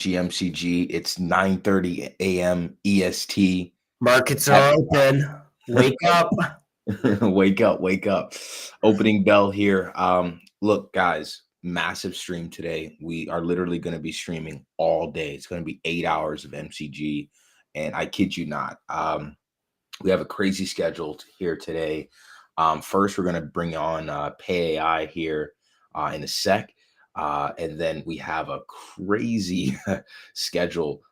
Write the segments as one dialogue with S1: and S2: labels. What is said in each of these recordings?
S1: GMCG. It's 9:30 a.m. EST.
S2: Markets are open. Wake up.
S1: Wake up, wake up. Opening bell here. Look, guys, massive stream today. We are literally going to be streaming all day. It's going to be 8 hours of MCG. And I kid you not. We have a crazy schedule here today. First, we're going to bring on PayAI here in a sec. And then we have a crazy schedule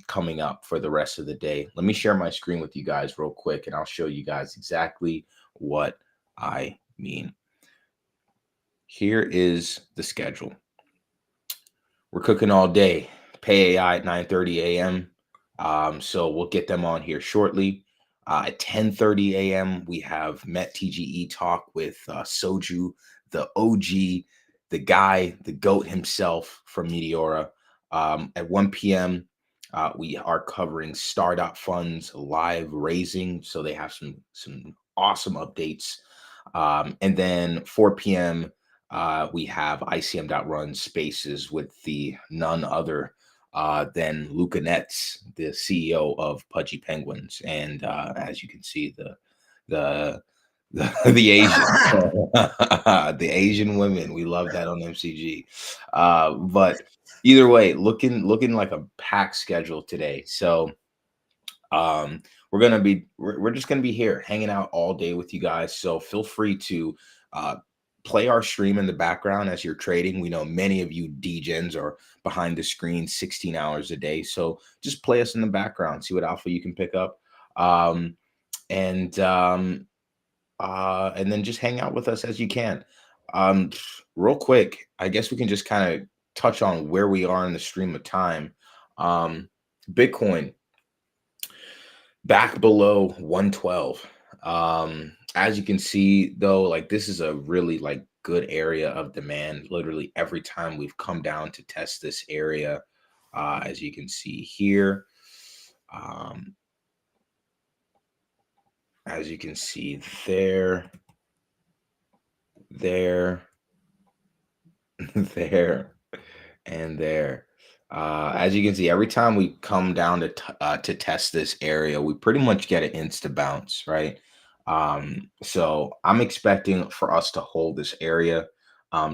S1: coming up for the rest of the day. Let me share my screen with you guys real quick, and I'll show you guys exactly what I mean. Here is the schedule. We're cooking all day. PayAI at 9:30 a.m. So we'll get them on here shortly. At 10:30 a.m., we have MetTGE talk with Soju, the OG, the guy, the GOAT himself from Meteora. At 1 p.m., we are covering Star.Funds live raising. So they have some awesome updates. And then 4 p.m., we have ICM.Run Spaces with the none other than Luca Netz, the CEO of Pudgy Penguins, and as you can see, the Asian the Asian women. We love that on MCG. But either way, looking like a packed schedule today. So we're just gonna be here hanging out all day with you guys. So feel free to play our stream in the background as you're trading. We know many of you DGens are behind the screen 16 hours a day. So just play us in the background, see what alpha you can pick up. And then just hang out with us as you can. Real quick, I guess we can just kind of touch on where we are in the stream of time. Bitcoin back below 112. As you can see, though, like this is a really like good area of demand. Literally every time we've come down to test this area, as you can see here, as you can see there, there, and there. As you can see, every time we come down to test this area, we pretty much get an insta bounce, right? So I'm expecting for us to hold this area,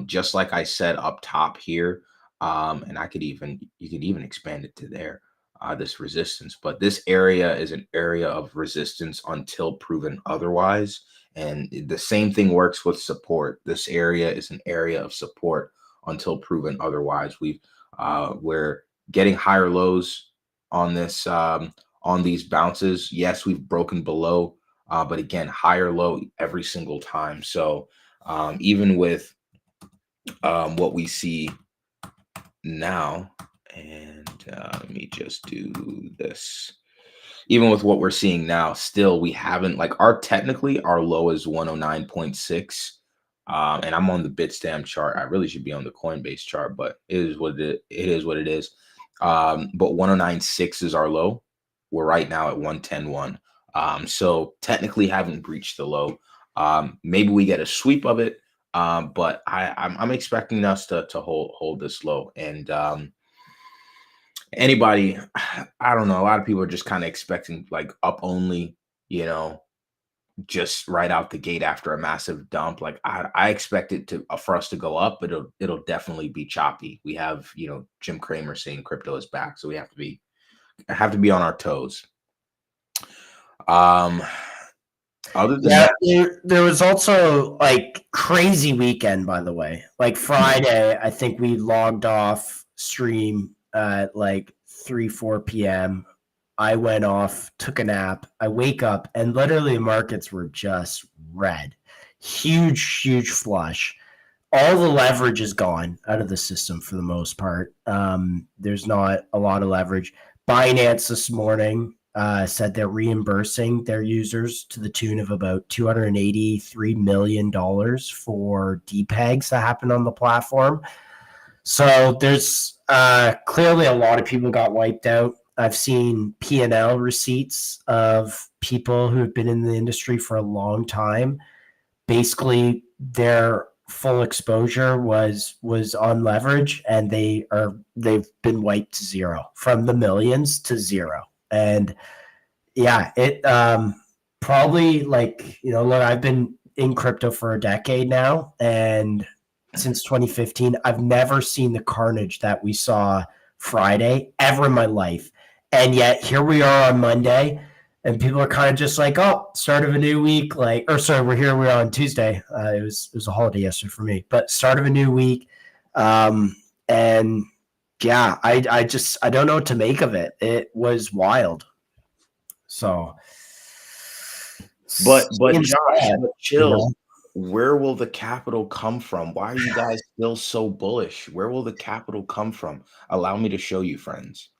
S1: just like I said up top here. And you could even expand it to there, this resistance. But this area is an area of resistance until proven otherwise. And the same thing works with support. This area is an area of support until proven otherwise. We're getting higher lows on this on these bounces. Yes, we've broken below. But again, higher low every single time. So even with what we see now, and let me just do this. Even with what we're seeing now, still we haven't like technically our low is 109.6. And I'm on the Bitstamp chart. I really should be on the Coinbase chart, but it is what it is. What it is. But 109.6 is our low. We're right now at 110.1. So technically haven't breached the low. Maybe we get a sweep of it, but I'm expecting us to hold this low. And anybody, I don't know. A lot of people are just kind of expecting like up only, just right out the gate after a massive dump. Like I expect it to for us to go up, but it'll definitely be choppy. We have Jim Cramer saying crypto is back, so we have to be on our toes. Other than that,
S2: there was also like crazy weekend, by the way. Like Friday, I think we logged off stream at like 3-4 p.m. I went off, took a nap. I wake up and literally the markets were just red. Huge flush. All the leverage is gone out of the system for the most part. There's not a lot of leverage. Binance this morning said they're reimbursing their users to the tune of about $283 million for DPEGs that happened on the platform. So there's clearly a lot of people got wiped out. I've seen P&L receipts of people who have been in the industry for a long time. Basically, their full exposure was on leverage, and they've been wiped to zero, from the millions to zero. And yeah, it probably, like, look, I've been in crypto for a decade now, and since 2015, I've never seen the carnage that we saw Friday ever in my life. And yet here we are on Monday, and people are kind of just like, oh, start of a new week. Like, or sorry, we're on Tuesday. It was a holiday yesterday for me, but start of a new week. And yeah, I don't know what to make of it. It was wild. So,
S1: But
S2: seems
S1: Josh,
S2: bad,
S1: but
S2: you
S1: chill.
S2: know.
S1: Where will the capital come from? Why are you guys still so bullish? Where will the capital come from? Allow me to show you, friends.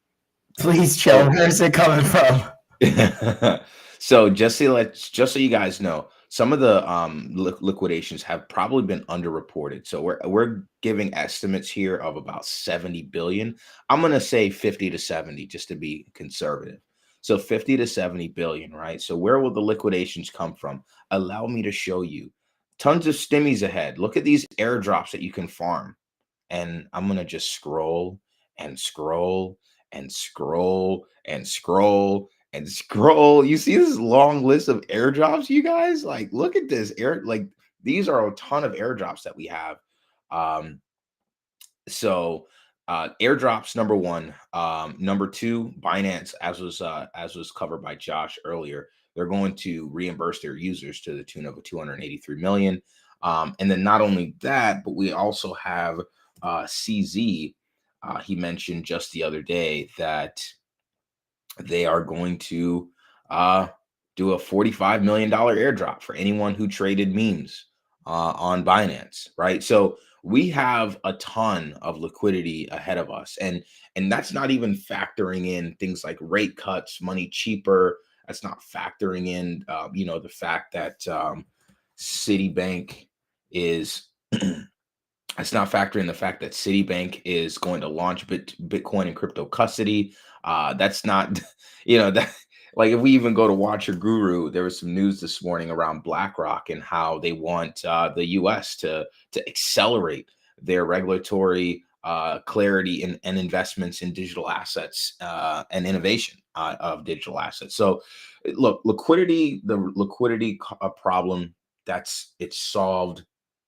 S2: Please chill.
S1: So
S2: Where's it coming from?
S1: so just so you guys know, some of the liquidations have probably been underreported. So we're giving estimates here of about 70 billion. I'm gonna say 50 to 70 just to be conservative. So 50 to 70 billion, right? So where will the liquidations come from? Allow me to show you. Tons of stimmies ahead. Look at these airdrops that you can farm. And I'm gonna just scroll and scroll and scroll and scroll and scroll. You see this long list of airdrops, you guys? Like, look at this like these are a ton of airdrops that we have. Um, so airdrops number one. Number two, Binance, as was covered by Josh earlier, they're going to reimburse their users to the tune of 283 million. And then not only that, but we also have CZ. He mentioned just the other day that they are going to uh, do a $45 million airdrop for anyone who traded memes on Binance, right? So we have a ton of liquidity ahead of us, and that's not even factoring in things like rate cuts, money cheaper. That's not factoring in, the fact that Citibank is. It's not factoring the fact that Citibank is going to launch Bitcoin and crypto custody. That's not, that like if we even go to Watch Your Guru, there was some news this morning around BlackRock and how they want the U.S. to accelerate their regulatory clarity and investments in digital assets and innovation of digital assets. So, look, the liquidity problem, it's solved.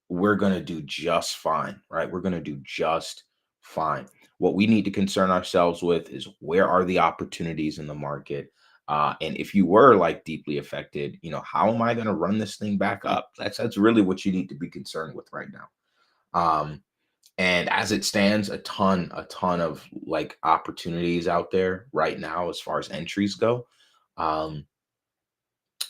S1: We're going to do just fine, right? We're going to do just fine. What we need to concern ourselves with is where are the opportunities in the market? And if you were like deeply affected, how am I going to run this thing back up? That's really what you need to be concerned with right now. And as it stands, a ton of like opportunities out there right now as far as entries go.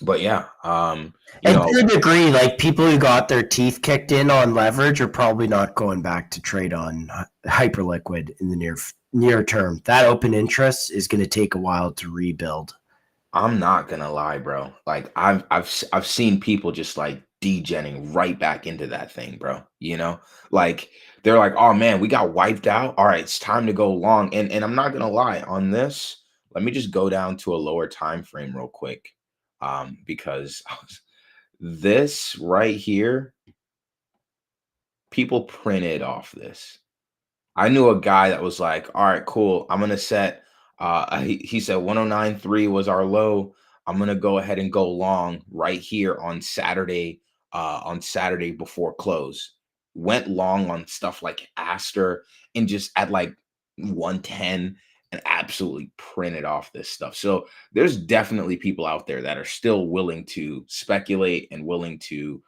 S1: But yeah,
S2: And to a degree, like, people who got their teeth kicked in on leverage are probably not going back to trade on Hyperliquid in the near term. That open interest is going to take a while to rebuild.
S1: I'm not gonna lie, bro. Like I've seen people just like degenning right back into that thing, bro. Like they're like, oh man, we got wiped out. All right, it's time to go long. And I'm not gonna lie on this. Let me just go down to a lower time frame real quick. Because this right here, people printed off this. I knew a guy that was like, all right, cool. I'm gonna set he said 1093 was our low. I'm gonna go ahead and go long right here on Saturday before close. Went long on stuff like Aster and just at like 110 and absolutely printed off this stuff. So there's definitely people out there that are still willing to speculate and willing to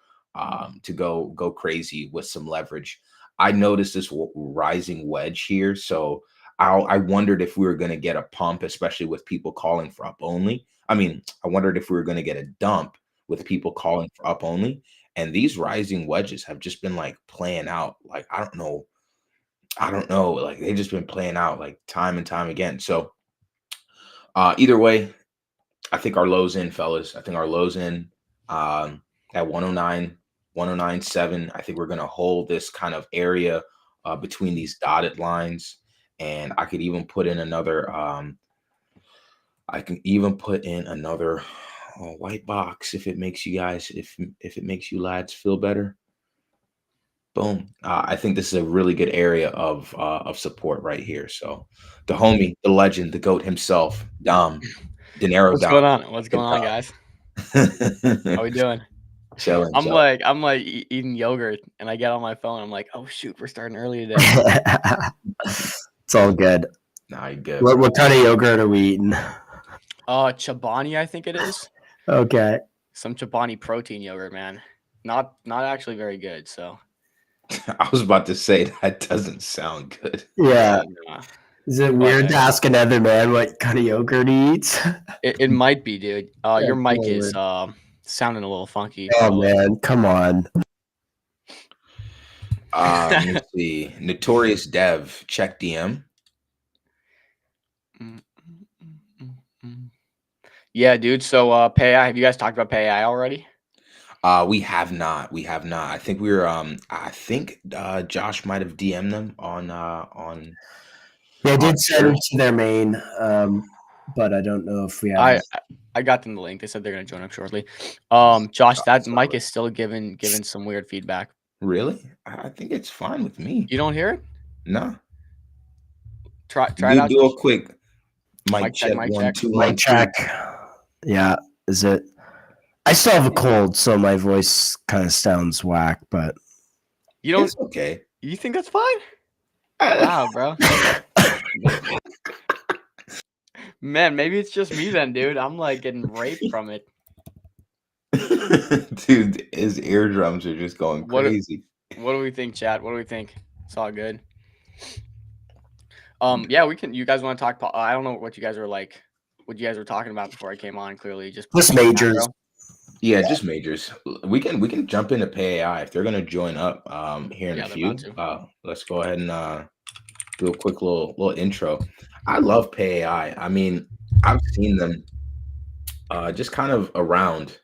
S1: go crazy with some leverage. I noticed this rising wedge here, so I wondered if we were going to get a pump, especially with people calling for up only. I mean, I wondered if we were going to get a dump with people calling for up only. And these rising wedges have just been like playing out. Like, I don't know. Like they've just been playing out like time and time again. So either way, I think our lows in, fellas. I think our lows in at 109, 109.7. I think we're going to hold this kind of area between these dotted lines. And I could even put in another, white box if it makes you guys, if it makes you lads feel better. Boom. I think this is a really good area of support right here. So the homie, the legend, the goat himself, Dom, Dinero
S3: What's
S1: Dom.
S3: going on? What's
S1: Good
S3: going on, guys?
S1: Dom.
S3: How we doing?
S1: Chilling,
S3: I'm
S1: chilling.
S3: like I'm like eating yogurt, and I get on my phone. I'm like, oh shoot, we're starting early today.
S2: It's all good.
S1: Nah, you good,
S2: What
S1: bro.
S2: what kind of yogurt are we eating?
S3: Chobani, I think it is.
S2: Okay.
S3: Some Chobani protein yogurt, man. Not actually very good. So
S1: I was about to say that doesn't sound good.
S2: Yeah.
S3: nah.
S2: Is it
S3: But,
S2: weird to ask another man what kind of yogurt he eats?
S3: it might be, dude. Your mic is
S2: forward.
S3: sounding a little funky.
S2: Oh man, come on.
S1: Let me see. Notorious Dev, check DM.
S3: Yeah, dude. So PayAI, have you guys talked about PayAI already?
S1: We have not. We have not. I think I think Josh might have DM'd them on
S2: Yeah, I
S1: on
S2: did send
S1: Twitter.
S2: it to their main, but I don't know if we have.
S3: I got them the link. They said they're gonna join up shortly. Josh, that mic is still giving some weird feedback.
S1: Really? I think it's fine with me.
S3: You don't hear it?
S1: No.
S3: Try it out.
S1: Do a
S3: Josh.
S1: quick mic
S3: Mic check,
S1: check.
S3: mic
S1: 1
S3: check.
S1: 2
S2: My
S1: 1 2.
S2: check. Yeah, is it? I still have a cold, so my voice kind of sounds whack, but
S3: You don't.
S1: It's okay.
S3: You think that's fine? Wow, bro. Man, maybe it's just me then, dude. I'm like getting raped from it.
S1: Dude, his eardrums are just going crazy.
S3: What do we think, chat? What do we think? It's all good. Yeah, we can. You guys want to talk? I don't know what you guys are like. What you guys were talking about before I came on. Clearly, just
S2: majors.
S3: macro.
S1: Yeah, just majors. We can jump into PayAI if they're gonna join up here in a few. Let's go ahead and do a quick little intro. I love PayAI. I mean, I've seen them just kind of around.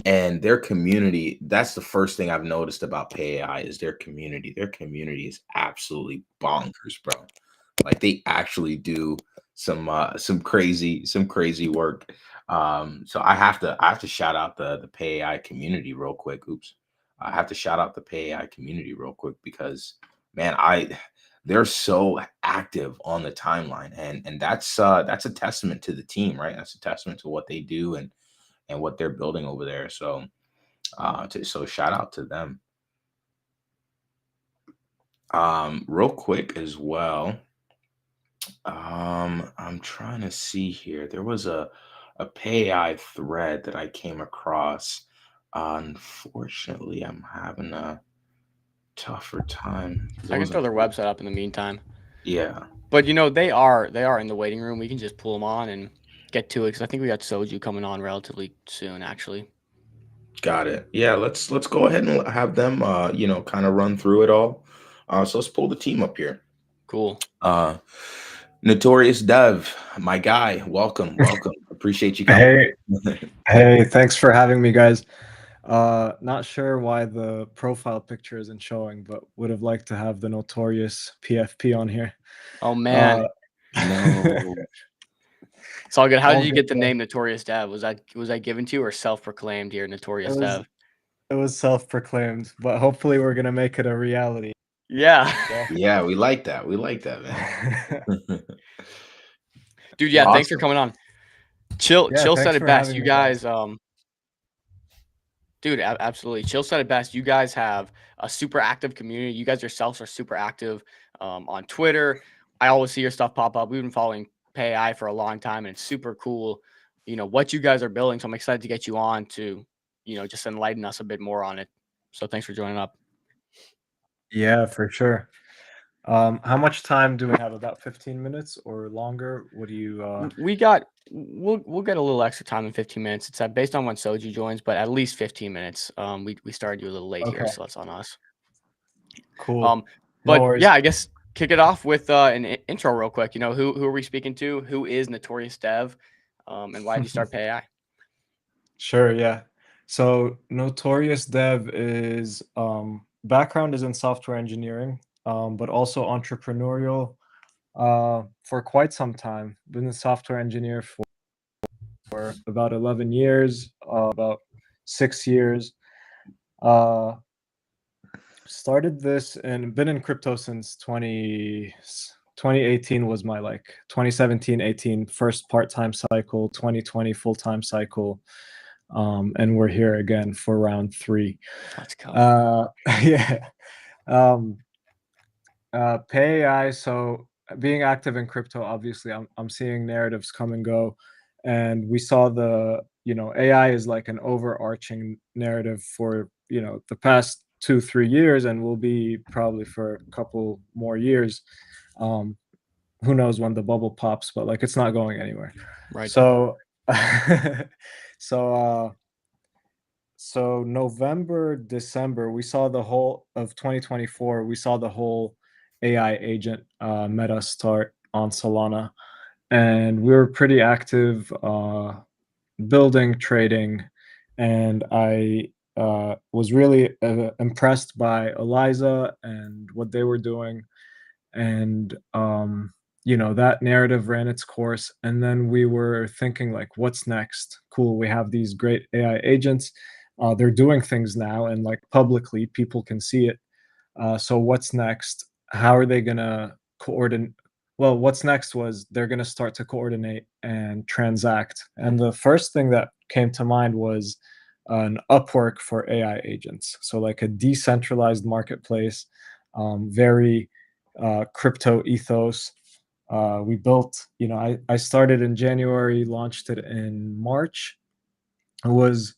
S1: And their community, that's the first thing I've noticed about PayAI is their community. Their community is absolutely bonkers, bro. Like they actually do some crazy work. So I have to shout out the PayAI community real quick. Oops. I have to shout out the PayAI community real quick because man, they're so active on the timeline and that's a testament to the team, right? That's a testament to what they do and what they're building over there. So so shout out to them. Real quick as well. I'm trying to see here. There was a PayAI thread that I came across. Unfortunately, I'm having a tougher time.
S3: I can throw their website up in the meantime.
S1: Yeah.
S3: But you know, they are in the waiting room. We can just pull them on and get to it because I think we got Soju coming on relatively soon, actually.
S1: Got it. Yeah, let's go ahead and have them kind of run through it all. So let's pull the team up here.
S3: Cool.
S1: Notorious Dev, my guy, welcome. Appreciate you coming.
S4: Hey, thanks for having me, guys. Not sure why the profile picture isn't showing, but would have liked to have the Notorious PFP on here.
S3: Oh man,
S1: no.
S3: It's all good. How did you get the name Notorious Dev? Was that given to you or self-proclaimed here, Notorious Dev?
S4: It was self-proclaimed, but hopefully we're gonna make it a reality.
S3: Yeah.
S1: Yeah, we like that. We like that, man.
S3: Dude, yeah, thanks for coming on. Chill said it best. You guys, dude, absolutely. Chill said it best. You guys have a super active community. You guys yourselves are super active on Twitter. I always see your stuff pop up. We've been following PayAI for a long time, and it's super cool, what you guys are building. So I'm excited to get you on to, just enlighten us a bit more on it. So thanks for joining up.
S4: Yeah, for sure. How much time do we have? About 15 minutes or longer? What do you?
S3: We'll get a little extra time in 15 minutes. It's based on when Soju joins, but at least 15 minutes. We started you a little late here, so that's on us.
S4: Cool.
S3: But yeah, I guess kick it off with an intro real quick. Who are we speaking to? Who is Notorious Dev? And why did you start PayAI?
S4: Sure. Yeah. So Notorious Dev is background is in software engineering, but also entrepreneurial. For quite some time, been a software engineer for about 11 years, about 6 years. started this and been in crypto since 2018 was my like 2017, 18 first part-time cycle, 2020 full-time cycle. And we're here again for round 3.
S3: Let's go.
S4: Yeah. Pay AI. So being active in crypto, obviously, I'm seeing narratives come and go, and we saw the AI is like an overarching narrative for the past 2-3 years, and will be probably for a couple more years. Um, who knows when the bubble pops, but like it's not going anywhere.
S3: Right.
S4: So, so so November, December, we saw the whole of 2024. We saw the whole AI agent meta start on Solana, and we were pretty active building, trading, and I was really impressed by Eliza and what they were doing, and that narrative ran its course, and then we were thinking like, what's next? Cool, we have these great AI agents. They're doing things now, and like publicly people can see it. So what's next? How are they gonna coordinate? Well, what's next was they're gonna start to coordinate and transact. And the first thing that came to mind was an Upwork for AI agents. So like a decentralized marketplace, very crypto ethos. We built, I started in January, launched it in March. It was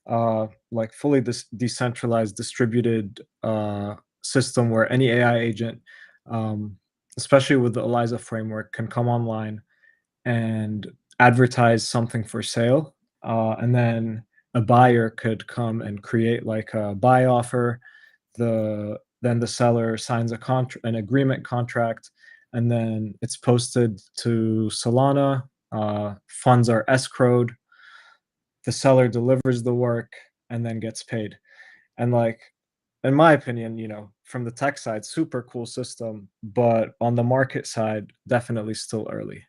S4: like fully decentralized, distributed system where any AI agent, especially with the Eliza framework, can come online and advertise something for sale, and then a buyer could come and create like a buy offer. Then the seller signs an agreement contract, and then it's posted to Solana. Funds are escrowed, the seller delivers the work, and then gets paid. And like, in my opinion, from the tech side, super cool system, but on the market side, definitely still early.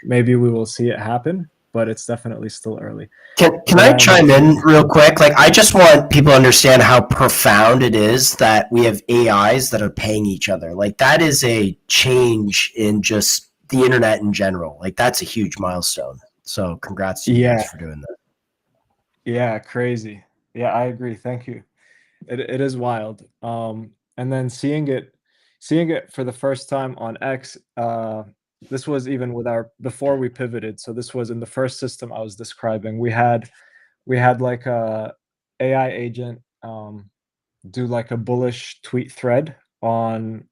S4: Maybe we will see it happen, but it's definitely still early.
S2: Can I chime in real quick? Like, I just want people to understand how profound it is that we have AIs that are paying each other. Like, that is a change in just the internet in general. Like, that's a huge milestone. So congrats to you guys for doing that.
S4: Yeah, crazy. Yeah, I agree. Thank you. It is wild. And then seeing it for the first time on X, this was even before we pivoted. So this was in the first system I was describing. We had like a AI agent do like a bullish tweet thread on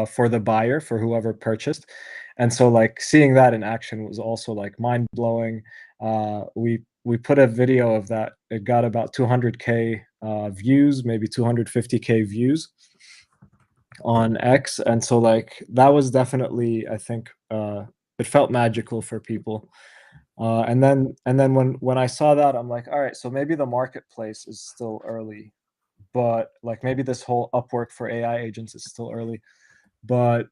S4: for the buyer, for whoever purchased. And so like seeing that in action was also like mind blowing. We put a video of that. It got about 200K views, maybe 250K views on X. And so like that was definitely, I think, it felt magical for people. And then when I saw that, I'm like, all right, so maybe the marketplace is still early, but like maybe this whole Upwork for AI agents is still early, but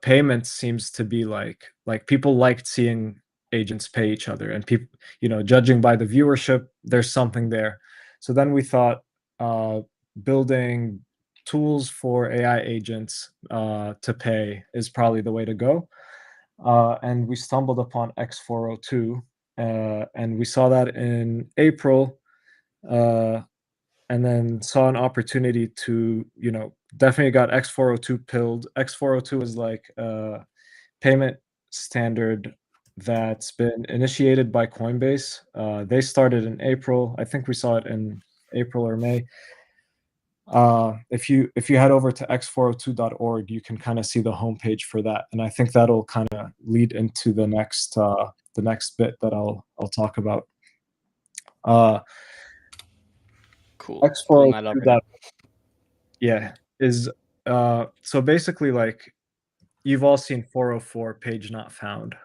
S4: payments seems to be like people liked seeing agents pay each other, and people, judging by the viewership, there's something there. So then we thought building tools for AI agents to pay is probably the way to go. And we stumbled upon X402, and we saw that in April, and then saw an opportunity to, definitely got X402 pilled. X402 is like a payment standard that's been initiated by Coinbase. They started in April. I think we saw it in April or May. If you head over to x402.org, you can kind of see the homepage for that, and I think that'll kind of lead into the next bit that I'll talk about.
S3: Cool.
S4: X402. Yeah, is so basically like you've all seen 404 page not found.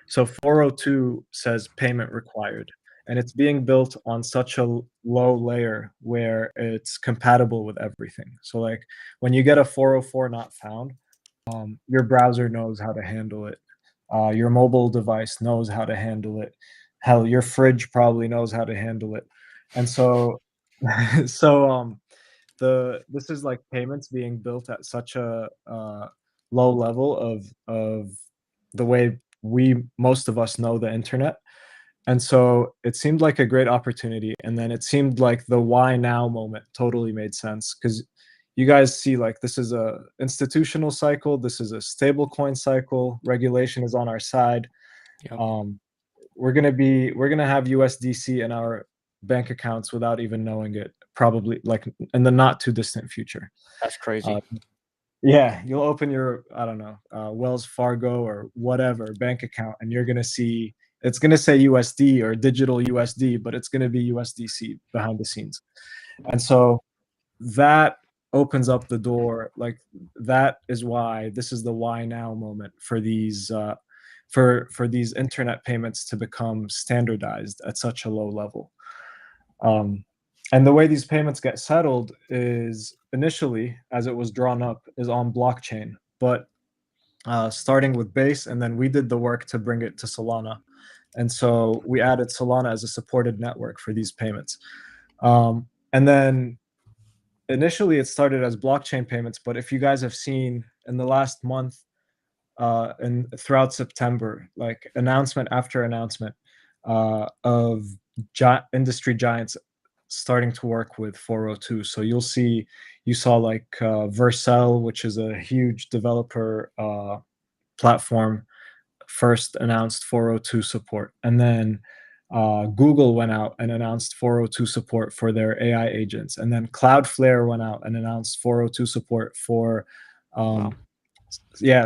S4: So 402 says payment required, and it's being built on such a low layer where it's compatible with everything. So like when you get a 404 not found, your browser knows how to handle it. Your mobile device knows how to handle it. Hell, your fridge probably knows how to handle it. And so So this is like payments being built at such a low level of the way most of us know the internet. And so it seemed like a great opportunity. And then it seemed like the why now moment totally made sense because you guys see like this is a institutional cycle, this is a stable coin cycle, regulation is on our side.
S3: Yep.
S4: We're gonna have USDC in our bank accounts without even knowing it, probably like in the not too distant future.
S3: That's crazy.
S4: Yeah, you'll open your, I don't know, Wells Fargo or whatever bank account, and you're gonna see it's gonna say USD or digital USD, but it's gonna be USDC behind the scenes. And so that opens up the door. Like that is why this is the why now moment for these for these internet payments to become standardized at such a low level. And the way these payments get settled is initially, as it was drawn up, is on blockchain, but starting with Base, and then we did the work to bring it to Solana. And so we added Solana as a supported network for these payments. And then initially it started as blockchain payments, but if you guys have seen in the last month and throughout September, like announcement after announcement of industry giants starting to work with 402. So you saw like Vercel, which is a huge developer platform, first announced 402 support. And then Google went out and announced 402 support for their AI agents. And then Cloudflare went out and announced 402 support for,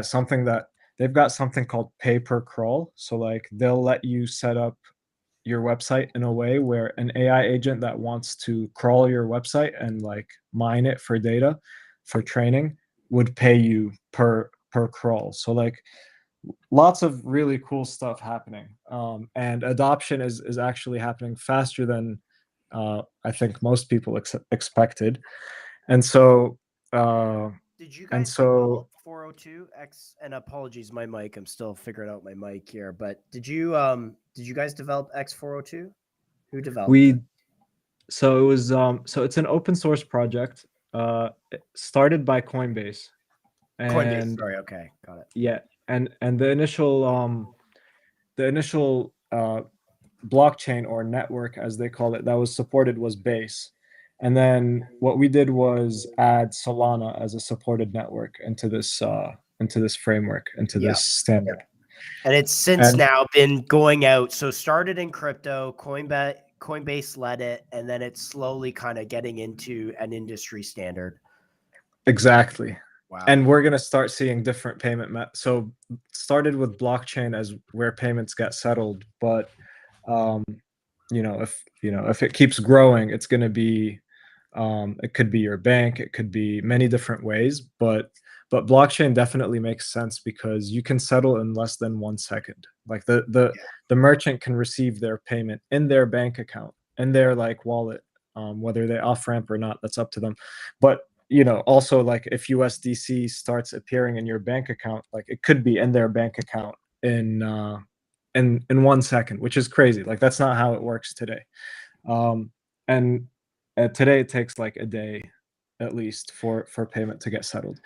S4: something that they've got something called pay per crawl. So like they'll let you set up your website in a way where an AI agent that wants to crawl your website and like mine it for data for training would pay you per crawl. So like lots of really cool stuff happening, and adoption is actually happening faster than I think most people expected. And so
S2: Did you
S4: and
S2: guys
S4: so
S2: develop 402 X? And apologies, my mic. I'm still figuring out my mic here. But did you guys develop X402? Who developed
S4: we
S2: it?
S4: so it was so it's an open source project it started by Coinbase.
S2: Coinbase.
S4: And
S2: Sorry. Okay, got it.
S4: yeah, and the initial blockchain or network, as they call it, that was supported was Base. And then what we did was add Solana as a supported network into this framework, into
S2: Yeah.
S4: this standard.
S2: And it's since
S4: And-
S2: now been going out. So started in crypto, Coinbase led it, and then it's slowly kind of getting into an industry standard.
S4: Exactly.
S2: Wow.
S4: And we're going to start seeing different payment so started with blockchain as where payments get settled, but if it keeps growing, it's going to be it could be your bank, it could be many different ways, but blockchain definitely makes sense because you can settle in less than 1 second. Like the merchant can receive their payment in their bank account, in their like wallet, whether they off ramp or not, that's up to them. But also like if USDC starts appearing in your bank account, like it could be in their bank account in 1 second, which is crazy. Like that's not how it works today. And today it takes like a day at least for payment to get settled.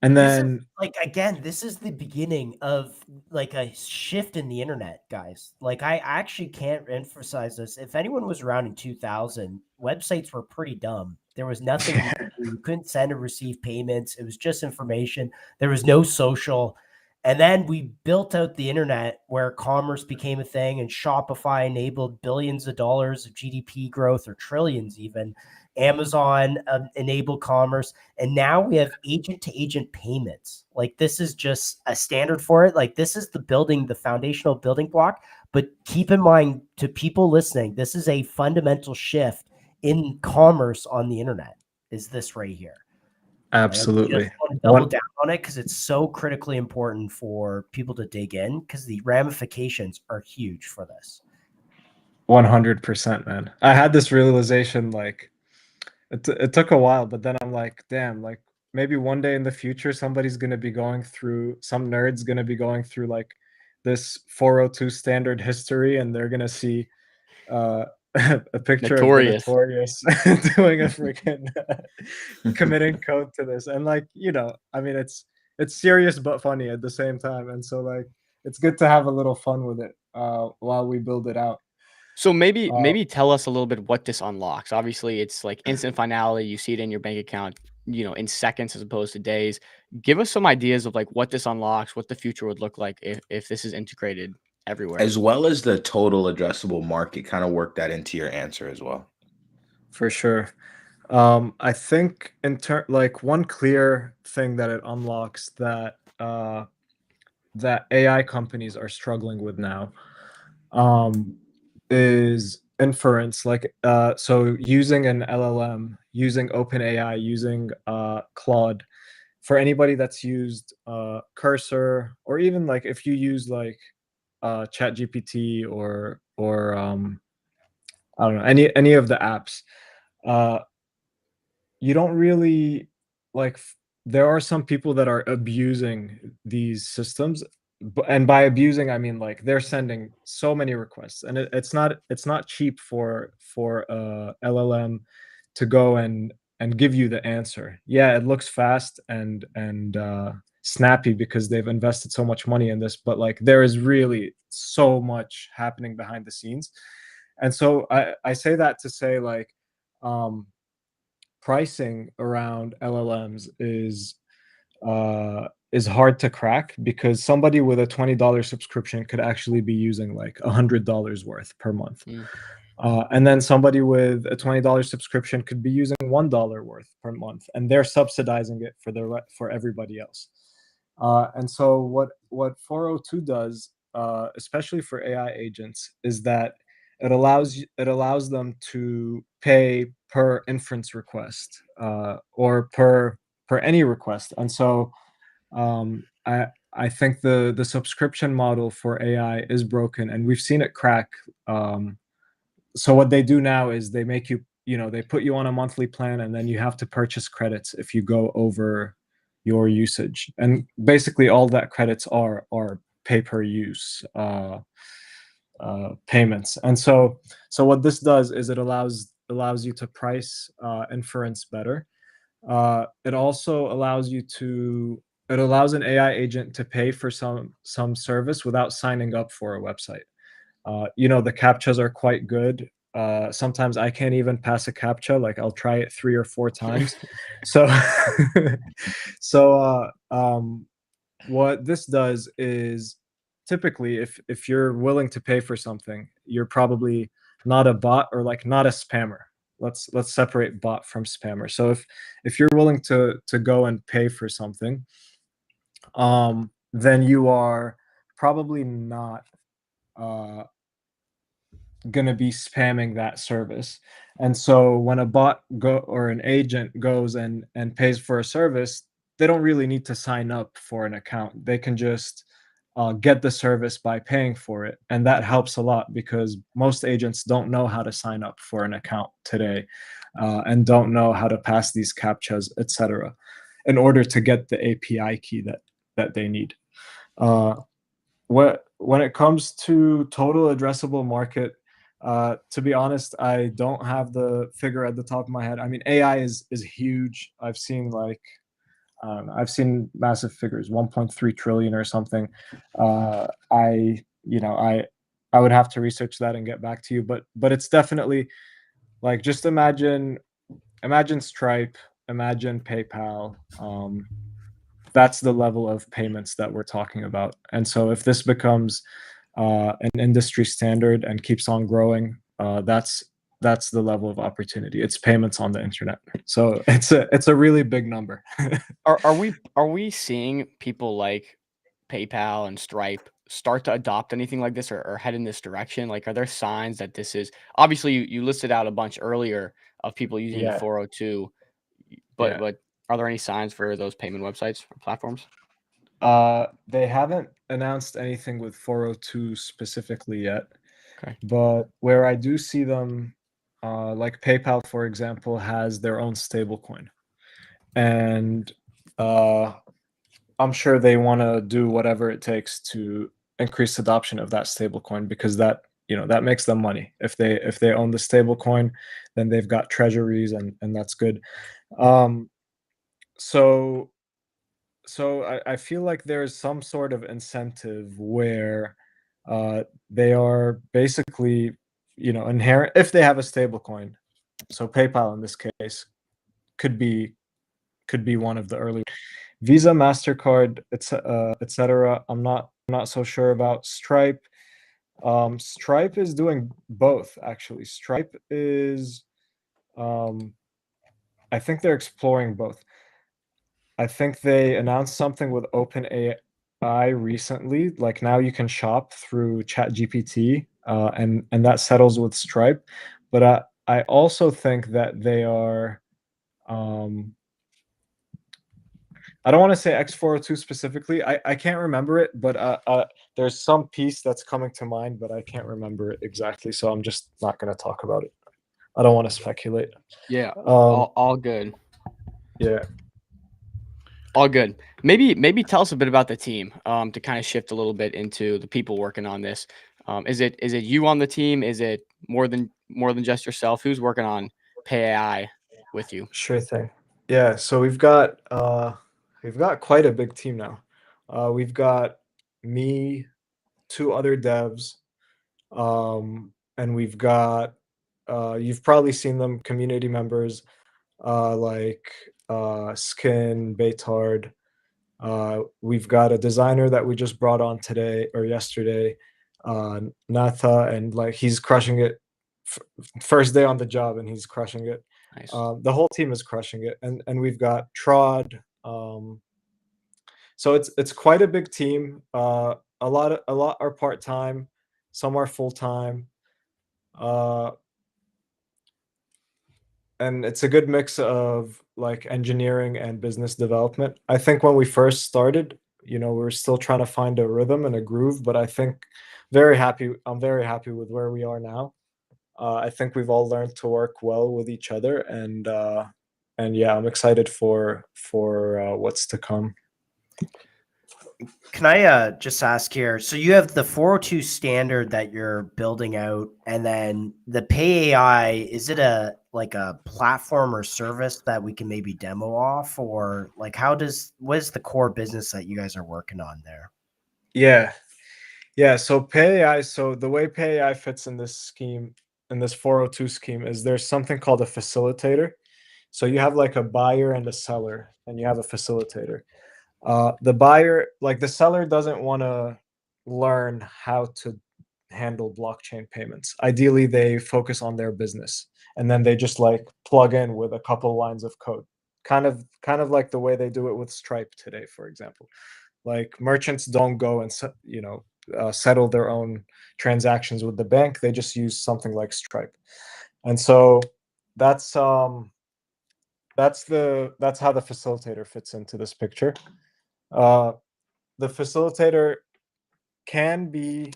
S4: And then
S2: again, this is the beginning of like a shift in the internet, guys. Like I actually can't emphasize this. If anyone was around in 2000, websites were pretty dumb. There was nothing you could do. You couldn't send or receive payments. It was just information. There was no social. And then we built out the internet where commerce became a thing, and Shopify enabled billions of dollars of GDP growth, or trillions even. Amazon enabled commerce. And now we have agent to agent payments. Like this is just a standard for it. Like this is the foundational building block. But keep in mind, to people listening, this is a fundamental shift in commerce on the internet, is this right here.
S4: Absolutely.
S2: I just want to double down on it because it's so critically important for people to dig in, because the ramifications are huge for this.
S4: 100%, man. I had this realization, like it took a while, but then I'm like, damn, like maybe one day in the future, some nerd's going to be going through like this 402 standard history, and they're going to see a picture
S3: Notorious.
S4: of the Notorious doing a freaking committing code to this, and like, you know, I mean, it's serious but funny at the same time, and so like it's good to have a little fun with it while we build it out.
S3: So maybe
S4: Uh,
S3: maybe tell us a little bit what this unlocks. Obviously, it's like instant finality. You see it in your bank account, in seconds as opposed to days. Give us some ideas of like what this unlocks, what the future would look like if this is integrated everywhere.
S1: As well as the total addressable market, kind of work that into your answer as well.
S4: for sure. I think like one clear thing that it unlocks that AI companies are struggling with now is inference. Like, so using an LLM, using OpenAI, using Claude. For anybody that's used Cursor, or even like if you use like ChatGPT or I don't know, any of the apps, uh, you don't really like. There are some people that are abusing these systems, and by abusing I mean like they're sending so many requests, and it's not cheap for LLM to go and give you the answer. Yeah, it looks fast and snappy because they've invested so much money in this, but like there is really so much happening behind the scenes. And so I say that to say like um pricing around LLMs is hard to crack, because somebody with a $20 subscription could actually be using like $100 worth per month.
S3: Mm.
S4: And then somebody with a $20 subscription could be using $1 worth per month, and they're subsidizing it for everybody else. And so what 402 does, especially for AI agents, is that it allows them to pay per inference request, or per any request. And so I think the subscription model for AI is broken, and we've seen it crack. So what they do now is they make they put you on a monthly plan, and then you have to purchase credits if you go over your usage. And basically all that credits are pay per use payments. And so what this does is it allows you to price inference better. It also allows an AI agent to pay for some service without signing up for a website. The captchas are quite good. Sometimes I can't even pass a captcha. Like I'll try it 3 or 4 times. So, what this does is, typically, if you're willing to pay for something, you're probably not a bot, or like not a spammer. Let's separate bot from spammer. So if you're willing to go and pay for something, then you are probably not going to be spamming that service. And so when a bot or an agent goes and pays for a service, they don't really need to sign up for an account. They can just get the service by paying for it. And that helps a lot, because most agents don't know how to sign up for an account today, and don't know how to pass these captchas, etc., in order to get the API key that they need. When it comes to total addressable market, to be honest, I don't have the figure at the top of my head. I mean, AI is huge. I've seen I've seen massive figures, 1.3 trillion or something. I would have to research that and get back to you, but it's definitely like, just imagine Stripe, imagine PayPal. That's the level of payments that we're talking about. And so if this becomes an industry standard and keeps on growing, that's the level of opportunity. It's payments on the internet. So it's a really big number.
S3: Are we seeing people like PayPal and Stripe start to adopt anything like this, or head in this direction? Like, are there signs that this is obviously you listed out a bunch earlier of people using the
S4: Yeah.
S3: 402,
S4: Yeah.
S3: but are there any signs for those payment websites or platforms?
S4: They haven't announced anything with 402 specifically yet.
S3: Okay.
S4: But where I do see them, like PayPal, for example, has their own stablecoin. And I'm sure they want to do whatever it takes to increase adoption of that stablecoin, because that that makes them money. If they own the stable coin, then they've got treasuries, and that's good. Um, so I feel like there's some sort of incentive where they are basically, inherent if they have a stable coin. So PayPal in this case could be one of the early Visa, MasterCard, etc. I'm not so sure about Stripe. Stripe is doing both actually. Stripe is I think they're exploring both. I think they announced something with OpenAI recently. Like now you can shop through ChatGPT, and that settles with Stripe. But I also think that they are. I don't want to say X402 specifically. I can't remember it, but there's some piece that's coming to mind, but I can't remember it exactly. So I'm just not going to talk about it. I don't want to speculate.
S3: Yeah,
S4: Um,
S3: all good.
S4: yeah.
S3: All good. Maybe tell us a bit about the team, to kind of shift a little bit into the people working on this. Is it you on the team? Is it more than just yourself? Who's working on Pay AI with you?
S4: Sure thing. Yeah, so we've got quite a big team now. We've got me, two other devs, and we've got you've probably seen them, community members like Skin, Baytard. We've got a designer that we just brought on today or yesterday, Natha, and like he's crushing it. First day on the job, and he's crushing it.
S3: Nice.
S4: The whole team is crushing it, and we've got Trod. So it's quite a big team. A lot are part time, some are full time, and it's a good mix of like engineering and business development. I think when we first started, we were still trying to find a rhythm and a groove, but I think I'm very happy with where we are now. I think we've all learned to work well with each other, and yeah, I'm excited for what's to come.
S2: Can I just ask here? So you have the 402 standard that you're building out, and then the Pay AI. Is it a platform or service that we can maybe demo off, or like what is the core business that you guys are working on there?
S4: Yeah. So Pay AI. So the way Pay AI fits in this scheme, in this 402 scheme, is there's something called a facilitator. So you have like a buyer and a seller, and you have a facilitator. The buyer, like the seller, doesn't want to learn how to handle blockchain payments. Ideally, they focus on their business, and then they just like plug in with a couple lines of code, kind of like the way they do it with Stripe today, for example. Like merchants don't go and settle their own transactions with the bank. They just use something like Stripe, and so that's that's how the facilitator fits into this picture. The facilitator can be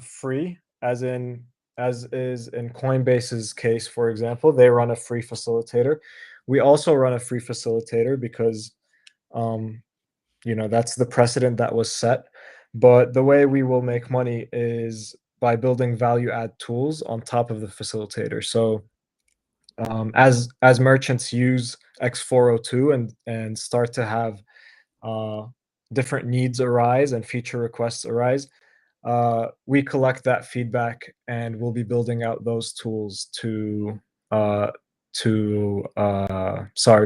S4: free, as is in Coinbase's case, for example. They run a free facilitator. We also run a free facilitator because that's the precedent that was set. But the way we will make money is by building value add tools on top of the facilitator. So as merchants use X402 and start to have different needs arise and feature requests arise, we collect that feedback, and we'll be building out those tools to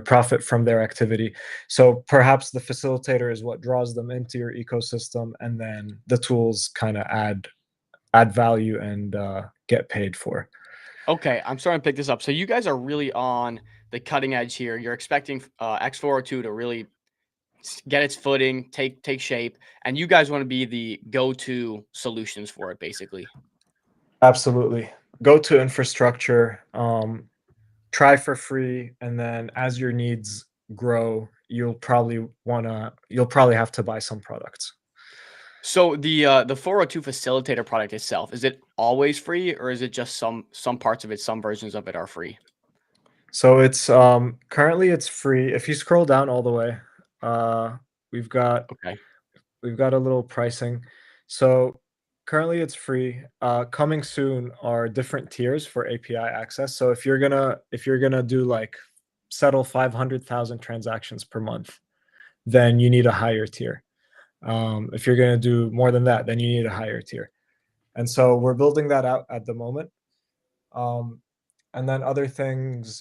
S4: profit from their activity. So perhaps the facilitator is what draws them into your ecosystem, and then the tools kind of add value and get paid for.
S3: Okay, I'm starting to pick this up. So you guys are really on the cutting edge here. You're expecting X402 to really get its footing, take shape, and you guys want to be the go-to solutions for it, basically.
S4: Absolutely. Go to infrastructure, try for free, and then as your needs grow, you'll probably have to buy some products.
S3: So the 402 facilitator product itself, is it always free, or is it just some parts of it, some versions of it are free?
S4: So it's currently it's free. If you scroll down all the way, we've got
S3: Okay.
S4: a little pricing. So currently it's free. Coming soon are different tiers for API access. So if you're gonna do like settle 500,000 transactions per month, then you need a higher tier. If you're gonna do more than that, then you need a higher tier. And so we're building that out at the moment. And then other things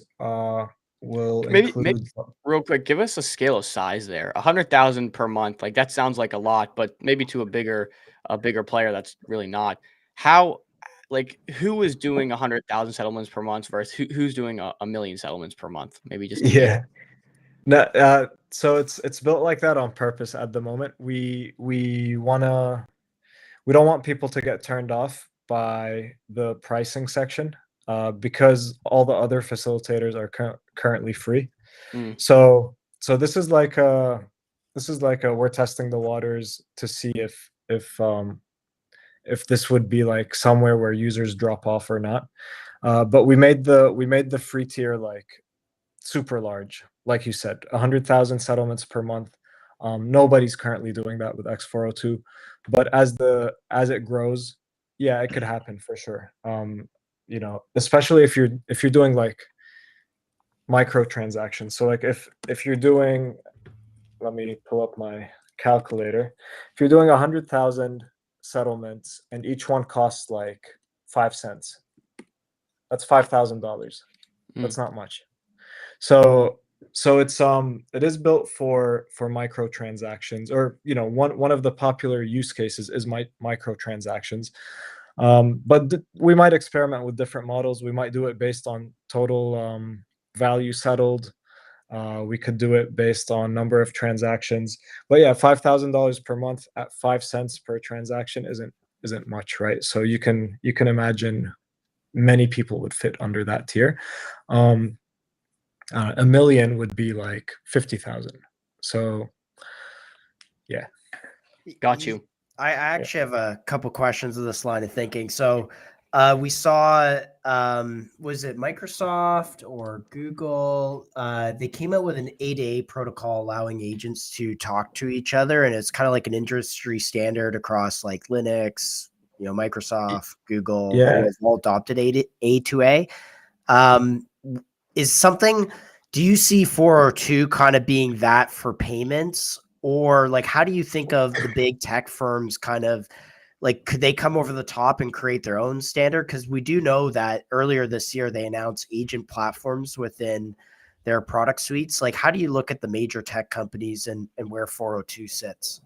S4: will
S3: Maybe
S4: include.
S3: real quick, give us a scale of size there. 100,000 per month, like that sounds like a lot, but maybe to a bigger player, that's really not. How, like, who is doing 100,000 settlements per month versus who's doing a million settlements per month? Maybe just to gauge.
S4: Yeah. No, so it's built like that on purpose at the moment. We don't want people to get turned off by the pricing section because all the other facilitators are currently free.
S3: Mm.
S4: So this is like a we're testing the waters to see if this would be like somewhere where users drop off or not. But we made the free tier like super large, like you said, 100,000 settlements per month. Nobody's currently doing that with X402, but as it grows, yeah, it could happen for sure. You know, especially if you're doing like microtransactions. So like if you're doing, let me pull up my calculator. If you're doing 100,000 settlements and each one costs like 5 cents, that's $5,000. That's not much. So it is built for microtransactions, or you know, one of the popular use cases is microtransactions. But we might experiment with different models. We might do it based on total value settled. We could do it based on number of transactions. But yeah, $5,000 per month at 5 cents per transaction isn't much, right? So you can imagine many people would fit under that tier. A million would be like 50,000. So yeah.
S3: Got you.
S2: I actually have a couple questions of this line of thinking. So we saw, was it Microsoft or Google? They came out with an ADA protocol allowing agents to talk to each other, and it's kind of like an industry standard across like Linux, you know, Microsoft, Google,
S4: Yeah.
S2: you guys all adopted A2A. Is something, do you see 402 kind of being that for payments? Or like, how do you think of the big tech firms kind of like, could they come over the top and create their own standard? Because we do know that earlier this year, they announced agent platforms within their product suites. Like, how do you look at the major tech companies and where 402 sits?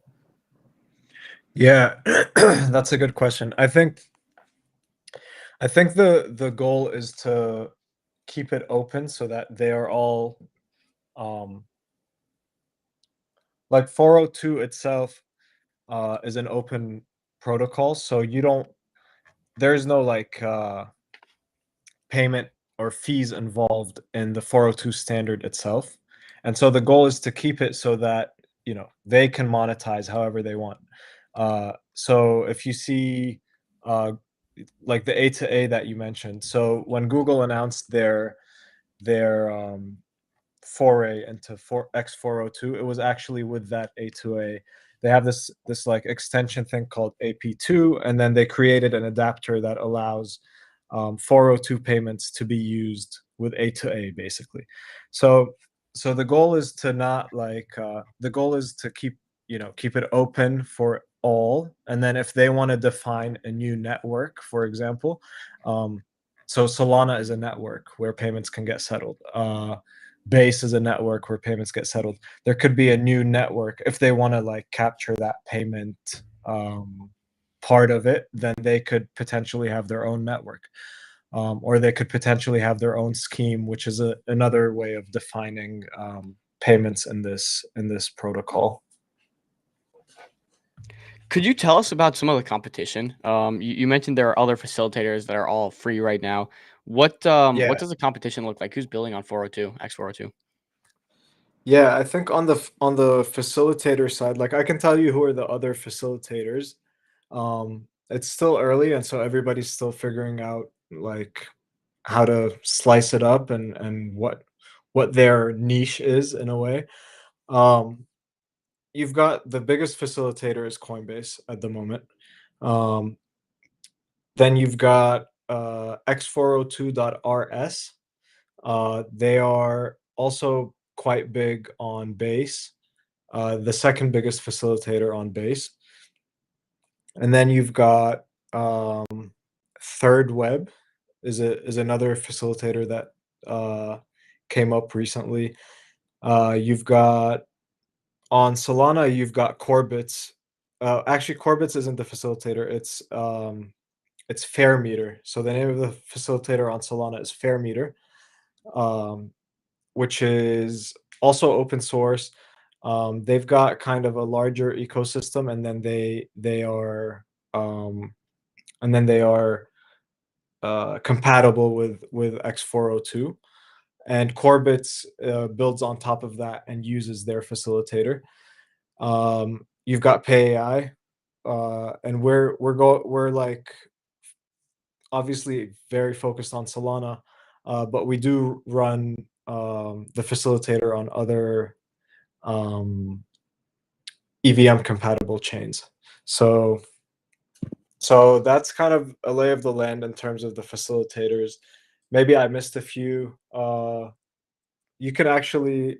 S4: Yeah, that's a good question. I think the goal is to keep it open so that they are all like 402 itself is an open protocol, so there's no like payment or fees involved in the 402 standard itself. And so the goal is to keep it so that, you know, they can monetize however they want. So if you see like the A2A that you mentioned, so when Google announced their foray into X402, it was actually with that A2A. They have this like extension thing called AP2, and then they created an adapter that allows 402 payments to be used with A2A basically. So the goal is to not like the goal is to keep it open for all, and then if they want to define a new network, for example, so Solana is a network where payments can get settled. Base is a network where payments get settled. There could be a new network if they want to like capture that payment part of it, then they could potentially have their own network, or they could potentially have their own scheme, which is another way of defining payments in this protocol.
S3: Could you tell us about some of the competition? You mentioned there are other facilitators that are all free right now. What does the competition look like? Who's building on 402, X402?
S4: Yeah, I think on the facilitator side, like I can tell you who are the other facilitators. It's still early, and so everybody's still figuring out like how to slice it up and what their niche is in a way. You've got the biggest facilitator is Coinbase at the moment. Then you've got x402.rs. They are also quite big on Base, the second biggest facilitator on Base. And then you've got Third Web is another facilitator that came up recently. You've got on Solana, you've got Corbits. Actually, Corbits isn't the facilitator. It's Fairmeter. So the name of the facilitator on Solana is Fairmeter, which is also open source. They've got kind of a larger ecosystem, and then they are compatible with X402. And Corbits builds on top of that and uses their facilitator. You've got PayAI, and we're like obviously very focused on Solana, but we do run the facilitator on other EVM compatible chains. So that's kind of a lay of the land in terms of the facilitators. Maybe I missed a few. You can actually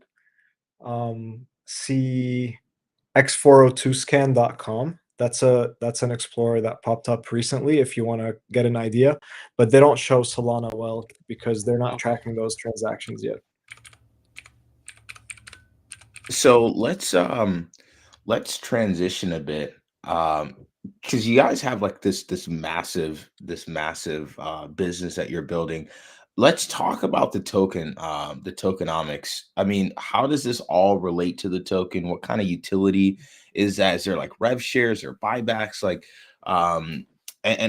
S4: see x402scan.com. That's an explorer that popped up recently if you want to get an idea, but they don't show Solana well because they're not tracking those transactions yet.
S1: So let's transition a bit, because you guys have like this massive business that you're building. Let's talk about the token, the tokenomics. I mean, how does this all relate to the token? What kind of utility is that? Is there like rev shares or buybacks? Like, and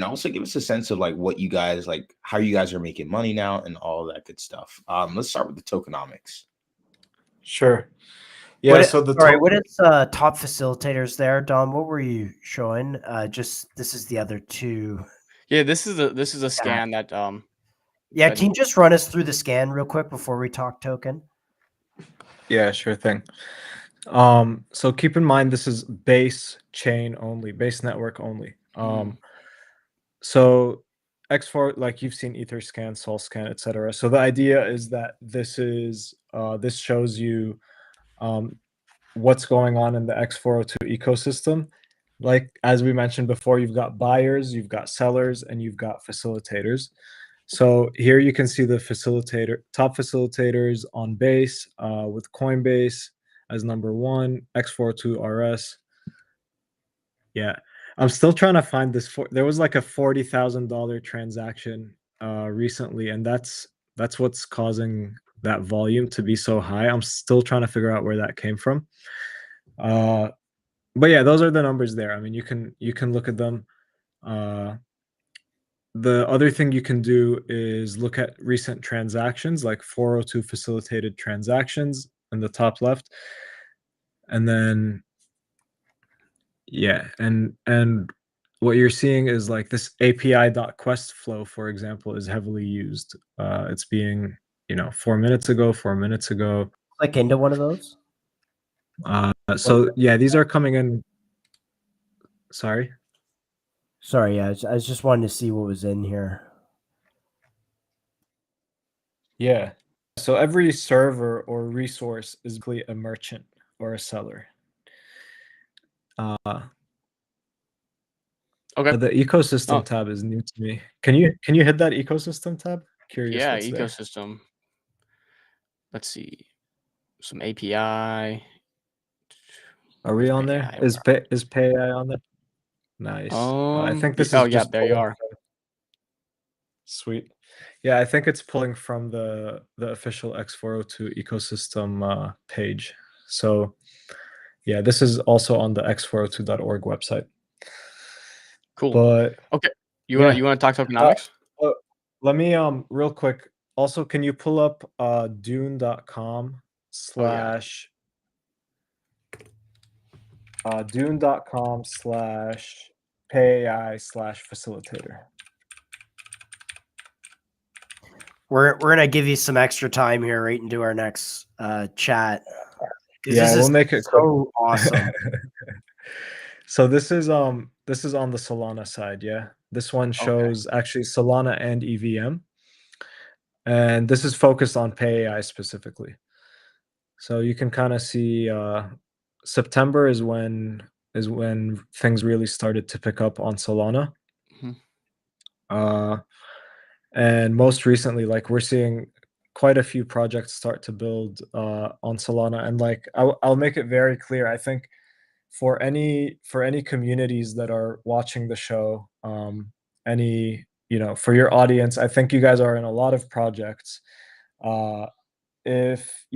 S1: also give us a sense of like what you guys like, how you guys are making money now, and all that good stuff. Let's start with the tokenomics.
S4: Sure. Yeah.
S2: What,
S4: So the
S2: sorry, what is top facilitators there, Dom? What were you showing? Just this is the other two.
S3: Yeah, this is a scan that
S2: Yeah,
S3: that-
S2: can you just run us through the scan real quick before we talk token?
S4: Yeah, sure thing. So keep in mind this is base chain only, base network only. So X4, like you've seen Etherscan, Solscan, etc. So the idea is that this shows you what's going on in the X402 ecosystem. Like as we mentioned before, you've got buyers, you've got sellers, and you've got facilitators. So here you can see the top facilitators on Base, with Coinbase as number one, X402RS. Yeah, I'm still trying to find this. There was like a $40,000 transaction recently, and that's what's causing that volume to be so high. I'm still trying to figure out where that came from. But yeah, those are the numbers there. I mean, you can look at them. The other thing you can do is look at recent transactions, like 402 facilitated transactions in the top left. And then, yeah, and what you're seeing is like this API.quest flow, for example, is heavily used. It's being, 4 minutes ago.
S2: Click into one of those.
S4: So yeah, these are coming in. Sorry.
S2: Sorry, yeah, I was just wanting to see what was in here.
S4: Yeah. So every server or resource is basically a merchant or a seller.
S3: Okay.
S4: The ecosystem tab is new to me. Can you hit that ecosystem tab? Curious.
S3: Yeah,
S4: what's there.
S3: ecosystem. Let's see. Some API.
S4: Are we on there? Is PayAI on there? Nice. I think this is.
S3: Oh yeah, there you are.
S4: Sweet. Yeah, I think it's pulling from the official X402 ecosystem page. So yeah, this is also on the x402.org website.
S3: Cool.
S4: But
S3: okay, you want to talk tokenomics?
S4: Let me real quick. Also, can you pull up dune.com/ dune.com/PayAI/facilitator.
S2: We're gonna give you some extra time here right into our next chat.
S4: Yeah, we'll make it
S2: so awesome.
S4: So this is on the Solana side, yeah. This one shows actually Solana and EVM, and this is focused on PayAI specifically. So you can kind of see September is when things really started to pick up on Solana. And most recently, like, we're seeing quite a few projects start to build on Solana. And like, I'll make it very clear. I think for any communities that are watching the show, any, for your audience, I think you guys are in a lot of projects. If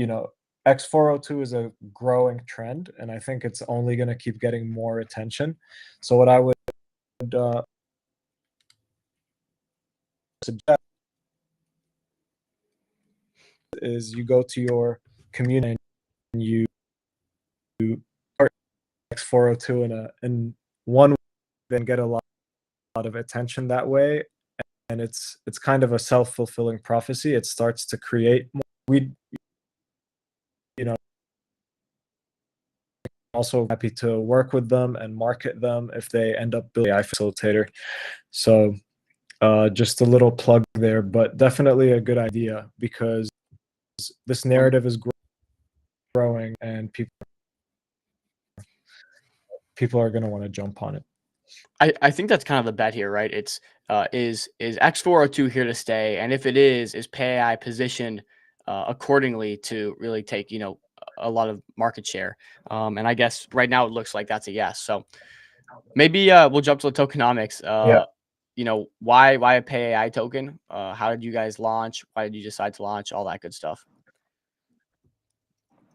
S4: X402 is a growing trend, and I think it's only going to keep getting more attention. So what I would suggest is you go to your community and you start X402 in one way, then get a lot of attention that way. And it's kind of a self-fulfilling prophecy. It starts to create more. We also happy to work with them and market them if they end up building AI facilitator. So just a little plug there, but definitely a good idea, because this narrative is growing and people are going to want to jump on it.
S3: I think that's kind of the bet here, right? It's is X402 here to stay? And if it is PayAI positioned accordingly to really take, a lot of market share? And I guess right now it looks like that's a yes. So maybe we'll jump to the tokenomics. Why a PayAI token? How did you guys launch? Why did you decide to launch? All that good stuff.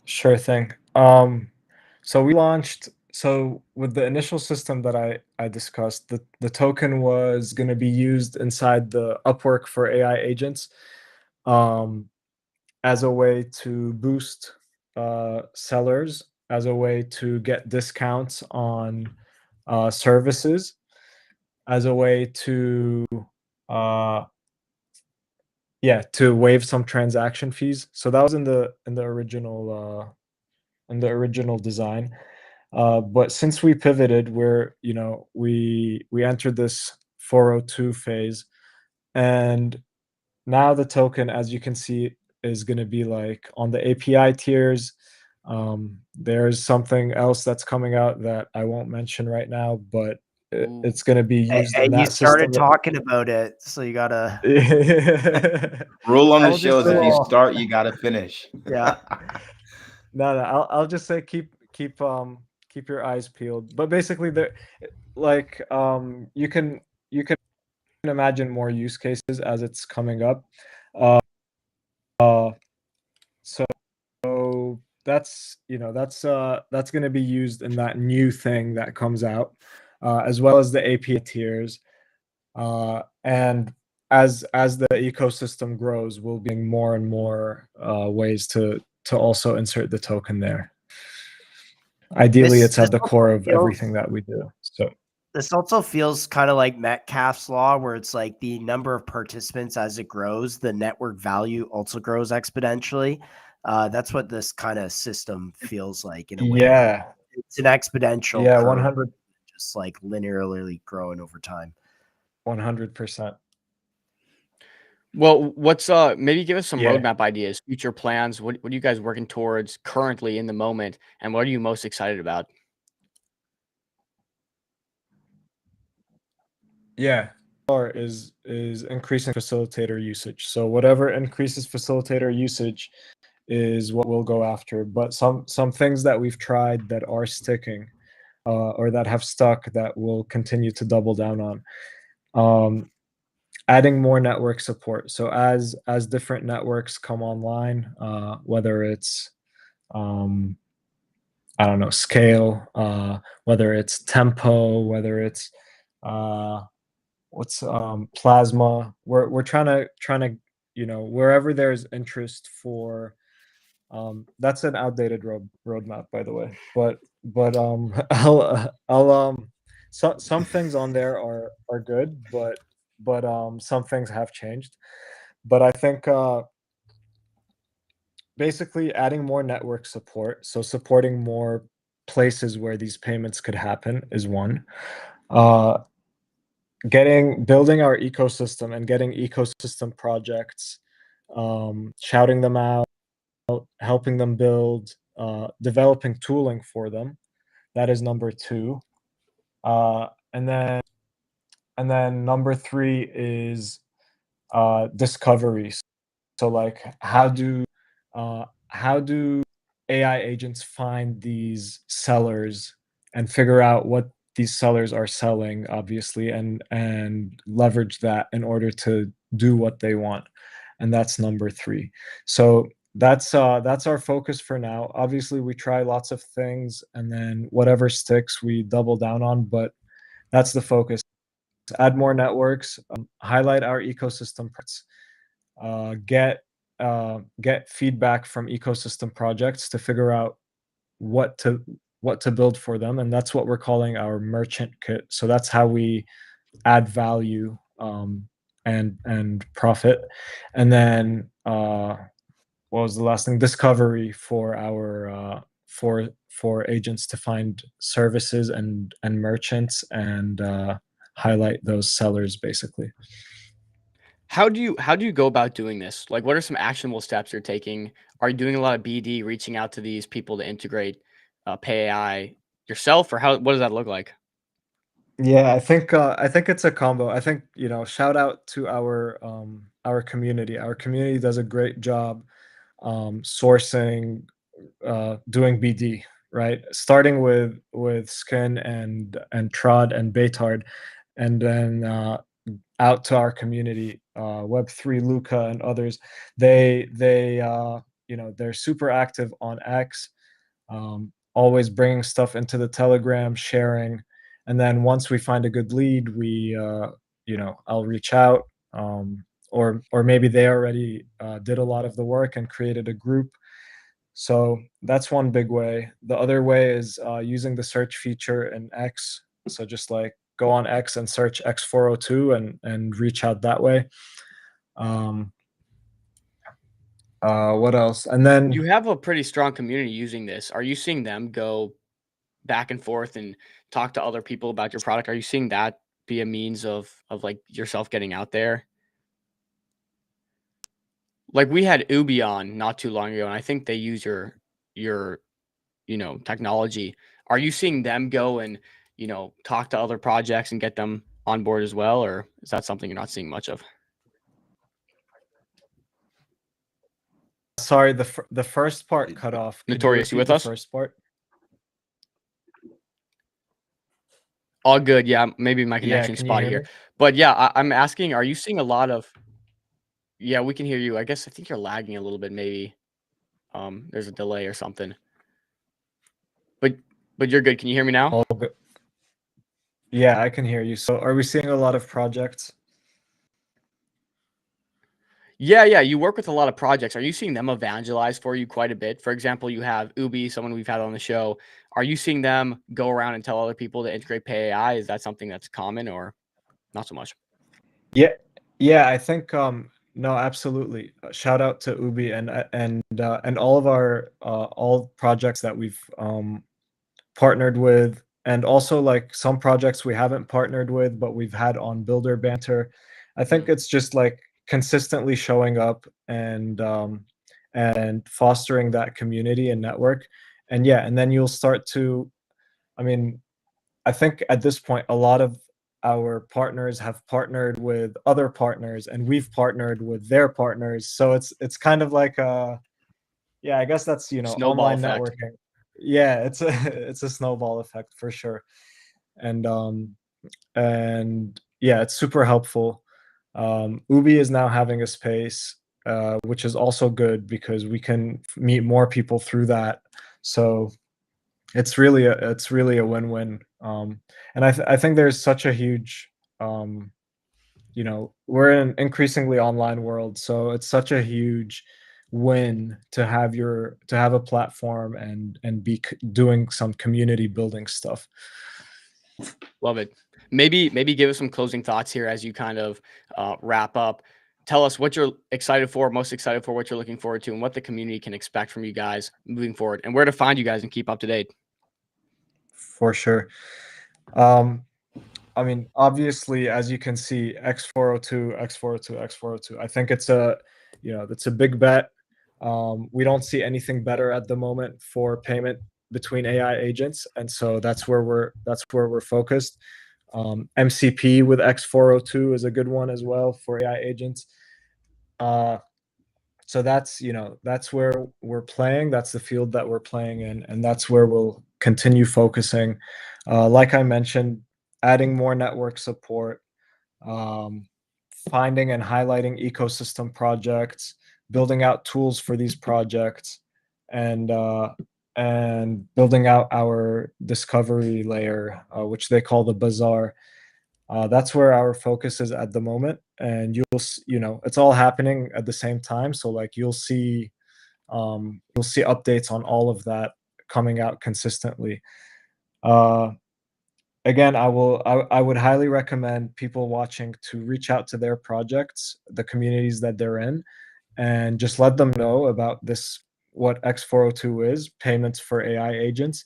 S4: Sure thing. So we launched. So with the initial system that I discussed, the token was going to be used inside the Upwork for AI agents, as a way to boost sellers, as a way to get discounts on services, as a way to to waive some transaction fees. So that was in the original design. But since we pivoted, we entered this 402 phase, and now the token, as you can see, is going to be like on the API tiers. There's something else that's coming out that I won't mention right now, but it's going to be used in that
S2: you started
S4: system.
S2: talking about it, so you gotta.
S1: Rule on the
S4: I'll
S1: show is
S4: just
S1: if
S4: say-
S1: you start, you gotta finish.
S2: Yeah.
S4: No, I'll just say keep your eyes peeled. But basically, you can imagine more use cases as it's coming up. So that's going to be used in that new thing that comes out, as well as the API tiers, and as the ecosystem grows, we'll be more and more ways to also insert the token there. Ideally, it's at the core of everything that we do. So
S2: this also feels kind of like Metcalfe's law, where it's like the number of participants as it grows, the network value also grows exponentially. That's what this kind of system feels like in a way.
S4: Yeah,
S2: it's an exponential.
S4: Yeah,
S2: curve,
S4: 100.
S2: Just like linearly growing over time.
S4: 100%.
S3: Well, what's maybe give us some
S4: Yeah.
S3: roadmap ideas, future plans. What are you guys working towards currently in the moment, and what are you most excited about?
S4: Yeah, is increasing facilitator usage. So whatever increases facilitator usage is what we'll go after. But some things that we've tried that are sticking, or that have stuck, that we'll continue to double down on. Adding more network support. So as different networks come online, whether it's I don't know, Scale, whether it's Tempo, whether it's Plasma. We're trying to wherever there's interest for. That's an outdated roadmap, by the way. But some things on there are good, but some things have changed. But I think basically adding more network support, so supporting more places where these payments could happen, is one. building our ecosystem and getting ecosystem projects, shouting them out, helping them build, developing tooling for them. That is number 2. And then number 3 is discovery. So like how do AI agents find these sellers and figure out what these sellers are selling, obviously, and leverage that in order to do what they want. And that's number 3. So that's our focus for now. Obviously, we try lots of things, and then whatever sticks, we double down on. But that's the focus. Add more networks, highlight our ecosystem parts, get feedback from ecosystem projects to figure out what to build for them, and that's what we're calling our merchant kit. So that's how we add value, and profit. And then what was the last thing? Discovery for our for agents to find services and merchants, and highlight those sellers, basically.
S3: How do you go about doing this? Like, what are some actionable steps you're taking? Are you doing a lot of BD, reaching out to these people to integrate Pay AI yourself, or what does that look like?
S4: Yeah, I think it's a combo. I think, shout out to our community. Our community does a great job, sourcing, doing BD, right? Starting with Skin and Trod and Baytard, and then out to our community, Web3 Luca and others. They're super active on X, always bringing stuff into the Telegram, sharing. And then once we find a good lead, I'll reach out, or maybe they already did a lot of the work and created a group. So that's one big way. The other way is using the search feature in X. So just like go on X and search X402 and reach out that way. What else? And then
S3: You have a pretty strong community using this. Are you seeing them go back and forth and talk to other people about your product? Are you seeing that be a means of like yourself getting out there? Like, we had Ubi on not too long ago, and I think they use your technology. Are you seeing them go and talk to other projects and get them on board as well, or is that something you're not seeing much of?
S4: sorry, the first part cut off. Could you
S3: Notorious, you
S4: repeat
S3: with
S4: the
S3: us?
S4: first part?
S3: All good. Yeah, maybe my
S4: Yeah,
S3: connection
S4: can you
S3: spotty
S4: hear
S3: here,
S4: me?
S3: but yeah, I'm asking, are you seeing a lot of? Yeah, we can hear you. I guess I think you're lagging a little bit. Maybe there's a delay or something. But you're good. Can you hear me now?
S4: All good. Yeah, I can hear you. So are we seeing a lot of projects?
S3: Yeah, yeah. You work with a lot of projects. Are you seeing them evangelize for you quite a bit? For example, you have Ubi, someone we've had on the show. Are you seeing them go around and tell other people to integrate Pay AI? Is that something that's common or not so much?
S4: Yeah, yeah, I think no, absolutely. Shout out to Ubi and all of our all projects that we've partnered with, and also like some projects we haven't partnered with but we've had on Builder Banter. I think
S3: Mm.
S4: it's just like consistently showing up and fostering that community and network. And yeah, and then you'll start to, I mean, I think at this point, a lot of our partners have partnered with other partners, and we've partnered with their partners. So it's kind of like yeah, I guess that's
S3: Snowball
S4: online
S3: effect.
S4: networking. Yeah, it's a it's a snowball effect for sure, and yeah, it's super helpful. Ubi is now having a space, which is also good because we can meet more people through that. So it's really a win-win. And I think there's such a huge, we're in an increasingly online world, so it's such a huge win to have a platform and be doing some community building stuff.
S3: Love it. Maybe give us some closing thoughts here as you kind of wrap up. Tell us what you're excited for, most excited for, what you're looking forward to, and what the community can expect from you guys moving forward, and where to find you guys and keep up to date.
S4: For sure. Um, I mean, obviously, as you can see, X402, X402, X402. I think it's a, that's a big bet. We don't see anything better at the moment for payment between AI agents, and so that's where we're focused. MCP with X402 is a good one as well for AI agents. So that's where we're playing. That's the field that we're playing in, and that's where we'll continue focusing. Like I mentioned, adding more network support, finding and highlighting ecosystem projects, building out tools for these projects, and building out our discovery layer, which they call the bazaar. That's where our focus is at the moment, and it's all happening at the same time. So like you'll see updates on all of that coming out consistently. Again, I would highly recommend people watching to reach out to their projects, the communities that they're in, and just let them know about this, what X402 is, payments for AI agents,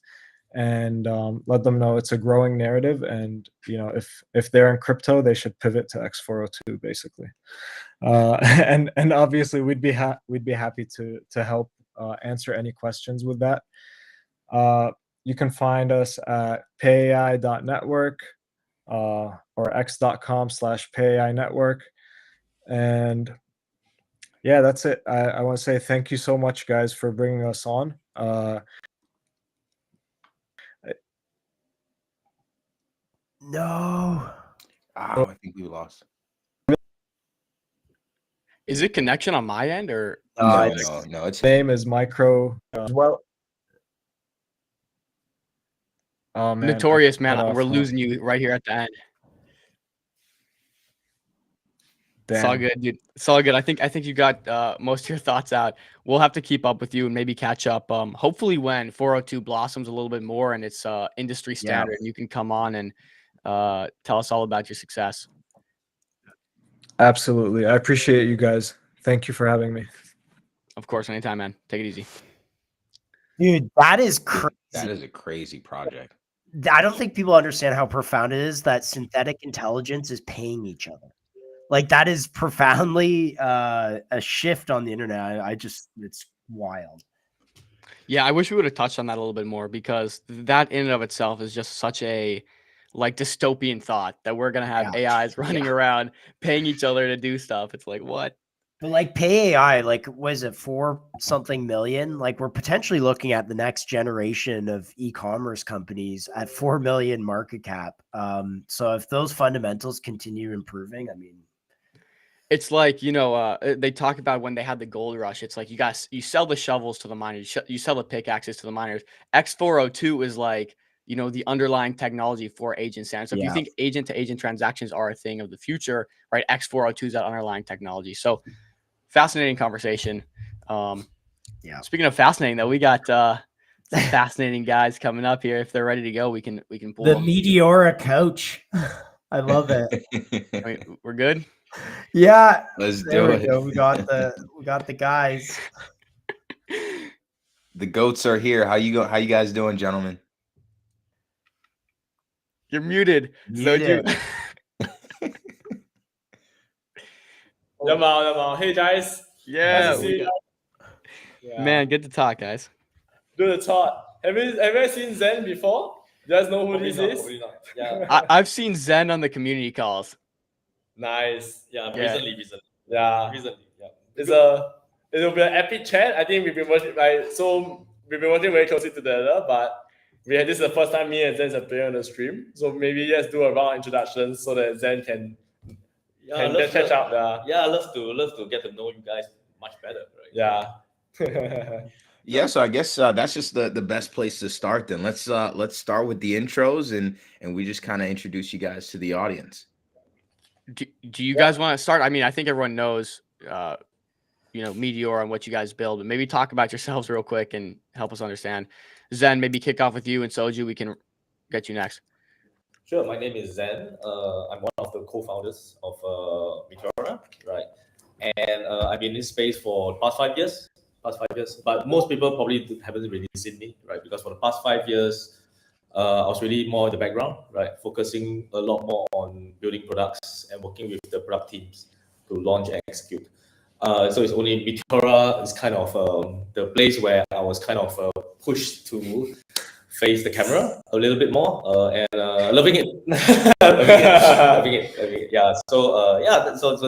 S4: and let them know it's a growing narrative. And if they're in crypto, they should pivot to X402 basically. And obviously we'd be happy to help answer any questions with that. You can find us at payai.network or x.com/payainetwork. And yeah, that's it. I want to say thank you so much, guys, for bringing us on.
S2: No.
S1: I think we lost.
S3: Is it connection on my end or?
S1: No. It's
S4: name is Micro as well. Oh man,
S3: Notorious, man.
S4: cut off,
S3: We're
S4: huh?
S3: losing you right here at the end. It's all
S4: Damn.
S3: good, dude. It's all good. I think you got most of your thoughts out. We'll have to keep up with you and maybe catch up. Hopefully when 402 blossoms a little bit more and it's industry standard, and you can come on and tell us all about your success.
S4: Absolutely. I appreciate you guys. Thank you for having me.
S3: Of course, anytime, man. Take it easy.
S2: Dude, that is crazy.
S1: That is a crazy project.
S2: I don't think people understand how profound it is that synthetic intelligence is paying each other. Like that is profoundly a shift on the internet. It's wild.
S3: Yeah, I wish we would have touched on that a little bit more, because that in and of itself is just such a like dystopian thought that we're gonna have AIs running around paying each other to do stuff. It's like, what?
S2: But like Pay AI, like was it 4 something million? Like we're potentially looking at the next generation of e-commerce companies at 4 million market cap. So if those fundamentals continue improving, I mean,
S3: it's like, they talk about when they had the gold rush. It's like you sell the shovels to the miners, you sell the pickaxes to the miners. X402 is like, the underlying technology for agent standards. So if you think agent to agent transactions are a thing of the future, right? X402 is that underlying technology. So fascinating conversation. Speaking of fascinating, though, we got some fascinating guys coming up here. If they're ready to go, we can pull
S2: the
S3: them.
S2: Meteora coach. I love it.
S3: I mean, we're good.
S2: Yeah,
S1: Let's
S2: there
S1: do
S2: we
S1: it.
S2: go. We got the guys.
S1: The goats are here. How you guys doing, gentlemen?
S3: You're muted.
S2: Muted.
S5: Yamal. Hey guys.
S3: Yeah,
S5: Nice to see you. Yeah.
S3: Man, good to talk, guys.
S5: Good to talk. Have you seen Zen before? You guys know who this is?
S6: Probably not. Yeah.
S3: I've seen Zen on the community calls.
S5: Nice.
S6: Yeah.
S3: Yeah.
S6: Recently.
S5: Yeah.
S6: Yeah.
S5: It will be an epic chat. I think we've been working very closely together, but this is the first time me and Zen are playing on the stream. So maybe let's do a round introduction so that Zen can catch up.
S6: Yeah, I love to get to know you guys much better, right?
S5: Yeah.
S1: Yeah, so I guess that's just the best place to start. Then let's start with the intros and we just kind of introduce you guys to the audience.
S3: Do you guys want to start? I mean, I think everyone knows, Meteor and what you guys build, but maybe talk about yourselves real quick and help us understand. Zen, maybe kick off with you, and Soju, we can get you next.
S6: Sure. My name is Zen. I'm one of the co-founders of Meteora, right? And I've been in this space for the past 5 years. But most people probably haven't really seen me, right? Because for the past 5 years, I was really more in the background, right? Focusing a lot more on building products and working with the product teams to launch and execute. So it's only Meteora is kind of the place where I was kind of pushed to face the camera a little bit more and loving it. loving it. Yeah. So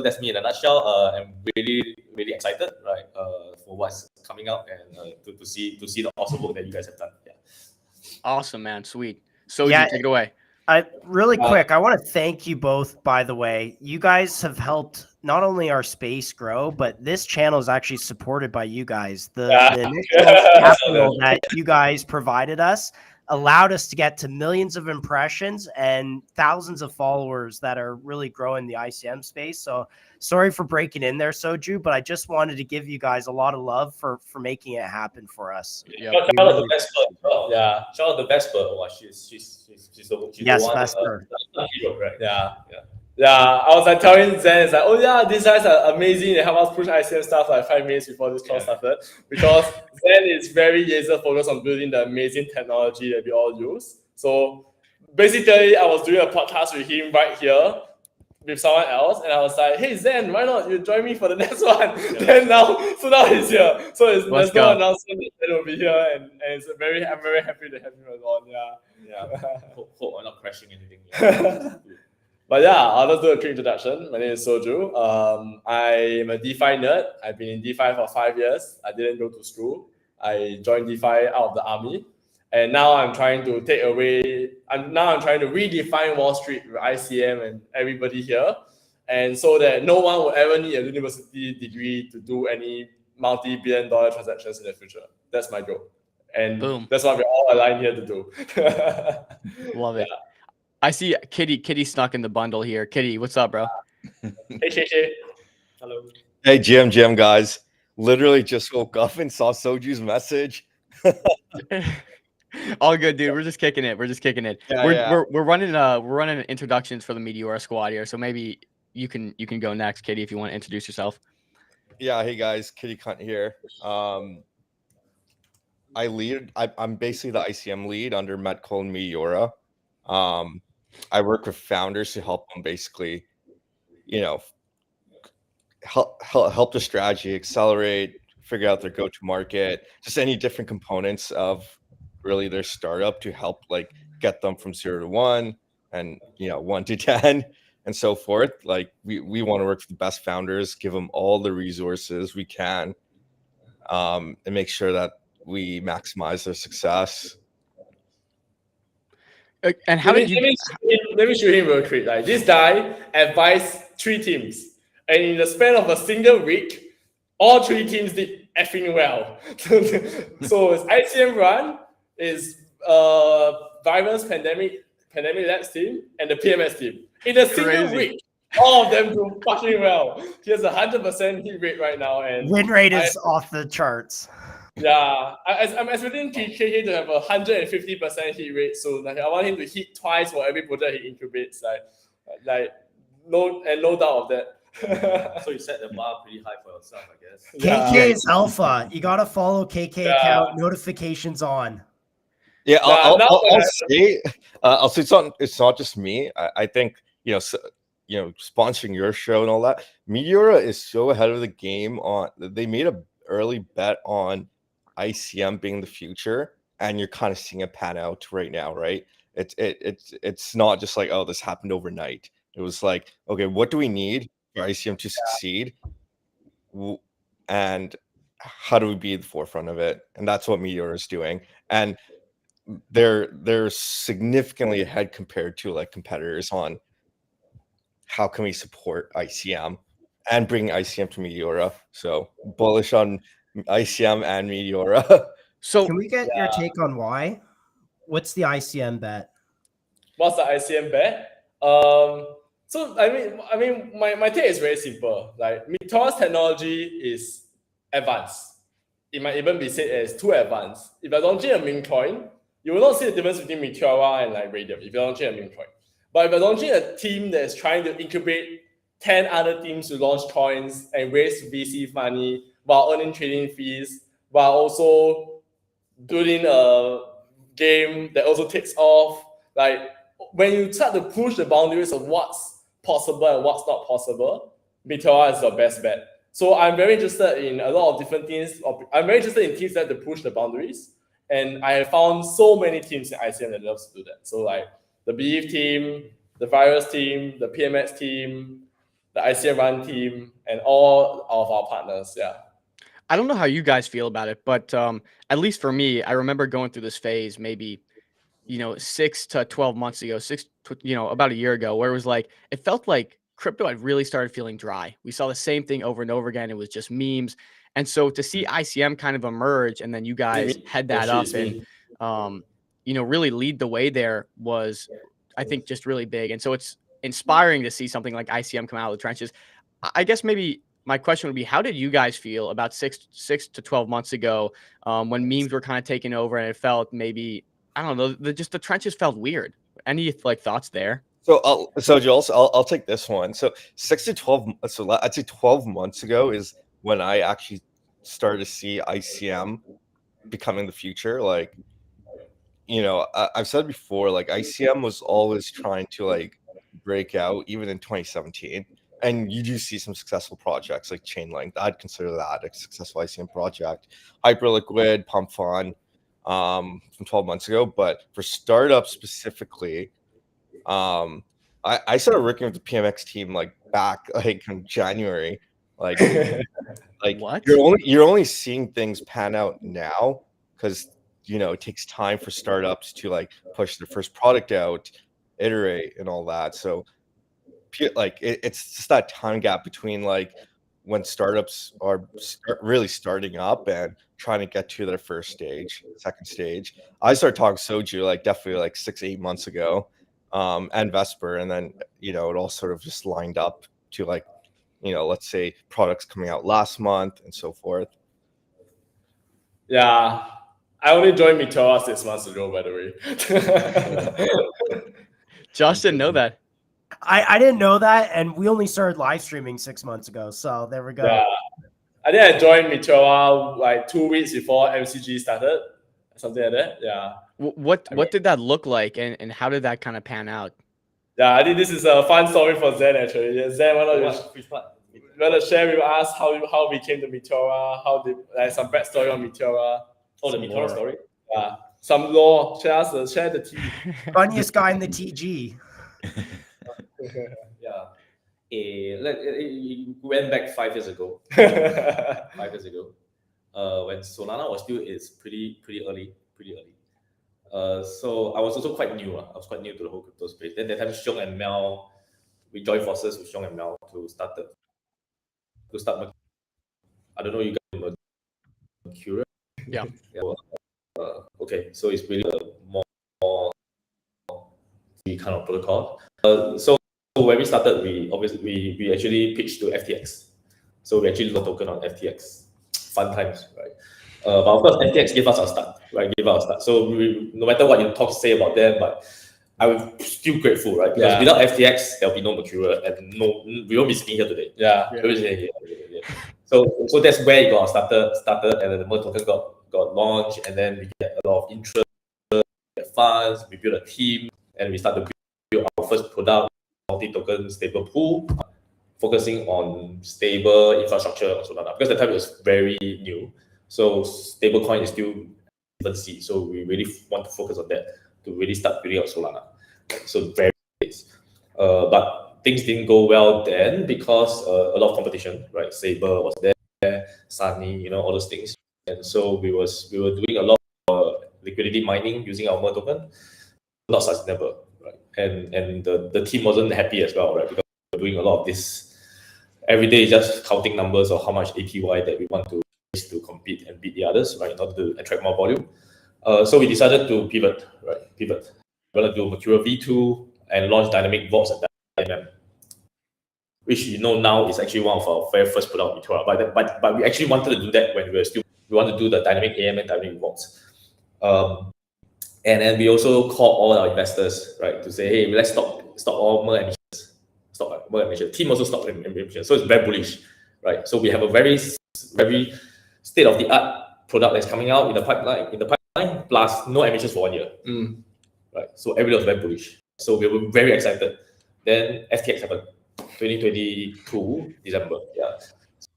S6: that's me in a nutshell. I'm really excited, right, for what's coming up and to see the awesome work that you guys have done. Yeah.
S3: Awesome, man. Sweet. So
S2: Yeah.
S3: you take it away.
S2: Really quick, I want to thank you both, by the way. You guys have helped not only our space grow, but this channel is actually supported by you guys. The initial capital that you guys provided us allowed us to get to millions of impressions and thousands of followers that are really growing the ICM space. So sorry for breaking in there, Soju, but I just wanted to give you guys a lot of love for making it happen for us.
S3: Yeah.
S6: Shout out to Vesper as well. Yeah. Shout out to Vesper. Oh, she's
S2: Yes,
S6: the one.
S2: Vesper.
S6: Right.
S5: Yeah. I was like telling Zen, it's like, oh yeah, these guys are amazing. They help us push ICM stuff like 5 minutes before this call started. Because Zen is very laser focused on building the amazing technology that we all use. So basically, I was doing a podcast with him right here with someone else, and I was like, hey Zen, why not you join me for the next one? Then now he's here. So there's no announcement that Zen will be here, and I'm very happy to have him on. Yeah.
S6: Hope I'm not crashing anything.
S5: But yeah, I'll just do a quick introduction. My name is Soju. I'm a DeFi nerd. I've been in DeFi for 5 years. I didn't go to school. I joined DeFi out of the army. And now I'm trying to I'm trying to redefine Wall Street with ICM and everybody here. And so that no one will ever need a university degree to do any multi-billion-dollar transactions in the future. That's my goal. And
S3: Boom.
S5: That's what we're all aligned here to do.
S3: Love it. I see Kitty snuck in the bundle here. Kitty, what's up, bro?
S5: Hey. Hello.
S7: Hey, GM guys. Literally just woke up and saw Soju's message.
S3: All good, dude. We're just kicking it.
S7: Yeah,
S3: we're running introductions for the Meteora squad here. So maybe you can go next, Kitty, if you want to introduce yourself.
S7: Yeah, hey guys, Kitty Cunt here. I'm basically the ICM lead under Metcall and Meteora. I work with founders to help them basically, help the strategy, accelerate, figure out their go-to-market, just any different components of really their startup to help like get them from 0 to 1 and 1 to 10 and so forth. Like we want to work with the best founders, give them all the resources we can, and make sure that we maximize their success.
S3: And how did you?
S5: Let me show him real quick. Like this guy advised 3 teams, and in the span of a single week, all 3 teams did effing well. So it's ICM Run, is virus pandemic labs team, and the PMS team. In a single week, all of them do fucking well. He has 100% hit rate right now, and
S2: win rate is off the charts.
S5: Yeah, I'm expecting KK to have 150% hit rate soon. Like I want him to hit twice for every project he incubates. No doubt of that.
S6: So you set the bar pretty high for yourself, I guess.
S2: KK is alpha. You gotta follow KK account. Notifications on.
S7: Yeah, I'll say it's not just me. I think sponsoring your show and all that. Meteora is so ahead of the game they made an early bet on ICM being the future, and you're kind of seeing it pan out right now, right? It's not just like, oh, this happened overnight. It was like, okay, what do we need for ICM to succeed, and how do we be at the forefront of it? And that's what Meteora is doing, and they're significantly ahead compared to like competitors on how can we support ICM and bring ICM to Meteora. So bullish on ICM and Meteora.
S2: So can we get your take on why? What's the ICM bet?
S5: What's the ICM bet? So I mean, my take is very simple. Like Meteora's technology is advanced. It might even be said as too advanced. If you're launching a meme coin, you will not see the difference between Meteora and like Radium if you're launching a meme coin. But if you're launching a team that's trying to incubate 10 other teams to launch coins and raise VC money while earning trading fees, while also building a game that also takes off. Like when you start to push the boundaries of what's possible and what's not possible, Meteora is your best bet. So I'm very interested in a lot of different teams. I'm very interested in teams that have to push the boundaries. And I have found so many teams in ICM that loves to do that. So like the BEEF team, the Virus team, the PMX team, the ICM Run team, and all of our partners. Yeah.
S3: I don't know how you guys feel about it, but at least for me, I remember going through this phase maybe, 6 to 12 months ago, about a year ago, where it was like, it felt like crypto had really started feeling dry. We saw the same thing over and over again. It was just memes. And so to see ICM kind of emerge and then you guys head that up and, really lead the way there was, I think, just really big. And so it's inspiring to see something like ICM come out of the trenches. I guess maybe my question would be, how did you guys feel about 6 to 12 months ago when memes were kind of taking over and it felt maybe, I don't know, the trenches felt weird? Any thoughts there?
S7: So Jules, I'll take this one. So 6 to 12, so I'd say 12 months ago is when I actually started to see ICM becoming the future. Like, I've said before, like ICM was always trying to break out, even in 2017. And you do see some successful projects like Chainlink. I'd consider that a successful ICM project. Hyperliquid, Pump Fun, from 12 months ago. But for startups specifically, I started working with the PMX team back in January. What? You're only seeing things pan out now because it takes time for startups to push their first product out, iterate, and all that. So it's just that time gap between when startups are really starting up and trying to get to their first stage, second stage. I started talking Soju definitely 6-8 months ago, and Vesper, and then it all sort of just lined up to let's say products coming out last month and so forth.
S5: Yeah, I only joined Meteora 6 months ago, by the way.
S3: Josh didn't know that.
S2: I didn't know that, and we only started live streaming 6 months ago. So there we go.
S5: Yeah. I think I joined Meteora 2 weeks before MCG started, something like that. Yeah.
S3: What did that look like, and how did that kind of pan out?
S5: Yeah, I think this is a fun story for Zen actually. Yeah, Zen, why don't you want to share with us how we came to Meteora, some backstory on Meteora?
S6: Oh, the Meteora story?
S5: Yeah. Some lore. Share the tea.
S2: Funniest guy in the TG.
S6: Yeah. It went back 5 years ago. 5 years ago. When Solana was still pretty early. So I was also quite new. I was quite new to the whole crypto space. Then that time Xiong and Mel, we joined forces with Xiong and Mel to start. I don't know, you guys know Mercurial?
S3: Yeah.
S6: Okay, so it's really a more kind of protocol. So when we started, we actually pitched to FTX. So we actually launched a token on FTX. Fun times, right? But of course, FTX gave us our start, right? So no matter what you say about them, but I'm still grateful, right? Because without FTX, there'll be no Mercurial, and we won't be sitting here today.
S5: Yeah.
S6: So that's where it got started, and then the Mer token got launched, and then we get a lot of interest, funds, we built a team, and we started to build our first product, multi-token stable pool, focusing on stable infrastructure on Solana, because the time it was very new. So stablecoin is still infancy. So we really want to focus on that to really start building out Solana. So very but things didn't go well then because a lot of competition, right? Saber was there, Sunny, all those things. And so we were doing a lot of liquidity mining using our Mer token, not sustainable, right? And the team wasn't happy as well, right? Because we're doing a lot of this every day, just counting numbers of how much APY that we want to compete and beat the others, right? In order to attract more volume. So we decided to pivot, right? We're going to do Mercurial V2 and launch Dynamic Vaults and Dynamic, which now is actually one of our very first product, Meteora. But we actually wanted to do that when we want to do the Dynamic AM and Dynamic Vaults. And then we also called all our investors, right, to say, hey, let's stop all Mer emissions. Stop Mer emissions. Team also stopped emissions. So it's very bullish, right? So we have a very state-of-the-art product that's coming out in the pipeline. timeline plus no admissions for 1 year.
S5: Mm.
S6: Right. So everybody was very bullish. So we were very excited. Then FTX happened, 2022 December. Yeah.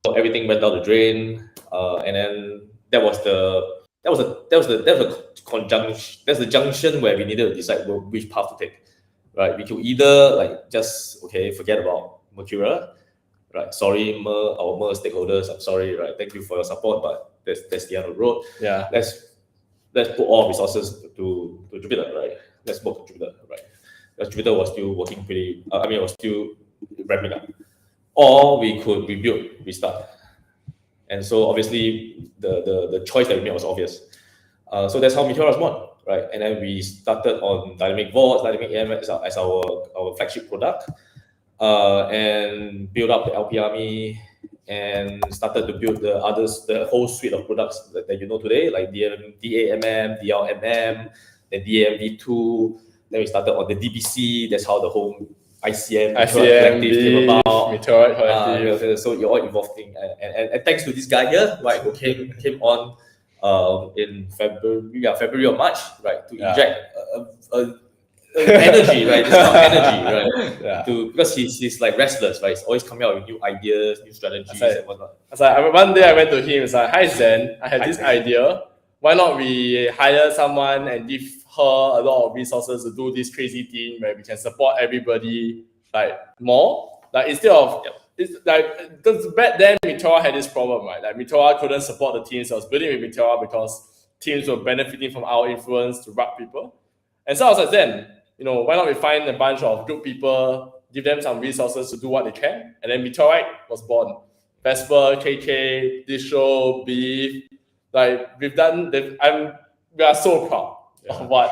S6: So everything went down the drain. And then that was the conjunction. That's the junction where we needed to decide which path to take. Right. We could either like just forget about Mercurial. Right. Sorry, our Mer stakeholders. I'm sorry. Right. Thank you for your support, but that's the end of the road.
S5: Yeah.
S6: Let's put all resources to Jupiter. Right. Let's work to Jupiter. Right. Because Jupiter was still working pretty. It was still ramping up. Or we could rebuild, restart. And so obviously the choice that we made was obvious. So that's how Meteora was born, right? And then we started on Dynamic Vaults, Dynamic AM as our flagship product, and build up the LP Army, and started to build the whole suite of products that you know today, like DAMM, DLMM, then DAMV2. Then we started on the DBC. That's how the whole ICM collective came about.
S5: Meteoroid,
S6: so you're all evolving, and thanks to this guy here, right, who came on in February or March, right, to inject energy, right? This kind of energy, right?
S5: Yeah.
S6: Because he's like restless, right? He's always coming out with new ideas, new strategies, and whatnot.
S5: One day I went to him. It's like, "Hi Zen, I have this idea. Why not we hire someone and give her a lot of resources to do this crazy thing where we can support everybody like more? Like instead of it's like because back then Meteora had this problem, right? Like Meteora couldn't support the teams that was building with Meteora because teams were benefiting from our influence to rug people. And so I was like, then, why not we find a bunch of good people, give them some resources to do what they can? And then Meteoroid was born. Vesper, KK, Distro, Beef, like we are so proud of what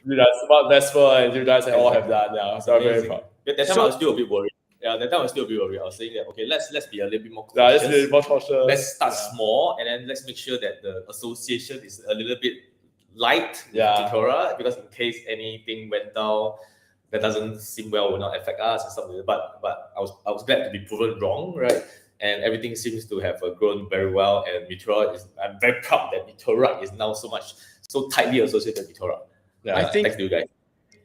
S5: you guys, what Vesper and you guys all have done. Yeah, so I'm very proud.
S6: That time I was still a bit worried. Yeah, that time I was still a bit worried. I was saying that let's be a little bit more
S5: Yeah,
S6: cautious.
S5: let's be more cautious.
S6: Let's start small, and then let's make sure that the association is a little bit light with Meteora, because in case anything went down that doesn't seem well will not affect us and stuff like that. But I was glad to be proven wrong, right? And everything seems to have grown very well. And I'm very proud that Meteora is now so tightly associated with Meteora.
S3: Yeah,
S6: thanks to you guys.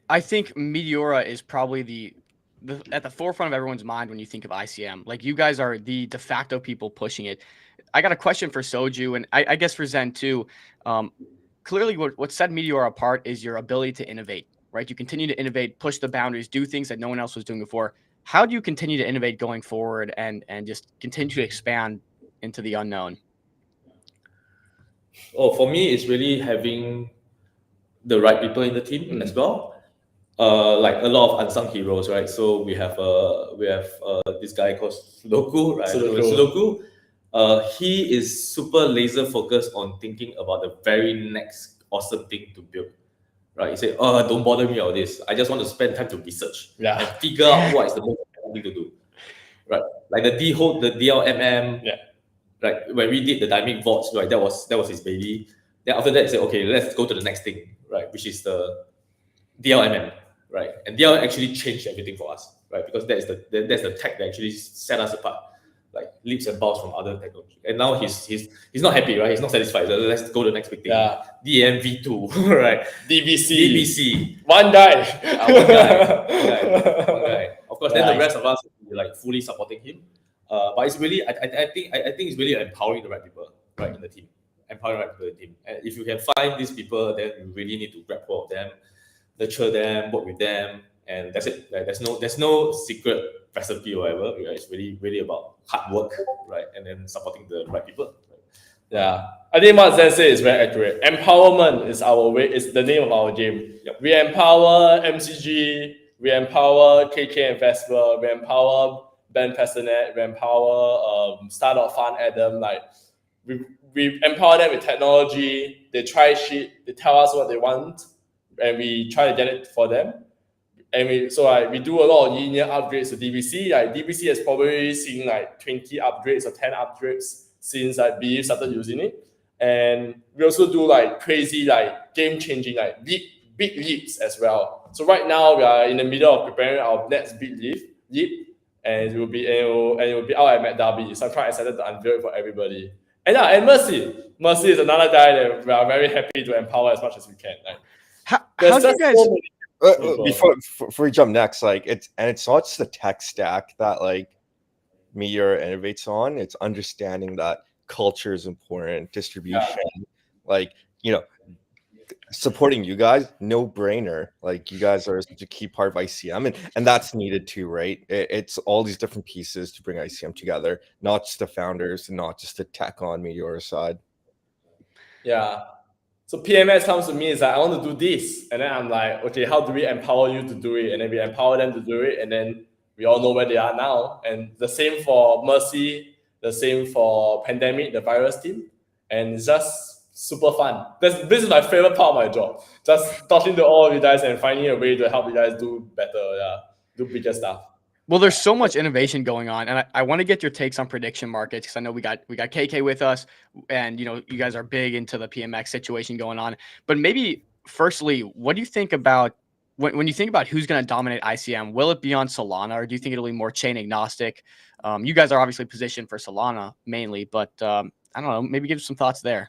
S3: I think Meteora is probably the at the forefront of everyone's mind when you think of ICM. Like, you guys are the de facto people pushing it. I got a question for Soju, and I guess for Zen too. Clearly what set Meteora apart is your ability to innovate, right? You continue to innovate, push the boundaries, do things that no one else was doing before. How do you continue to innovate going forward and just continue to expand into the unknown?
S6: Oh, for me, it's really having the right people in the team as well. Like a lot of unsung heroes, right? So we have this guy called Sudoku, right? Sudoku. He is super laser focused on thinking about the very next awesome thing to build. Right? He said, don't bother me on this. I just want to spend time to research and figure out what is the most important thing to do. Right? Like the DLMM. Yeah. Right? When we did the Dynamic Vaults, right? That was his baby. Then after that, he said, okay, let's go to the next thing, right? Which is the DLMM, right? And DLMM actually changed everything for us, right? Because that's the tech that actually set us apart, like leaps and bounds from other technology. And now he's not happy, right? He's not satisfied. So let's go to the next big thing. Yeah. DMV2, right? DBC.
S5: One guy.
S6: One guy. Of course, then the rest of us will be like fully supporting him. But it's really, I think it's really empowering the right people, right, in the team. Empowering the right people in the team. And if you can find these people, then you really need to grab hold of them, nurture them, work with them, and that's it. Like, there's no secret recipe or whatever. It's really, really about hard work, right, and then supporting the right people. Right?
S5: Yeah, I think what Zen said is very accurate. Empowerment is our way. Is the name of our game. Yep. We empower MCG. We empower KK and Vesper. We empower Ben Pasternak. We empower Startup Fund Adam. Like we empower them with technology. They try shit. They tell us what they want, and we try to get it for them. And we do a lot of linear upgrades to DBC. Like DBC has probably seen like 20 upgrades or 10 upgrades since BE started using it. And we also do like crazy, like game-changing, like big leaps as well. So right now we are in the middle of preparing our next big leap, and it will be out at McDerby. So I'm quite excited to unveil it for everybody. And Mercy Mercy is another guy that we are very happy to empower as much as we can. Like,
S3: How
S5: there's
S3: do you
S5: just
S3: guys?
S5: so many people.
S7: Before we jump next, like it's not just the tech stack that like Meteor innovates on. It's understanding that culture is important, distribution, like supporting you guys, no brainer. Like you guys are such a key part of ICM, and that's needed too, right? It's all these different pieces to bring ICM together, not just the founders and not just the tech on Meteor side.
S5: Yeah. So PMS comes to me is like, I want to do this. And then I'm like, okay, how do we empower you to do it? And then we empower them to do it. And then we all know where they are now. And the same for Mercy, the same for Pandemic, the virus team. And it's just super fun. This is my favorite part of my job. Just talking to all of you guys and finding a way to help you guys do better, do bigger stuff.
S3: Well, there's so much innovation going on, and I want to get your takes on prediction markets because I know we got KK with us, and you guys are big into the PMX situation going on. But maybe firstly, what do you think about when you think about who's going to dominate ICM? Will it be on Solana, or do you think it'll be more chain agnostic? You guys are obviously positioned for Solana mainly, but I don't know. Maybe give some thoughts there.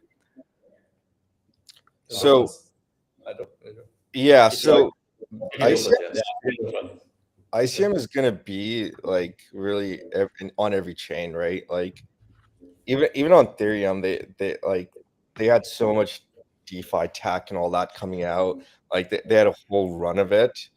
S7: So,
S5: I don't.
S7: yeah. So
S5: ICM
S7: ICM is gonna be like really on every chain, right? Like even on Ethereum, they had so much DeFi tech and all that coming out. Like they had a whole run of it.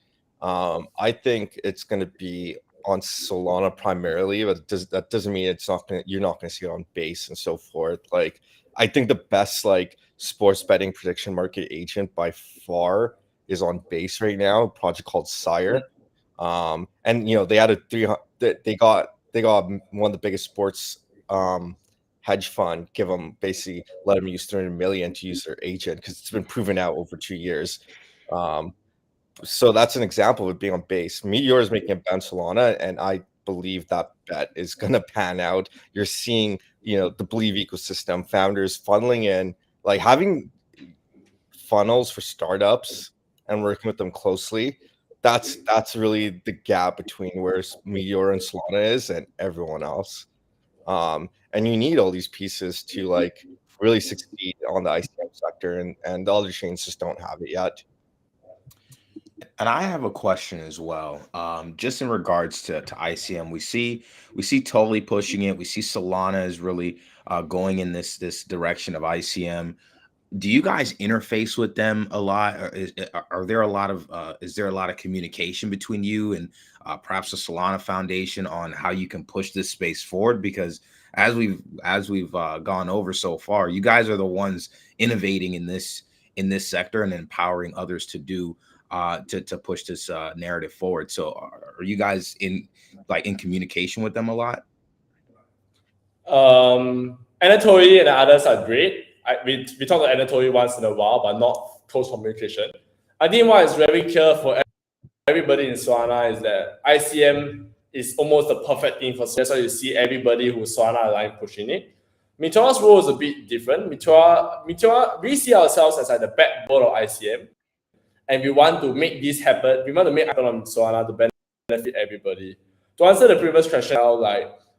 S7: I think it's gonna be on Solana primarily, but that doesn't mean you're not gonna see it on Base and so forth. Like I think the best like sports betting prediction market agent by far is on Base right now, a project called Sire. And they had they got one of the biggest sports hedge fund let them use 300 million to use their agent because it's been proven out over 2 years. So that's an example of it being on Base. Meteor is making a bet on Solana, and I believe that bet is going to pan out. You're seeing the Believe ecosystem founders funneling in, like having funnels for startups and working with them closely. That's really the gap between where Meteor and Solana is and everyone else. And you need all these pieces to like really succeed on the ICM sector, and the other chains just don't have it yet.
S1: And I have a question as well. Just in regards to ICM, we see totally pushing it. We see Solana is really going in this direction of ICM. Do you guys interface with them a lot? Or is there a lot of communication between you and perhaps the Solana Foundation on how you can push this space forward? Because as we've gone over so far, you guys are the ones innovating in this sector and empowering others to do to push this narrative forward. So are you guys in communication with them a lot?
S5: Anatoly and the others are great. We talk to Anatoly once in a while, but not close communication. I think what is very clear for everybody in Solana is that ICM is almost the perfect thing for Solana. That's why you see everybody who's Solana aligned pushing it. Meteor's role is a bit different. Meteor, we see ourselves as like the backbone of ICM, and we want to make this happen. We want to make happen on Solana to benefit everybody. To answer the previous question,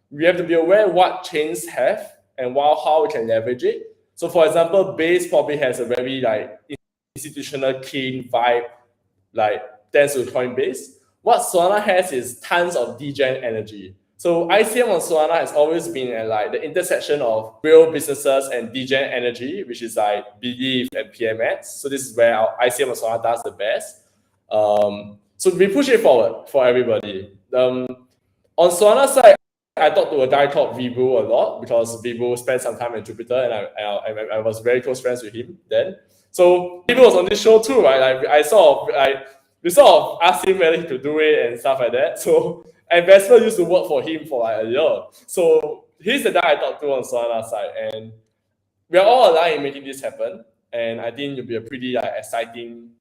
S5: we have to be aware what chains have and how we can leverage it. So, for example, Base probably has a very institutional clean vibe, thanks to Coinbase. What Solana has is tons of degen energy. So ICM on Solana has always been at the intersection of real businesses and degen energy, which is Believe and PMX. So this is where our ICM on Solana does the best. So we push it forward for everybody. On Solana side, I talked to a guy called Vibu a lot because Vibu spent some time in Jupiter, and I was very close friends with him then. So Vibu was on this show too, right? We sort of asked him whether he could do it and stuff like that. So Investment used to work for him for a year. So he's the guy I talked to on Solana side, and we are all aligned in making this happen. And I think it'll be a pretty exciting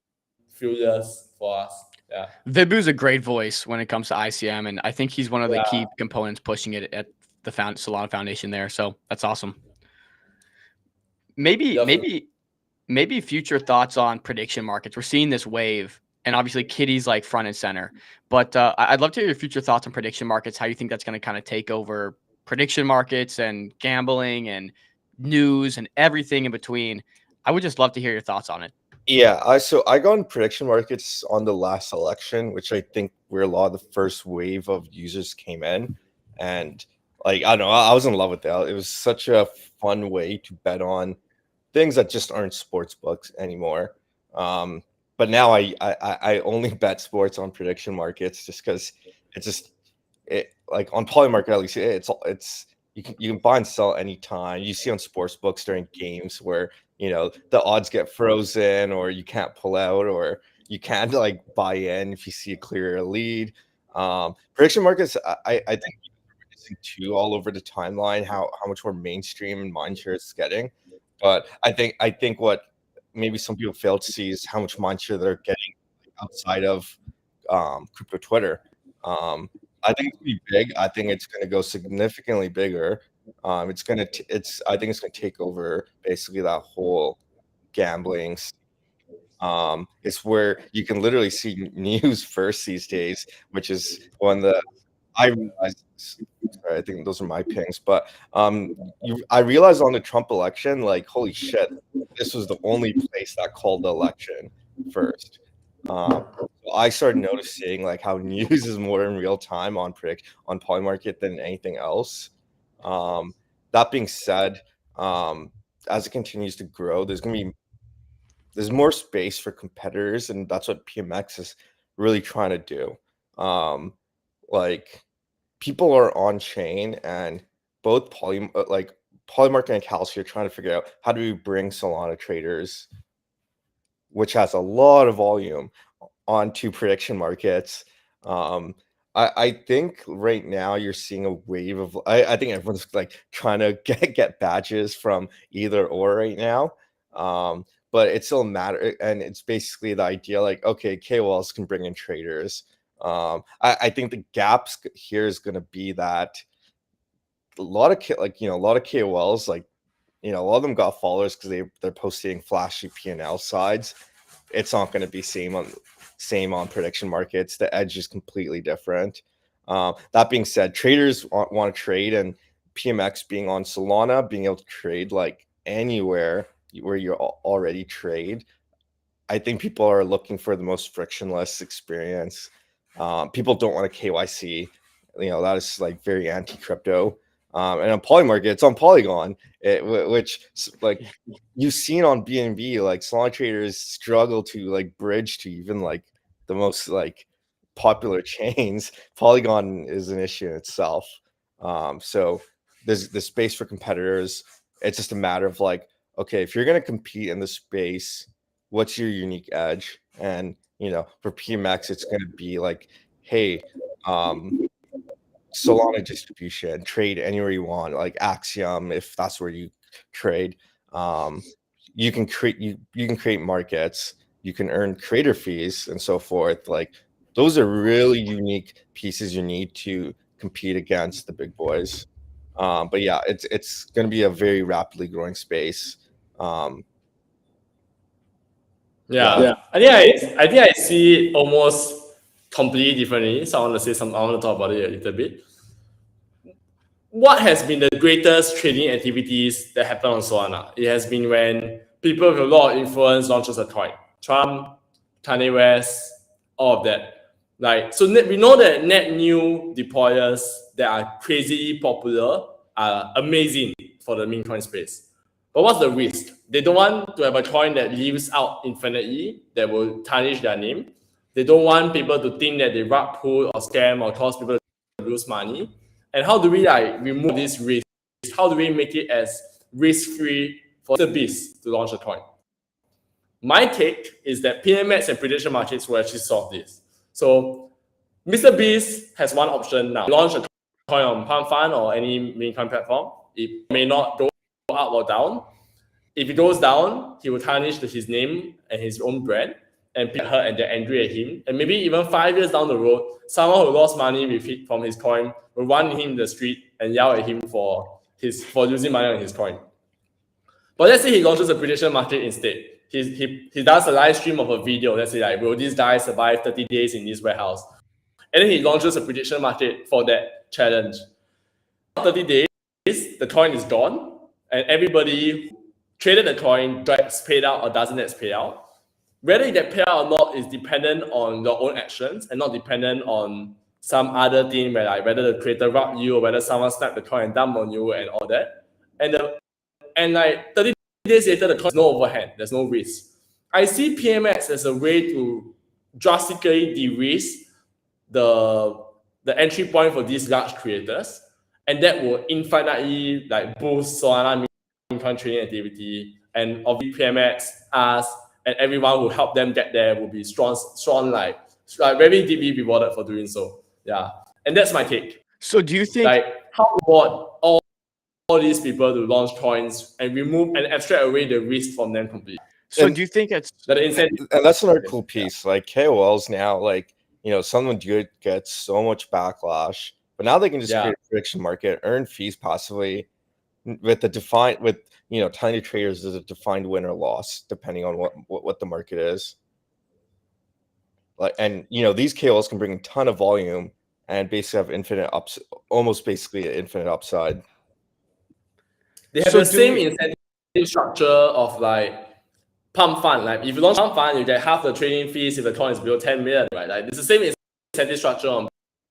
S5: few years for us. Yeah.
S3: Vibu's a great voice when it comes to ICM, and I think he's one of the key components pushing it at the Solana Foundation there. So that's awesome. Maybe future thoughts on prediction markets. We're seeing this wave, and obviously Kitty's front and center. But I'd love to hear your future thoughts on prediction markets, how you think that's going to kind of take over prediction markets and gambling and news and everything in between. I would just love to hear your thoughts on it.
S7: Yeah, I got in prediction markets on the last election, which I think where a lot of the first wave of users came in, and like I don't know, I was in love with that. It was such a fun way to bet on things that just aren't sports books anymore. But now I only bet sports on prediction markets just because it like on Polymarket at least it's you can buy and sell anytime. You see on sports books during games where the odds get frozen or you can't pull out or you can't like buy in if you see a clear lead. Prediction markets, I think too all over the timeline how much more mainstream and mindshare it's getting. But I think what maybe some people fail to see is how much mindshare they're getting outside of crypto Twitter. I think it's gonna be big. I think it's gonna go significantly bigger. I think it's gonna take over basically that whole gambling. It's where you can literally see news first these days, which is one that I realized. Sorry, I think those are my pings, but I realized on the Trump election, like holy shit, this was the only place that called the election first. So I started noticing like how news is more in real time on Polymarket than anything else. That being said, as it continues to grow, there's more space for competitors, and that's what PMX is really trying to do. Like people are on chain, and both Polymarket and Kalshi are trying to figure out how do we bring Solana traders, which has a lot of volume, onto prediction markets. I think right now you're seeing a wave of I think everyone's like trying to get badges from either or right now. But it still matter, and it's basically the idea like okay, KOLs can bring in traders. I think the gaps here is going to be that a lot of KOLs like a lot of them got followers because they're posting flashy P&L sides. It's not going to be same on prediction markets. The edge is completely different. That being said, traders want to trade, and PMX being on Solana, being able to trade like anywhere where you already trade. I think people are looking for the most frictionless experience. People don't want a KYC. That is like very anti-crypto. And on Polymarket, it's on Polygon, which like you've seen on BNB, like Solana traders struggle to like bridge to even like the most like popular chains. Polygon is an issue in itself. So there's the space for competitors. It's just a matter of like, okay, if you're going to compete in the space, what's your unique edge? And for PMX, it's going to be like, hey, Solana distribution, trade anywhere you want, like Axiom, if that's where you trade. You can create markets, you can earn creator fees and so forth. Like those are really unique pieces you need to compete against the big boys. But yeah, it's going to be a very rapidly growing space.
S5: Yeah. I think I see it almost completely differently. So I want to talk about it a little bit. What has been the greatest trading activities that happen on Solana? It has been when people with a lot of influence launches a coin. Trump, Kanye West, all of that. We know that net new deployers that are crazy popular are amazing for the meme coin space. But what's the risk? They don't want to have a coin that lives out infinitely, that will tarnish their name. They don't want people to think that they rug pull or scam or cause people to lose money. And how do we remove this risk? How do we make it as risk-free for the Beast to launch a coin? My take is that PMX and prediction markets will actually solve this. So Mr. Beast has one option now. Launch a coin on Palm Fund or any meme coin platform. It may not go up or down. If it goes down, he will tarnish his name and his own brand, and people hurt and they're angry at him. And maybe even 5 years down the road, someone who lost money from his coin will run him in the street and yell at him for losing money on his coin. But let's say he launches a prediction market instead. He does a live stream of a video. Let's say will this guy survive 30 days in this warehouse? And then he launches a prediction market for that challenge. 30 days, the coin is gone. and everybody who traded the coin gets paid out or doesn't get paid out. Whether you get paid out or not is dependent on your own actions and not dependent on some other thing where like whether the creator robbed you or whether someone snapped the coin and dumped on you and all that. And like 30 days later, the coin is no overhead. There's no risk. I see PMX as a way to drastically de-risk the entry point for these large creators, and that will infinitely like boost Solana meme trading activity. And obviously PMX, us, and everyone who help them get there will be strong like very deeply rewarded for doing so. Yeah, and that's my take.
S3: So do you think
S5: Like how reward all these people to launch coins and remove and abstract away the risk from them completely?
S3: so do you think it's
S5: That the incentive.
S7: And that's another cool piece. Like KOLs now, like, you know, someone good gets so much backlash, but now they can just create a prediction market, earn fees passively with the defined, with, you know, tiny traders as a defined win or loss, depending on what the market is. Like, and you know, these KOLs can bring a ton of volume and basically have infinite ups, almost basically an infinite upside.
S5: They have the same incentive structure of like pump fund. Like if you launch pump fund, you get half the trading fees if the coin is below 10 million, right? Like it's the same incentive structure on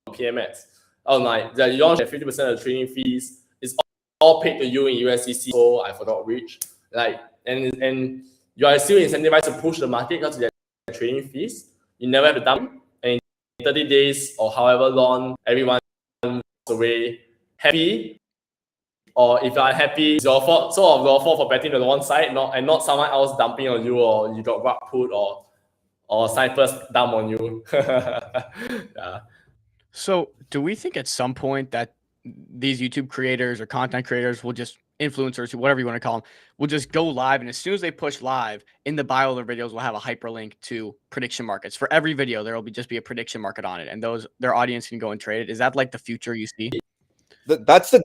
S5: PMX. Like you launch at 50% of the trading fees, it's all paid to you in USDC. So I forgot which. Like and you are still incentivized to push the market because you get trading fees. You never have to dump. And in 30 days or however long, everyone walks away happy. Or if you're unhappy, it's your fault, sort of your fault for betting on the one side, not someone else dumping on you, or you got rug put or snipers dump on you. Yeah.
S3: So do we think at some point that these YouTube creators or content creators will just influencers, whatever you want to call them, will just go live, and as soon as they push live, in the bio of their videos will have a hyperlink to prediction markets. For every video, there will just be a prediction market on it, and their audience can go and trade it. Is that like the future you see?
S7: That's the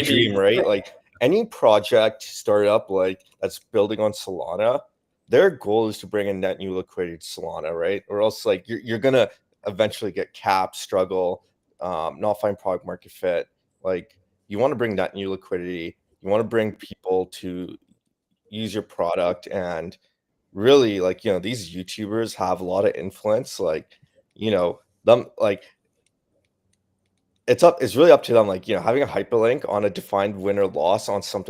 S7: dream, right? Like any project startup like that's building on Solana, their goal is to bring in net new liquidity to Solana, right? Or else like you're gonna eventually get capped, struggle, not find product market fit. Like you want to bring net new liquidity, you want to bring people to use your product, and really, like, you know, these YouTubers have a lot of influence. Like, you know, them like it's really up to them. Like, you know, having a hyperlink on a defined win or loss on some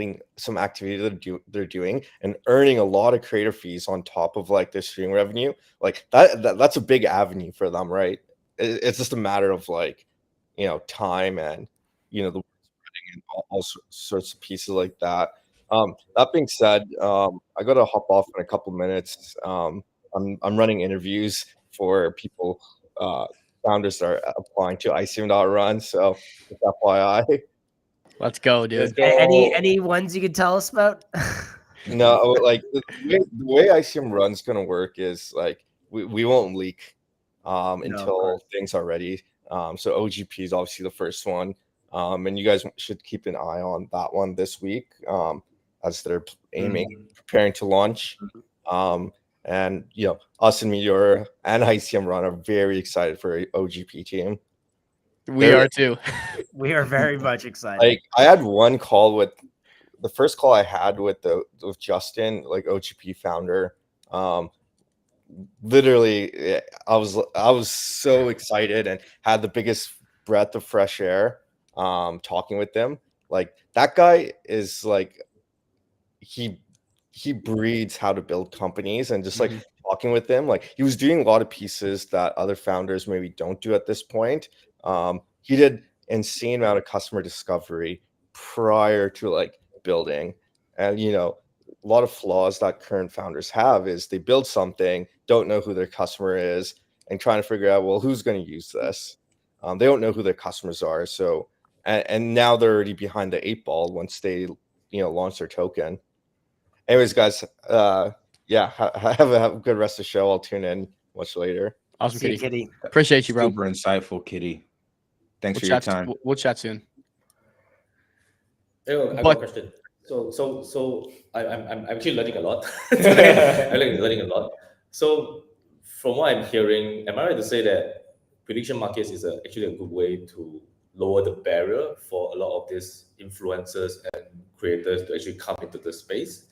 S7: activity they're doing, and earning a lot of creator fees on top of like their streaming revenue, like that's a big avenue for them, right? It's just a matter of like, you know, time and, you know, the spreading and all sorts of pieces like that. That being said, I gotta hop off in a couple minutes. I'm running interviews for people, founders are applying to ICM.run, so just FYI.
S3: Let's go, dude.
S5: Let's go.
S2: Any ones you could tell us about?
S7: No, like the way ICM run's gonna work is like we won't leak until things are ready. So OGP is obviously the first one, and you guys should keep an eye on that one this week, as they're preparing to launch. And you know, us and Meteor and ICM Run are very excited for OGP team.
S3: We are too.
S2: We are very much excited.
S7: Like I had one call with the first call I had with Justin, like OGP founder. Literally, I was so excited and had the biggest breath of fresh air talking with them. Like that guy is like he breeds how to build companies, and just like talking with him, like he was doing a lot of pieces that other founders maybe don't do at this point. He did insane amount of customer discovery prior to like building, and you know, a lot of flaws that current founders have is they build something, don't know who their customer is, and trying to figure out, well, who's going to use this. They don't know who their customers are, so and now they're already behind the 8 ball once they, you know, launch their token. Anyways, guys, yeah, have a good rest of the show. I'll tune in much later.
S3: Awesome,
S2: See you,
S3: Kitty.
S2: Kitty.
S3: Appreciate you, bro.
S1: Super insightful, Kitty. Thanks
S3: We'll
S1: for your
S3: chat,
S1: time.
S3: we'll chat soon.
S6: I got a question. So I'm actually learning a lot. I'm learning a lot. So from what I'm hearing, am I right to say that prediction markets is actually a good way to lower the barrier for a lot of these influencers and creators to actually come into the space?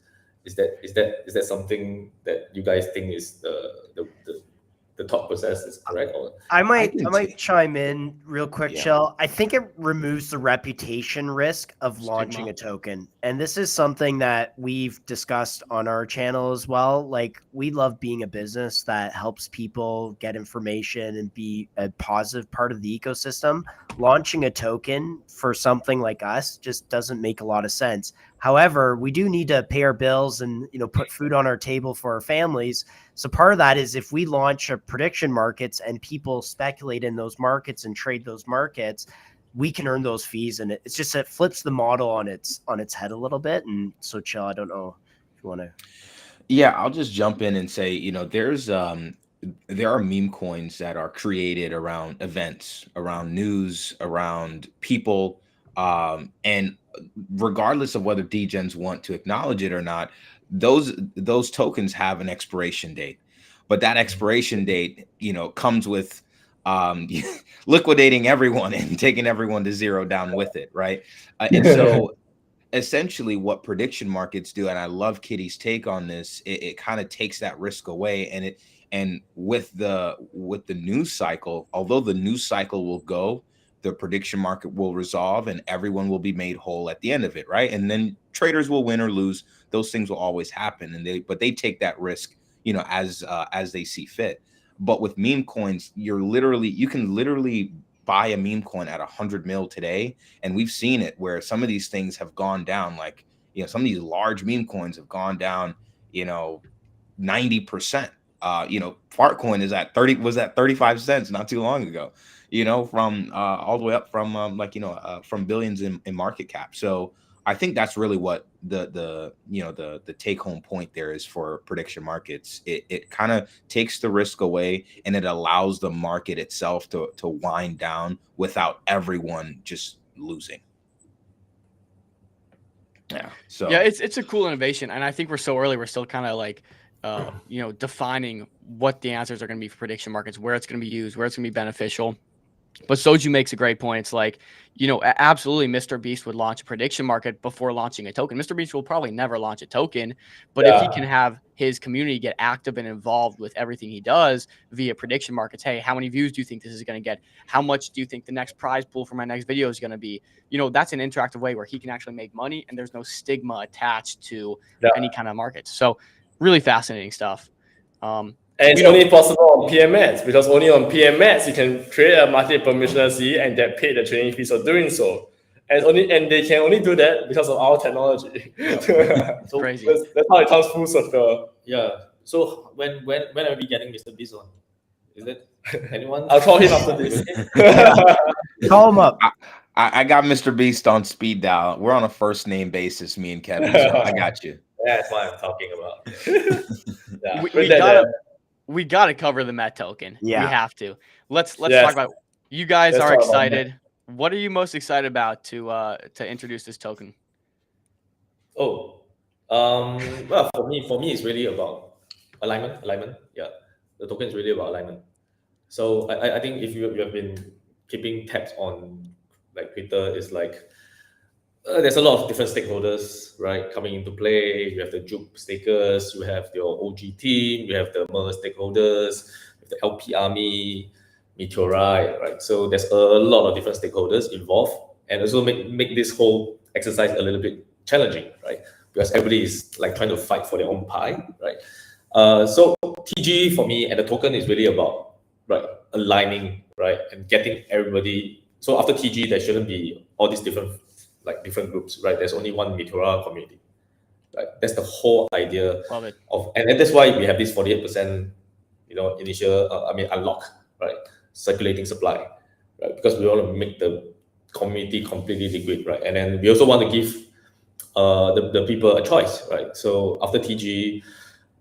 S6: Is that something that you guys think is the thought process is correct? Or
S2: I might
S1: think
S2: chime in real quick,
S1: Yeah.
S2: Chill. I think it removes the reputation risk of launching
S3: Stigma.
S2: a token. And this is something that we've discussed on our channel as well. Like, we love being a business that helps people get information and be a positive part of the ecosystem. Launching a token for something like us just doesn't make a lot of sense. However, we do need to pay our bills and, you know, put food on our table for our families. So part of that is if we launch a prediction markets and people speculate in those markets and trade those markets, we can earn those fees. And it's just, it flips the model on its head a little bit. And so, Chill, I don't know if you want to.
S1: Yeah, I'll just jump in and say, you know, there are meme coins that are created around events, around news, around people, and regardless of whether degens want to acknowledge it or not, those tokens have an expiration date. But that expiration date, you know, comes with liquidating everyone and taking everyone to zero down with it, right? And so essentially what prediction markets do, and I love Kitty's take on this, it kind of takes that risk away. And with the news cycle, although the news cycle will go, the prediction market will resolve and everyone will be made whole at the end of it, right? And then traders will win or lose. Those things will always happen, and they take that risk, you know, as they see fit. But with meme coins, you can literally buy a meme coin at 100 mil today, and we've seen it where some of these things have gone down, like, you know, some of these large meme coins have gone down, you know, 90%. You know, Fartcoin was at 35 cents not too long ago, you know, from all the way up from from billions in market cap. So I think that's really what the take home point there is for prediction markets. It kind of takes the risk away and it allows the market itself to wind down without everyone just losing. Yeah. So
S3: yeah, it's a cool innovation, and I think we're so early. We're still kind of like, defining what the answers are going to be for prediction markets, where it's going to be used, where it's going to be beneficial. But Soju makes a great point. It's like, absolutely, Mr. Beast would launch a prediction market before launching a token. Mr. Beast will probably never launch a token, but if he can have his community get active and involved with everything he does via prediction markets, hey, how many views do you think this is going to get? How much do you think the next prize pool for my next video is going to be? That's an interactive way where he can actually make money, and there's no stigma attached to any kind of markets. So really fascinating stuff.
S5: And it's only possible on PMS, because only on PMS you can create a multi-permissioner and get paid the training fees for doing so. And they can only do that because of our technology.
S6: So
S3: Crazy.
S5: That's how it comes full circle.
S6: yeah. So when are we getting Mr. Beast on? Is it anyone?
S5: I'll call him after this.
S2: Call him up.
S1: I got Mr. Beast on speed dial. We're on a first name basis, me and Kevin. So I got you.
S6: That's what I'm talking about. Yeah.
S3: We gotta cover the Met token.
S2: Yeah.
S3: We have to. Let's
S5: Yes.
S3: talk about. You guys
S5: Let's
S3: are
S5: talk about
S3: excited. What are you most excited about to introduce this token?
S6: Well, for me, it's really about alignment. Yeah, the token is really about alignment. So I think if you have been keeping tabs on like Twitter, it's like there's a lot of different stakeholders, right, coming into play. You have the Juke stakers, you have your OG team, you have the MER stakeholders, you have the LP Army, Meteorite, right? So there's a lot of different stakeholders involved, and also make this whole exercise a little bit challenging, right? Because everybody is like trying to fight for their own pie, right? So TG for me and the token is really about aligning, right, and getting everybody. So after TG, there shouldn't be all these different groups, right? There's only one Meteora community, right? That's the whole idea.
S3: Love it.
S6: And that's why we have this 48%, initial, unlock, right? Circulating supply, right? Because we want to make the community completely liquid, right? And then we also want to give the people a choice, right? So after TG,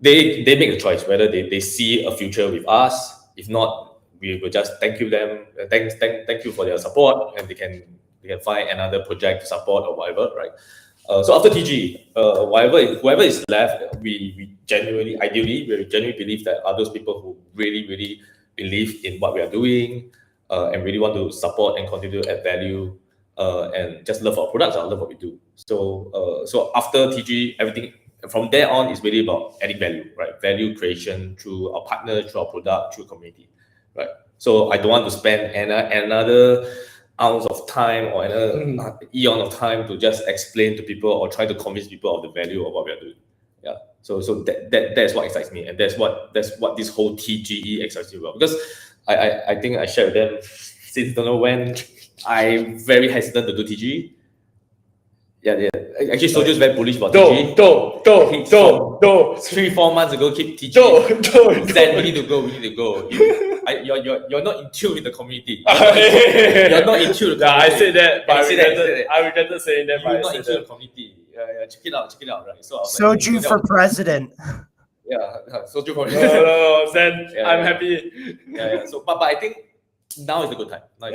S6: they make a choice whether they see a future with us. If not, we will just thank you for their support, and they can find another project to support or whatever, right? So after TG, whoever is left, we genuinely believe that are those people who really, really believe in what we are doing, and really want to support and continue to add value, and just love our products, love what we do. So after TG, everything from there on is really about adding value, right? Value creation through our partner, through our product, through community, right? So I don't want to spend another ounce of time or another eon of time to just explain to people or try to convince people of the value of what we are doing. Yeah. So that's what excites me, and that's what this whole TGE excites me about. Because I think I shared with them since don't know when I'm very hesitant to do TGE. Yeah. Actually, Soju is very bullish about TGE. 3-4 months ago, keep TGE. Then we need to go. You're not in tune with the community. You're not in tune with the community.
S5: I said that, but I regretted saying that.
S6: You're not in tune with the community. Yeah, check it out, right? So
S2: Soju for president.
S6: Yeah, Soju for
S5: No, Zen, I'm happy.
S6: Yeah. So, but I think now is a good time. We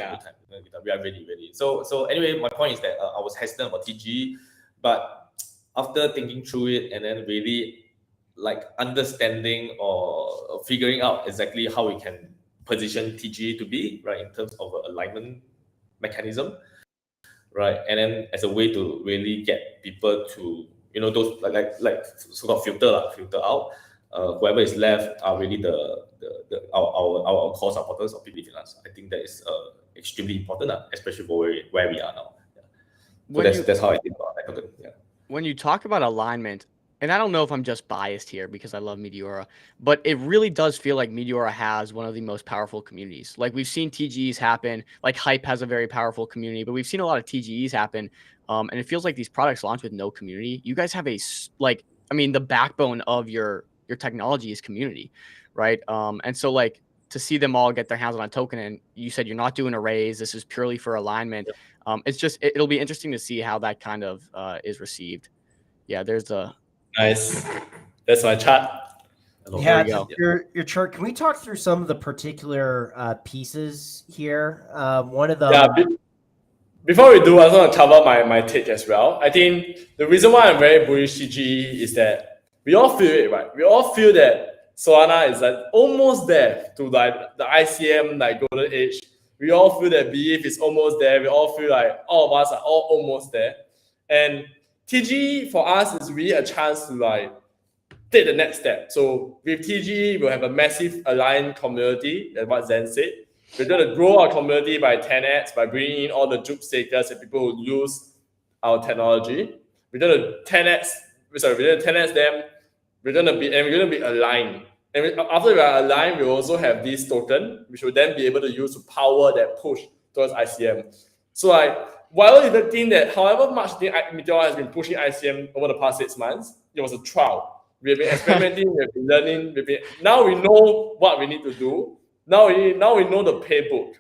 S6: are ready. So anyway, my point is that I was hesitant about TG, but after thinking through it and then really like understanding or figuring out exactly how we can position TG to be, right, in terms of alignment mechanism, right, and then as a way to really get people to, those like so-called filter out. Whoever is left are really our core supporters of belief in us. I think that is extremely important, especially for where we are now. Yeah. So that's how I think about it. Yeah.
S3: When you talk about alignment, and I don't know if I'm just biased here because I love Meteora, but it really does feel like Meteora has one of the most powerful communities. Like we've seen TGEs happen, like Hype has a very powerful community, but we've seen a lot of TGEs happen. And it feels like these products launch with no community. You guys have the backbone of your technology is community, right? And so like to see them all get their hands on a token, and you said you're not doing a raise, this is purely for alignment. It's just, it'll be interesting to see how that kind of is received. Yeah, there's a
S5: nice. That's my chart.
S2: Yeah, your chart. Can we talk through some of the particular pieces here? One of them.
S5: Yeah. Before we do, I just want to cover my take as well. I think the reason why I'm very bullish TGE is that we all feel it, right? We all feel that Solana is like almost there to like the ICM like golden age. We all feel that BEEF is almost there. We all feel like all of us are all almost there. And TGE for us is really a chance to like take the next step. So with TGE, we'll have a massive aligned community. That's what Zen said. We're going to grow our community by 10x by bringing in all the Juke stakers and people who use our technology. We're going to 10x them. We're going to be aligned. And after we are aligned, we also have this token, which will then be able to use to power that push towards ICM. So like, while you think that however much Meteora has been pushing ICM over the past 6 months, it was a trial. We have been experimenting, we have been learning. Now we know what we need to do. Now we know the playbook.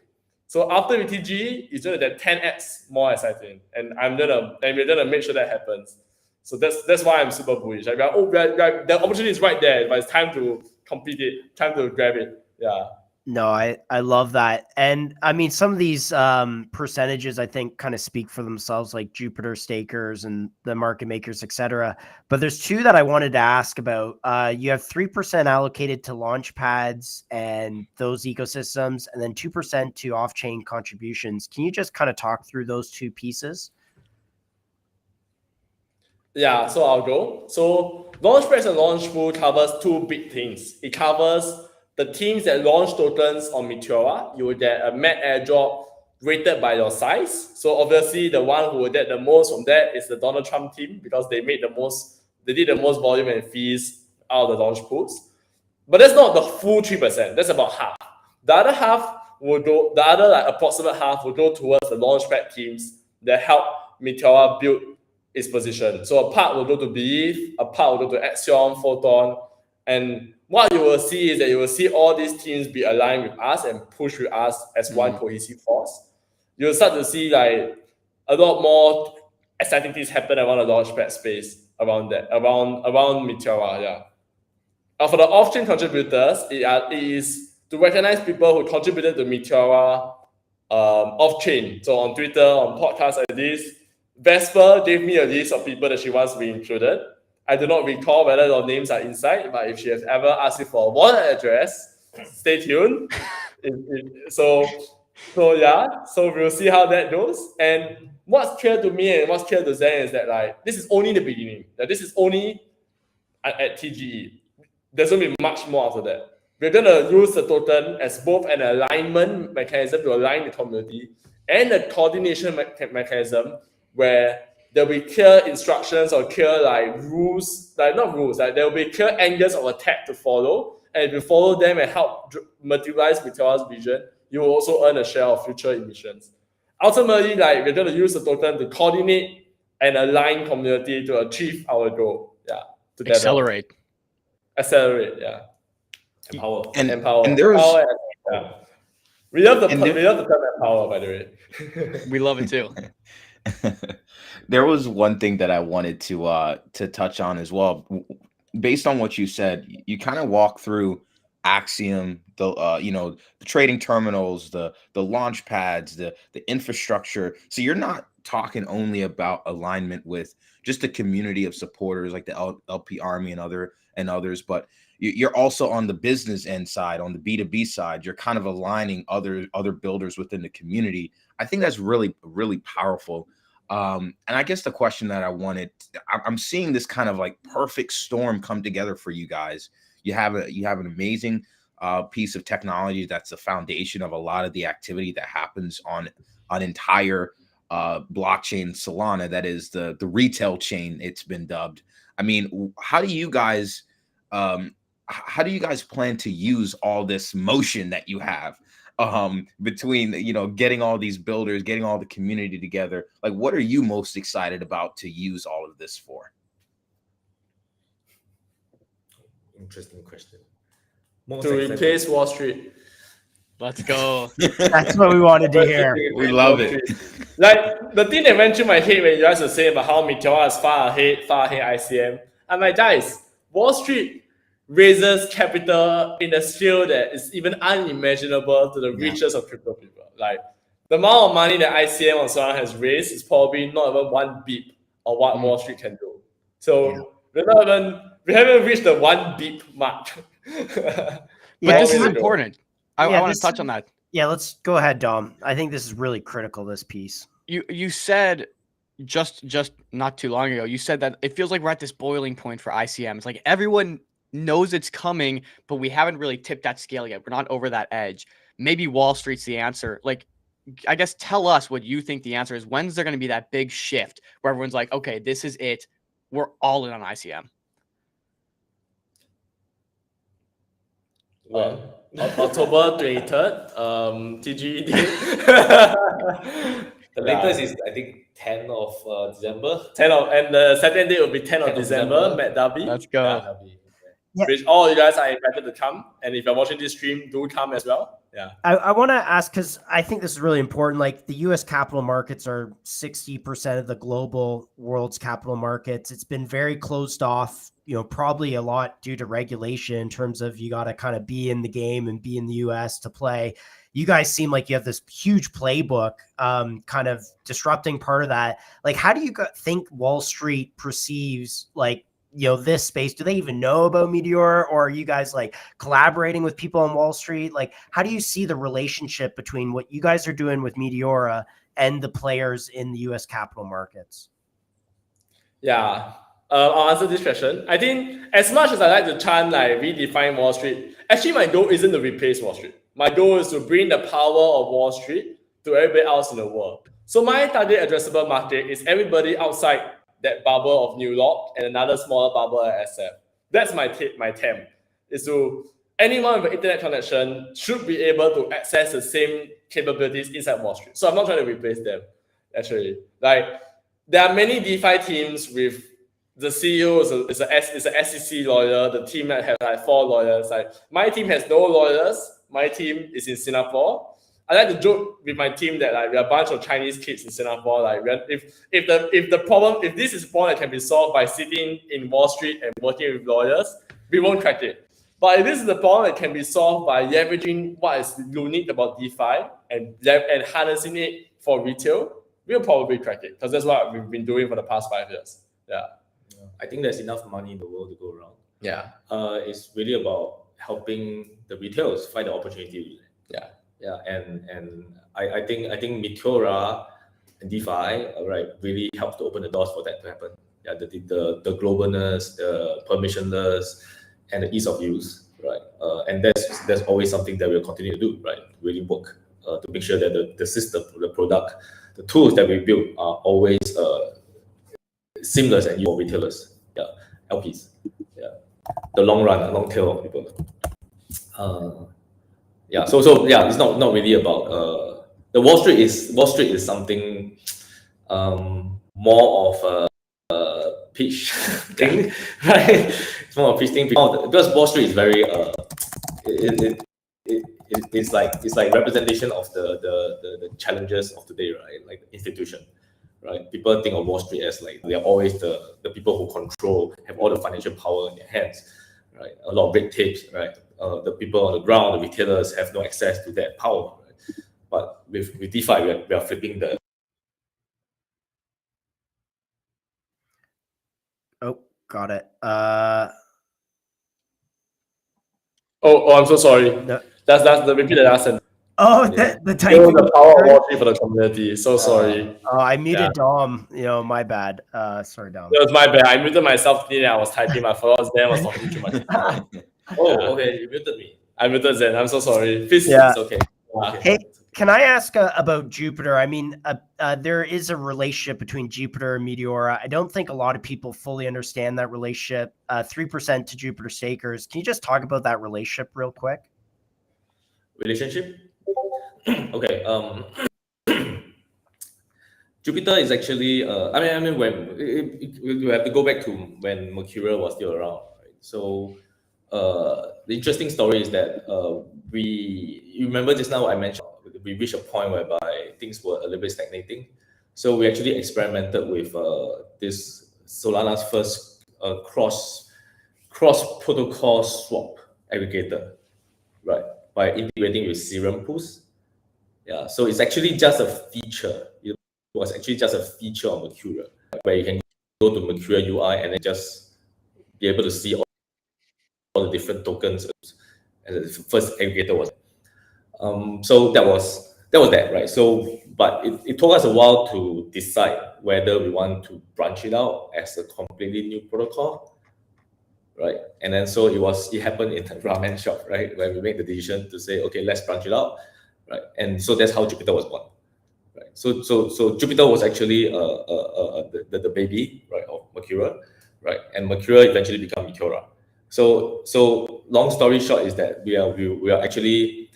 S5: So after TGE, it's going to be 10x more exciting, and we're gonna make sure that happens. So that's why I'm super bullish. Like, the opportunity is right there, but it's time to complete it, time to grab it. Yeah.
S2: No, I love that. And I mean, some of these percentages, I think, kind of speak for themselves, like Jupiter stakers and the market makers, etc. But there's two that I wanted to ask about. You have 3% allocated to launch pads and those ecosystems, and then 2% to off-chain contributions. Can you just kind of talk through those two pieces?
S5: Yeah, so I'll go. So Launchpad and Launchpool covers two big things. It covers the teams that launch tokens on Meteora. You will get a MAT airdrop rated by your size. So obviously the one who will get the most from that is the Donald Trump team, because they did the most volume and fees out of the launch pools. But that's not the full 3%. That's about half. The other half will go, approximate half will go towards the Launchpad teams that help Meteora build its position. So a part will go to BEEF, a part will go to Axiom, Photon, and what you will see is that you will see all these teams be aligned with us and push with us as one cohesive force. You'll start to see like a lot more exciting things happen around the Launchpad space, around Meteora. Yeah. For the off-chain contributors, it is to recognize people who contributed to Meteora off-chain. So on Twitter, on podcasts like this, Vesper gave me a list of people that she wants to be included. I do not recall whether your names are inside, but if she has ever asked you for a wallet address, stay tuned. So So yeah, so we'll see how that goes. And what's clear to me and what's clear to Zen is that like this is only the beginning. That this is only at TGE. There's gonna be much more after that. We're gonna use the token as both an alignment mechanism to align the community and a coordination mechanism where there'll be clear instructions or clear like rules, like not rules, like there'll be clear angles of attack to follow. And if you follow them and help materialize Meteora's vision, you will also earn a share of future emissions. Ultimately, like we're gonna use the token to coordinate and align community to achieve our goal. Yeah. Together. Accelerate, yeah.
S6: Empower.
S5: Empower.
S1: And there's
S5: Empower, yeah. We love the term empower, by the way.
S3: We love it too.
S1: There was one thing that I wanted to touch on as well. Based on what you said, you kind of walk through Axiom, the the trading terminals, the launch pads, the infrastructure. So you're not talking only about alignment with just the community of supporters like the LP Army and others, but you're also on the business end side, on the B2B side. You're kind of aligning other builders within the community. I think that's really, really powerful. And I guess the question that I'm seeing this kind of like perfect storm come together for you guys. You have an amazing piece of technology that's the foundation of a lot of the activity that happens on entire blockchain Solana, that is the retail chain, it's been dubbed. I mean, how do you guys plan to use all this motion that you have between getting all these builders, getting all the community together? Like, what are you most excited about to use all of this for?
S6: Interesting question.
S5: To replace Wall Street.
S3: Let's go.
S2: That's what we wanted to hear.
S1: We love it.
S5: Like the thing that went through my head when you guys were saying about how Meteora is far ahead ICM. I'm like, guys, Wall Street raises capital in a scale that is even unimaginable to the richest of crypto people. Like the amount of money that ICM on Solana has raised is probably not even one beep of what Wall Street can do. So we haven't reached the 1 beep mark.
S3: But this is important. I want to touch on that.
S2: Yeah, let's go ahead, Dom. I think this is really critical, this piece.
S3: You said just not too long ago, you said that it feels like we're at this boiling point for ICM. It's like everyone knows it's coming, but we haven't really tipped that scale yet. We're not over that edge. Maybe Wall Street's the answer. Like, I guess tell us what you think the answer is. When's there going to be that big shift where everyone's like, okay, this is it. We're all in on ICM.
S5: Well, October 23rd, TGE date.
S6: The latest is, I think, 10th of December.
S5: And the second day will be 10th of December, Matt Darby.
S3: Let's go.
S2: Yeah.
S5: Which all you guys are invited to come. And if you're watching this stream, do come as well. Yeah.
S2: I want to ask, because I think this is really important. Like the US capital markets are 60% of the global world's capital markets. It's been very closed off, probably a lot due to regulation in terms of you got to kind of be in the game and be in the US to play. You guys seem like you have this huge playbook, kind of disrupting part of that. Like, how do you think Wall Street perceives this space? Do they even know about Meteora, or are you guys like collaborating with people on Wall Street? Like, how do you see the relationship between what you guys are doing with Meteora and the players in the US capital markets?
S5: Yeah. I'll answer this question. I think as much as I like to chant redefine Wall Street, actually my goal isn't to replace Wall Street. My goal is to bring the power of Wall Street to everybody else in the world. So my target addressable market is everybody outside that bubble of New York and another smaller bubble at SF. That's my TAM. Is to anyone with an internet connection should be able to access the same capabilities inside Wall Street. So I'm not trying to replace them. Actually, there are many DeFi teams with the CEO is a SEC lawyer. The team that has 4 lawyers. My team has no lawyers. My team is in Singapore. I like to joke with my team that we're a bunch of Chinese kids in Singapore. If this is a problem that can be solved by sitting in Wall Street and working with lawyers, we won't crack it. But if this is the problem that can be solved by leveraging what is unique about DeFi and harnessing it for retail, we'll probably crack it, because that's what we've been doing for the past 5 years. Yeah.
S6: I think there's enough money in the world to go around.
S5: Yeah.
S6: It's really about helping the retailers find the opportunity.
S5: Yeah.
S6: Yeah, and I think Meteora and DeFi, right, really helped to open the doors for that to happen. Yeah, the globalness, the permissionless, and the ease of use, right? And that's always something that we'll continue to do, right? Really work to make sure that the system, the product, the tools that we build are always seamless and useful for retailers, yeah, LPs, yeah, the long run, long tail of people. Yeah, so yeah, it's not really about the Wall Street is something more of a pitch thing, right? It's more of a pitch thing because Wall Street is very it's like representation of the challenges of today, right? Like the institution, right? People think of Wall Street as like they're always the people who control, have all the financial power in their hands, right? A lot of red tapes, right? The people on the ground, the retailers have no access to that power, right? But with DeFi, we are flipping the.
S2: Oh, got it.
S5: Oh, I'm so sorry.
S2: No.
S5: That's the repeat the last sentence.
S2: Oh,
S6: Yeah.
S2: the
S5: Feel
S2: typing.
S5: the power of Wall Street for the community. So sorry.
S2: Oh, I muted
S5: Yeah.
S2: Dom. My bad. Sorry, Dom.
S5: It was my bad. I muted myself thinking I was typing. My followers then was talking too much.
S6: Oh, okay, you muted me.
S5: I muted Zen. I'm so sorry. Please,
S2: Yeah.
S6: It's okay.
S2: Hey, can I ask about Jupiter? I mean, there is a relationship between Jupiter and Meteora. I don't think a lot of people fully understand that relationship. 3% to Jupiter stakers. Can you just talk about that relationship real quick?
S6: Relationship? Okay. Jupiter is actually. I mean, when you have to go back to when Mercurial was still around, right? So, the interesting story is that you remember just now I mentioned we reached a point whereby things were a little bit stagnating. So we actually experimented with this Solana's first cross protocol swap aggregator, right? By integrating with Serum pools. Yeah, so it's actually just a feature. It was actually just a feature of Mercurial, where you can go to Mercurial UI and then just be able to see all the different tokens. And the first aggregator was. So that was that, right? So, but it took us a while to decide whether we want to branch it out as a completely new protocol, right? And then so it happened in the ramen shop, right? Where we made the decision to say, okay, let's branch it out, right? And so that's how Jupiter was born, right? So Jupiter was actually the baby, right, of Mercurial, right? And Mercurial eventually became Meteora. So long story short is that we are actually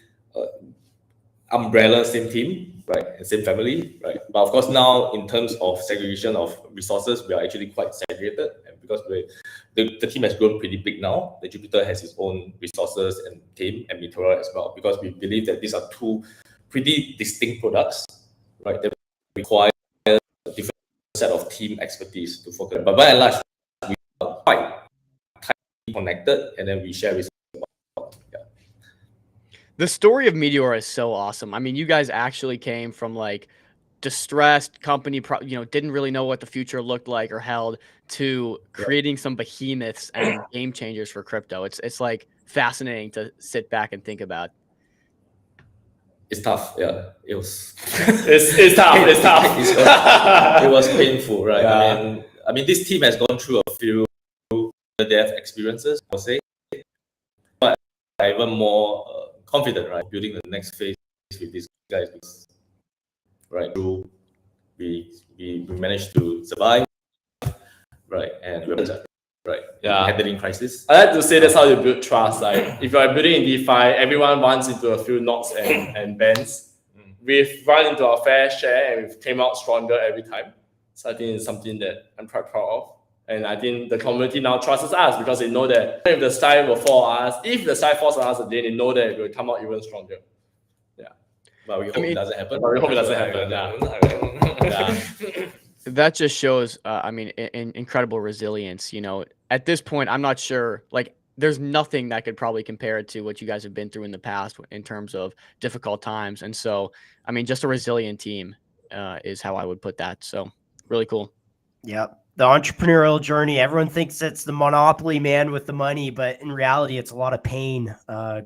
S6: umbrella same team, right, and same family, right. But of course now in terms of segregation of resources, we are actually quite segregated, and because the team has grown pretty big now. The Jupiter has its own resources and team, and Meteora as well, because we believe that these are two pretty distinct products, right, that require a different set of team expertise to focus. But by and large, we are quite tightly connected, and then we share resources.
S3: The story of Meteora is so awesome. I mean, you guys actually came from like distressed company, didn't really know what the future looked like or held, to creating some behemoths and game changers for crypto. It's like fascinating to sit back and think about.
S6: It's tough, yeah. It was.
S5: It's tough. It's tough.
S6: It was painful, right?
S5: Yeah.
S6: I mean, this team has gone through a few death experiences, I would say, but I'm even more confident, right, building the next phase with these guys, right? We managed to survive, right, and right,
S5: Yeah.
S6: handling crisis.
S5: I like to say that's how you build trust. Like if you are building in DeFi, everyone runs into a few knocks and bends. We've run into our fair share and we've came out stronger every time. So I think it's something that I'm quite proud of. And I think the community now trusts us because they know that if the sky will fall on us, if the sky falls on us again, they know that it will come out even stronger. Yeah.
S6: But we hope it doesn't happen.
S5: But we hope it doesn't happen. Yeah.
S3: That just shows, incredible resilience. At this point, I'm not sure, like, there's nothing that could probably compare it to what you guys have been through in the past in terms of difficult times. And so, I mean, just a resilient team is how I would put that. So really cool.
S2: Yep. The entrepreneurial journey, everyone thinks it's the monopoly man with the money, but in reality, it's a lot of pain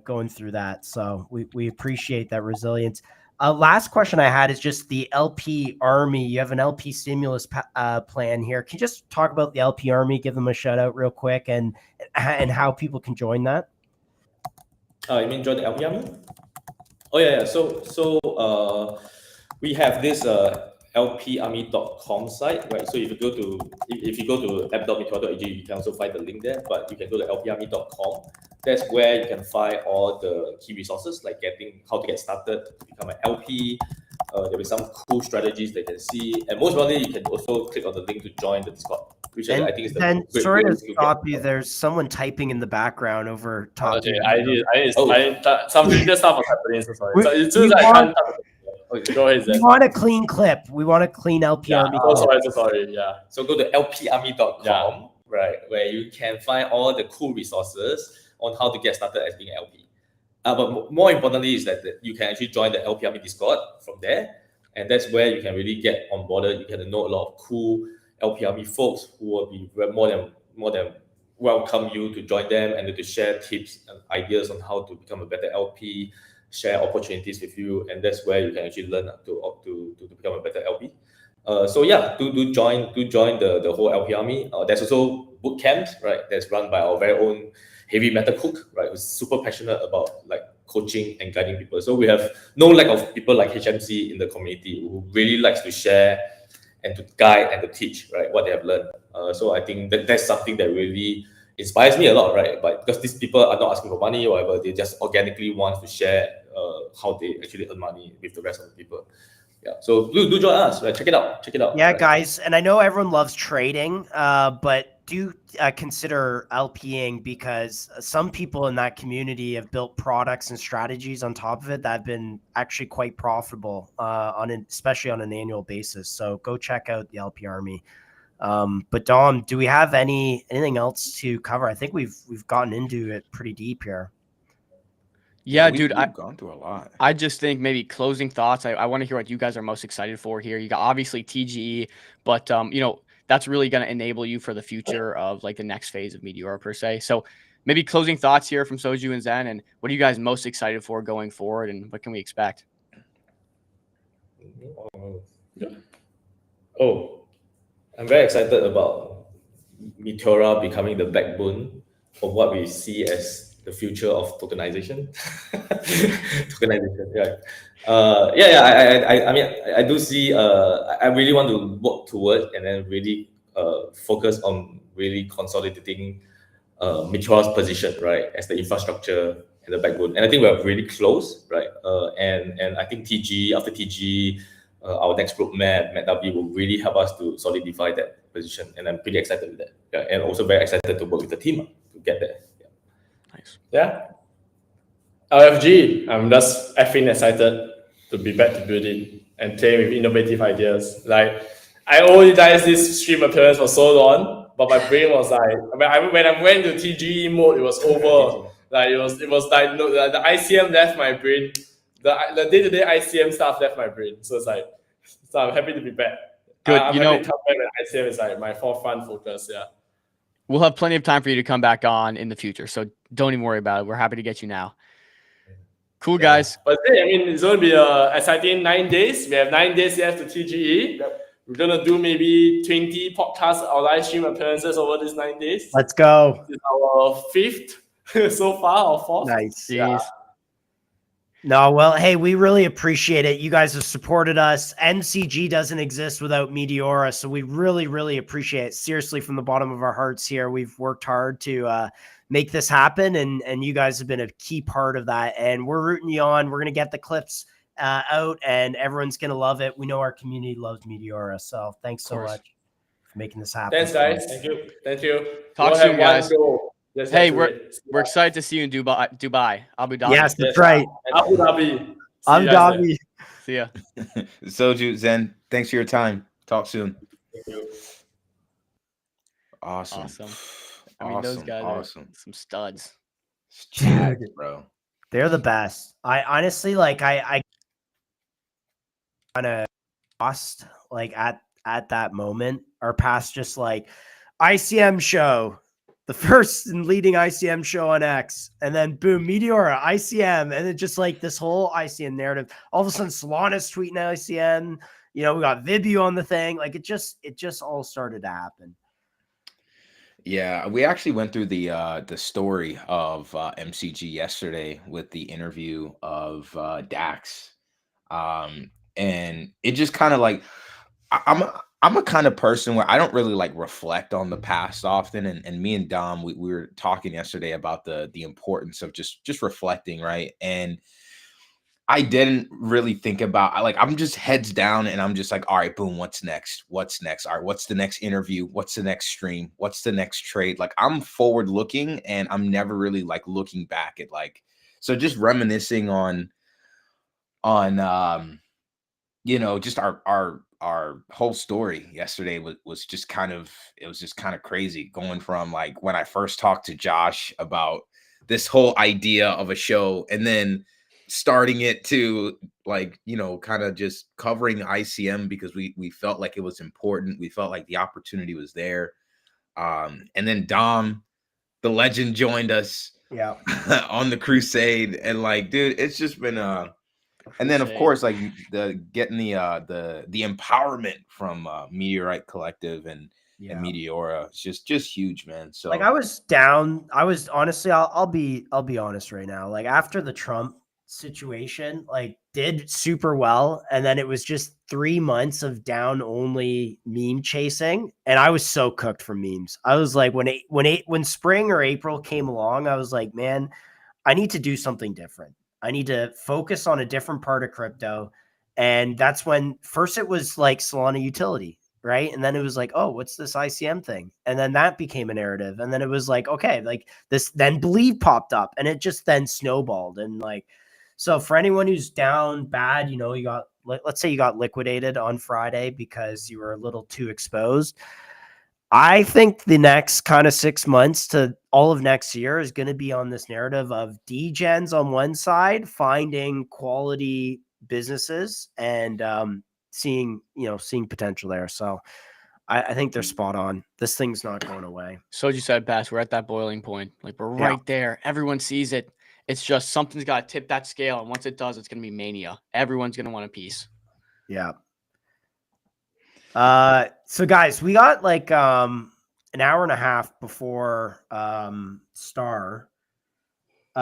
S2: going through that. So we appreciate that resilience. Last question I had is just the LP Army. You have an LP stimulus plan here. Can you just talk about the LP Army? Give them a shout out real quick and how people can join that.
S6: You mean join the LP Army? Oh yeah. So we have this lparmy.com site, right? So if you go to app.meteora.ag, you can also find the link there. But you can go to lparmy.com. That's where you can find all the key resources, like how to get started to become an LP. There'll be some cool strategies they can see, and most importantly, you can also click on the link to join the Discord, which I think is the
S2: then
S6: great
S2: sorry
S6: way
S2: to
S6: to
S2: stop
S6: get.
S2: you. There's someone typing in the background over talking.
S5: Some future stuff was happening. So sorry.
S2: We-
S5: So it's
S2: we
S5: just I
S2: want-
S5: can't. Go ahead,
S2: We
S5: Zen.
S2: want a clean clip. We want a clean LP
S5: Yeah.
S2: Army.
S5: So sorry. Yeah.
S6: So go to lparmy.com,
S5: Yeah.
S6: right, where you can find all the cool resources on how to get started as being an LP. But more importantly is that you can actually join the LP Army Discord from there, and that's where you can really get on board. You can know a lot of cool LP Army folks who will be more than welcome you to join them and to share tips and ideas on how to become a better LP, share opportunities with you, and that's where you can actually learn to become a better LP. So yeah, do join the whole LP Army. There's also boot camps, right? That's run by our very own heavy metal cook, right? Who's super passionate about like coaching and guiding people. So we have no lack of people like HMC in the community who really likes to share and to guide and to teach, right, what they have learned. So I think that's something that really inspires me a lot, right? But because these people are not asking for money or whatever, they just organically want to share how they actually earn money with the rest of the people. Yeah, so do join us, right? Check it out.
S2: Yeah,
S6: right?
S2: guys, and I know everyone loves trading, but do consider LPing, because some people in that community have built products and strategies on top of it that have been actually quite profitable especially on an annual basis. So go check out the LP Army. But Dom, do we have anything else to cover? I think we've gotten into it pretty deep here.
S3: Yeah,
S1: we've
S3: dude,
S1: gone through a lot.
S3: I just think maybe closing thoughts. I want to hear what you guys are most excited for here. You got obviously TGE, but that's really going to enable you for the future of like the next phase of Meteora per se. So maybe closing thoughts here from Soju and Zen, and what are you guys most excited for going forward, and what can we expect?
S6: Oh, I'm very excited about Meteora becoming the backbone of what we see as the future of tokenization. Tokenization, right? I mean, I do see. I really want to work toward and then really focus on really consolidating Meteora's position, right, as the infrastructure and the backbone. And I think we're really close, right? And I think after TG, our next roadmap, MetW, will really help us to solidify that position. And I'm pretty excited with that. Yeah, and also very excited to work with the team to get there.
S3: Nice.
S5: Yeah. LFG, I'm just effing excited to be back to building and playing with innovative ideas. Like, I only did this stream appearance for so long, but my brain was like, when I went to TGE mode, it was over. Like, it was like, no, the ICM left my brain. The day-to-day ICM stuff left my brain. So it's like, so I'm happy to be back.
S3: Good.
S5: I'm happy to come back, and ICM is like my forefront focus. Yeah.
S3: We'll have plenty of time for you to come back on in the future, so don't even worry about it. We're happy to get you now. Cool, guys.
S5: But hey, I mean, it's going to be an exciting 9 days. We have 9 days left to TGE. Yep. We're going to do maybe 20 podcasts or live stream appearances over these 9 days.
S2: Let's go.
S5: This is our 5th so far, or 4th.
S2: Nice.
S5: Yeah.
S2: No, well, hey, we really appreciate it. You guys have supported us. MCG doesn't exist without Meteora, so we really, really appreciate it. Seriously, from the bottom of our hearts here, we've worked hard to make this happen, and you guys have been a key part of that. And we're rooting you on. We're going to get the clips out, and everyone's going to love it. We know our community loves Meteora, so thanks so much for making this happen.
S5: Thanks, guys. Thank you.
S3: Talk soon, guys. Hey, we're
S5: We're
S3: excited to see you in Dubai, Abu Dhabi.
S2: Yes, that's right.
S5: Abu Dhabi.
S2: Abu Dhabi.
S3: See ya.
S1: Soju, Zen, thanks for your time. Talk soon.
S5: Thank you.
S1: Awesome.
S3: I mean, those
S1: Awesome,
S3: guys
S1: awesome.
S3: are some studs.
S1: Jags, bro.
S2: They're the best. I honestly I kind of lost like at that moment. Our past just like ICM show. the first and leading ICM show on X, and then boom, Meteora, ICM, and then just like this whole ICM narrative. All of a sudden, Solana's tweeting ICM. You know, we got Vibio on the thing. Like it just all started to happen.
S1: Yeah, we actually went through the story of MCG yesterday with the interview of Dax, and it just kind of like I'm a kind of person where I don't really like reflect on the past often, and me and Dom we were talking yesterday about the importance of just reflecting, right? And I didn't really think about like I'm just heads down and I'm just like, all right, boom, what's next? What's next? All right, what's the next interview? What's the next stream? What's the next trade? Like I'm forward looking and I'm never really like looking back at like so just reminiscing on you know, just our whole story yesterday was just kind of it was just kind of crazy going from like when I first talked to Josh about this whole idea of a show and then starting it to like, you know, kind of just covering ICM because we felt like it was important. We felt like the opportunity was there. And then Dom, the legend, joined us
S2: Yeah.
S1: on the crusade. And like, dude, it's just been and then of
S3: Crusade.
S1: course, like the getting the empowerment from Meteorite Collective and Meteora, it's just huge, man. So
S2: like I was down. I was honestly, I'll be honest right now. Like after the Trump situation, like did super well, and then it was just 3 months of down only meme chasing, and I was so cooked from memes. I was like, when spring or April came along, I was like, man, I need to do something different. I need to focus on a different part of crypto. And that's when first it was like Solana utility, right? And then it was like, oh, what's this ICM thing? And then that became a narrative. And then it was like, okay, like this, then Believe popped up and it just then snowballed. And like, so for anyone who's down bad, you know, you got, let's say you got liquidated on Friday because you were a little too exposed. I think the next kind of 6 months to all of next year is going to be on this narrative of degens on one side, finding quality businesses and seeing potential there. So I think they're spot on. This thing's not going away.
S3: So as you said, Bass, we're at that boiling point. Like we're right there. Everyone sees it. It's just something's got to tip that scale. And once it does, it's going to be mania. Everyone's going to want a piece.
S2: Yeah. So guys, we got like an hour and a half before Star.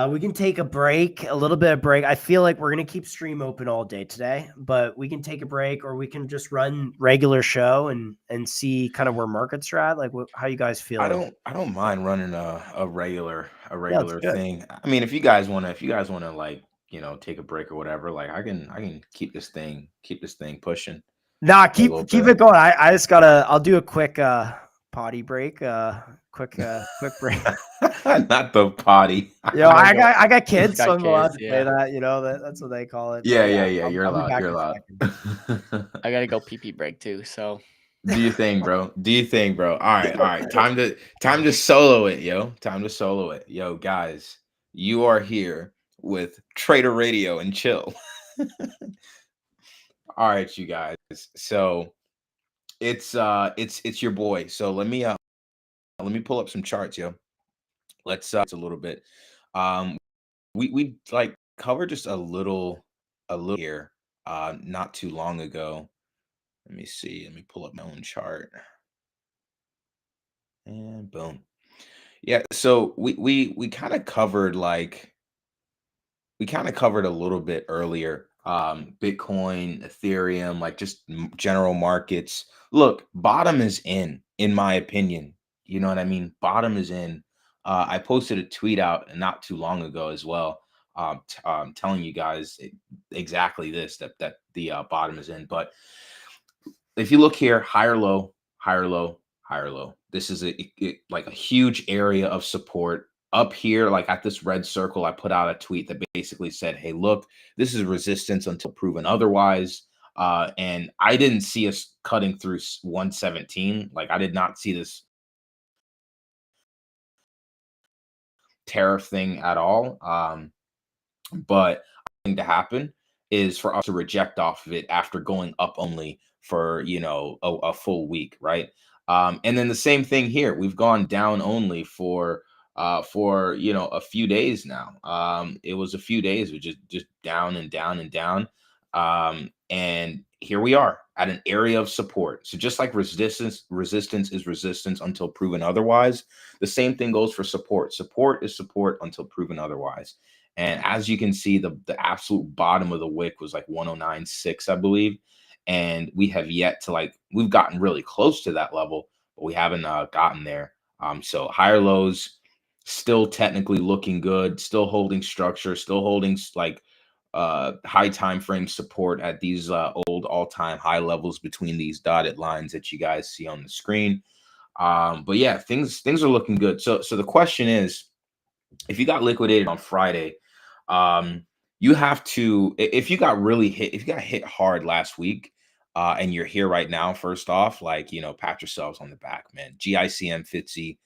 S2: We can take a break, a little bit of break. I feel like we're gonna keep stream open all day today, but we can take a break or we can just run regular show and see kind of where markets are at. Like how you guys feel?
S1: I don't mind running a regular
S2: good.
S1: thing. I mean, if you guys wanna like, you know, take a break or whatever, like I can keep this thing pushing.
S2: Nah, keep it going. I'll do a quick potty break. Quick break.
S1: Not the potty.
S2: You know, I got kids, so I'm allowed to
S3: kids,
S2: say that. You know, that's what they call it.
S1: Yeah.
S2: I'll
S1: You're
S2: be back
S1: allowed.
S2: in a second.
S3: I got to go pee break too. So
S1: Do your thing, bro. All right. Time to solo it, yo. Time to solo it. Yo, guys, you are here with Trader Radio and Chill. All right, you guys. So it's your boy. So let me pull up some charts, yo. Let's a little bit. We like covered just a little here not too long ago. Let me see. Let me pull up my own chart. And boom. Yeah, so we kind of covered a little bit earlier. Bitcoin, Ethereum, like just general markets. Look, bottom is in my opinion. You know what I mean? Bottom is in. I posted a tweet out not too long ago as well, telling you guys exactly this, that the bottom is in. But if you look here, higher low, higher low, higher low. This is like a huge area of support. Up here, like at this red circle, I put out a tweet that basically said, hey, look, this is resistance until proven otherwise. And I didn't see us cutting through 117. Like I did not see this tariff thing at all. But I think to happen is for us to reject off of it after going up only for, you know, a full week, right? And then the same thing here. We've gone down only for a few days now. It was a few days of just down and down and down. And here we are at an area of support. So just like resistance is resistance until proven otherwise, the same thing goes for support. Support is support until proven otherwise. And as you can see, the absolute bottom of the wick was like 109.6, I believe. And we have yet to we've gotten really close to that level, but we haven't gotten there. So higher lows still technically looking good, still holding structure, still holding high time frame support at these old all-time high levels between these dotted lines that you guys see on the screen. But yeah, things are looking good. So the question is, if you got liquidated on Friday, you have to, if you got hit hard last week, and you're here right now, first off, pat yourselves on the back, man. GICM Fitzy,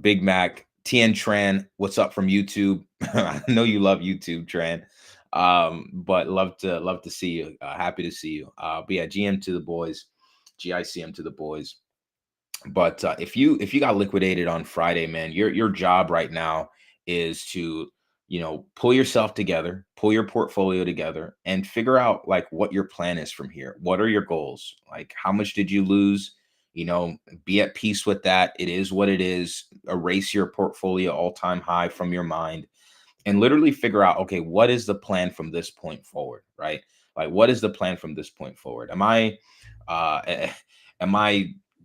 S1: Big Mac, Tien Tran, what's up from YouTube? I know you love YouTube, Tran. But love to see you. Happy to see you. But yeah, GM to the boys, GICM to the boys. But if you got liquidated on Friday, man, your job right now is to pull yourself together, pull your portfolio together, and figure out what your plan is from here. What are your goals? How much did you lose? Be at peace with that. It is what it is. Erase your portfolio all-time high from your mind and literally figure out, okay, what is the plan from this point forward, right? What is the plan from this point forward? Am I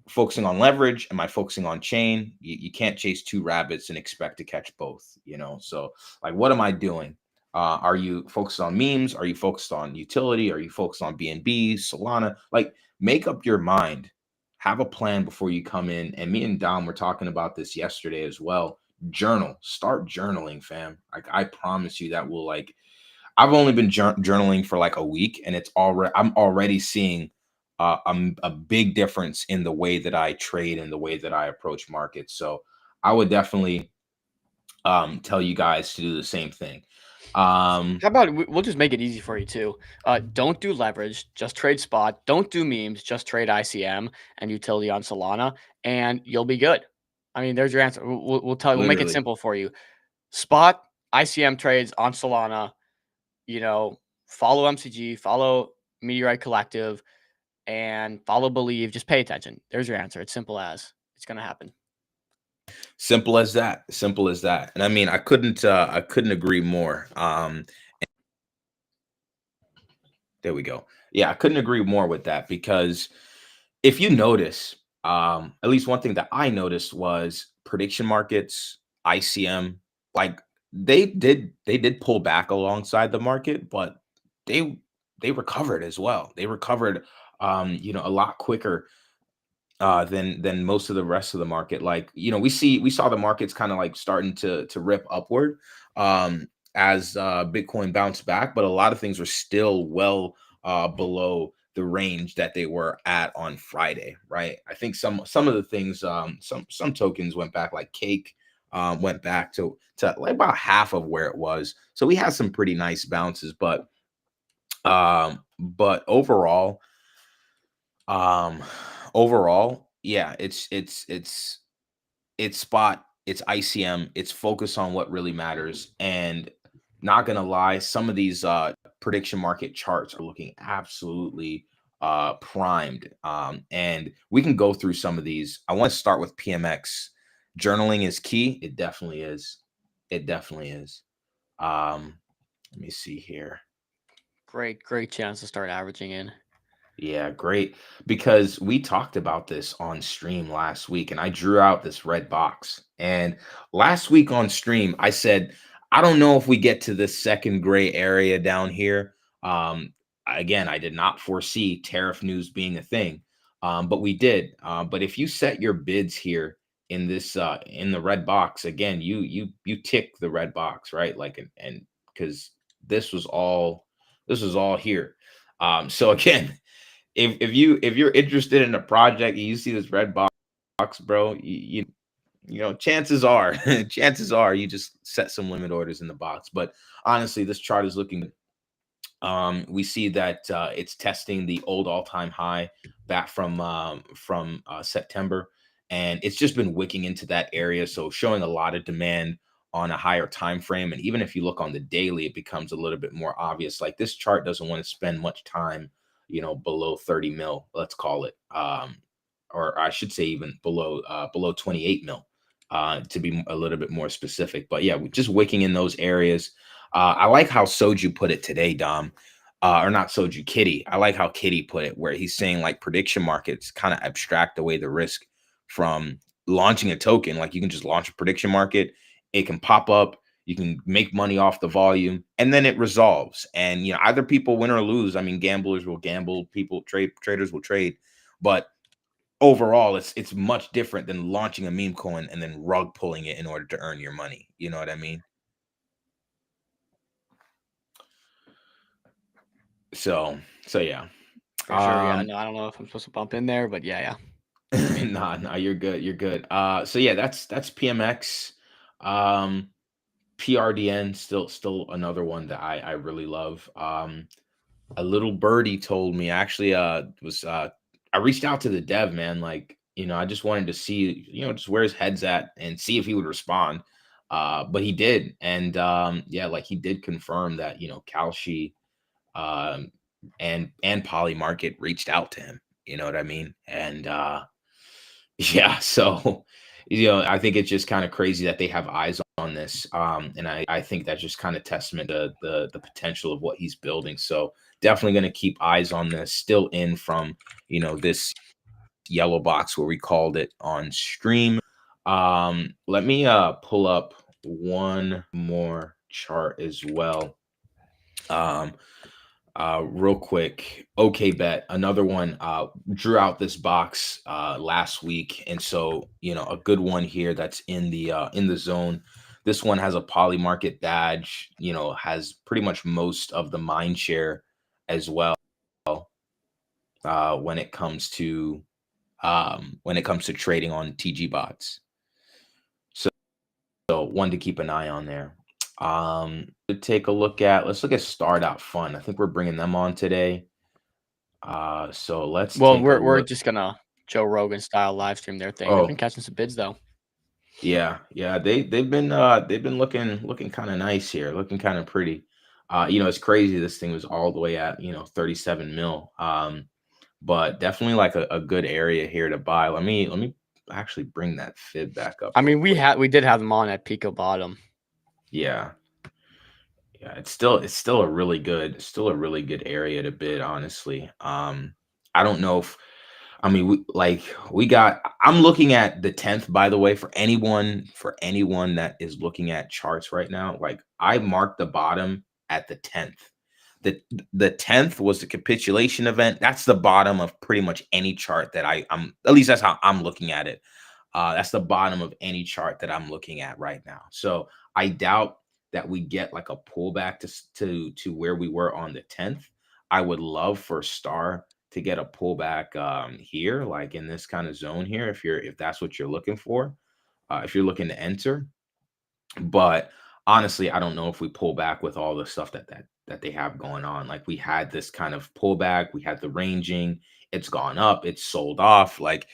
S1: focusing on leverage? Am I focusing on chain? You can't chase two rabbits and expect to catch both, So what am I doing? Are you focused on memes? Are you focused on utility? Are you focused on BNB, Solana? Make up your mind. Have a plan before you come in. And me and Dom were talking about this yesterday as well. Journal. Start journaling, fam. I promise you that will I've only been journaling for a week, and I'm already seeing a big difference in the way that I trade and the way that I approach markets. So I would definitely tell you guys to do the same thing.
S3: How about we'll just make it easy for you too. Don't do leverage, just trade spot. Don't do memes, just trade ICM and utility on Solana, and you'll be good. I mean, there's your answer. We'll tell you. We'll make it simple for you. Spot ICM trades on Solana. Follow MCG, follow Meteorite Collective, and follow Believe. Just pay attention. There's your answer. It's simple as it's gonna happen.
S1: Simple as that. Simple as that. And I mean, I couldn't agree more. There we go. Yeah, I couldn't agree more with that, because if you notice, at least one thing that I noticed was prediction markets, ICM, they did pull back alongside the market, but they recovered as well. They recovered a lot quicker than most of the rest of the market. We saw the markets kind of starting to rip upward as Bitcoin bounced back, but a lot of things were still well below the range that they were at on Friday, right? I think some of the things, some tokens went back, like Cake went back to about half of where it was. So we had some pretty nice bounces, but overall, yeah, it's spot, it's ICM, it's focus on what really matters. And not gonna lie, some of these prediction market charts are looking absolutely primed. And we can go through some of these. I want to start with PMX. Journaling is key. It definitely is. It definitely is. Let me see here.
S3: Great chance to start averaging in.
S1: Yeah, great. Because we talked about this on stream last week, and I drew out this red box. And last week on stream, I said, I don't know if we get to this second gray area down here. Again, I did not foresee tariff news being a thing, but we did. But if you set your bids here in this in the red box, again, you tick the red box, right? And because this was all here. So again, if you're interested in a project and you see this red box, bro, you chances are you just set some limit orders in the box. But honestly, this chart is looking good. We see that it's testing the old all-time high back from September, and it's just been wicking into that area, so showing a lot of demand on a higher time frame. And even if you look on the daily, it becomes a little bit more obvious. Like this chart doesn't want to spend much time, below 30 mil, let's call it, or I should say even below 28 mil, to be a little bit more specific. But yeah, we're just wicking in those areas. I like how Soju put it today, Dom, or not Soju, Kitty. I like how Kitty put it, where he's saying like prediction markets kind of abstract away the risk from launching a token. Like you can just launch a prediction market, it can pop up, you can make money off the volume, and then it resolves. And either people win or lose. I mean, gamblers will gamble, traders will trade, but overall, it's much different than launching a meme coin and then rug pulling it in order to earn your money. You know what I mean? So yeah.
S3: For sure. Yeah. No, I don't know if I'm supposed to bump in there, but yeah.
S1: Nah, you're good. You're good. So yeah, that's PMX. PRDN still another one that I really love. A little birdie told me, actually, I reached out to the dev, man. Like, I just wanted to see, just where his head's at and see if he would respond. But he did. And yeah, like he did confirm that, Kalshi and Polymarket reached out to him. You know what I mean? And yeah, so I think it's just kind of crazy that they have eyes on this. And I think that's just kind of testament to the potential of what he's building. So definitely going to keep eyes on this. Still in from this yellow box where we called it on stream. Let me pull up one more chart as well. Real quick. OkBet, another one, drew out this box last week, and so a good one here that's in the zone. This one has a Polymarket badge, has pretty much most of the mind share as well, when it comes to trading on TG bots. So one to keep an eye on there. To take a look at, let's look at Star.Fun. I think we're bringing them on today. So let's.
S3: Well, we're just gonna Joe Rogan style live stream their thing. They've been catching some bids though.
S1: Yeah, they've been looking kind of nice here, looking kind of pretty. It's crazy. This thing was all the way at 37 mil. But definitely like a good area here to buy. Let me actually bring that fib back up.
S3: I mean, we did have them on at Pico bottom.
S1: Yeah, it's still a really good area to bid, honestly. I don't know if, I mean, I'm looking at the 10th, by the way, for anyone that is looking at charts right now. Like I marked the bottom at the 10th. The 10th was the capitulation event. That's the bottom of pretty much any chart that I'm, at least that's how I'm looking at it. That's the bottom of any chart that I'm looking at right now. So I doubt that we get like a pullback to where we were on the 10th. I would love for Star to get a pullback here, like in this kind of zone here, if that's what you're looking for, if you're looking to enter. But honestly, I don't know if we pull back with all the stuff that they have going on. Like we had this kind of pullback, we had the ranging, it's gone up, it's sold off. Like,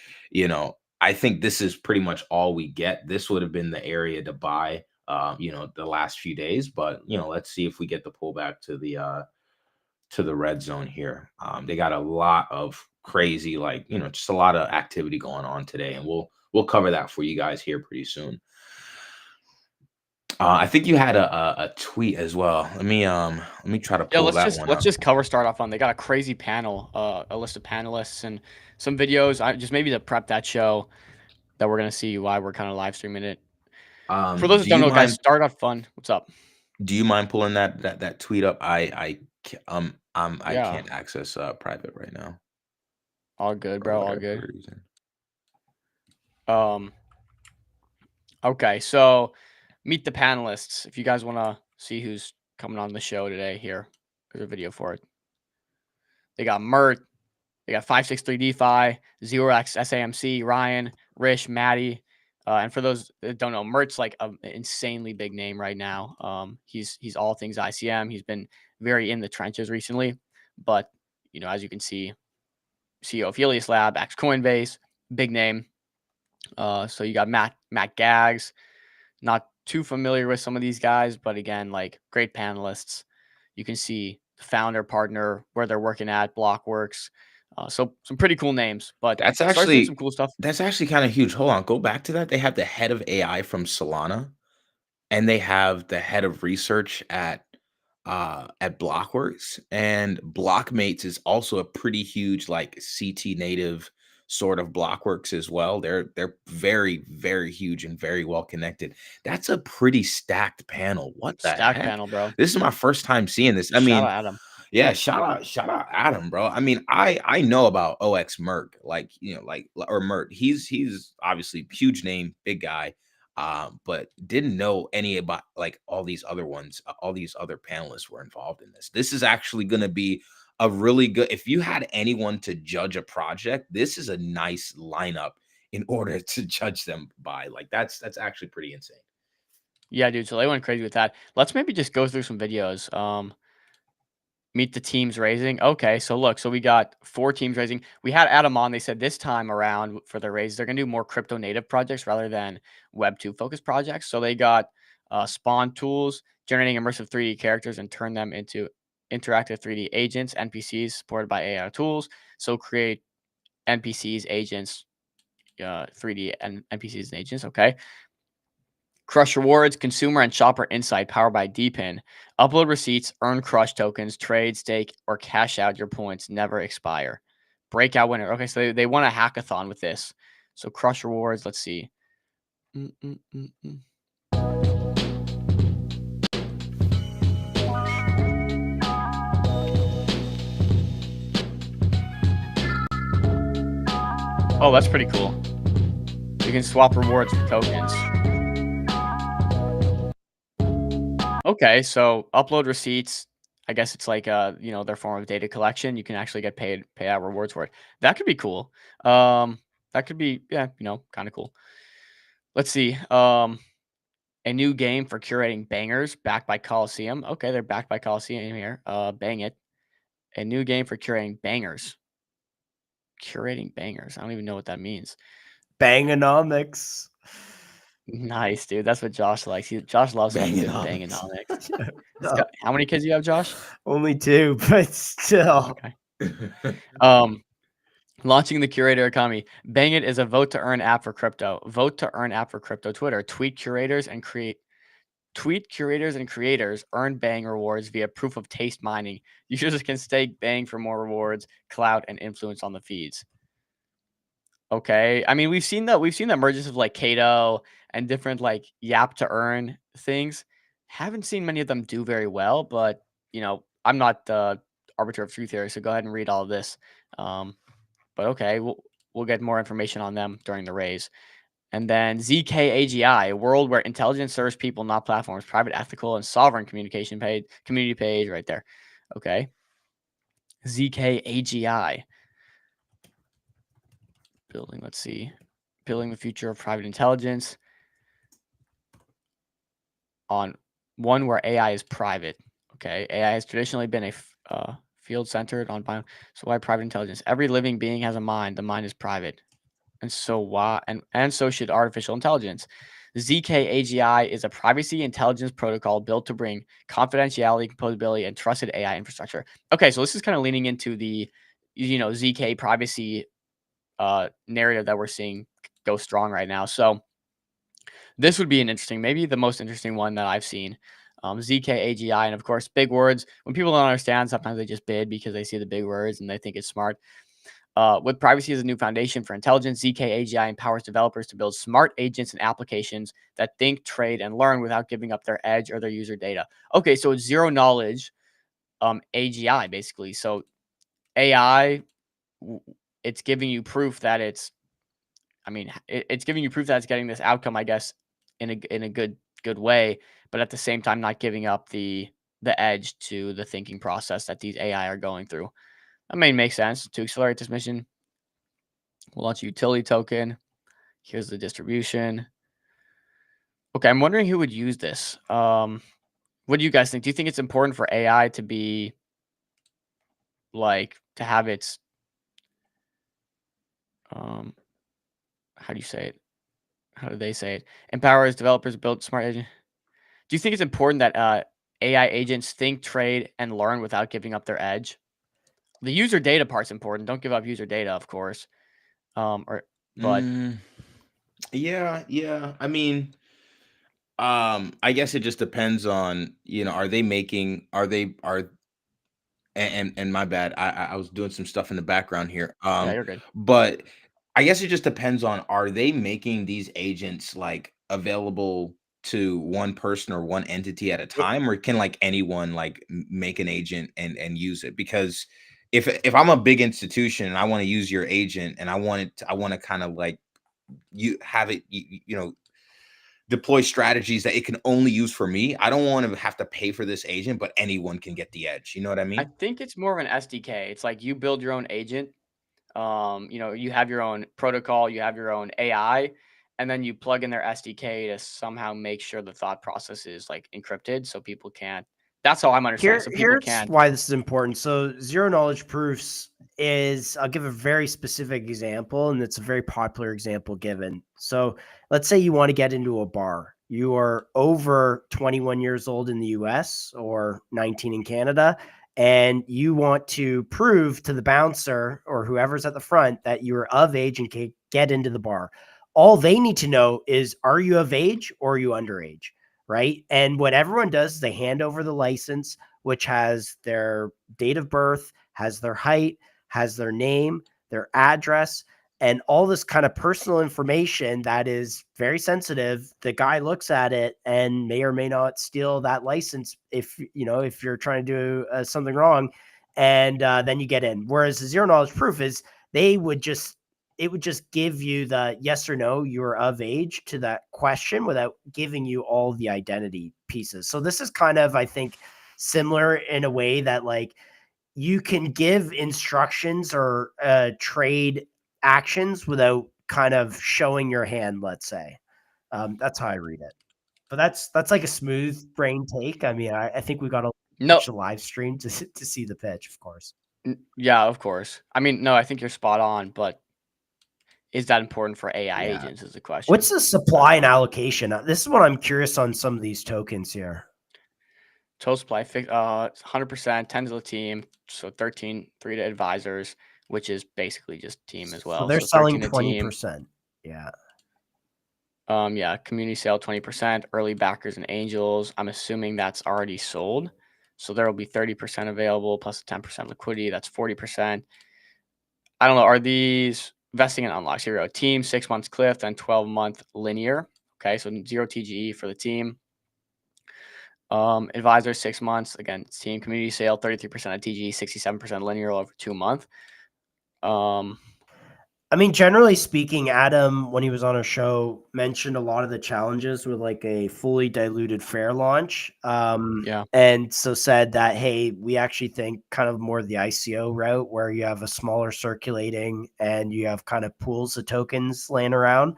S1: I think this is pretty much all we get. This would have been the area to buy, the last few days. But let's see if we get the pullback to the red zone here. They got a lot of crazy, just a lot of activity going on today, and we'll cover that for you guys here pretty soon. I think you had a tweet as well. Let me try to pull that one up.
S3: Let's just cover Star.Fun. They got a crazy panel, a list of panelists and some videos. I just maybe to prep that show that we're gonna see why we're kind of live streaming it. For those who don't know, guys, Star.Fun. What's up?
S1: Do you mind pulling that tweet up? I can't access private right now.
S3: All good, bro. All good. Okay, so meet the panelists. If you guys want to see who's coming on the show today, here's a video for it. They got Mert, they got 563 DeFi, Zerox, SAMC, Ryan, Rish, Maddie. And for those that don't know, Mert's like an insanely big name right now. He's all things ICM. He's been very in the trenches recently. But, as you can see, CEO of Helios Lab, ex Coinbase, big name. So you got Matt Gaggs. Not too familiar with some of these guys, but again, like great panelists. You can see the founder, partner, where they're working at, Blockworks. So some pretty cool names, but
S1: That's
S3: starts doing
S1: actually
S3: some cool stuff.
S1: that's actually kind of huge. Hold on, go back to that. They have the head of AI from Solana, and they have the head of research at Blockworks, and Blockmates is also a pretty huge like CT native sort of Blockworks as well. They're very, very huge and very well connected. That's a pretty stacked panel. What the
S3: Stack
S1: heck?
S3: panel, bro.
S1: This is my first time seeing this. I
S3: Shout
S1: mean,
S3: out Adam.
S1: yeah, shout out Adam, bro. I mean, I know about OX Merck, like or Merck. He's obviously huge name, big guy, but didn't know any about like all these other ones. All these other panelists were involved in this. This is actually going to be a really good. If you had anyone to judge a project, this is a nice lineup in order to judge them by. Like that's actually pretty insane.
S3: Yeah, dude. So they went crazy with that. Let's maybe just go through some videos. Meet the teams raising. Okay, so look, so we got 4 teams raising. We had Adam on. They said this time around for their raise, they're gonna do more crypto native projects rather than Web 2 focused projects. So they got spawn tools, generating immersive 3D characters and turn them into interactive 3D agents, NPCs supported by AI tools. So create NPCs, agents, 3D and NPCs and agents. Okay. Crush rewards, consumer and shopper insight powered by DPIN. Upload receipts, earn Crush tokens, trade, stake, or cash out your points. Never expire. Breakout winner. Okay, so they won a hackathon with this. So Crush rewards, let's see. Oh, that's pretty cool. You can swap rewards for tokens. Okay, so upload receipts. I guess it's like their form of data collection. You can actually get pay out rewards for it. That could be cool. That could be kind of cool. Let's see. A new game for curating bangers backed by Coliseum. Okay, they're backed by Coliseum here. Bang it. A new game for curating bangers. Curating bangers. I don't even know what that means.
S2: Bangonomics.
S3: Nice, dude. That's what Josh likes. Josh loves
S1: Bangonomics.
S3: Bangonomics. How many kids do you have, Josh?
S2: Only 2, but still.
S3: Okay. Launching the curator economy. Bang It is a vote to earn app for crypto. Vote to earn app for crypto Twitter. Tweet curators and creators earn Bang rewards via proof of taste mining. Users can stake Bang for more rewards, clout, and influence on the feeds. Okay. I mean, we've seen the emergence of like Kato and different like Yap to earn things. Haven't seen many of them do very well, but I'm not the arbiter of truth here, so go ahead and read all of this. But okay, we'll get more information on them during the raise. And then ZK-AGI, a world where intelligence serves people, not platforms, private, ethical, and sovereign communication community page right there. Okay. ZK-AGI. Let's see. Building the future of private intelligence on one where AI is private. Okay. AI has traditionally been a field centered on bio. So why private intelligence? Every living being has a mind. The mind is private. And so why and so should artificial intelligence. ZK-AGI is a privacy intelligence protocol built to bring confidentiality, composability, and trusted AI infrastructure. Okay, so this is kind of leaning into the ZK privacy narrative that we're seeing go strong right now. So this would be maybe the most interesting one that I've seen. ZK-AGI, and of course, big words. When people don't understand, sometimes they just bid because they see the big words and they think it's smart. With privacy as a new foundation for intelligence, ZK-AGI empowers developers to build smart agents and applications that think, trade, and learn without giving up their edge or their user data. Okay, so it's zero knowledge AGI, basically. So AI, it's giving you proof that it's giving you proof that it's getting this outcome, I guess, in a good way, but at the same time not giving up the edge to the thinking process that these AI are going through. That may make sense. To accelerate this mission, we'll launch a utility token. Here's the distribution. Okay, I'm wondering who would use this. Would What do you guys think? Do you think it's important for AI to be like to have its how do you say it? How do they say it? Empowers developers build smart agent. Do you think it's important that AI agents think, trade, and learn without giving up their edge? The user data part's important. Don't give up user data, of course. But
S1: Yeah. I mean, I guess it just depends on, are they making, and my bad, I was doing some stuff in the background here.
S3: yeah, you're good.
S1: But I guess it just depends on, are they making these agents like available to one person or one entity at a time, or can like anyone like make an agent and use it? Because if I'm a big institution and I want to use your agent and I want to kind of like you have it, deploy strategies that it can only use for me. I don't want to have to pay for this agent, but anyone can get the edge. You know what I
S3: I
S1: mean?
S3: think it's more of an SDK. It's like you build your own agent. You have your own protocol, you have your own AI, and then you plug in their SDK to somehow make sure the thought process is like encrypted so people can't. That's how I'm understanding. So people
S2: Here's
S3: can't.
S2: why this is important. So zero knowledge proofs is, I'll give a very specific example, and it's a very popular example given. So let's say you want to get into a bar. You are over 21 years old in the US or 19 in Canada, and you want to prove to the bouncer or whoever's at the front that you're of age and can get into the bar. All they need to know is, are you of age or are you underage? Right. And what everyone does is they hand over the license, which has their date of birth, has their height, has their name, their address, and all this kind of personal information that is very sensitive. The guy looks at it and may or may not steal that license if you're trying to do something wrong, and then you get in. Whereas the zero knowledge proof is it would just give you the yes or no, you're of age to that question without giving you all the identity pieces. So this is kind of, I think, similar in a way that like you can give instructions or trade actions without kind of showing your hand, let's say. That's how I read it. But that's like a smooth brain take. I mean, I think we got to
S3: No,
S2: watch the live stream to see the pitch, of course.
S3: yeah, of course. I mean, no, I think you're spot on, but is that important for AI
S2: Yeah.
S3: agents is the question.
S2: What's the supply and allocation? This is what I'm curious on some of these tokens here.
S3: Total supply, 100%, 10 to the team, so 13, 3 to advisors, which is basically just team as well.
S2: So they're selling 20%. Yeah.
S3: Yeah, community sale 20%, early backers and angels. I'm assuming that's already sold. So there will be 30% available plus 10% liquidity. That's 40%. I don't know. Are these vesting and unlocks? Here we go. Team 6 months cliff, then 12-month linear. Okay, so 0 TGE for the team. Advisor 6 months. Again, team community sale 33% of TGE, 67% linear over 2 months.
S2: I mean, generally speaking, Adam, when he was on our show, mentioned a lot of the challenges with like a fully diluted fair launch.
S3: Yeah.
S2: And so said that, hey, we actually think kind of more the ICO route where you have a smaller circulating and you have kind of pools of tokens laying around,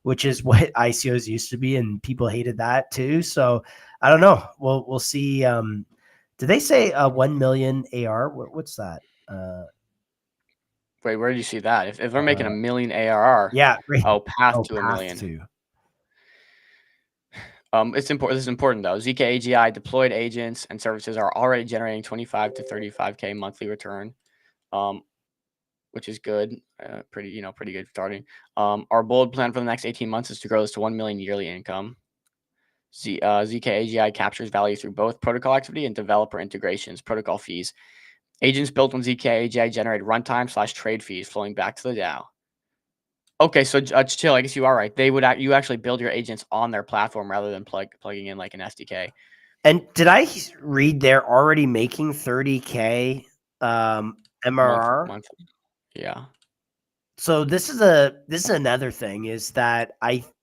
S2: which is what ICOs used to be. And people hated that too. So I don't know. We'll see. Did they say 1 million AR? What's that?
S3: Wait, where did you see that? If they're making 1 million ARR,
S2: yeah,
S3: path to 1 million. It's important. This is important though. ZK AGI deployed agents and services are already generating 25 to 35K monthly return, which is good. Pretty good starting. Our bold plan for the next 18 months is to grow this to 1 million yearly income. ZK AGI captures value through both protocol activity and developer integrations, protocol fees. Agents built on ZK AGI generate runtime / trade fees flowing back to the DAO. Okay, so chill. I guess you are right. They would you actually build your agents on their platform rather than plugging in like an SDK.
S2: And did I read they're already making 30K MRR?
S3: Monthly. Yeah.
S2: So this is another thing is that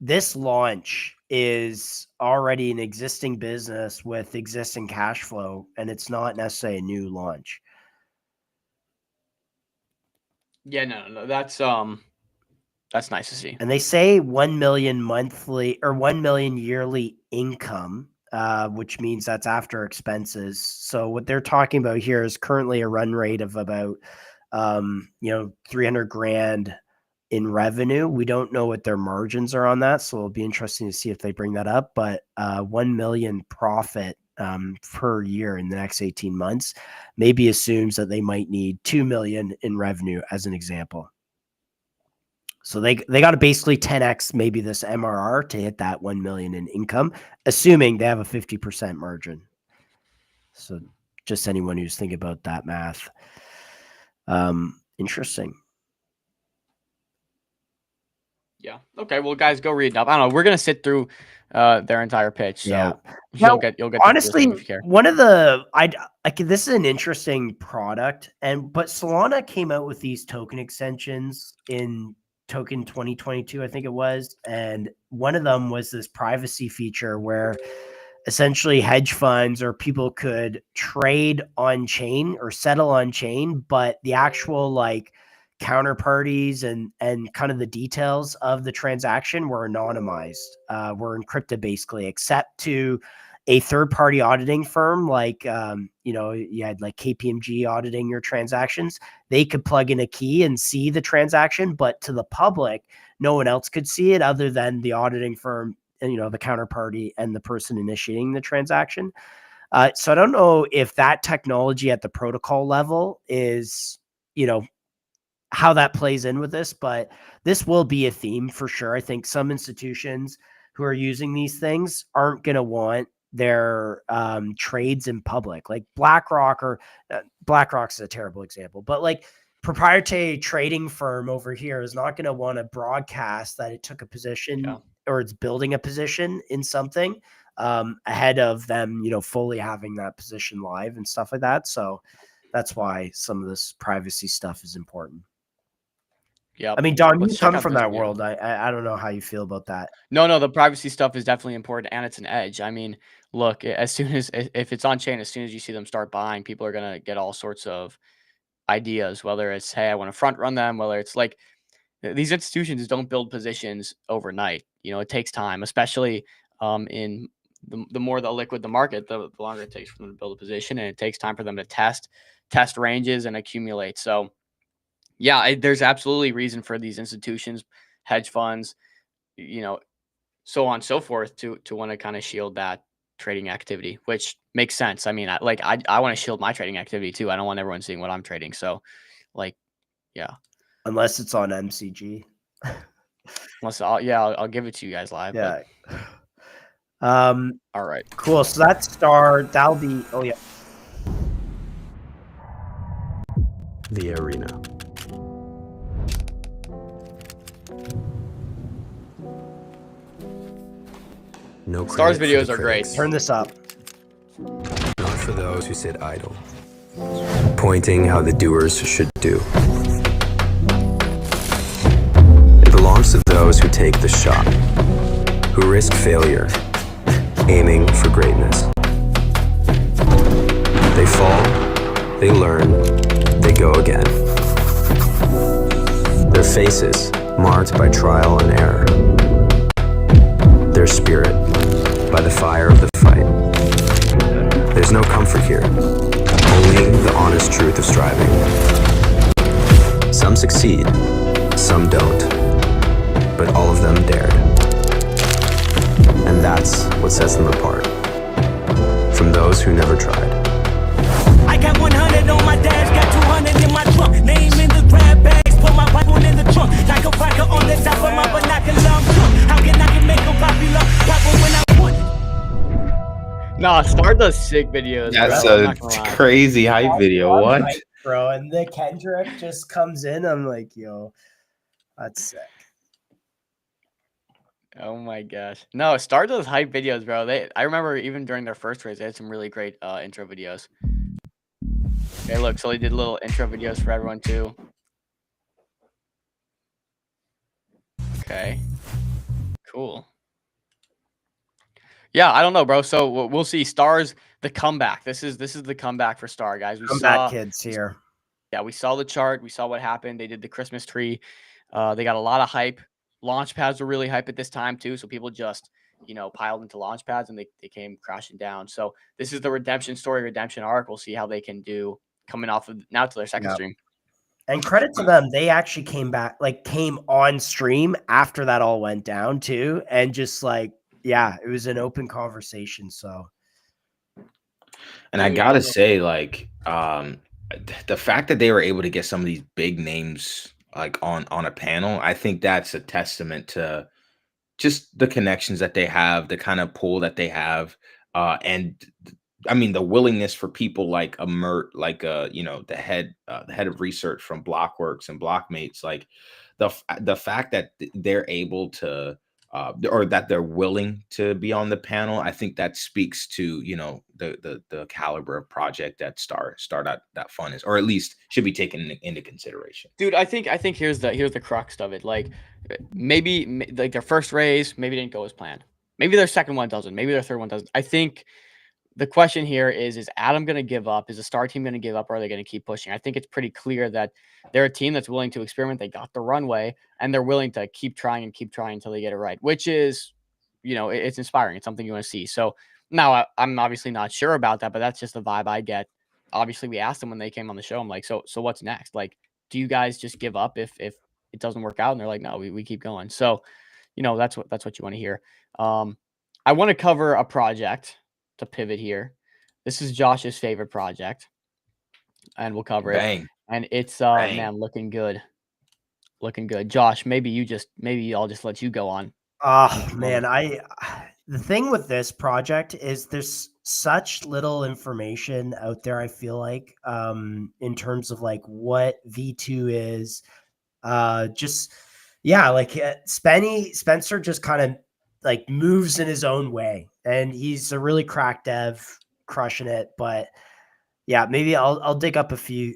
S2: this launch is already an existing business with existing cash flow, and it's not necessarily a new launch.
S3: Yeah, no, that's nice to see.
S2: And they say 1 million monthly or 1 million yearly income which means that's after expenses. So what they're talking about here is currently a run rate of about, 300 grand in revenue. We don't know what their margins are on that, so it'll be interesting to see if they bring that up. But 1 million profit per year in the next 18 months maybe assumes that they might need 2 million in revenue as an example. So they got to basically 10x maybe this MRR to hit that 1 million in income, assuming they have a 50% margin. So just anyone who's thinking about that math. Interesting.
S3: Yeah. Okay. Well, guys, go read it up. I don't know. We're gonna sit through their entire pitch. So
S2: Yeah.
S3: you'll get to
S2: Honestly,
S3: if you care.
S2: one of the this is an interesting product, but Solana came out with these token extensions in Token 2022, I think it was, and one of them was this privacy feature where essentially hedge funds or people could trade on chain or settle on chain, but the actual like counterparties and kind of the details of the transaction were anonymized, were encrypted basically, except to a third-party auditing firm like you had like KPMG auditing your transactions. They could plug in a key and see the transaction, but to the public, no one else could see it other than the auditing firm, and the counterparty and the person initiating the transaction. So I don't know if that technology at the protocol level is, how that plays in with this, but this will be a theme for sure. I think some institutions who are using these things aren't going to want their trades in public, like BlackRock, or BlackRock's a terrible example, but like proprietary trading firm over here is not going to want to broadcast that it took a position or it's building a position in something ahead of them, fully having that position live and stuff like that. So that's why some of this privacy stuff is important.
S3: Yeah.
S2: I mean, Don, you come from that world. I don't know how you feel about that.
S3: No, the privacy stuff is definitely important, and it's an edge. I mean, look, if it's on chain, as soon as you see them start buying, people are gonna get all sorts of ideas, whether it's, hey, I want to front run them, whether it's like these institutions don't build positions overnight. It takes time, especially in the more liquid the market, the longer it takes for them to build a position, and it takes time for them to test ranges and accumulate. So yeah, there's absolutely reason for these institutions, hedge funds, so on and so forth, to want to kind of shield that trading activity, which makes sense. I mean, I want to shield my trading activity too. I don't want everyone seeing what I'm trading. So yeah.
S2: Unless it's on MCG.
S3: I'll give it to you guys live.
S2: Yeah.
S3: All right.
S2: Cool. So that's Star. That'll be. Oh yeah.
S8: The arena. No
S3: Stars videos are great.
S2: Turn this up.
S8: Not for those who sit idle, pointing how the doers should do. It belongs to those who take the shot, who risk failure, aiming for greatness. They fall, they learn, they go again. Their faces marked by trial and error. Their spirit by the fire of the fight. There's no comfort here, only the honest truth of striving. Some succeed, some don't, but all of them dared. And that's what sets them apart from those who never tried.
S9: I got 100 on my dash, got 200 in my trunk. Name in the grab bags, put my Bible in the trunk. Like a cracker on the top of my binocular. How can I make them popular? Papa when I want it.
S3: Nah, Star does sick videos.
S1: That's
S3: bro. I'm
S1: a
S3: not gonna lie.
S1: crazy hype video. What?
S2: Right, bro? And the Kendrick just comes in. I'm like, yo, that's sick.
S3: Oh my gosh. No, Star does hype videos, bro. I remember even during their first race, they had some really great intro videos. Okay, look, so they did little intro videos for everyone too. Okay. Cool. Yeah, I don't know, bro. So we'll see. Star's the comeback. This is the comeback for Star, guys. We
S2: Comeback
S3: saw
S2: kids here.
S3: Yeah, we saw the chart. We saw what happened. They did the Christmas tree. They got a lot of hype. Launch pads were really hype at this time too. So people just piled into launch pads and they came crashing down. So this is the redemption story, redemption arc. We'll see how they can do coming off of now to their second stream.
S2: And credit to them, they actually came on stream after that all went down too, and just it was an open conversation. So,
S1: and I gotta say, the fact that they were able to get some of these big names on a panel, I think that's a testament to just the connections that they have, the kind of pull that they have, and I mean the willingness for people like Mert, the head of research from Blockworks and Blockmates, the fact that they're able to or that they're willing to be on the panel, I think that speaks to the caliber of project that Start.that Fun is, or at least should be taken into consideration.
S3: Dude, I think here's the crux of it. Maybe their first raise maybe didn't go as planned. Maybe their second one doesn't. Maybe their third one doesn't. I think the question here is Adam going to give up? Is the Star team going to give up, or are they going to keep pushing? I think it's pretty clear that they're a team that's willing to experiment. They got the runway, and they're willing to keep trying until they get it right, which is, it's inspiring. It's something you want to see. So now I'm obviously not sure about that, but that's just the vibe I get. Obviously, we asked them when they came on the show. I'm like, so what's next? Do you guys just give up if it doesn't work out? And they're like, no, we keep going. So, that's what you want to hear. I want to cover a project to pivot here. This is Josh's favorite project, and we'll cover it. And it's man, looking good. Josh, maybe I'll just let you go on.
S2: Oh man, the thing with this project is there's such little information out there. I feel like in terms of what V2 is, Spencer just kind of moves in his own way, and he's a really crack dev, crushing it. But yeah, maybe I'll dig up a few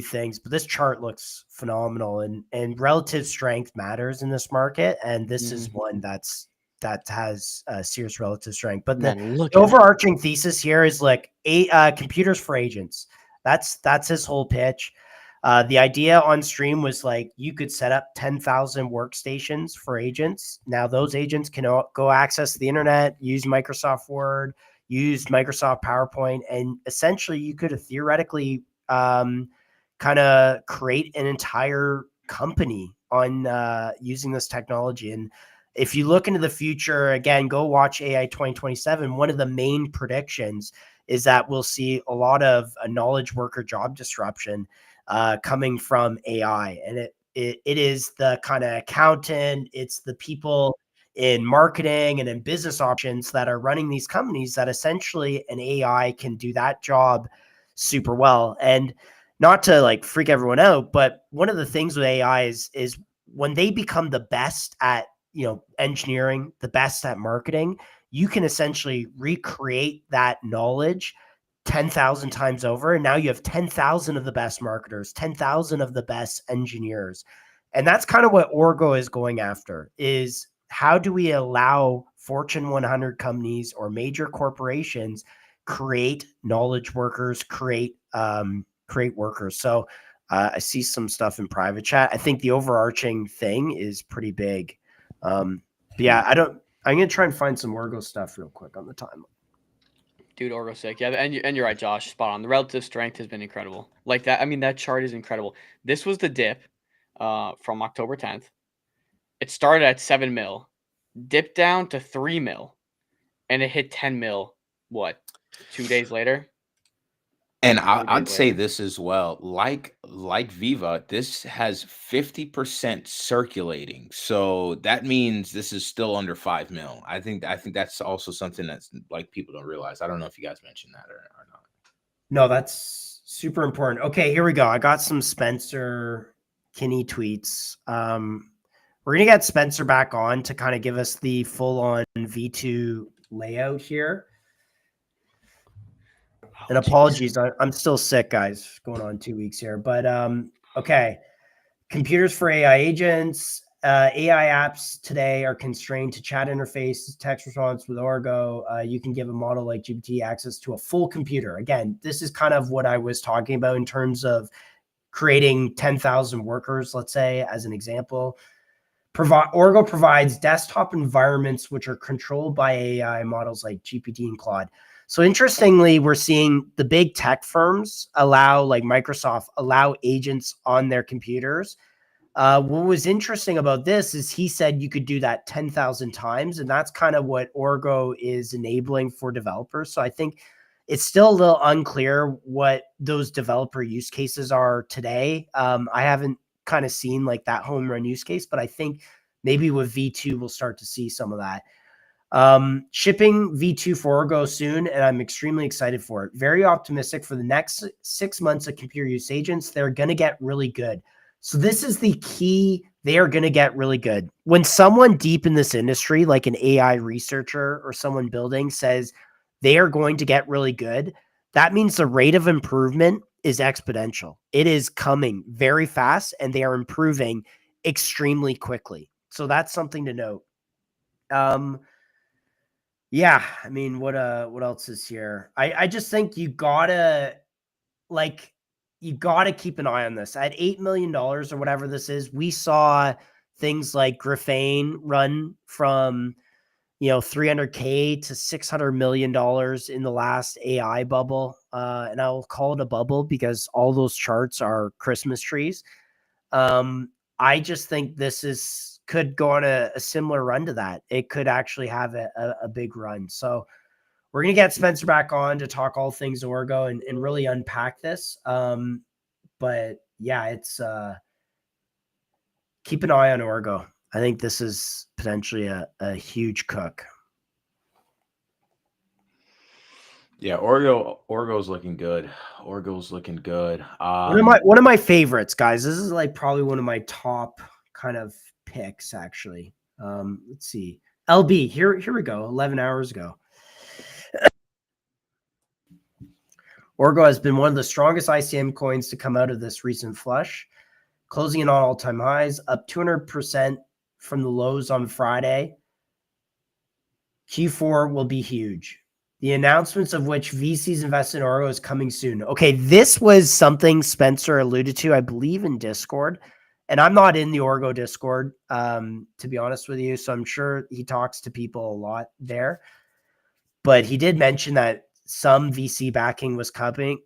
S2: things, but this chart looks phenomenal, and relative strength matters in this market, and this is one that has serious relative strength. But the overarching thesis here is computers for agents. That's his whole pitch. The idea on stream was you could set up 10,000 workstations for agents. Now those agents can go access the internet, use Microsoft Word, use Microsoft PowerPoint, and essentially you could theoretically kind of create an entire company on using this technology. And if you look into the future, again, go watch AI 2027. One of the main predictions is that we'll see a lot of knowledge worker job disruption coming from AI. And it is the kind of accountant, it's the people in marketing and in business options that are running these companies that essentially an AI can do that job super well. And not to freak everyone out, but one of the things with AI is when they become the best at engineering, the best at marketing, you can essentially recreate that knowledge 10,000 times over. And now you have 10,000 of the best marketers, 10,000 of the best engineers. And that's kind of what Orgo is going after, is how do we allow Fortune 100 companies or major corporations create knowledge workers, create workers. So I see some stuff in private chat. I think the overarching thing is pretty big. But yeah, I'm going to try and find some Orgo stuff real quick on the timeline.
S3: Dude, Orgo sick. Yeah, and you're right, Josh. Spot on. The relative strength has been incredible. That chart is incredible. This was the dip from October 10th. It started at 7 mil, dipped down to 3 mil, and it hit 10 mil, 2 days later?
S1: And I'd say this as well, like Viva, this has 50% circulating. So that means this is still under 5 mil. I think that's also something that's people don't realize. I don't know if you guys mentioned that or not.
S2: No, that's super important. Okay, here we go. I got some Spencer Kinney tweets. We're going to get Spencer back on to kind of give us the full-on V2 layout here. And apologies, I'm still sick, guys. Going on 2 weeks here. But okay. Computers for AI agents. AI apps today are constrained to chat interfaces, text response with Orgo. You can give a model like GPT access to a full computer. Again, this is kind of what I was talking about in terms of creating 10,000 workers, let's say, as an example. Orgo provides desktop environments which are controlled by AI models like GPT and Claude. So interestingly, we're seeing the big tech firms like Microsoft, allow agents on their computers. What was interesting about this is he said you could do that 10,000 times, and that's kind of what Orgo is enabling for developers. So I think it's still a little unclear what those developer use cases are today. I haven't kind of seen like that home run use case, but I think maybe with V2 we'll start to see some of that. Shipping V2 for Orgo soon, and I'm extremely excited for it. Very optimistic for the next 6 months of computer use agents. They're going to get really good. So this is the key. They are going to get really good. When someone deep in this industry, like an AI researcher or someone building, says they are going to get really good, that means the rate of improvement is exponential. It is coming very fast, and they are improving extremely quickly. So that's something to note. Yeah, I mean, what else is here? I just think you gotta keep an eye on this. At $8 million or whatever this is, we saw things like Graphane run from 300K to $600 million in the last AI bubble. And I'll call it a bubble because all those charts are Christmas trees. I just think this could go on a similar run to that. It could actually have a big run. So we're going to get Spencer back on to talk all things Orgo and really unpack this. But yeah, it's keep an eye on Orgo. I think this is potentially a huge cook.
S1: Yeah, Orgo's looking good. Orgo's looking good.
S2: One of my favorites, guys. This is like probably one of my top kind of picks, actually. Let's see. LB, here we go. 11 hours ago. Orgo has been one of the strongest ICM coins to come out of this recent flush, closing in on all-time highs, up 200% from the lows on Friday. Q4 will be huge. The announcements of which VCs invest in Orgo is coming soon. Okay, this was something Spencer alluded to, I believe, in Discord. And I'm not in the Orgo Discord, to be honest with you. So I'm sure he talks to people a lot there. But he did mention that some VC backing was coming.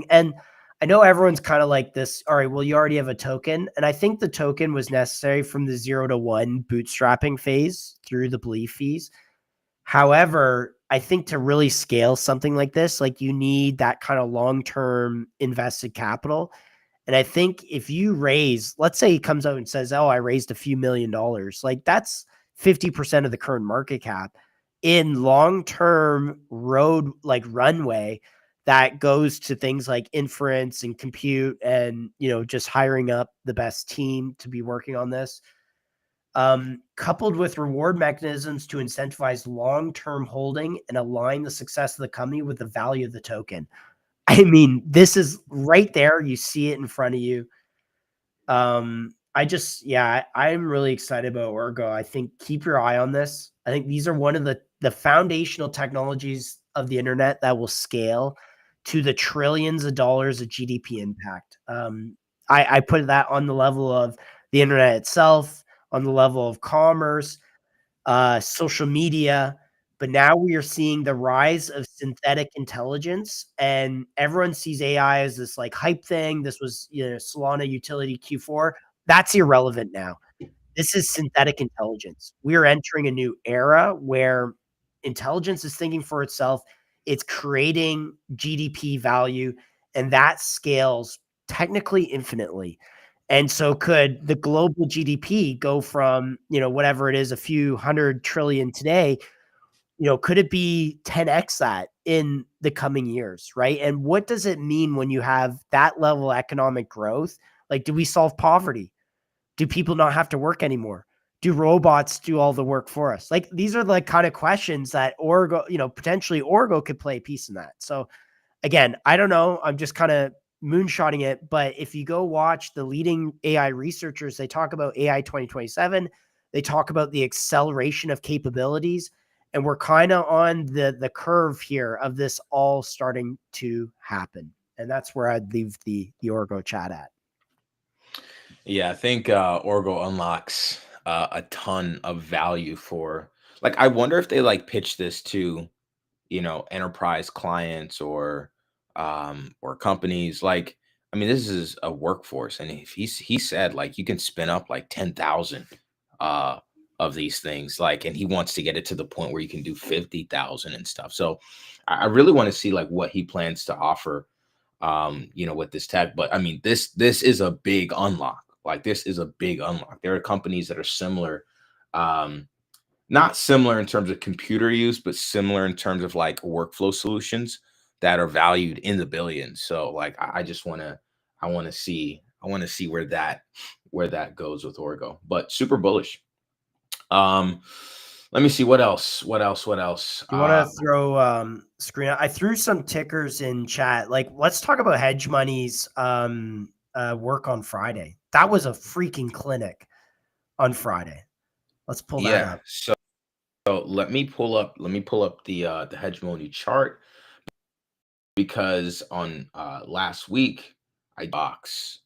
S2: And I know everyone's kind of like this. All right, well, you already have a token. And I think the token was necessary from the 0 to 1 bootstrapping phase through the belief fees. However, I think to really scale something like this, like you need that kind of long-term invested capital. And I think if you raise, let's say he comes out and says, oh, I raised a few $1 million, like that's 50% of the current market cap in long-term runway that goes to things like inference and compute and, just hiring up the best team to be working on this. Coupled with reward mechanisms to incentivize long-term holding and align the success of the company with the value of the token. I mean, this is right there. You see it in front of you. I'm really excited about Orgo. I think keep your eye on this. I think these are one of the foundational technologies of the internet that will scale to the trillions of dollars of GDP impact. I put that on the level of the internet itself, on the level of commerce, social media. But now we are seeing the rise of synthetic intelligence, and everyone sees AI as this like hype thing. This was Solana utility Q4. That's irrelevant now. This is synthetic intelligence. We are entering a new era where intelligence is thinking for itself. It's creating GDP value, and that scales technically infinitely. And so could the global GDP go from, whatever it is, a few 100 trillion today, could it be 10x that in the coming years, right? And what does it mean when you have that level of economic growth? Like, do we solve poverty? Do people not have to work anymore? Do robots do all the work for us? Like, these are the kind of questions that Orgo, potentially Orgo could play a piece in that. So again, I don't know. I'm just kind of moonshotting it. But if you go watch the leading AI researchers, they talk about AI 2027. They talk about the acceleration of capabilities. And we're kind of on the curve here of this all starting to happen. And that's where I'd leave the Orgo chat at.
S1: Yeah, I think Orgo unlocks a ton of value for, like, I wonder if they like pitch this to, enterprise clients or companies. Like, I mean, this is a workforce, and if he said like you can spin up like 10,000 uh of these things, like, and he wants to get it to the point where you can do 50,000 and stuff. So I really want to see like what he plans to offer with this tech. But I mean, this is a big unlock. Like, this is a big unlock. There are companies that are similar, um, not similar in terms of computer use, but similar in terms of like workflow solutions that are valued in the billions. So like, I just I want to see where that goes with Orgo, but super bullish. Let me see what else. What else?
S2: You want to throw screen? I threw some tickers in chat. Like, let's talk about Hedge Money's work on Friday. That was a freaking clinic on Friday. Let's pull that up.
S1: So let me pull up the Hedge Money chart, because on last week I box,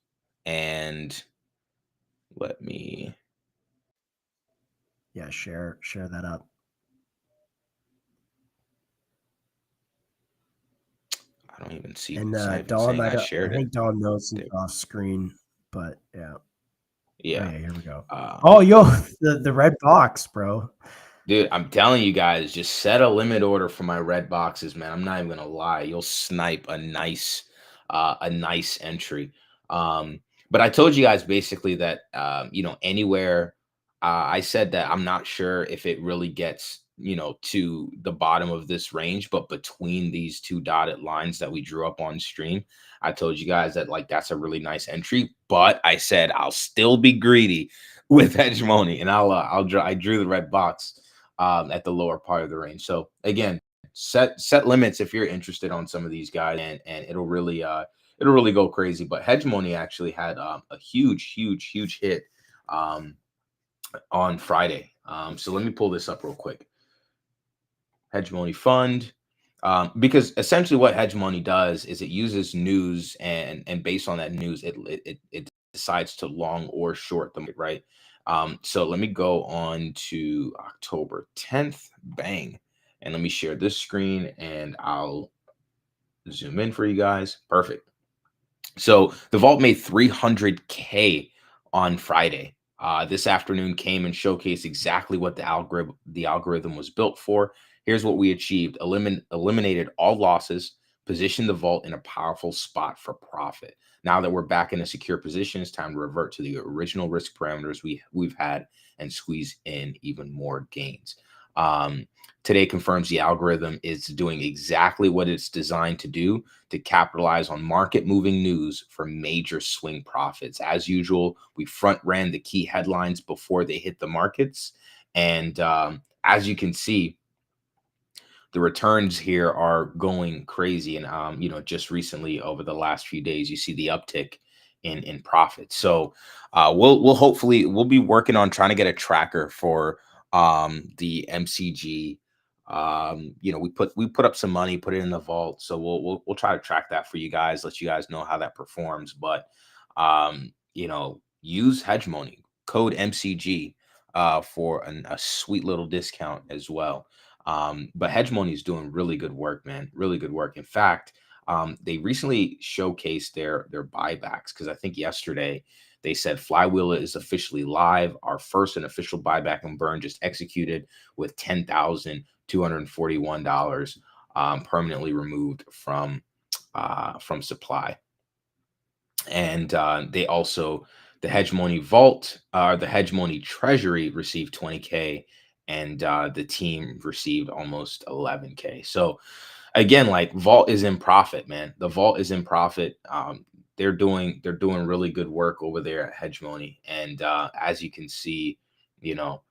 S1: and let me
S2: share that up.
S1: I don't even see.
S2: And
S1: Dom,
S2: I think Dom knows it's off screen, but yeah.
S1: Yeah.
S2: Okay, here we go. The red box, bro.
S1: Dude, I'm telling you guys, just set a limit order for my red boxes, man. I'm not even gonna lie. You'll snipe a nice entry. But I told you guys basically that anywhere, I said that I'm not sure if it really gets to the bottom of this range, but between these two dotted lines that we drew up on stream, I told you guys that like that's a really nice entry. But I said I'll still be greedy with Hedge Money, and I drew the red box at the lower part of the range. So again, set limits if you're interested on some of these guys, and it'll really go crazy. But Hedge Money actually had a huge hit on Friday. So let me pull this up real quick. Hedge Money Fund, because essentially what Hedge Money does is it uses news, and based on that news, it decides to long or short them, right? So let me go on to October 10th, bang, and let me share this screen, and I'll zoom in for you guys. Perfect. So the vault made 300K on Friday. This afternoon came and showcased exactly what the algorithm was built for. Here's what we achieved: eliminated all losses, positioned the vault in a powerful spot for profit. Now that we're back in a secure position, it's time to revert to the original risk parameters we've had and squeeze in even more gains. Today confirms the algorithm is doing exactly what it's designed to do, to capitalize on market-moving news for major swing profits. As usual, we front-ran the key headlines before they hit the markets. And as you can see, the returns here are going crazy. And, just recently over the last few days, you see the uptick in profit. So we'll be working on trying to get a tracker for the MCG. We put up some money, put it in the vault. So we'll try to track that for you guys, let you guys know how that performs. But, use Hedge Money, code MCG for a sweet little discount as well. But Hedge Money is doing really good work, man. Really good work. In fact, they recently showcased their buybacks, because I think yesterday they said Flywheel is officially live. Our first and official buyback and burn just executed with $10,241 permanently removed from supply. And they also, the Hedge Money Vault, the Hedge Money Treasury received 20K, and the team received almost 11K. So again, like, Vault is in profit, man. The Vault is in profit. They're doing really good work over there at Hedge Money. And as you can see, TVL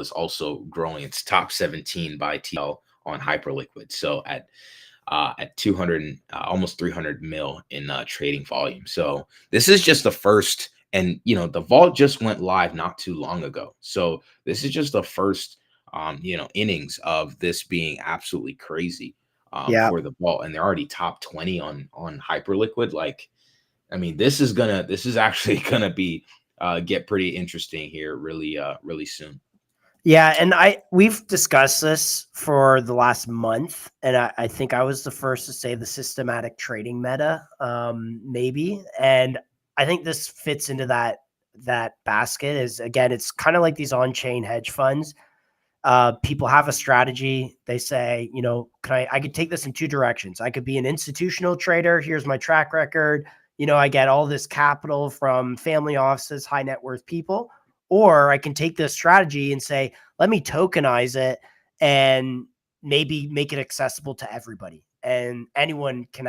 S1: is also growing. It's top 17 by TL on Hyperliquid. So at 200, almost 300 mil in trading volume. So this is just the first. And, the vault just went live not too long ago. So this is just the first, innings of this being absolutely crazy for the vault. And they're already top 20 on Hyperliquid. Like, I mean, this is actually going to be get pretty interesting here really soon.
S2: Yeah, and we've discussed this for the last month, and I think I was the first to say the systematic trading meta, maybe, and I think this fits into that basket. Is again, it's kind of like these on-chain hedge funds. People have a strategy. They say, you know, I could take this in two directions. I could be an institutional trader. Here's my track record. You know, I get all this capital from family offices, high net worth people. Or I can take this strategy and say, let me tokenize it and maybe make it accessible to everybody. And anyone can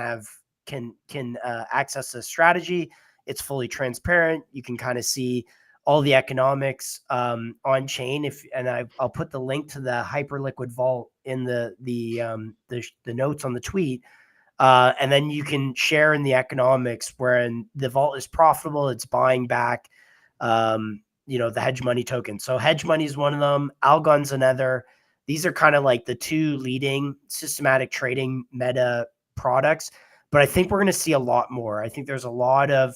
S2: access this strategy. It's fully transparent. You can kind of see all the economics on chain. I'll put the link to the Hyperliquid Vault in the notes on the tweet. And then you can share in the economics wherein the vault is profitable. It's buying back, you know, the hedge money token. So hedge money is one of them. Algon's another. These are kind of like the two leading systematic trading meta products. But I think we're going to see a lot more. I think there's a lot of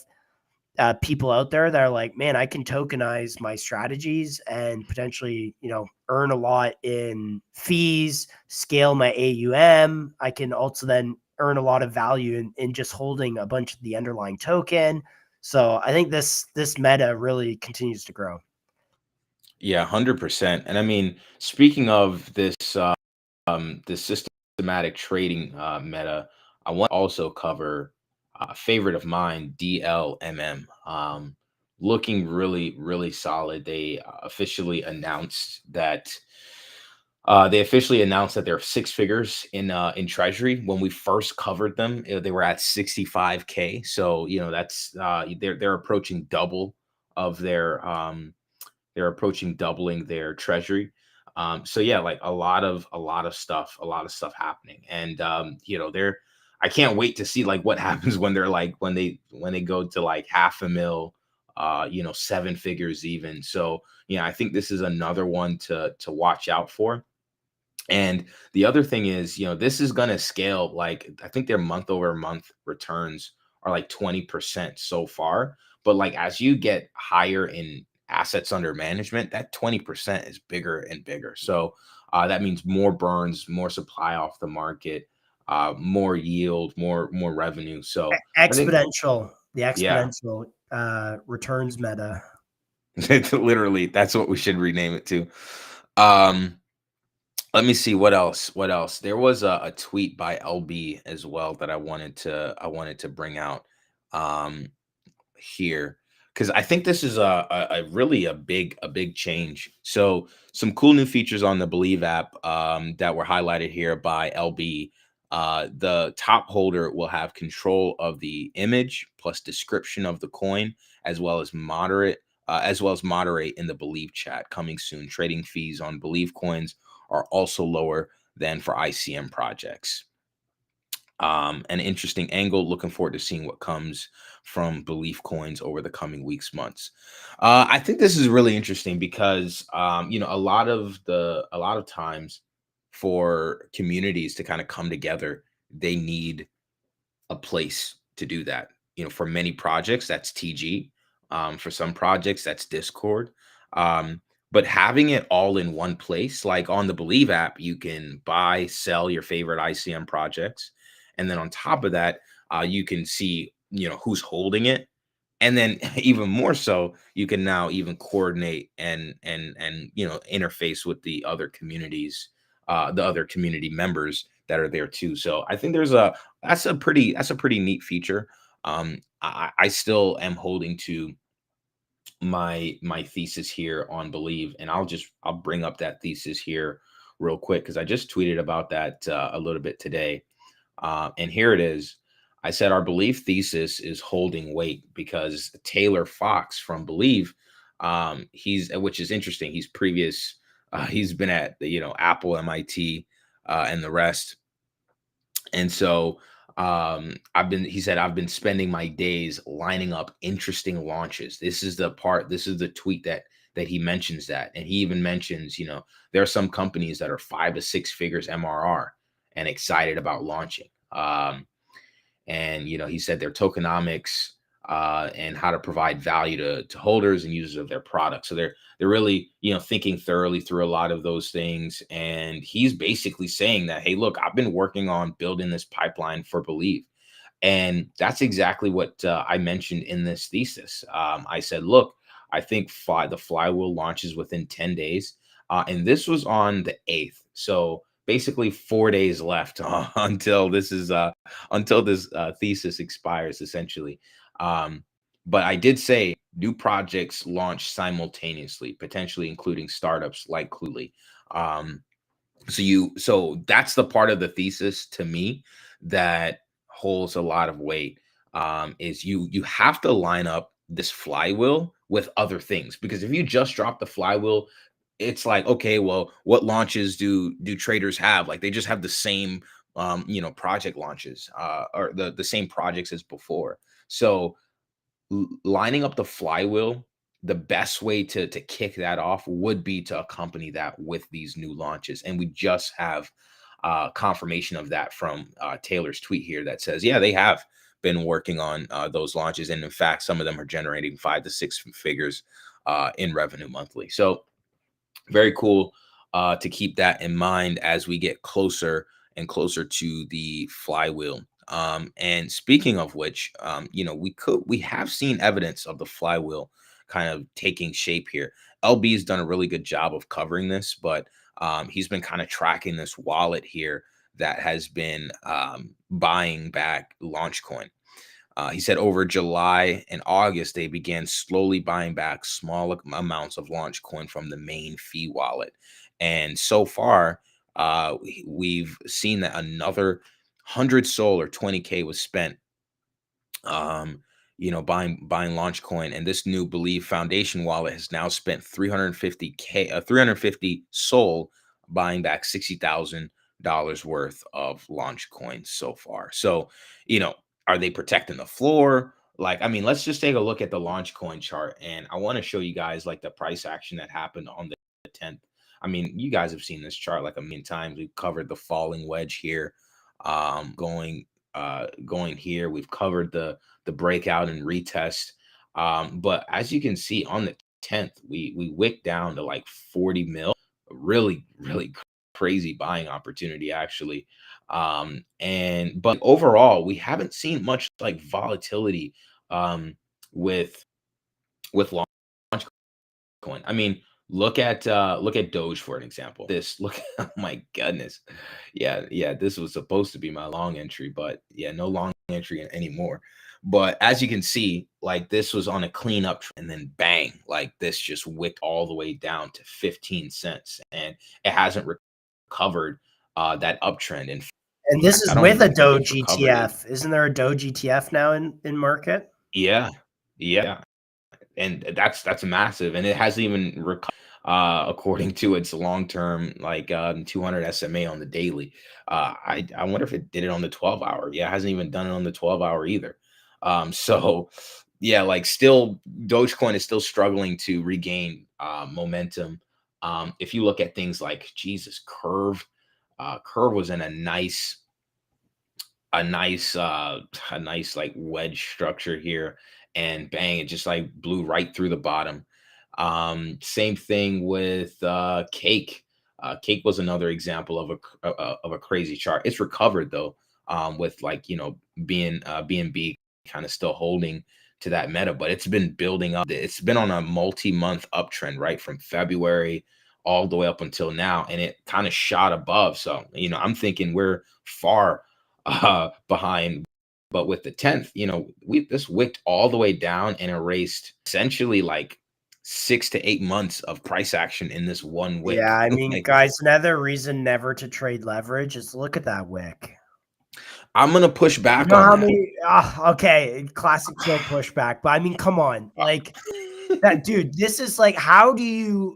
S2: people out there that are like, man, I can tokenize my strategies and potentially, you know, earn a lot in fees, scale my AUM. I can also then earn a lot of value in just holding a bunch of the underlying token. So I think this meta really continues to grow.
S1: Yeah, 100%. And I mean, speaking of this systematic trading meta, I want to also cover a favorite of mine, DLMM. Looking really solid. They officially announced that they're six figures in treasury. When we first covered them, they were at 65K. So, you know, that's they're approaching double of their they're approaching doubling their treasury. So yeah, like a lot of stuff happening. And you know, I can't wait to see like what happens when they're like when they go to like $500,000, you know, seven figures even. So yeah, I think this is another one to watch out for. And the other thing is, you know, this is going to scale. Like, I think their month over month returns are like 20% so far. But like, as you get higher in assets under management, that 20% is bigger and bigger. So that means more burns, more supply off the market, more yield, more revenue. So
S2: Exponential, the exponential returns meta.
S1: Literally, that's what we should rename it to. Let me see what else. There was a tweet by LB as well that I wanted to bring out here, because I think this is a really a big change. So some cool new features on the Believe app that were highlighted here by LB. The top holder will have control of the image plus description of the coin, as well as moderate in the Believe chat coming soon. Trading fees on Believe coins are also lower than for ICM projects. An interesting angle. Looking forward to seeing what comes from Believe coins over the coming weeks, months. I think this is really interesting because you know, a lot of times for communities to kind of come together, they need a place to do that. You know, for many projects, that's TG. For some projects, that's Discord. But having it all in one place, like on the Believe app, you can buy, sell your favorite ICM projects. And then on top of that, you can see, you know, who's holding it. And then even more so, you can now even coordinate and you know, interface with the other communities, the other community members that are there too. So I think that's a pretty neat feature. I still am holding to my thesis here on Believe, and I'll bring up that thesis here real quick because I just tweeted about that a little bit today, and here it is. I said our Believe thesis is holding weight because Taylor Fox from Believe, which is interesting. He's been at you know, Apple, MIT, and the rest, and so he said, I've been spending my days lining up interesting launches. This is the tweet that he mentions that. And he even mentions, you know, there are some companies that are 5 to 6 figures MRR and excited about launching. And, you know, he said their tokenomics and how to provide value to holders and users of their products. So they're really, thinking thoroughly through a lot of those things. And he's basically saying that, hey, look, I've been working on building this pipeline for Believe. And that's exactly what I mentioned in this thesis. I said, look, I think the Flywheel launches within 10 days. And this was on the 8th. So basically 4 days left until this thesis expires, essentially. But I did say new projects launch simultaneously, potentially including startups like Cluely. So that's the part of the thesis to me that holds a lot of weight. Is you have to line up this Flywheel with other things, because if you just drop the Flywheel, it's like, okay, well, what launches do traders have? Like, they just have the same project launches, or the same projects as before. So lining up the Flywheel, the best way to kick that off would be to accompany that with these new launches. And we just have confirmation of that from Taylor's tweet here that says, yeah, they have been working on those launches. And in fact, some of them are generating 5 to 6 figures in revenue monthly. So very cool to keep that in mind as we get closer and closer to the Flywheel. And speaking of which, we have seen evidence of the Flywheel kind of taking shape here. LB has done a really good job of covering this, but he's been kind of tracking this wallet here that has been buying back Launchcoin. He said over July and August, they began slowly buying back small amounts of Launchcoin from the main fee wallet. And so far, we've seen that another 100 SOL or 20K was spent, buying Launchcoin. And this new Believe Foundation wallet has now spent 350 SOL buying back $60,000 worth of Launchcoin so far. So, are they protecting the floor? Like, I mean, let's just take a look at the Launchcoin chart. And I want to show you guys like the price action that happened on the 10th. I mean, you guys have seen this chart like a million times. We've covered the falling wedge here, going here. We've covered the breakout and retest. But as you can see on the 10th, we wicked down to like 40 mil. Really, really crazy buying opportunity, actually. But overall, we haven't seen much like volatility with Launchcoin. I mean, look at Doge for an example. Oh my goodness. Yeah, this was supposed to be my long entry, but yeah, no long entry anymore. But as you can see, like, this was on a cleanup, and then bang, like this just wicked all the way down to 15 cents, and it hasn't recovered that uptrend.
S2: And this is with a Doge ETF. Isn't there a Doge ETF now in market?
S1: Yeah. And that's massive, and it hasn't even recovered according to its long-term 200 SMA on the daily. I wonder if it did it on the 12-hour. Yeah, it hasn't even done it on the 12-hour either. So yeah, like, still Dogecoin is still struggling to regain momentum. If you look at things like Curve was in a nice like wedge structure here, and bang, it just like blew right through the bottom. Same thing with Cake. Cake was another example of a crazy chart. It's recovered though, with BNB kind of still holding to that meta, but it's been building up. It's been on a multi-month uptrend, right, from February all the way up until now, and it kind of shot above. So I'm thinking we're far behind. But with the 10th, this wicked all the way down and erased essentially like 6 to 8 months of price action in this one wick.
S2: Yeah, I mean, guys, another reason never to trade leverage is look at that wick.
S1: I'm gonna push back on that.
S2: Okay, classic Chill pushback. But I mean, come on, like that, dude. This is like, how do you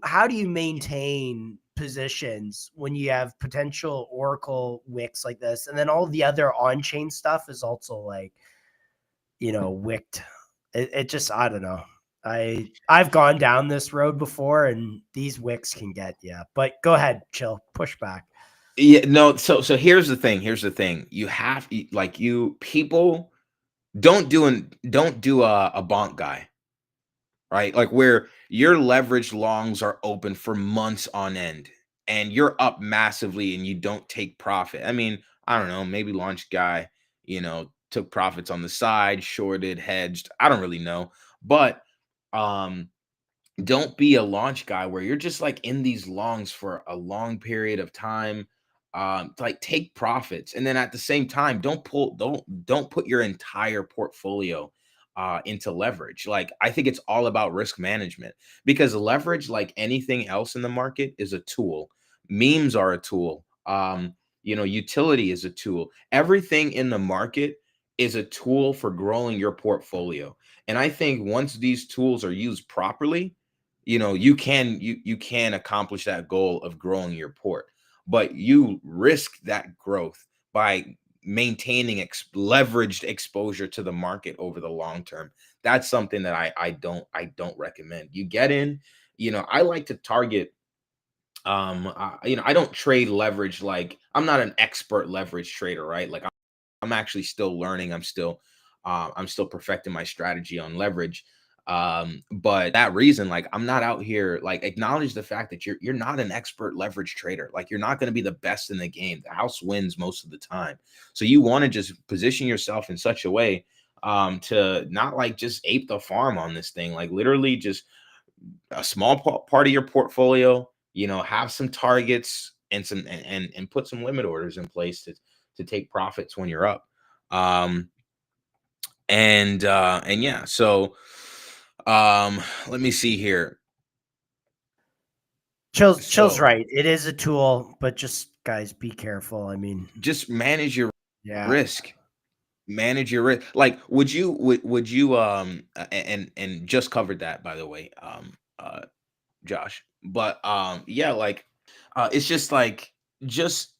S2: maintain positions when you have potential Oracle wicks like this, and then all the other on-chain stuff is also like, wicked. It just, I don't know. I've gone down this road before, and these wicks can get you. But go ahead, Chill, push back.
S1: Yeah, no. So here's the thing. You have people don't do a bonk guy, right? Like where your leverage longs are open for months on end and you're up massively and you don't take profit. I mean, I don't know, maybe launch guy, took profits on the side, shorted, hedged. I don't really know. But um don't be a launch guy where you're just like in these longs for a long period of time. Like take profits, and then at the same time, don't put your entire portfolio into leverage. Like I think it's all about risk management, because leverage, like anything else in the market, is a tool. Memes are a tool. Utility is a tool. Everything in the market is a tool for growing your portfolio. And I think once these tools are used properly, you can accomplish that goal of growing your port, but you risk that growth by maintaining leveraged exposure to the market over the long term. That's something that I don't recommend. You get in, I like to target, I don't trade leverage. Like I'm not an expert leverage trader, right? Like I'm actually still learning. I'm still perfecting my strategy on leverage. But that reason, like I'm not out here, like acknowledge the fact that you're not an expert leverage trader. Like you're not going to be the best in the game. The house wins most of the time. So you want to just position yourself in such a way to not like just ape the farm on this thing. Like literally just a small part of your portfolio, have some targets and and put some limit orders in place to take profits when you're up. And yeah, so let me see here.
S2: Chill's
S1: So
S2: right. It is a tool, but just guys, be careful. I mean,
S1: just manage your
S2: yeah.
S1: risk. Manage your risk. Like, would you and just covered that, by the way, Josh. But yeah, like it's just like just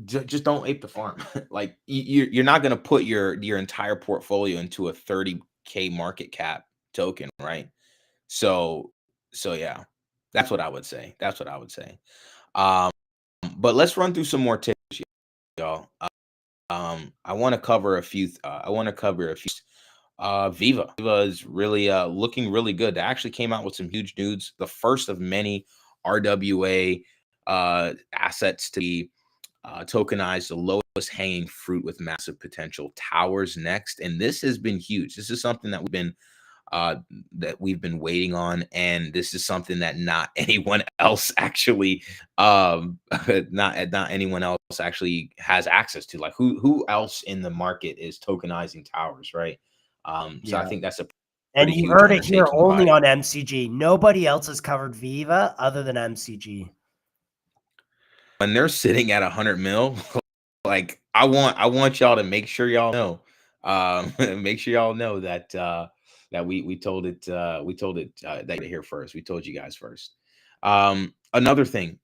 S1: just don't ape the farm. Like you're not gonna put your entire portfolio into a 30K market cap token, right? So yeah, that's what I would say. That's what I would say. Um, but let's run through some more tips, y'all. I want to cover a few. I want to cover a few. Viva is really looking really good. They actually came out with some huge news. The first of many RWA assets to be tokenized, the lowest hanging fruit with massive potential. Towers next, and this has been huge. This is something that we've been waiting on, and this is something that not anyone else actually not anyone else actually has access to. Like who else in the market is tokenizing towers, right? So I
S2: Yeah.
S1: think that's a
S2: And
S1: pretty
S2: you
S1: huge
S2: heard it here
S1: undertaking
S2: only
S1: by
S2: on MCG. Nobody else has covered Viva other than MCG.
S1: when they're sitting at 100 mil. Like I want y'all to make sure y'all know, make sure y'all know that that we told it that here first. We told you guys first. Another thing,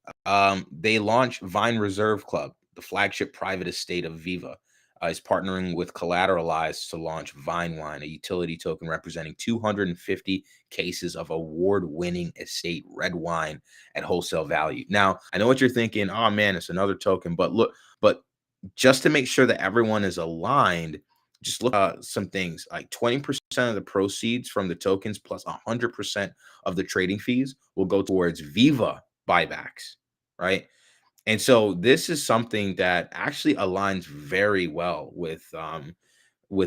S1: they launched Vine Reserve Club, the flagship private estate of Viva. Is partnering with Collateralized to launch Vine Wine, a utility token representing 250 cases of award-winning estate red wine at wholesale value. Now, I know what you're thinking. Oh man, it's another token. But look, but just to make sure that everyone is aligned, just look at some things like 20% of the proceeds from the tokens plus 100% of the trading fees will go towards Viva buybacks, right? And so this is something that actually aligns very well with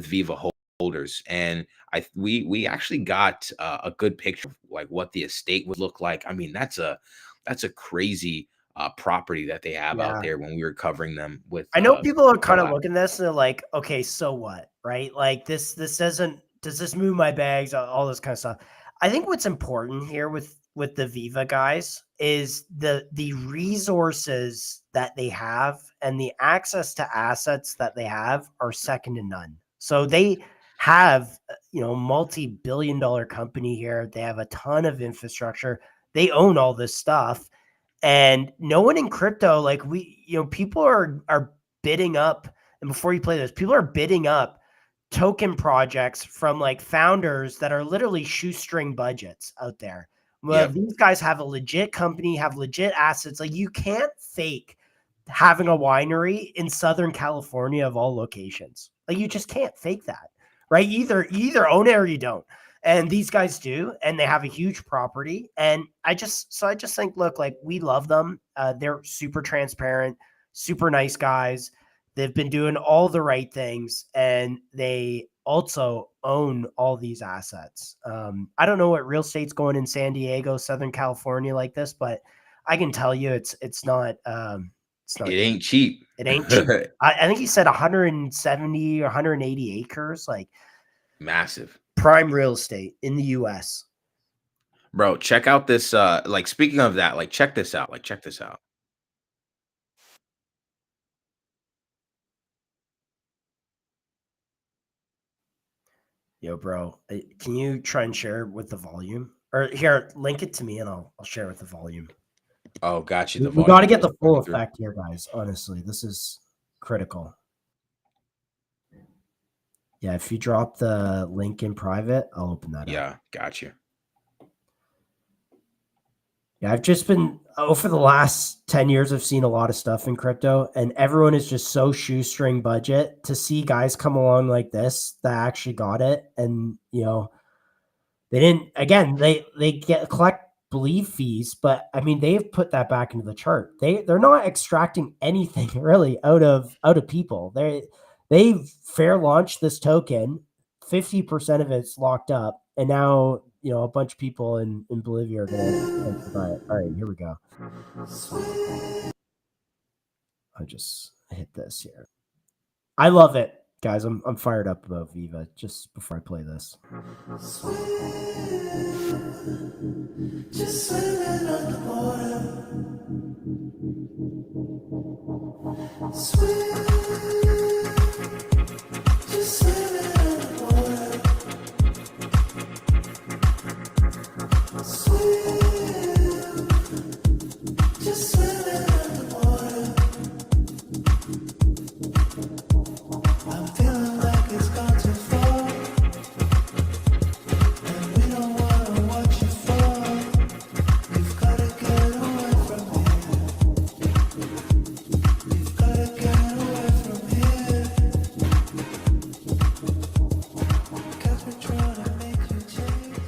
S1: Viva holders. And we actually got a good picture of like what the estate would look like. I mean, that's a crazy property that they have out
S2: Yeah.
S1: there when we were covering them with.
S2: I know people are kind of
S1: collab.
S2: looking at this and they're like, okay, so what? Right? Like this doesn't does this move my bags? All this kind of stuff. I think what's important here with the Viva guys is the resources that they have and the access to assets that they have are second to none. So they have, multi-billion-dollar company here. They have a ton of infrastructure. They own all this stuff. And no one in crypto, like people are bidding up. And before you play this, people are bidding up token projects from like founders that are literally shoestring budgets out there. Well,
S1: Yep.
S2: these guys have a legit company, have legit assets. Like you can't fake having a winery in Southern California of all locations. Like you just can't fake that. right? You either own it or you don't. And these guys do, and they have a huge property. And I just think, look, like, we love them. They're super transparent, super nice guys. They've been doing all the right things, and they also own all these assets. I don't know what real estate's going in San Diego, Southern California like this, but I can tell you it's not. It
S1: ain't cheap.
S2: It ain't cheap. I think he said 170 or 180 acres, like
S1: massive.
S2: Prime real estate in the US.
S1: Bro, check out this like, speaking of that, like, check this out.
S2: Yo, bro, can you try and share with the volume? Or here, link it to me and I'll share with the volume.
S1: Oh, got you.
S2: We got to get the full effect here, guys. Honestly, this is critical. Yeah, if you drop the link in private, I'll open that up.
S1: Yeah, got you.
S2: Yeah, I've just been, over the last 10 years, I've seen a lot of stuff in crypto, and everyone is just so shoestring budget. To see guys come along like this that actually got it, and, you know, they didn't, again, they collect believe fees, but I mean, they've put that back into the chart. They're not extracting anything really out of people. They've fair launched this token, 50% of it's locked up, and now, you know, a bunch of people in Bolivia are gonna buy it. All right, here we go. I'll just hit this here. I love it, guys. I'm fired up about Viva. Just before I play this. Just swimming on the water. Just swimming on the water. Just swimming on the water. I'm feeling like it's gone too far, and we don't wanna watch you fall. You've gotta get away from here. You've gotta get away from here. 'Cause we're trying to make you change.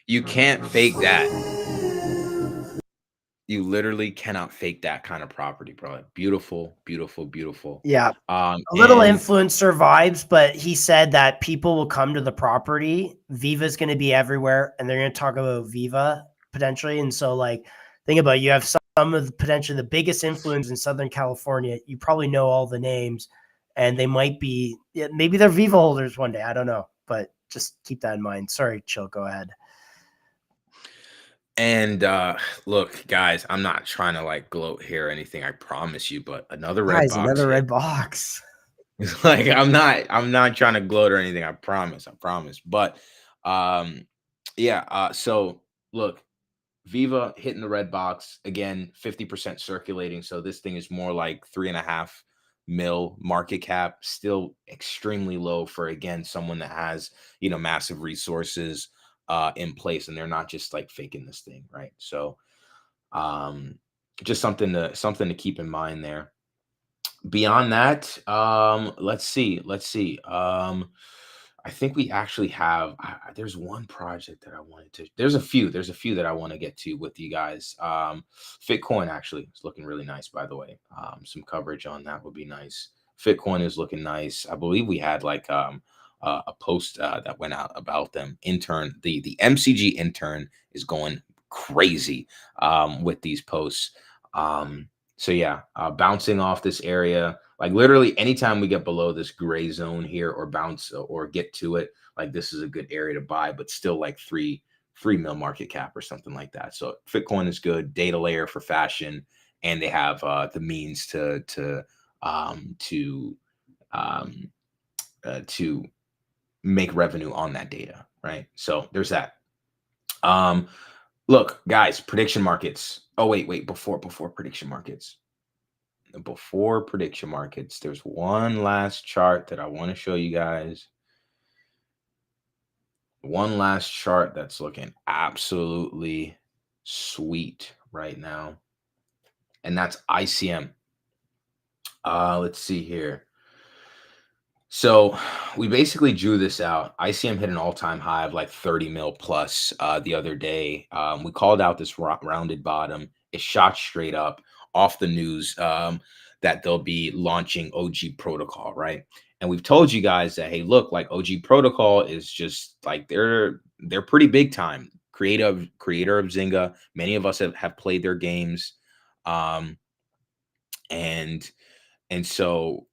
S1: You can't fake that. You literally cannot fake that kind of property, bro. Beautiful, beautiful, beautiful.
S2: Yeah. A little influencer vibes, but he said that people will come to the property. Viva's going to be everywhere, and they're going to talk about Viva potentially. And so, like, think about it. You have some of the potentially the biggest influence in Southern California. You probably know all the names, and they might be, maybe they're Viva holders one day. I don't know, but just keep that in mind. Sorry, Chill, go ahead.
S1: And look, guys, I'm not trying to like gloat here or anything, I promise you, but another red box.
S2: Another red box.
S1: Like, I'm not trying to gloat or anything, I promise. But yeah, so look, Viva hitting the red box again, 50% circulating. So this thing is more like 3.5 mil market cap, still extremely low for, again, someone that has, you know, massive resources in place, and they're not just like faking this thing, right? So just something to keep in mind there. Beyond that, let's see. I think we actually have there's one project that I wanted to, there's a few that I want to get to with you guys. Fitcoin actually is looking really nice, by the way. Some coverage on that would be nice. Fitcoin is looking nice. I believe we had like a post that went out about them. Intern, the MCG intern is going crazy with these posts. So yeah, bouncing off this area, like literally anytime we get below this gray zone here or bounce or get to it, like this is a good area to buy, but still like 3 mil market cap or something like that. So Fitcoin is good, data layer for fashion, and they have the means to make revenue on that data, right? So there's that. Look, guys, prediction markets. Oh, wait, before prediction markets. Before prediction markets, there's one last chart that I want to show you guys. One last chart that's looking absolutely sweet right now. And that's ICM. Let's see here. So we basically drew this out. ICM hit an all-time high of like 30 mil plus the other day. We called out this rounded bottom. It shot straight up off the news that they'll be launching OG Protocol, right? And we've told you guys that, hey, look, like OG Protocol is just like they're pretty big time. Creator of Zynga. Many of us have played their games, and so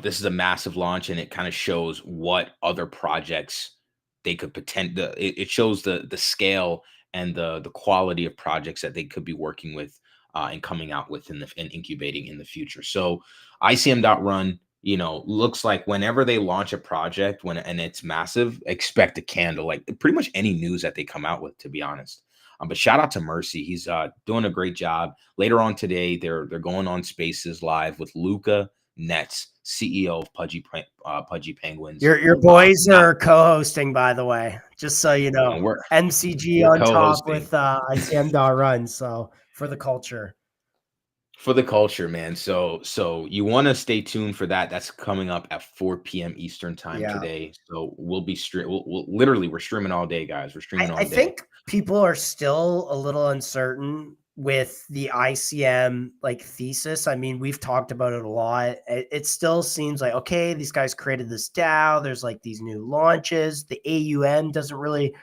S1: this is a massive launch, and it kind of shows what other projects they could it shows the scale and the quality of projects that they could be working with and coming out with and incubating in the future. So ICM.run, looks like whenever they launch a project and it's massive, expect a candle, like pretty much any news that they come out with, to be honest. But shout out to Mercy. He's doing a great job. Later on today, they're going on Spaces Live with Luca Nets, CEO of Pudgy Penguins.
S2: Your boys are co-hosting, by the way, just so you know.
S1: We're
S2: MCG on top with ICM.run. So for the culture.
S1: For the culture, man. So you want to stay tuned for that. That's coming up at 4 p.m. Eastern time today. So we'll be we're streaming all day, guys. We're streaming all day.
S2: I think people are still a little uncertain with the ICM like thesis. I mean, we've talked about it a lot. It still seems like, okay, these guys created this DAO. There's like these new launches. The AUM doesn't really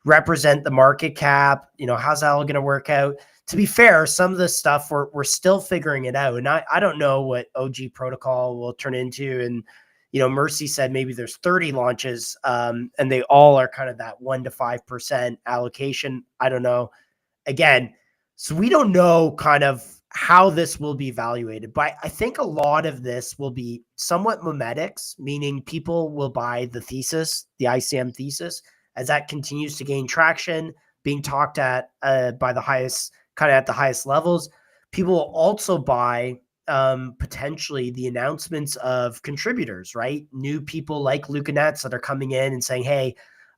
S2: represent the market cap. How's that all going to work out? To be fair, some of the stuff we're still figuring it out. And I don't know what OG Protocol will turn into. And, Mercy said maybe there's 30 launches and they all are kind of that 1% to 5% allocation. I don't know. Again, so we don't know kind of how this will be evaluated, but I think a lot of this will be somewhat memetics, meaning people will buy the thesis, the ICM thesis, as that continues to gain traction, being talked at by the highest, kind of at the highest levels. People will also buy potentially the announcements of contributors, right? New people like Luca Nets that are coming in and saying, hey,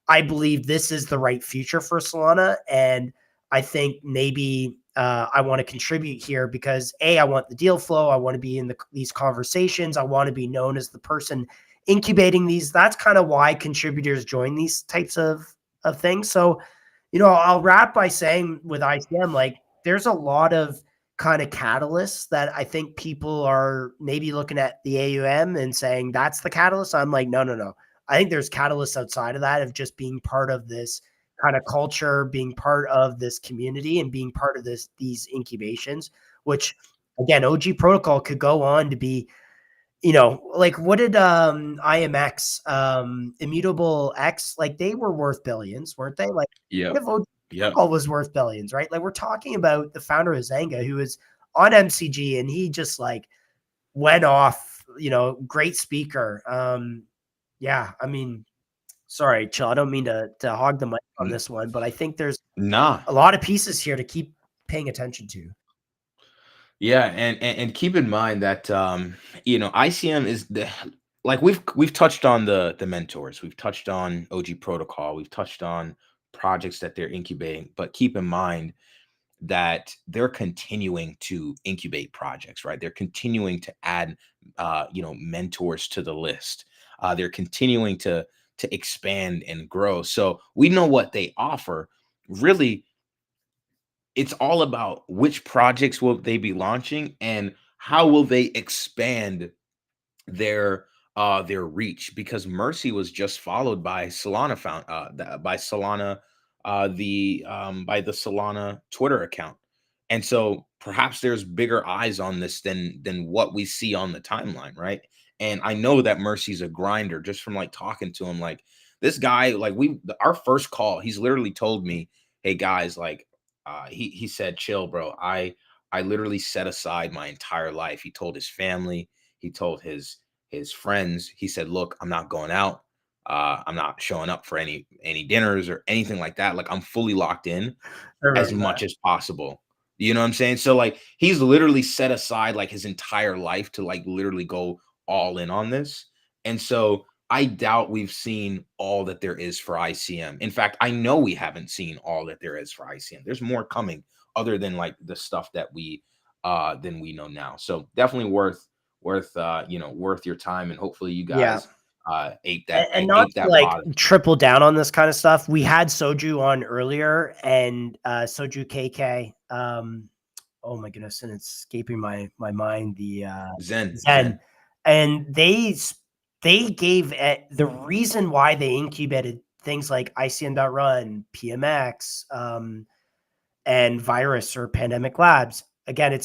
S2: I believe this is the right future for Solana. And I think maybe I want to contribute here because I want the deal flow. I want to be in these conversations. I want to be known as the person incubating these. That's kind of why contributors join these types of things. So, I'll wrap by saying with ICM, like there's a lot of kind of catalysts that I think people are maybe looking at the AUM and saying that's the catalyst. I'm like, no. I think there's catalysts outside of that of just being part of this kind of culture, being part of this community and being part of these incubations, which again, OG Protocol could go on to be, like what did IMX, Immutable X, like they were worth billions, weren't they? Like Protocol was worth billions, right? Like we're talking about the founder of Zynga who is on MCG and he just like went off, great speaker. I mean, sorry, Chill. I don't mean to hog the mic on this one, but I think there's a lot of pieces here to keep paying attention to.
S1: Yeah, and keep in mind that ICM is like we've touched on the mentors, we've touched on OG Protocol, we've touched on projects that they're incubating, but keep in mind that they're continuing to incubate projects, right? They're continuing to add mentors to the list. They're continuing to expand and grow. So we know what they offer. Really, it's all about which projects will they be launching and how will they expand their reach, because Mercy was just followed by Solana by the Solana Twitter account. And so perhaps there's bigger eyes on this than what we see on the timeline, right? And I know that Mercy's a grinder just from like talking to him. Like this guy, like our first call, he's literally told me, hey guys, like he said, chill, bro. I literally set aside my entire life. He told his family, he told his friends, he said, look, I'm not going out. I'm not showing up for any dinners or anything like that. Like I'm fully locked in as much as possible. You know what I'm saying? So like he's literally set aside like his entire life to like literally go all in on this. And so I doubt we've seen all that there is for ICM. In fact, I know we haven't seen all that there is for ICM. There's more coming other than like the stuff that we know now. So definitely worth worth your time, and hopefully you
S2: Yeah.
S1: guys ate that
S2: and not
S1: ate
S2: to,
S1: that
S2: like
S1: bottom.
S2: triple down on this kind of stuff. We had Soju on earlier, and Soju KK. Oh my goodness, and it's escaping my mind. The
S1: Zen.
S2: and they gave the reason why they incubated things like ICM.run, PMX, and Virus or Pandemic Labs. Again,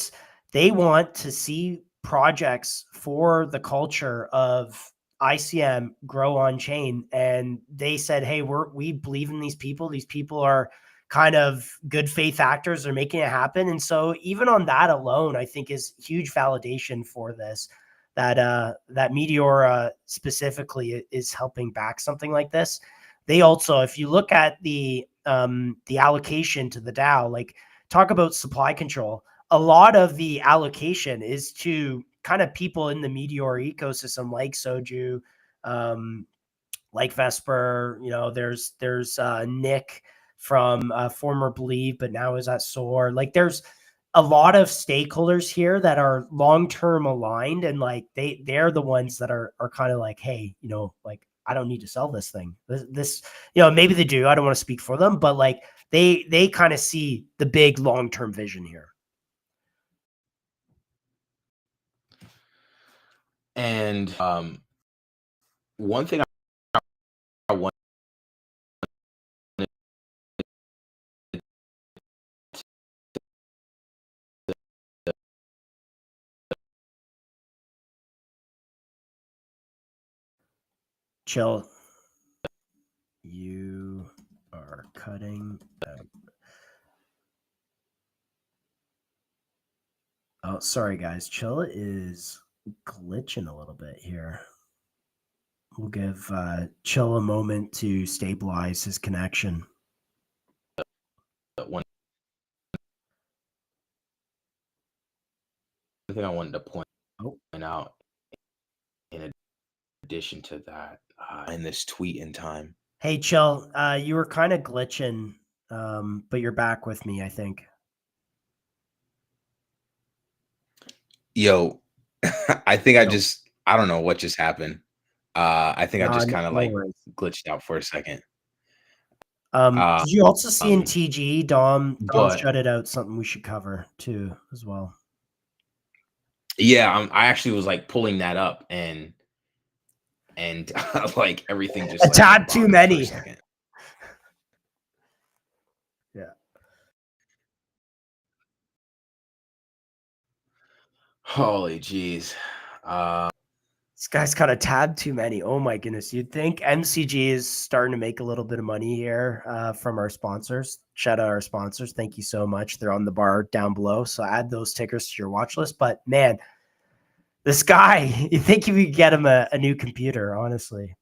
S2: they want to see projects for the culture of ICM grow on chain. And they said, hey, we believe in these people. These people are kind of good faith actors. They're making it happen. And so even on that alone, I think is huge validation for this, that Meteora specifically is helping back something like this. They also, if you look at the allocation to the DAO, like talk about supply control, a lot of the allocation is to kind of people in the Meteor ecosystem, like Soju, like Vesper. There's Nick from former Believe, but now is at Soar. Like there's a lot of stakeholders here that are long-term aligned, and like they're the ones that are kind of like, hey, like I don't need to sell this thing. This maybe they do. I don't want to speak for them, but like they kind of see the big long-term vision here.
S1: And one thing I want
S2: Chill. You are cutting out. Oh, sorry guys. Chill is glitching a little bit here. We'll give Chill a moment to stabilize his connection.
S1: one thing I wanted to point out in addition to that, in this tweet in time.
S2: Hey, Chill, you were kind of glitching, but you're back with me, I think.
S1: Yo, I think I don't know what just happened. I think I just kind of glitched out for a second.
S2: Did you also see in TG, Dom shut it out, something we should cover too as well?
S1: Yeah, I actually was like pulling that up and like everything just
S2: a tad too many. Yeah.
S1: Holy jeez.
S2: This guy's got a tad too many. Oh my goodness. You'd think MCG is starting to make a little bit of money here from our sponsors. Shout out our sponsors. Thank you so much. They're on the bar down below. So add those tickers to your watch list. But man, this guy, you think you could get him a new computer, honestly.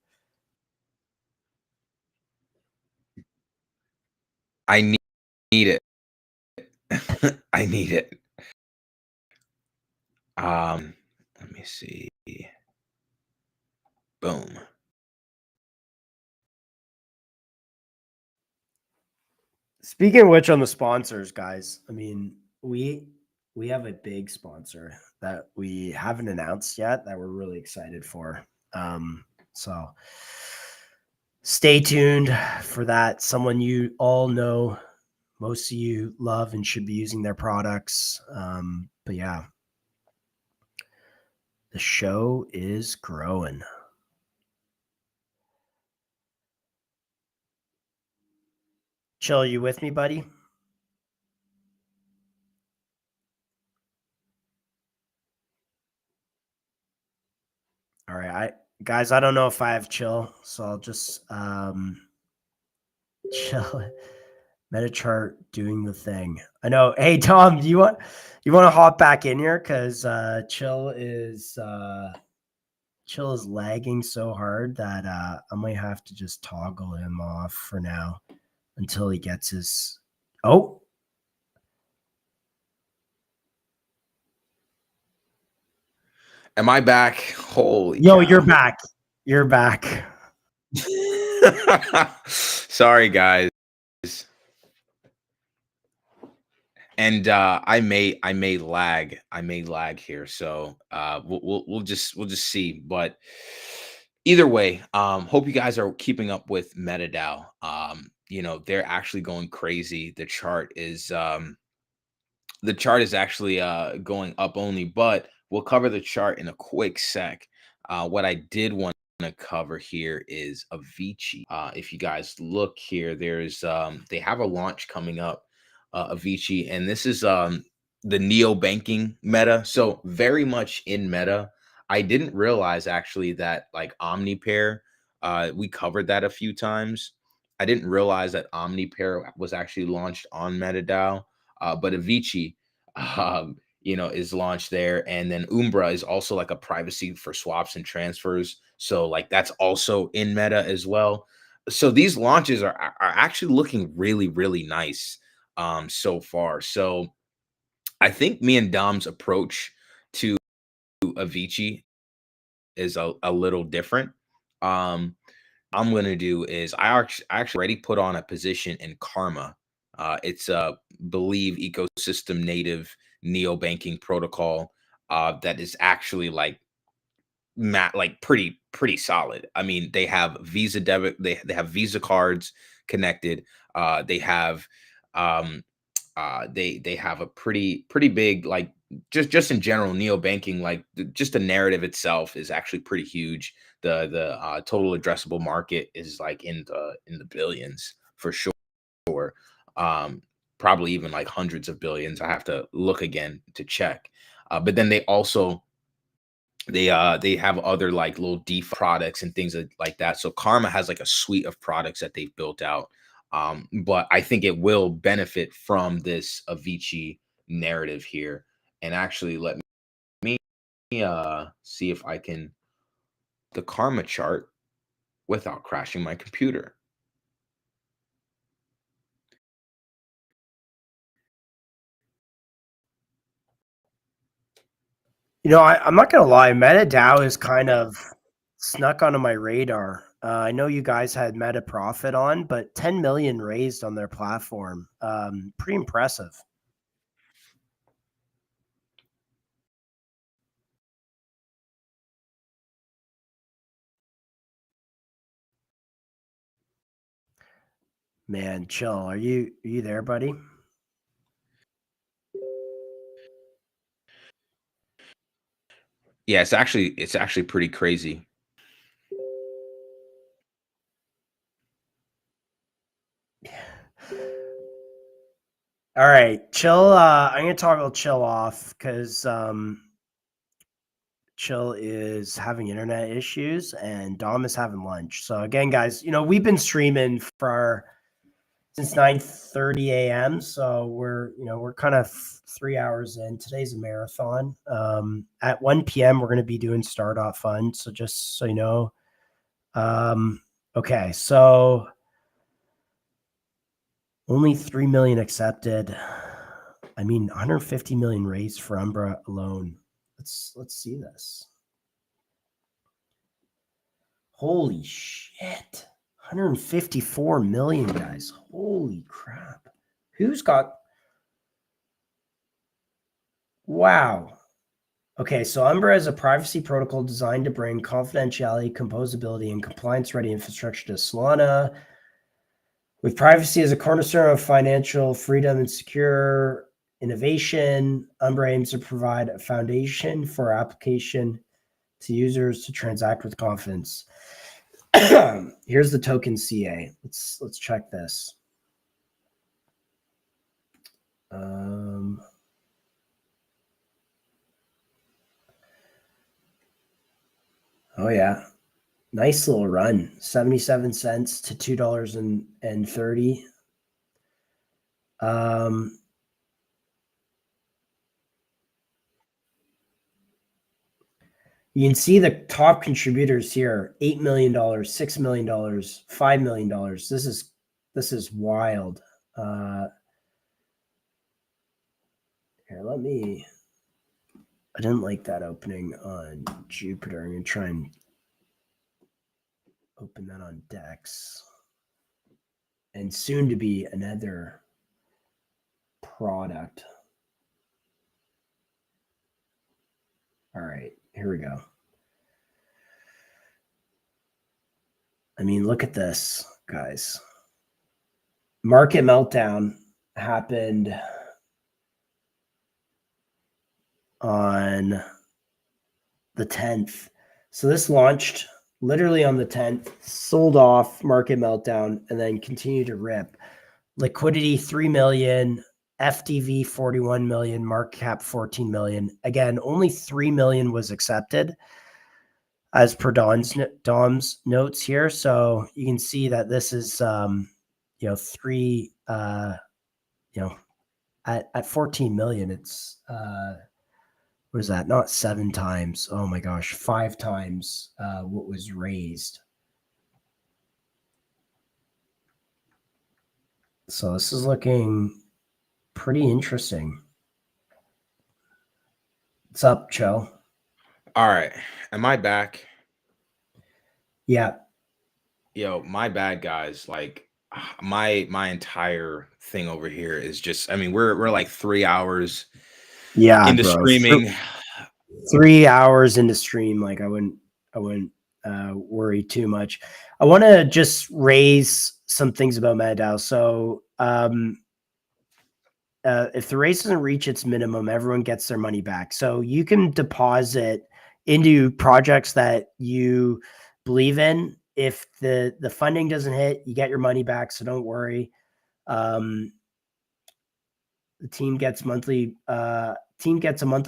S1: I need it. I need it. Let me see. Boom.
S2: Speaking of which, on the sponsors, guys, I mean, we have a big sponsor that we haven't announced yet that we're really excited for. So stay tuned for that. Someone you all know, most of you love and should be using their products. But yeah, the show is growing. Chill, you with me, buddy? All right, guys, I don't know if I have Chill, so I'll just Chill. Metachart doing the thing. I know. Hey, Tom, do you want to hop back in here because Chill is lagging so hard that I might have to just toggle him off for now until he gets his. Oh.
S1: Am I back? Holy
S2: Yo,
S1: cow.
S2: you're back. You're back.
S1: Sorry, guys. And I may lag here, so we'll just see. But either way, hope you guys are keeping up with MetaDAO. They're actually going crazy. The chart is actually going up only, but we'll cover the chart in a quick sec. What I did want to cover here is Avicii. If you guys look here, they have a launch coming up, Avicii, and this is the neo banking meta. So very much in meta. I didn't realize actually that like Omnipair, we covered that a few times. I didn't realize that Omnipair was actually launched on MetaDAO. But Avicii, is launched there, and then Umbra is also like a privacy for swaps and transfers. So like that's also in Meta as well. So these launches are actually looking really really nice so far. So I think me and Dom's approach to Avicii is a little different. I'm gonna do is I actually already put on a position in Karma. It's a believe ecosystem native neo banking protocol that is actually like pretty solid. I mean, they have Visa debit, they have Visa cards connected. They have they have a pretty big like just in general neo banking, like just the narrative itself is actually pretty huge. The total addressable market is like in the billions for sure. Probably even like hundreds of billions. I have to look again to check. But then they also they have other like little DeFi products and things like that. So Karma has like a suite of products that they've built out. But I think it will benefit from this Avicii narrative here. And actually, let me see if I can the Karma chart without crashing my computer.
S2: I'm not gonna lie, MetaDAO is kind of snuck onto my radar. I know you guys had Meta Profit on, but 10 million raised on their platform. Pretty impressive. Man, chill. Are you there, buddy?
S1: Yeah, it's actually pretty crazy.
S2: All right, chill. I'm gonna toggle chill off because chill is having internet issues and Dom is having lunch. So again, guys, we've been streaming since 9:30 a.m. So we're kind of 3 hours in. Today's a marathon. At 1 p.m. we're going to be doing Star.Fund. So just so you know. Okay, so only 3 million accepted. I mean, 150 million raised for Umbra alone. Let's see this. Holy shit. 154 million, guys. Holy crap. Who's got... Wow. Okay, so Umbra is a privacy protocol designed to bring confidentiality, composability, and compliance-ready infrastructure to Solana. With privacy as a cornerstone of financial freedom and secure innovation, Umbra aims to provide a foundation for application to users to transact with confidence. Here's the token CA. Let's check this. Oh yeah, nice little run. 77 cents to $2.30. You can see the top contributors here: $8 million, $6 million, $5 million. This is wild. Here, I didn't like that opening on Jupiter. I'm gonna try and open that on Dex. And soon to be another product. All right, here we go. I mean, look at this, guys. Market meltdown happened on the 10th. So this launched literally on the 10th, sold off, market meltdown, and then continued to rip. Liquidity 3 million, FDV 41 million, market cap 14 million. Again, only 3 million was accepted as per Dom's notes here. So you can see that this is at 14 million, it's what is that? Not 7 times. Oh my gosh, 5 times what was raised. So this is looking pretty interesting. What's up, Joe?
S1: All right. Am I back?
S2: Yeah.
S1: Yo, my bad, guys. Like my entire thing over here is just, I mean, we're like 3 hours into
S2: bro.
S1: streaming.
S2: 3 hours into stream. Like I wouldn't worry too much. I want to just raise some things about MetaDAO. So if the race doesn't reach its minimum, everyone gets their money back. So you can deposit into projects that you believe in. If the funding doesn't hit, you get your money back. So don't worry. The team gets a monthly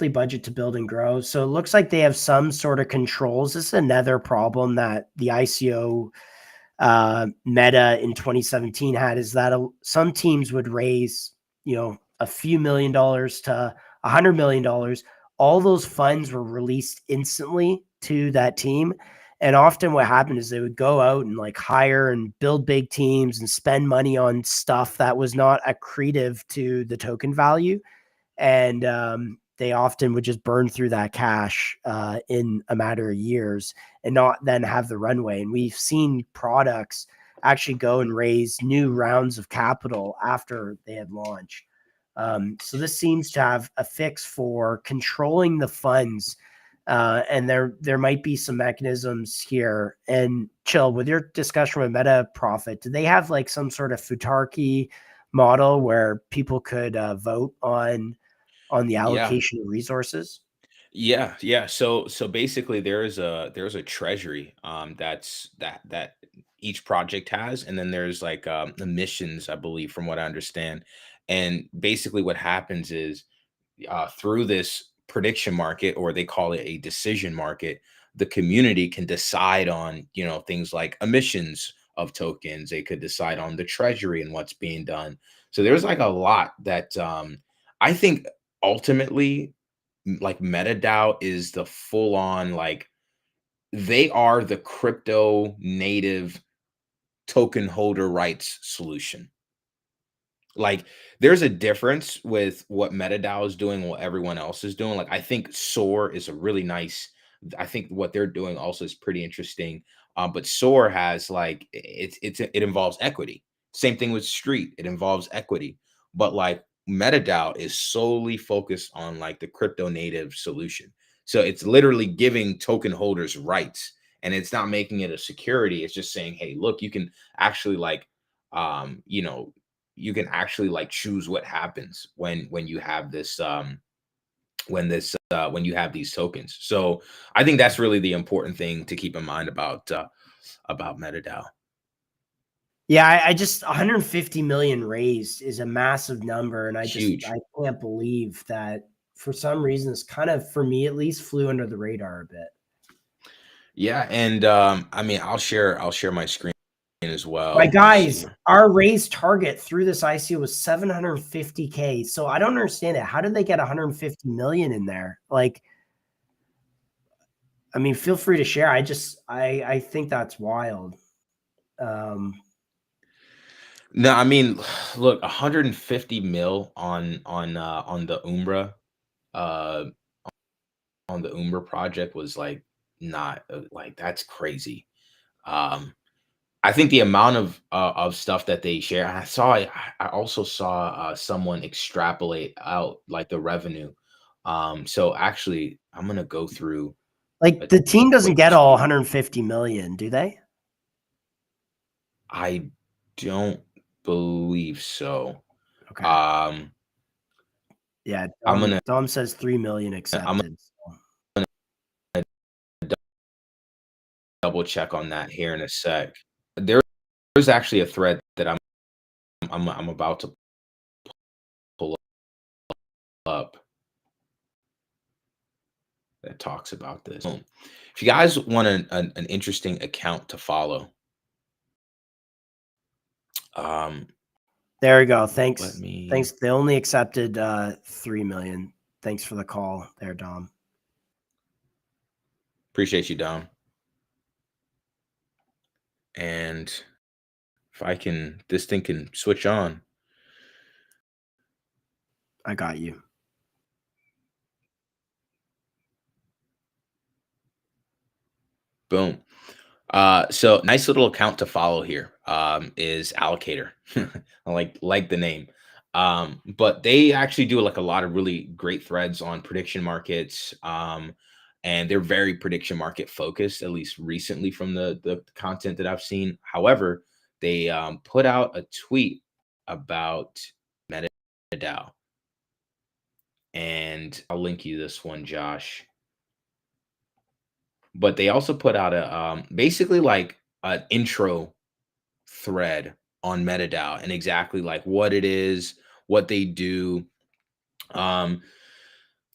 S2: budget to build and grow. So it looks like they have some sort of controls. This is another problem that the ICO meta in 2017 had, is that some teams would raise, a few $1 million to $100 million. All those funds were released instantly to that team. And often what happened is they would go out and like hire and build big teams and spend money on stuff that was not accretive to the token value. And they often would just burn through that cash in a matter of years and not then have the runway. And we've seen products actually go and raise new rounds of capital after they had launched. So this seems to have a fix for controlling the funds. And there might be some mechanisms here. And Chill, with your discussion with Meta Profit, do they have like some sort of Futarchy model where people could vote on the allocation of resources?
S1: Yeah. So basically there's a treasury that each project has, and then there's like emissions, I believe, from what I understand. And basically what happens is through this prediction market, or they call it a decision market, the community can decide on, things like emissions of tokens. They could decide on the treasury and what's being done. So there's like a lot that I think ultimately, like MetaDAO is the full on, like they are the crypto native token holder rights solution. Like there's a difference with what MetaDAO is doing and what everyone else is doing. Like I think SOAR is a really nice, I think what they're doing also is pretty interesting. But SOAR has like, it involves equity. Same thing with Street. It involves equity. But like MetaDAO is solely focused on like the crypto native solution. So it's literally giving token holders rights, and it's not making it a security. It's just saying, hey, look, you can actually like, you can actually like choose what happens when you have this when you have these tokens. So I think that's really the important thing to keep in mind about MetaDAO.
S2: Yeah, I just 150 million raised is a massive number, and I
S1: Huge.
S2: can't believe that for some reason it's kind of, for me at least, flew under the radar a bit.
S1: Yeah, and I mean, I'll share my screen as well.
S2: My guys, our raised target through this ICO was 750K. So I don't understand it. How did they get 150 million in there? Like, I mean, feel free to share. I think that's wild.
S1: No, I mean, look, 150 mil on the Umbra, on the Umbra project was like not like, that's crazy. I think the amount of stuff that they share. I also saw someone extrapolate out like the revenue. So actually, I'm gonna go through.
S2: Like the team doesn't get all 150 million, do they?
S1: I don't believe so.
S2: Okay. Yeah, Dom says 3 million accepted.
S1: Double check on that here in a sec. There's actually a thread that I'm about to pull up that talks about this. If you guys want an interesting account to follow,
S2: there we go. Thanks.
S1: let me
S2: Thanks. They only accepted 3 million. Thanks for the call there, Dom.
S1: appreciate you, Dom. And if I can, this thing can switch on.
S2: I got you.
S1: Boom. So nice little account to follow here is Allocator. I like the name. But they actually do like a lot of really great threads on prediction markets. And they're very prediction market focused, at least recently from the content that I've seen. However, they put out a tweet about MetaDAO. And I'll link you this one, Josh. But they also put out a basically like an intro thread on MetaDAO and exactly like what it is, what they do.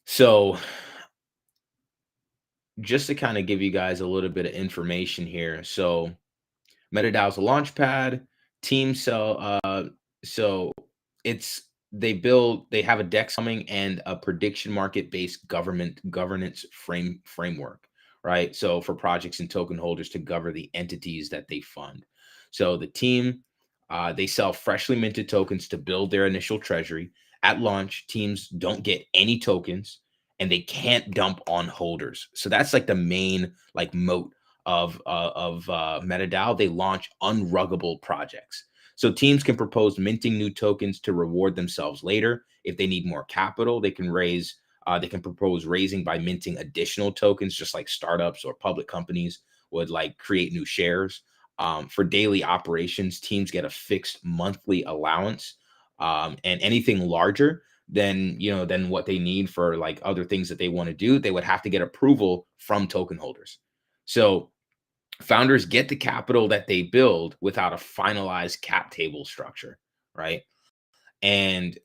S1: So just to kind of give you guys a little bit of information here. So MetaDAO is a launch pad team. So they have a DEX coming and a prediction market based governance framework. Right. So for projects and token holders to govern the entities that they fund. So the team, they sell freshly minted tokens to build their initial treasury. At launch, teams don't get any tokens and they can't dump on holders. So that's like the main like moat of MetaDAO. They launch unruggable projects. So teams can propose minting new tokens to reward themselves later. If they need more capital, they can propose raising by minting additional tokens, just like startups or public companies would like create new shares. For daily operations, teams get a fixed monthly allowance, and anything larger than what they need for like other things that they want to do, they would have to get approval from token holders. So founders get the capital that they build without a finalized cap table structure, right? And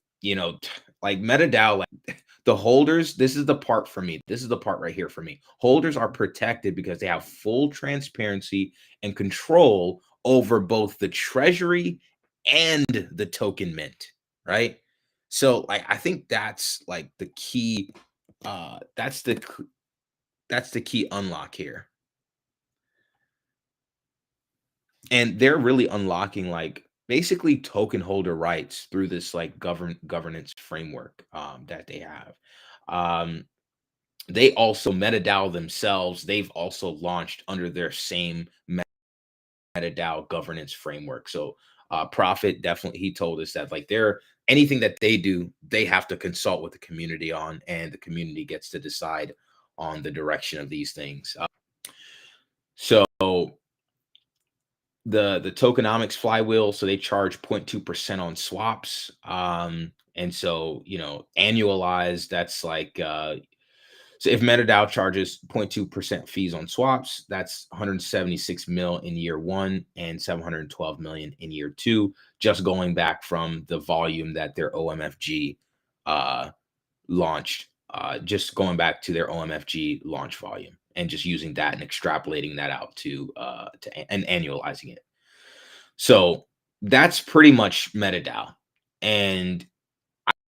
S1: like MetaDAO, like the holders, this is the part for me. This is the part right here for me. Holders are protected because they have full transparency and control over both the treasury and the token mint, right? So like I think that's like the key. That's the key unlock here. And they're really unlocking like basically token holder rights through this like governance framework that they have. They also MetaDAO themselves, they've also launched under their same MetaDAO governance framework. So Profit definitely, he told us that like anything that they do, they have to consult with the community on, and the community gets to decide on the direction of these things. So the tokenomics flywheel, so they charge 0.2% on swaps. And so, annualized, that's like, so if MetaDAO charges 0.2% fees on swaps, that's 176 mil in year one and 712 million in year two, just going back from the volume that their OMFG launched, just going back to their OMFG launch volume and just using that and extrapolating that out to and annualizing it. So that's pretty much MetaDAO. And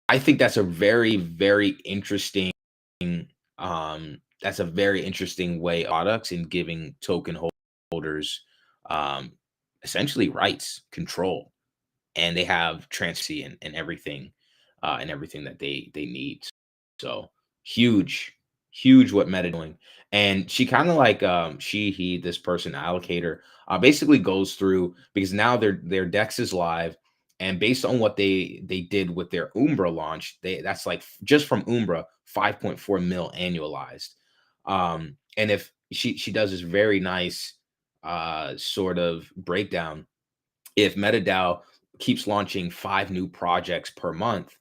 S1: I think that's a very, very interesting way of products in giving token holders essentially rights, control, and they have transparency and everything that they need. So huge huge what Meta doing. And she kind of like he this person allocator basically goes through, because now their Dex is live, and based on what they did with their Umbra launch, that's like just from Umbra 5.4 mil annualized. And if she does this very nice sort of breakdown, if MetaDAO keeps launching 5 new projects per month,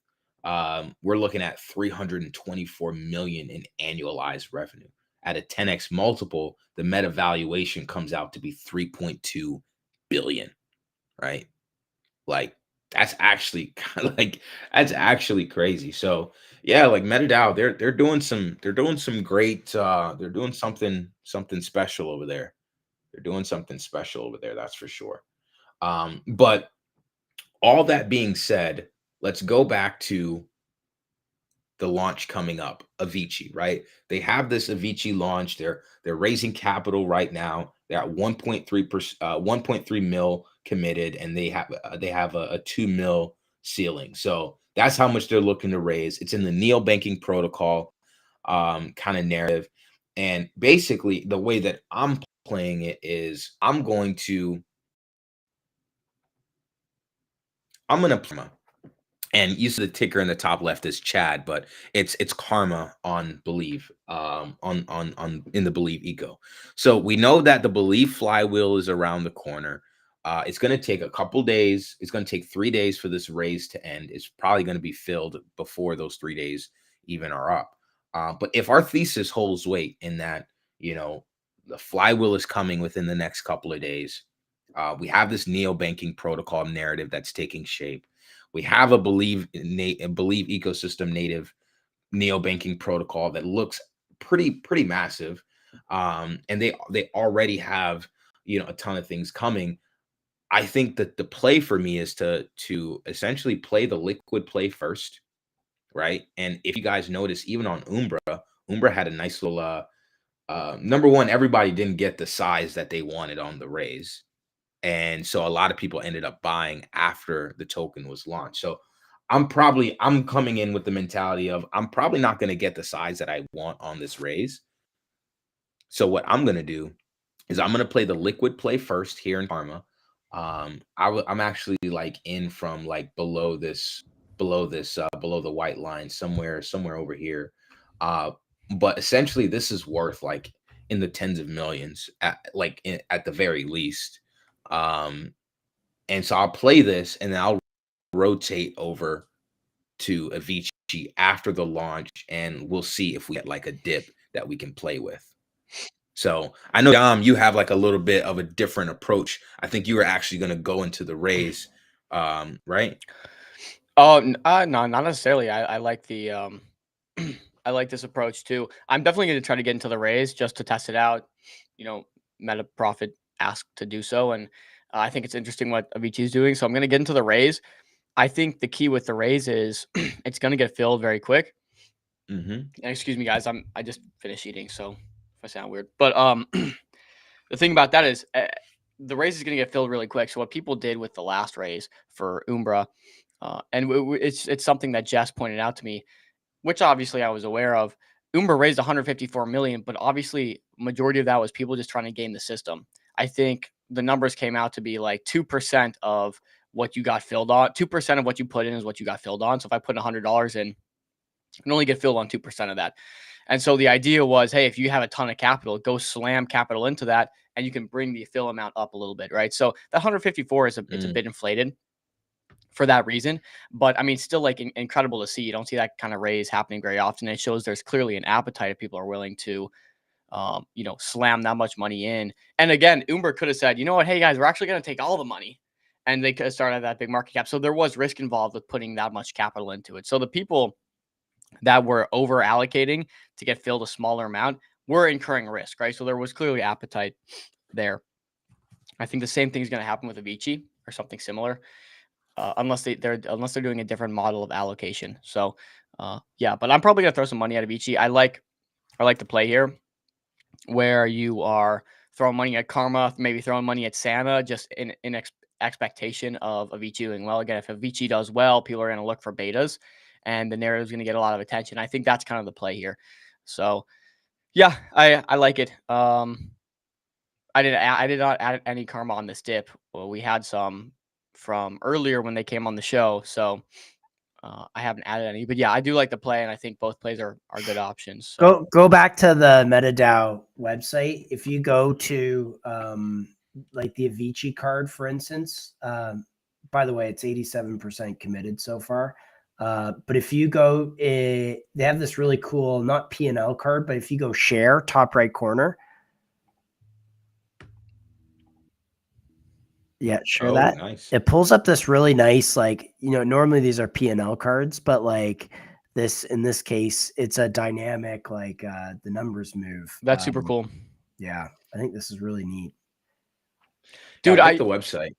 S1: we're looking at 324 million in annualized revenue. At a 10x multiple, the Meta valuation comes out to be 3.2 billion, right? Like that's actually kind of like that's actually crazy. So yeah, like MetaDAO, they're doing some great they're doing something special over there. They're doing something special over there, that's for sure. But all that being said, let's go back to the launch coming up, Avicii, right? They have this Avicii launch. They're raising capital right now. They're at 1.3 mil committed, and they have a 2 mil ceiling. So that's how much they're looking to raise. It's in the neobanking protocol kind of narrative. And basically the way that I'm playing it is I'm going to Karma. And you see the ticker in the top left is Chad, but it's Karma on Believe, on in the Believe eco. So we know that the Believe flywheel is around the corner. It's going to take a couple days. It's going to take 3 days for this raise to end. It's probably going to be filled before those 3 days even are up. But if our thesis holds weight in that, the flywheel is coming within the next couple of days, we have this neobanking protocol narrative that's taking shape. We have a Believe ecosystem native neobanking protocol that looks pretty massive, and they already have a ton of things coming. I think that the play for me is to essentially play the liquid play first, right? And if you guys notice, even on Umbra had a nice little number one. Everybody didn't get the size that they wanted on the raise. And so a lot of people ended up buying after the token was launched. So I'm coming in with the mentality of I'm probably not going to get the size that I want on this raise. So what I'm going to do is I'm going to play the liquid play first here in Karma. I'm actually like in from like below the white line, somewhere over here. But essentially this is worth like in the tens of millions at the very least. And so I'll play this and then I'll rotate over to Avicii after the launch, and we'll see if we get like a dip that we can play with. So I know, Dom, you have like a little bit of a different approach. I think you were actually going to go into the raise, right?
S3: Oh, no, not necessarily. I like the I like this approach too. I'm definitely going to try to get into the raise just to test it out. Meta Profit asked to do so, and I think it's interesting what Avicii is doing. So I'm going to get into the raise. I think the key with the raise is it's going to get filled very quick.
S1: Mm-hmm.
S3: Excuse me, guys. I just finished eating, so if I sound weird. But the thing about that is the raise is going to get filled really quick. So what people did with the last raise for Umbra, and it's something that Jess pointed out to me, which obviously I was aware of. Umbra raised 154 million, but obviously majority of that was people just trying to game the system. I think the numbers came out to be like 2% of what you got filled on. 2% of what you put in is what you got filled on. So if I put $100 in, you can only get filled on 2% of that. And so the idea was, hey, if you have a ton of capital, go slam capital into that, and you can bring the fill amount up a little bit, right? So that 154 is it's a bit inflated for that reason. But I mean, still like incredible to see. You don't see that kind of raise happening very often. It shows there's clearly an appetite if people are willing to, slam that much money in. And again, Umbra could have said, you know what, hey guys, we're actually going to take all the money. And they could have started that big market cap. So there was risk involved with putting that much capital into it. So the people that were over allocating to get filled a smaller amount were incurring risk, right? So there was clearly appetite there. I think the same thing is going to happen with Avicii or something similar. Unless they're doing a different model of allocation. So yeah, but I'm probably gonna throw some money at Avicii. I like the play here where you are throwing money at Karma, maybe throwing money at Santa, just in expectation of Avicii doing well. Again, if Avicii does well, people are gonna look for betas, and the narrative is gonna get a lot of attention. I think that's kind of the play here. So Yeah, I like it. I did not add any karma on this dip. Well, we had some from earlier when they came on the show, so I haven't added any. But yeah, I do like the play, and I think both plays are good options. So
S2: Go back to the MetaDAO website. If you go to like the Avicii card, for instance, by the way, it's 87% committed so far. But if you go, they have this really cool, not P&L card, but if you go share, top right corner. Yeah, share that.
S1: Nice.
S2: It pulls up this really nice, like, normally these are P&L cards, but like in this case, it's a dynamic, like the numbers move.
S3: that's super cool.
S2: Yeah, I think this is really neat.
S3: Dude,
S1: I like the website.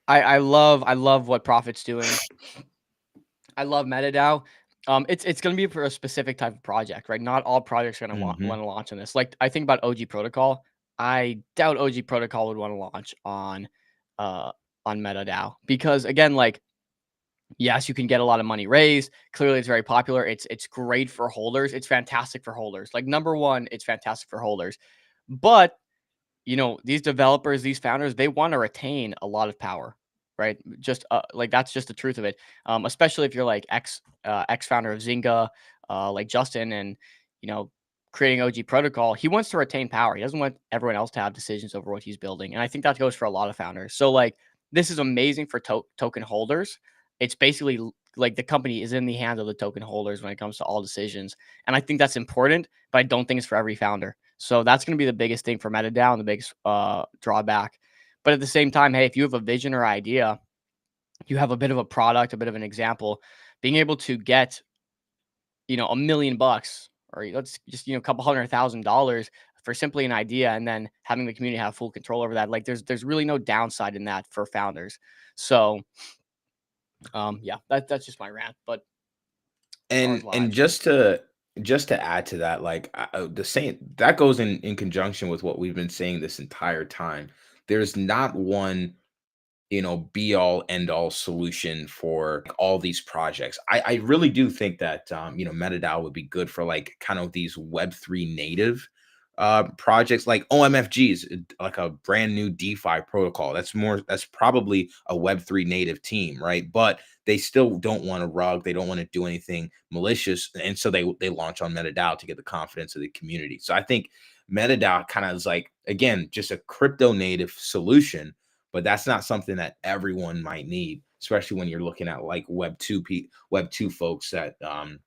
S3: I love what Profit's doing. I love MetaDAO. It's going to be for a specific type of project, right? Not all projects are going to want to launch on this. Like I think about OG Protocol. I doubt OG Protocol would want to launch on MetaDAO because again, like yes, you can get a lot of money raised. Clearly, it's very popular. It's great for holders. It's fantastic for holders. Like number one, it's fantastic for holders. But these developers, these founders, they want to retain a lot of power, right? Just like that's just the truth of it. Especially if you're like ex founder of Zynga, like Justin, and creating OG Protocol, he wants to retain power. He doesn't want everyone else to have decisions over what he's building, and I think that goes for a lot of founders. So like this is amazing for token holders. It's basically like the company is in the hands of the token holders when it comes to all decisions, and I think that's important. But I don't think it's for every founder. So that's going to be the biggest thing for MetaDAO and the biggest drawback. But at the same time, hey, if you have a vision or idea, you have a bit of a product, a bit of an example, being able to get, $1 million or let's just, a couple $100,000 for simply an idea and then having the community have full control over that. Like there's really no downside in that for founders. So yeah, that's just my rant. But
S1: and just to add to that, like the same that goes in conjunction with what we've been saying this entire time. There's not one be all end all solution for all these projects. I really do think that MetaDAO would be good for like kind of these Web3 native projects like OMFGs, like a brand new DeFi protocol. That's probably a Web3 native team, right? But they still don't want to rug, they don't want to do anything malicious, and so they launch on MetaDAO to get the confidence of the community. So I think MetaDAO kind of is like, again, just a crypto native solution, but that's not something that everyone might need, especially when you're looking at like Web 2 folks that want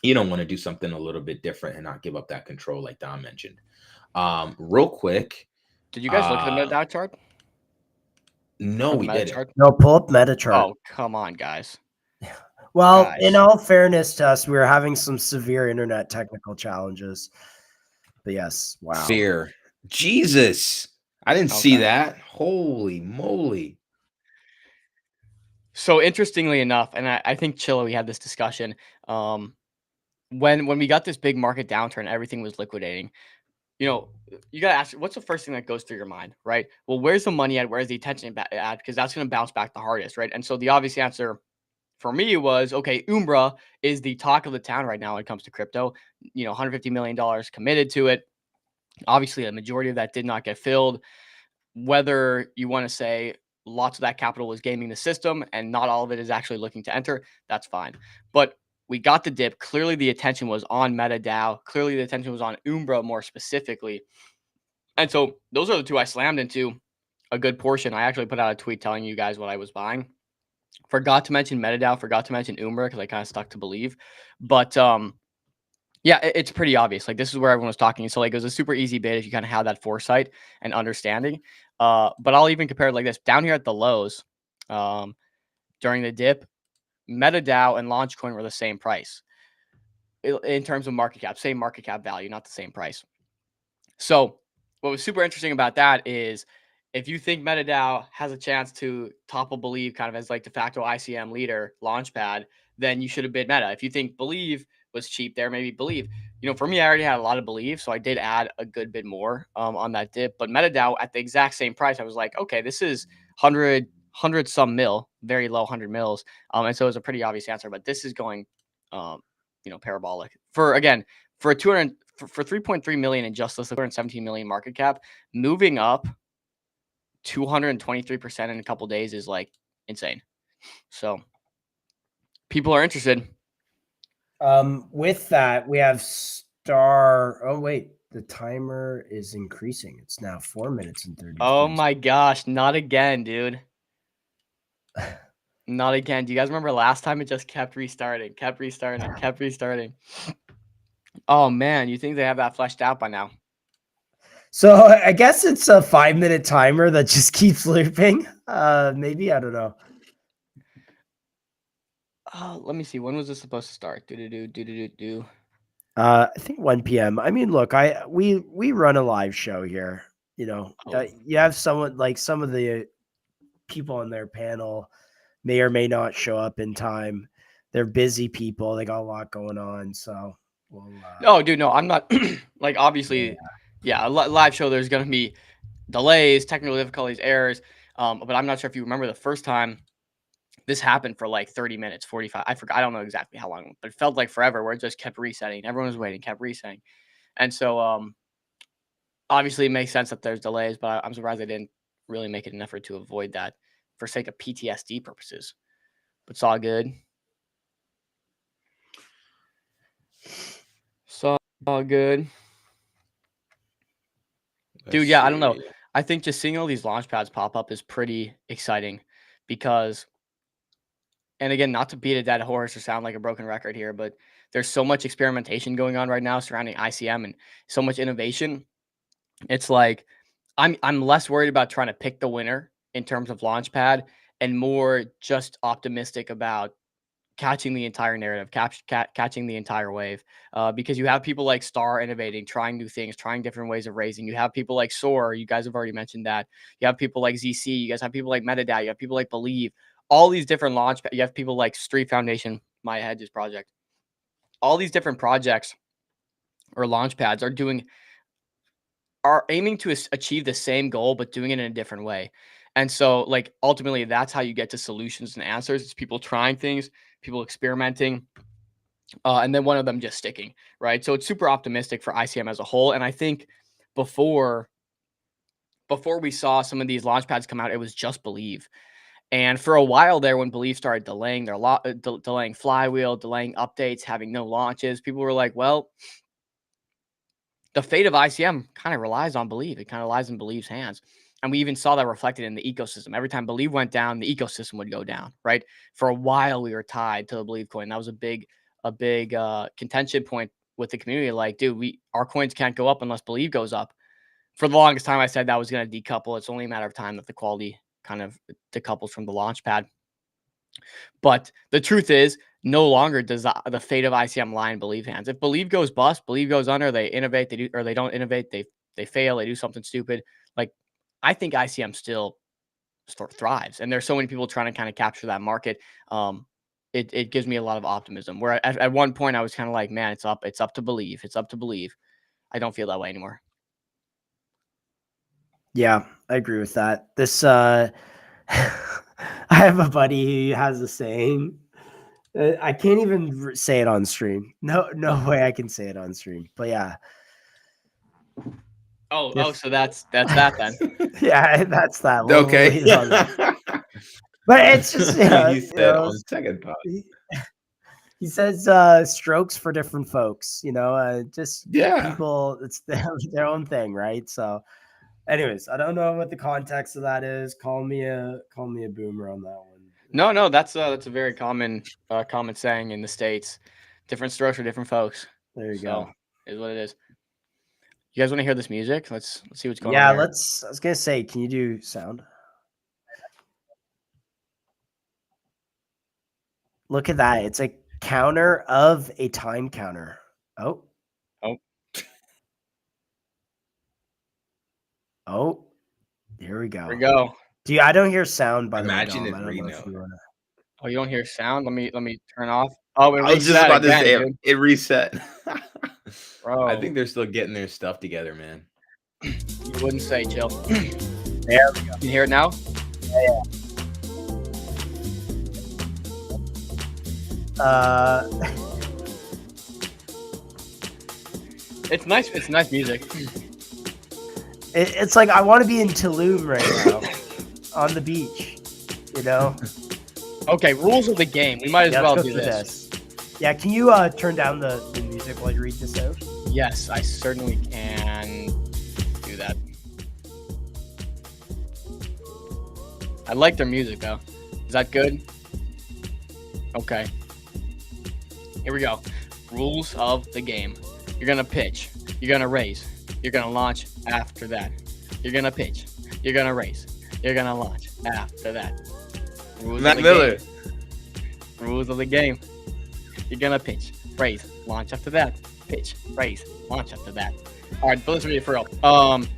S1: to do something a little bit different and not give up that control like Dom mentioned. Real quick,
S3: did you guys look at the MetaDAO chart?
S1: No, we didn't.
S2: No, pull up MetaChart.
S3: Oh, come on, guys.
S2: Well, in all fairness to us, we were having some severe internet technical challenges. But yes, wow.
S1: Fear. Jesus. I didn't see that. Holy moly.
S3: So interestingly enough, and I think Chilla, we had this discussion. When we got this big market downturn, everything was liquidating. You got to ask, what's the first thing that goes through your mind, right? Well, where's the money at? Where's the attention at? Because that's going to bounce back the hardest, right? And so the obvious answer for me was, okay, Umbra is the talk of the town right now when it comes to crypto. $150 million committed to it. Obviously, a majority of that did not get filled. Whether you want to say lots of that capital was gaming the system and not all of it is actually looking to enter, that's fine. But we got the dip. Clearly, the attention was on MetaDAO. Clearly, the attention was on Umbra more specifically. And so those are the two I slammed into a good portion. I actually put out a tweet telling you guys what I was buying. Forgot to mention MetaDAO, forgot to mention Umbra because I kind of stuck to Believe. But yeah, it's pretty obvious. Like this is where everyone was talking. So like it was a super easy bid if you kind of have that foresight and understanding. But I'll even compare it like this. Down here at the lows, during the dip, MetaDAO and Launchcoin were the same price in terms of market cap, same market cap value, not the same price. So what was super interesting about that is if you think MetaDAO has a chance to topple Believe kind of as like de facto ICM leader Launchpad, then you should have bid Meta. If you think Believe was cheap there, maybe Believe. For me, I already had a lot of Believe, so I did add a good bit more on that dip. But MetaDAO at the exact same price, I was like, okay, this is 100 some mil, very low 100 mils. And so it was a pretty obvious answer, but this is going, parabolic for for 3.3 million in just this 217 million market cap, moving up 223% in a couple days is like insane. So people are interested.
S2: With that, we have Star. Oh wait, the timer is increasing. It's now 4 minutes and 30.
S3: Oh my gosh, not again, dude. Not again. Do you guys remember last time it just kept restarting? Oh man, you think they have that fleshed out by now?
S2: So I guess it's a 5-minute timer that just keeps looping. Maybe, I don't know.
S3: Let me see. When was this supposed to start?
S2: I think 1 p.m. I mean, look, we run a live show here. You know, you have someone like some of the people on their panel may or may not show up in time. They're busy people. They got a lot going on. So,
S3: oh, dude, no, I'm not like obviously, a live show. There's gonna be delays, technical difficulties, errors. But I'm not sure if you remember the first time this happened for like 30 minutes, 45. I forgot. I don't know exactly how long, but it felt like forever where it just kept resetting. Everyone was waiting, kept resetting. And so obviously it makes sense that there's delays, but I'm surprised they didn't really make it an effort to avoid that for sake of PTSD purposes. But it's all good. So all good. Dude, yeah, I don't know. I think just seeing all these launch pads pop up is pretty exciting because, and again, not to beat a dead horse or sound like a broken record here, but there's so much experimentation going on right now surrounding ICM and so much innovation. It's like I'm less worried about trying to pick the winner in terms of launchpad and more just optimistic about catching the entire narrative, catching the entire wave, because you have people like Star innovating, trying new things, trying different ways of raising. You have people like Soar. You guys have already mentioned that. You have people like ZC. You guys have people like Metadata. You have people like Believe. All these different launch. You have people like Street Foundation, Maya Hedges project. All these different projects or launch pads are aiming to achieve the same goal, but doing it in a different way. And so, like, ultimately, that's how you get to solutions and answers. It's people trying things, people experimenting, and then one of them just sticking, right? So it's super optimistic for ICM as a whole. And I think before we saw some of these launch pads come out, it was just Believe. And for a while there, when Believe started delaying delaying Flywheel, delaying updates, having no launches, people were like, well, the fate of ICM kind of relies on Believe. It kind of lies in Believe's hands. And we even saw that reflected in the ecosystem. Every time Believe went down, the ecosystem would go down, right? For a while, we were tied to the Believe coin. That was a big contention point with the community. Like, dude, our coins can't go up unless Believe goes up. For the longest time, I said that was going to decouple. It's only a matter of time that the quality kind of decouples from the launch pad. But the truth is, no longer does the fate of ICM lie in Believe hands. If Believe goes bust, Believe goes under, they innovate, they don't innovate, they fail, they do something stupid. Like, I think ICM still thrives, and there's so many people trying to kind of capture that market. It gives me a lot of optimism. Where at one point I was kind of like, man, it's up to Believe. It's up to Believe. I don't feel that way anymore.
S2: Yeah, I agree with that. This I have a buddy who has a saying. I can't even say it on stream. No way I can say it on stream. But yeah.
S3: Oh, so that's that then.
S2: Yeah, that's that.
S1: Okay.
S2: But it's just
S1: you said on the second part.
S2: He says strokes for different folks, just people, it's their own thing, right? So anyways, I don't know what the context of that is. Call me a boomer on that one.
S3: No, that's a very common saying in the States. Different strokes for different folks.
S2: There you go.
S3: Is what it is. You guys want to hear this music? Let's see what's going on.
S2: Yeah,
S3: there.
S2: I was gonna say, can you do sound? Look at that. It's a counter of a time counter. Oh. Here we go.
S3: Here we go.
S2: I don't hear sound by the way.
S1: Imagine it
S2: I don't know if you wanna...
S3: Oh, you don't hear sound? Let me turn off. Oh,
S1: I was just about to say it reset.
S3: Bro.
S1: I think they're still getting their stuff together, man.
S3: You wouldn't say, chill.
S2: There we go.
S3: Can you hear it now?
S2: Yeah.
S3: It's nice. It's nice music.
S2: It's like I want to be in Tulum right now, on the beach. You know.
S3: Okay, rules of the game. We might as
S2: Yeah,
S3: well
S2: let's
S3: do
S2: go through
S3: this.
S2: Yeah, can you turn down the music while you read this out?
S3: Yes, I certainly can do that. I like their music though. Is that good? Okay. Here we go. Rules of the game. You're gonna pitch. You're gonna raise. You're gonna launch after that. You're gonna pitch. You're gonna raise. You're gonna launch after that. Rules
S7: Matt
S3: of the
S7: Miller.
S3: game. Rules of the game. You're gonna pitch, raise, launch after that. Pitch, raise, launch after that. All right, but let's read it for real.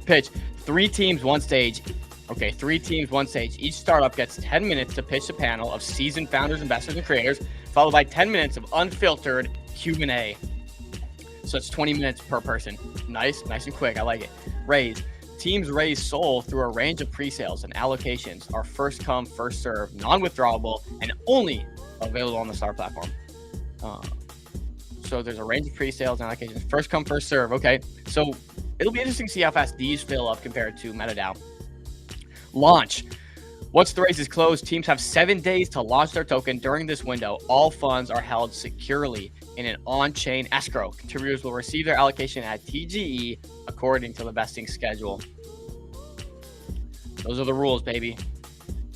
S3: Pitch. 3 teams, 1 stage. Okay, 3 teams, 1 stage. Each startup gets 10 minutes to pitch a panel of seasoned founders, investors, and creators, followed by 10 minutes of unfiltered Q&A. So it's 20 minutes per person. Nice and quick. I like it. Raise. Teams raise SOL through a range of pre-sales and allocations are first come, first serve, non-withdrawable, and only available on the Star platform. So there's a range of pre-sales and allocations. First come, first serve. Okay. So it'll be interesting to see how fast these fill up compared to MetaDAO. Launch. Once the raise is closed, teams have 7 days to launch their token. During this window, all funds are held securely in an on-chain escrow. Contributors will receive their allocation at TGE according to the vesting schedule. Those are the rules, baby.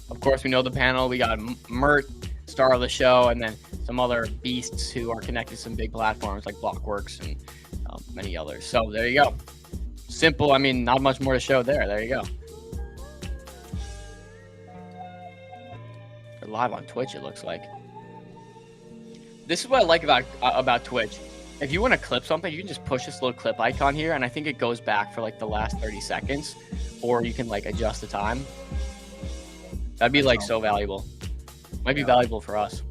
S3: Of course, we know the panel. We got Mert, star of the show, and then some other beasts who are connected to some big platforms like Blockworks and many others. So there you go. Simple. I mean, not much more to show there. There you go. They're live on Twitch, it looks like. This is what I like about Twitch. If you want to clip something, you can just push this little clip icon here, and I think it goes back for like the last 30 seconds, or you can like adjust the time. That'd be like so valuable. Might be valuable for us.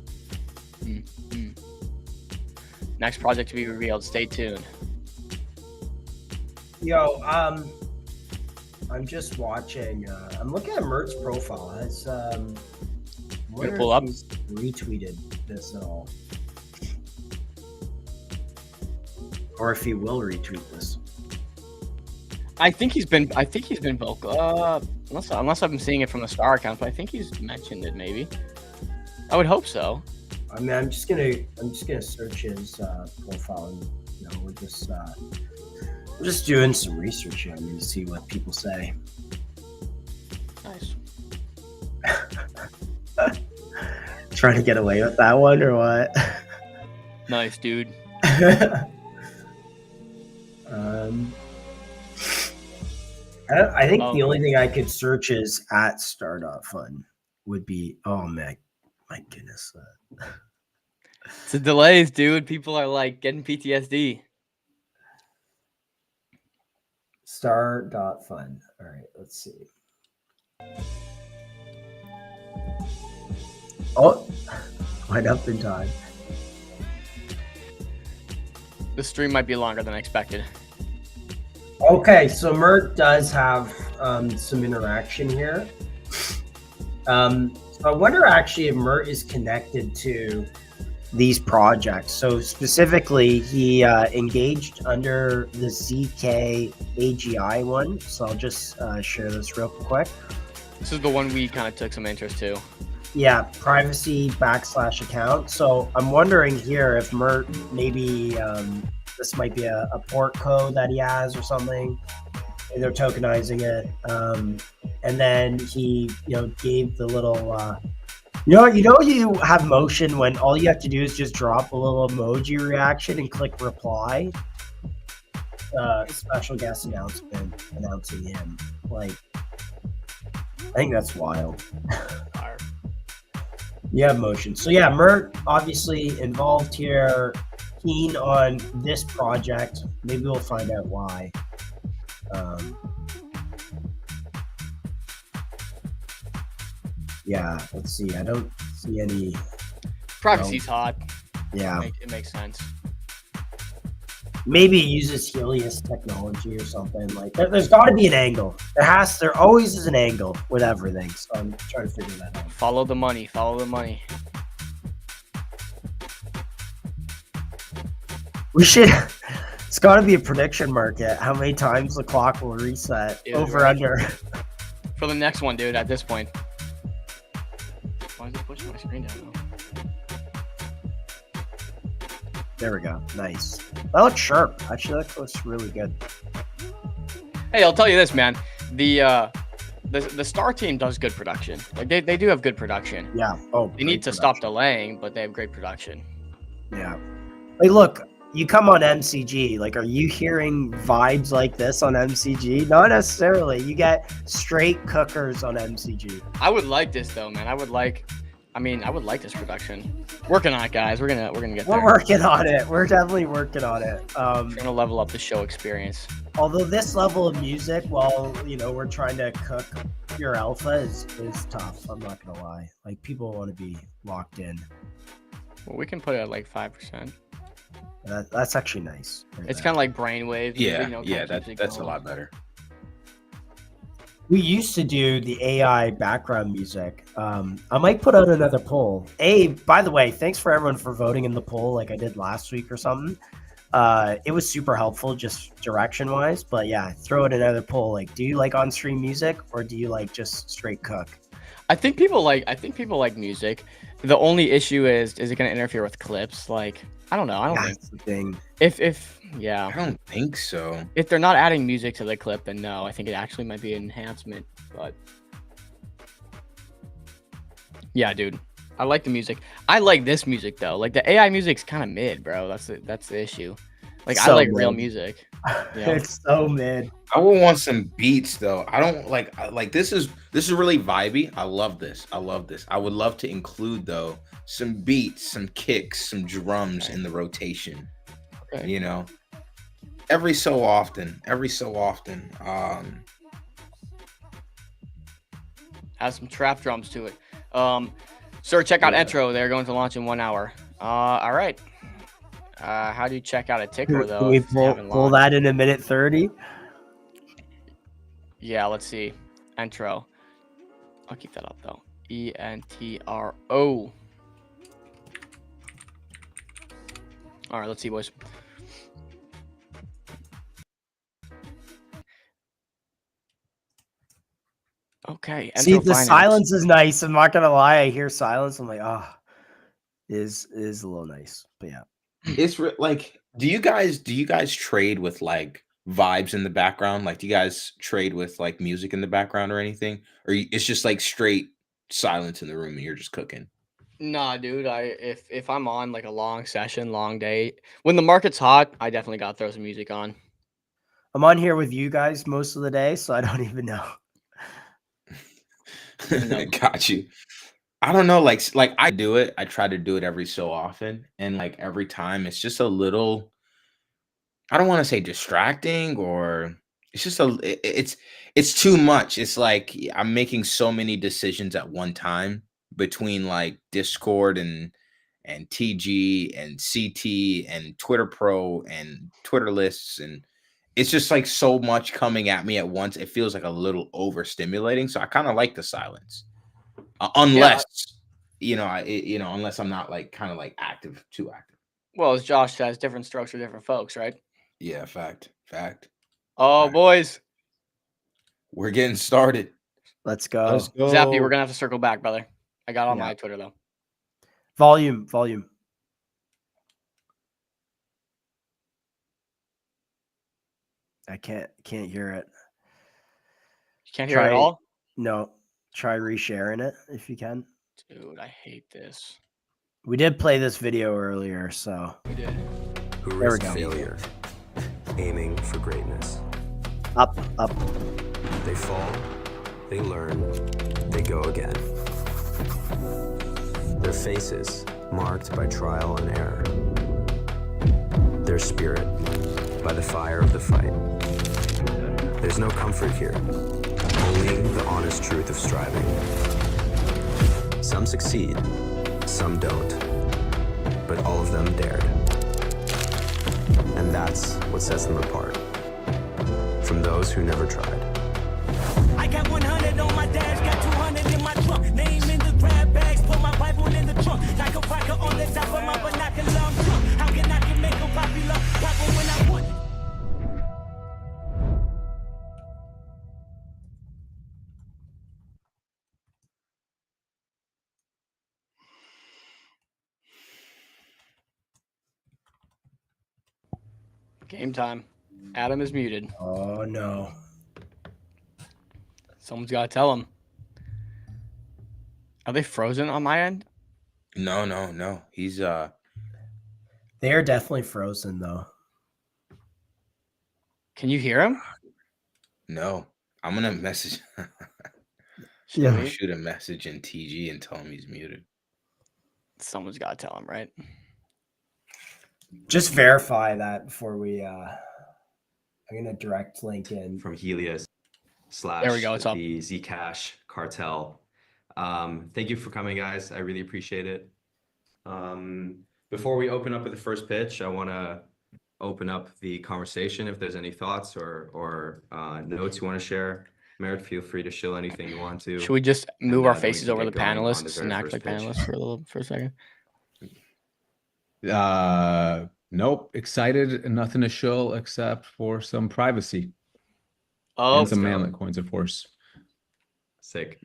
S3: Next project to be revealed. Stay tuned.
S2: Yo, I'm just watching. I'm looking at Mert's profile. Has
S3: Gonna pull up?
S2: he's retweeted this at all, or if he will retweet this.
S3: I think he's been vocal. Unless I'm seeing it from the Star account, but I think he's mentioned it. Maybe. I would hope so.
S2: I mean, I'm just gonna search his profile, and we're just doing some research here. I mean, to see what people say.
S3: Nice.
S2: Trying to get away with that one, or what?
S3: Nice, dude.
S2: I think the only thing I could search is at star.fun would be, oh my goodness.
S3: It's the delays, dude. People are like getting PTSD.
S2: Star.fun. All right, let's see. Oh, went up in time.
S3: The stream might be longer than I expected.
S2: Okay, so Mert does have some interaction here. So I wonder actually if Mert is connected to these projects. So specifically, he engaged under the ZK AGI one. So I'll just share this real quick.
S3: This is the one we kind of took some interest to.
S2: Yeah, privacy /account. So I'm wondering here if Mert maybe this might be a port code that he has or something. And they're tokenizing it, and then he gave the little you have motion when all you have to do is just drop a little emoji reaction and click reply. Special guest announcement announcing him. Like, I think that's wild. You have motion. So yeah, Mert obviously involved here, keen on this project. Maybe we'll find out why. Yeah, let's see. I don't see any.
S3: Privacy's hot.
S2: Yeah.
S3: It makes sense.
S2: Maybe he uses Helios technology or something. Like, there's got to be an angle. There always is an angle with everything. So I'm trying to figure that out.
S3: Follow the money. Follow the money.
S2: We should. It's got to be a prediction market. How many times the clock will reset?
S3: Yeah,
S2: Over
S3: right.
S2: under.
S3: For the next one, dude, at this point. Why is it pushing my screen down?
S2: There we go. Nice. That looks sharp. Actually, that looks really good.
S3: Hey, I'll tell you this, man. The Star team does good production. Like they do have good production.
S2: Yeah. Oh,
S3: They need to stop delaying, but they have great production.
S2: Yeah. Like, look, you come on MCG. Like, are you hearing vibes like this on MCG? Not necessarily. You get straight cookers on MCG.
S3: I would like this though, man. I would like this production. Working on it, guys. We're gonna get there.
S2: We're working on it. We're definitely working on it.
S3: We're gonna level up the show experience.
S2: Although this level of music, while we're trying to cook your alpha, is tough. I'm not gonna lie. Like, people want to be locked in.
S3: Well, we can put it at like 5%.
S2: That's actually nice.
S3: It's kind of like brainwave.
S1: Yeah, that's a lot better.
S2: We used to do the AI background music. I might put out another poll. By the way, thanks for everyone for voting in the poll like I did last week or something. It was super helpful just direction wise, but yeah, throw out another poll. Like, do you like on stream music or do you like just straight cook?
S3: I think people like music. The only issue is it going to interfere with clips? Like, I don't know. I don't think
S2: That's the thing.
S1: I don't think so.
S3: If they're not adding music to the clip, then no. I think it actually might be an enhancement. But yeah, dude, I like the music. I like this music though. Like the AI music's kind of mid, bro. That's the issue. Like I
S2: So
S3: like real
S2: mid.
S3: music. Yeah.
S2: It's so mid.
S1: I would want some beats though. I don't like this is really vibey. I love this. I would love to include though some beats, some kicks, some drums in the rotation.
S3: Okay.
S1: Every so often.
S3: Has some trap drums to it. Sir, check out Entro. They're going to launch in 1 hour. All right. How do you check out a ticker though?
S2: Can we
S3: if you haven't
S2: pull
S3: launched?
S2: that in a minute 30?
S3: Yeah, let's see. Entro. I'll keep that up though. ENTRO. All right, let's see, boys. Okay.
S2: See,
S3: Entro
S2: the
S3: Finance.
S2: silence is nice. I'm not gonna lie. I hear silence. I'm like, is a little nice. But yeah.
S1: It's like, do you guys trade with like vibes in the background? Like, do you guys trade with like music in the background or anything? Or it's just like straight silence in the room and you're just cooking?
S3: Nah, dude. If I'm on like a long session, long day, when the market's hot, I definitely got to throw some music on.
S2: I'm on here with you guys most of the day, so I don't even know.
S1: Got you. I don't know, like I do it. I try to do it every so often, and like every time, it's just a little. I don't want to say distracting, or it's just it's too much. It's like I'm making so many decisions at one time between like Discord and TG and CT and Twitter Pro and Twitter lists, and it's just like so much coming at me at once. It feels like a little overstimulating. So I kind of like the silence, unless unless I'm not like kind of like too active.
S3: Well, as Josh says, different strokes for different folks, right?
S1: Yeah, fact.
S3: Oh,
S1: Right.
S3: boys.
S1: We're getting started.
S2: Let's go.
S3: Zappy, we're gonna have to circle back, brother. I got on
S2: Yeah.
S3: my Twitter though.
S2: Volume. I can't hear it.
S3: You can't hear it at
S2: Try-
S3: all?
S2: No. Try resharing it if you can.
S3: Dude, I hate this.
S2: We did play this video earlier, so
S3: We did.
S8: Who
S2: There we
S8: risk
S2: go.
S8: failure, aiming for greatness.
S2: up.
S8: They fall, they learn, they go again. Their faces marked by trial and error. Their spirit by the fire of the fight. There's no comfort here, only the honest truth of striving. Some succeed, some don't, but all of them dared. And that's what sets them apart from those who never tried.
S9: I got 100 on my dash, got 200 in my trunk. Name in the grab bags, put my Bible in the trunk. Like a rocket on the top of my binocular, I'm drunk. How can I make a popular? Papa when I want it.
S3: Game time. Adam is muted.
S2: Oh no.
S3: Someone's got to tell him. Are they frozen on my end?
S1: No. He's
S2: They are definitely frozen though.
S3: Can you hear him?
S1: no. I'm gonna message.
S3: Should
S2: Yeah.
S3: we?
S1: Shoot a message in TG and tell him he's muted.
S3: Someone's got to tell him, right?
S2: Just verify that before we I'm gonna direct link in.
S10: From Helios /
S3: There we go, it's up.
S10: the Zcash cartel. Thank you for coming, guys. I really appreciate it. Before we open up with the first pitch, I want to open up the conversation. If there's any thoughts or notes you want to share, Merritt, feel free to shill anything you want to.
S3: Should we just move
S10: And,
S3: our
S10: then we
S3: faces
S10: can
S3: over the
S10: get going on the
S3: panelists
S10: very
S3: and act
S10: first
S3: like
S10: pitch.
S3: panelists for a second?
S11: Nope. Excited and nothing to show except for some privacy
S3: Oh,
S11: and some
S10: go.
S11: manlet coins, of course.
S10: Sick.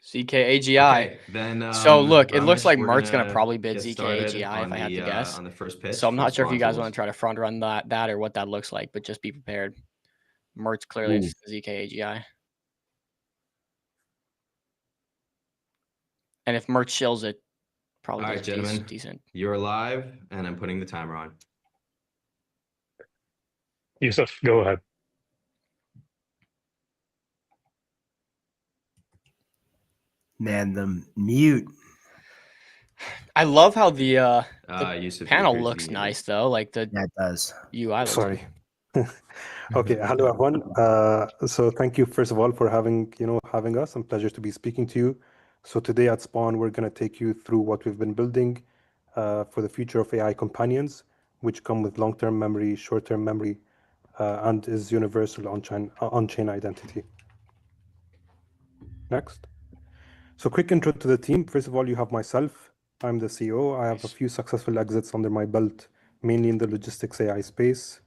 S3: CKAGI.
S10: Okay, then
S3: So look, it looks
S10: Ramesh,
S3: like
S10: we're
S3: Mert's gonna probably bid
S10: get started
S3: ZKAGI if
S10: on
S3: I had to
S10: the,
S3: guess.
S10: on the first pitch.
S3: So I'm not
S10: for
S3: sure if you guys
S10: Spawn
S3: want to try to front run that or what that looks like, but just be prepared. Mert's clearly
S11: Ooh.
S3: just ZKAGI. And if Mert shills it, probably
S10: All right,
S3: does
S10: gentlemen.
S3: decent.
S10: You're live, and I'm putting the timer on.
S12: Yusuf, go ahead.
S2: Man, the mute.
S3: I love how the
S10: Yusuf,
S3: panel
S10: you're
S3: looks
S10: crazy.
S3: nice though. Like the
S2: That does.
S3: UI looks
S12: Sorry. Okay, hello everyone. So thank you first of all for having us. And pleasure to be speaking to you. So today at Spawn, we're going to take you through what we've been building for the future of AI companions, which come with long-term memory, short-term memory, and is universal on-chain identity. Next. So quick intro to the team. First of all, you have myself. I'm the CEO. I have a few successful exits under my belt, mainly in the logistics AI space.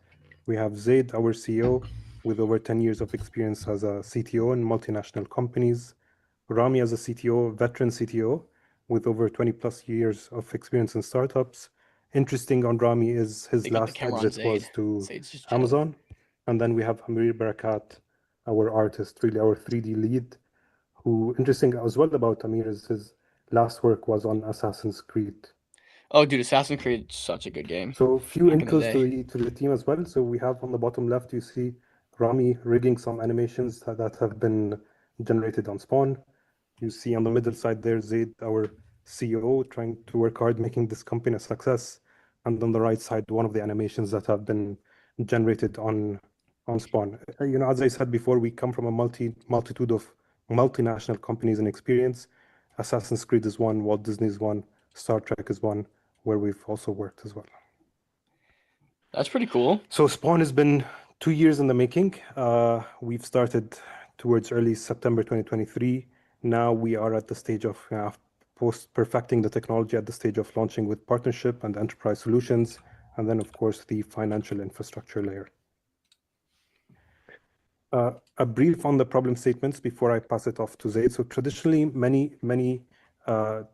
S12: We have Zaid, our CEO, with over 10 years of experience as a CTO in multinational companies. Rami as a CTO, veteran CTO, with over 20 plus years of experience in startups. Interesting on Rami is his
S3: They got the
S12: last
S3: camera on
S12: exit was
S3: Zaid.
S12: to
S3: Zaid's just chilling.
S12: Amazon. And then we have Amir Barakat, our artist, really our 3D lead, who, interesting as well about Amir is his last work was on Assassin's Creed.
S3: Oh, dude, Assassin's Creed is such a good game.
S12: So a few
S3: Back in the
S12: intros
S3: day.
S12: to the team as well. So we have on the bottom left, you see Rami rigging some animations that have been generated on Spawn. You see on the middle side there, Zaid, our CEO, trying to work hard, making this company a success. And on the right side, one of the animations that have been generated on Spawn. As I said before, we come from a multitude of multinational companies and experience. Assassin's Creed is one, Walt Disney is one, Star Trek is one, where we've also worked as well.
S3: That's pretty cool.
S12: So Spawn has been 2 years in the making. We've started towards early September 2023. Now we are at the stage of post-perfecting the technology at the stage of launching with partnership and enterprise solutions, and then of course the financial infrastructure layer. A brief on the problem statements before I pass it off to Zaid. So traditionally, many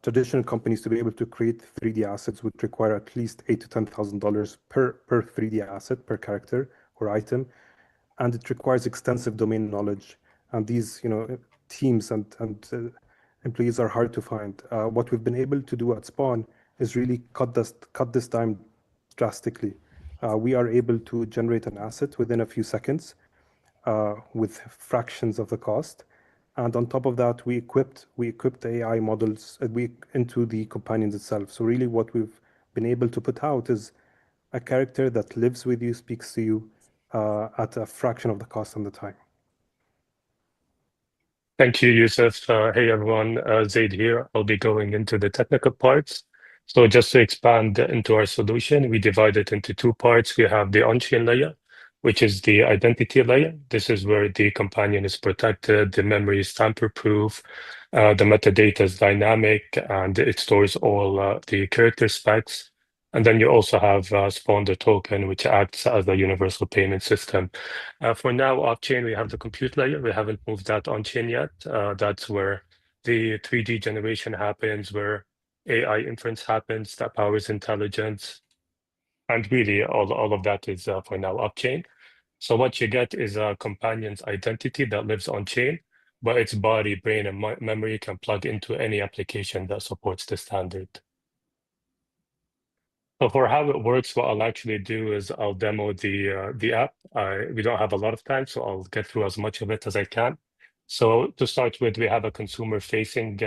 S12: traditional companies to be able to create 3D assets would require at least $8,000 to $10,000 per 3D asset, per character or item, and it requires extensive domain knowledge. And these, teams and employees are hard to find. What we've been able to do at Spawn is really cut this time drastically. We are able to generate an asset within a few seconds with fractions of the cost. And on top of that, we equipped AI models into the companions itself. So really what we've been able to put out is a character that lives with you, speaks to you at a fraction of the cost and the time. Thank you, Yusuf. Hey, everyone. Zaid here. I'll be going into the technical parts. So just to expand into our solution, we divide it into two parts. We have the on-chain layer, which is the identity layer. This is where the companion is protected, the memory is tamper-proof, the metadata is dynamic, and it stores all the character specs. And then you also have Spawn the token, which acts as a universal payment system. For now, off-chain, we have the compute layer. We haven't moved that on-chain yet. That's where the 3D generation happens, where AI inference happens that powers intelligence.
S13: And really, all of that is for now up-chain. So what you get is a companion's identity that lives on-chain, but its body, brain, and memory can plug into any application that supports the standard. So for how it works, what I'll actually do is I'll demo the app. We don't have a lot of time, so I'll get through as much of it as I can. So to start with, we have a consumer-facing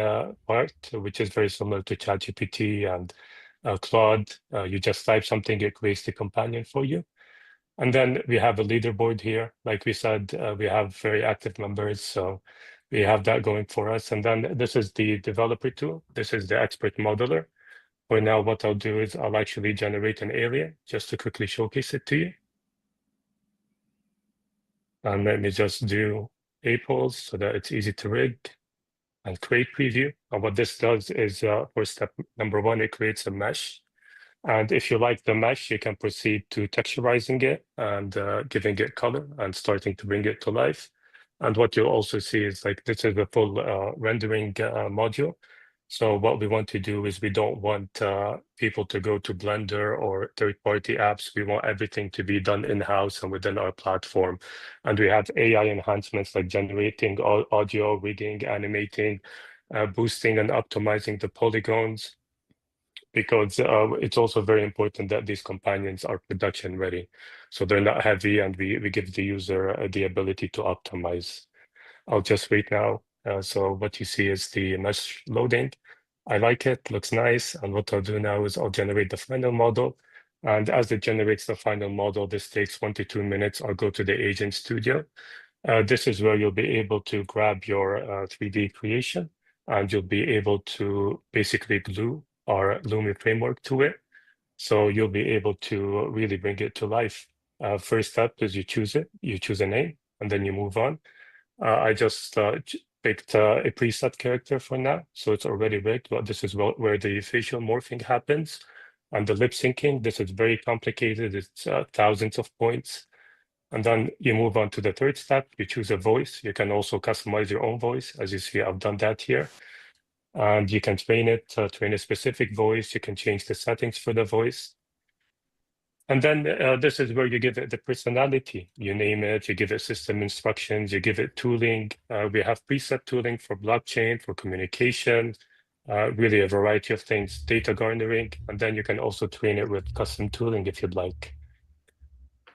S13: part, which is very similar to ChatGPT and Claude. You just type something, it creates the companion for you. And then we have a leaderboard here. Like we said, we have very active members, so we have that going for us. And then this is the developer tool. This is the expert modeler. For now, what I'll do is I'll actually generate an alien just to quickly showcase it to you. And let me just do a-polls so that it's easy to rig and create preview. And what this does is for step number 1, it creates a mesh. And if you like the mesh, you can proceed to texturizing it and giving it color and starting to bring it to life. And what you'll also see is like this is the full rendering module. So what we want to do is we don't want people to go to Blender or third-party apps. We want everything to be done in-house and within our platform. And we have AI enhancements like generating audio, rigging, animating, boosting and optimizing the polygons, because it's also very important that these companions are production ready. So they're not heavy and we give the user the ability to optimize. I'll just wait now. So what you see is the mesh loading. I like it, looks nice. And what I'll do now is I'll generate the final model. And as it generates the final model, this takes 1 to 2 minutes. I'll go to the Agent Studio. This is where you'll be able to grab your 3D creation, and you'll be able to basically glue our Lumi framework to it. So you'll be able to really bring it to life. First step is you choose it, you choose a name, and then you move on. I just picked a preset character for now, so it's already rigged, but this is where the facial morphing happens. And the lip syncing, this is very complicated. It's thousands of points. And then you move on to the third step, you choose a voice. You can also customize your own voice. As you see, I've done that here. And you can train it, train a specific voice. You can change the settings for the voice. And then this is where you give it the personality. You name it, you give it system instructions, you give it tooling. We have preset tooling for blockchain, for communication, really a variety of things, data garnering, and then you can also train it with custom tooling if you'd like.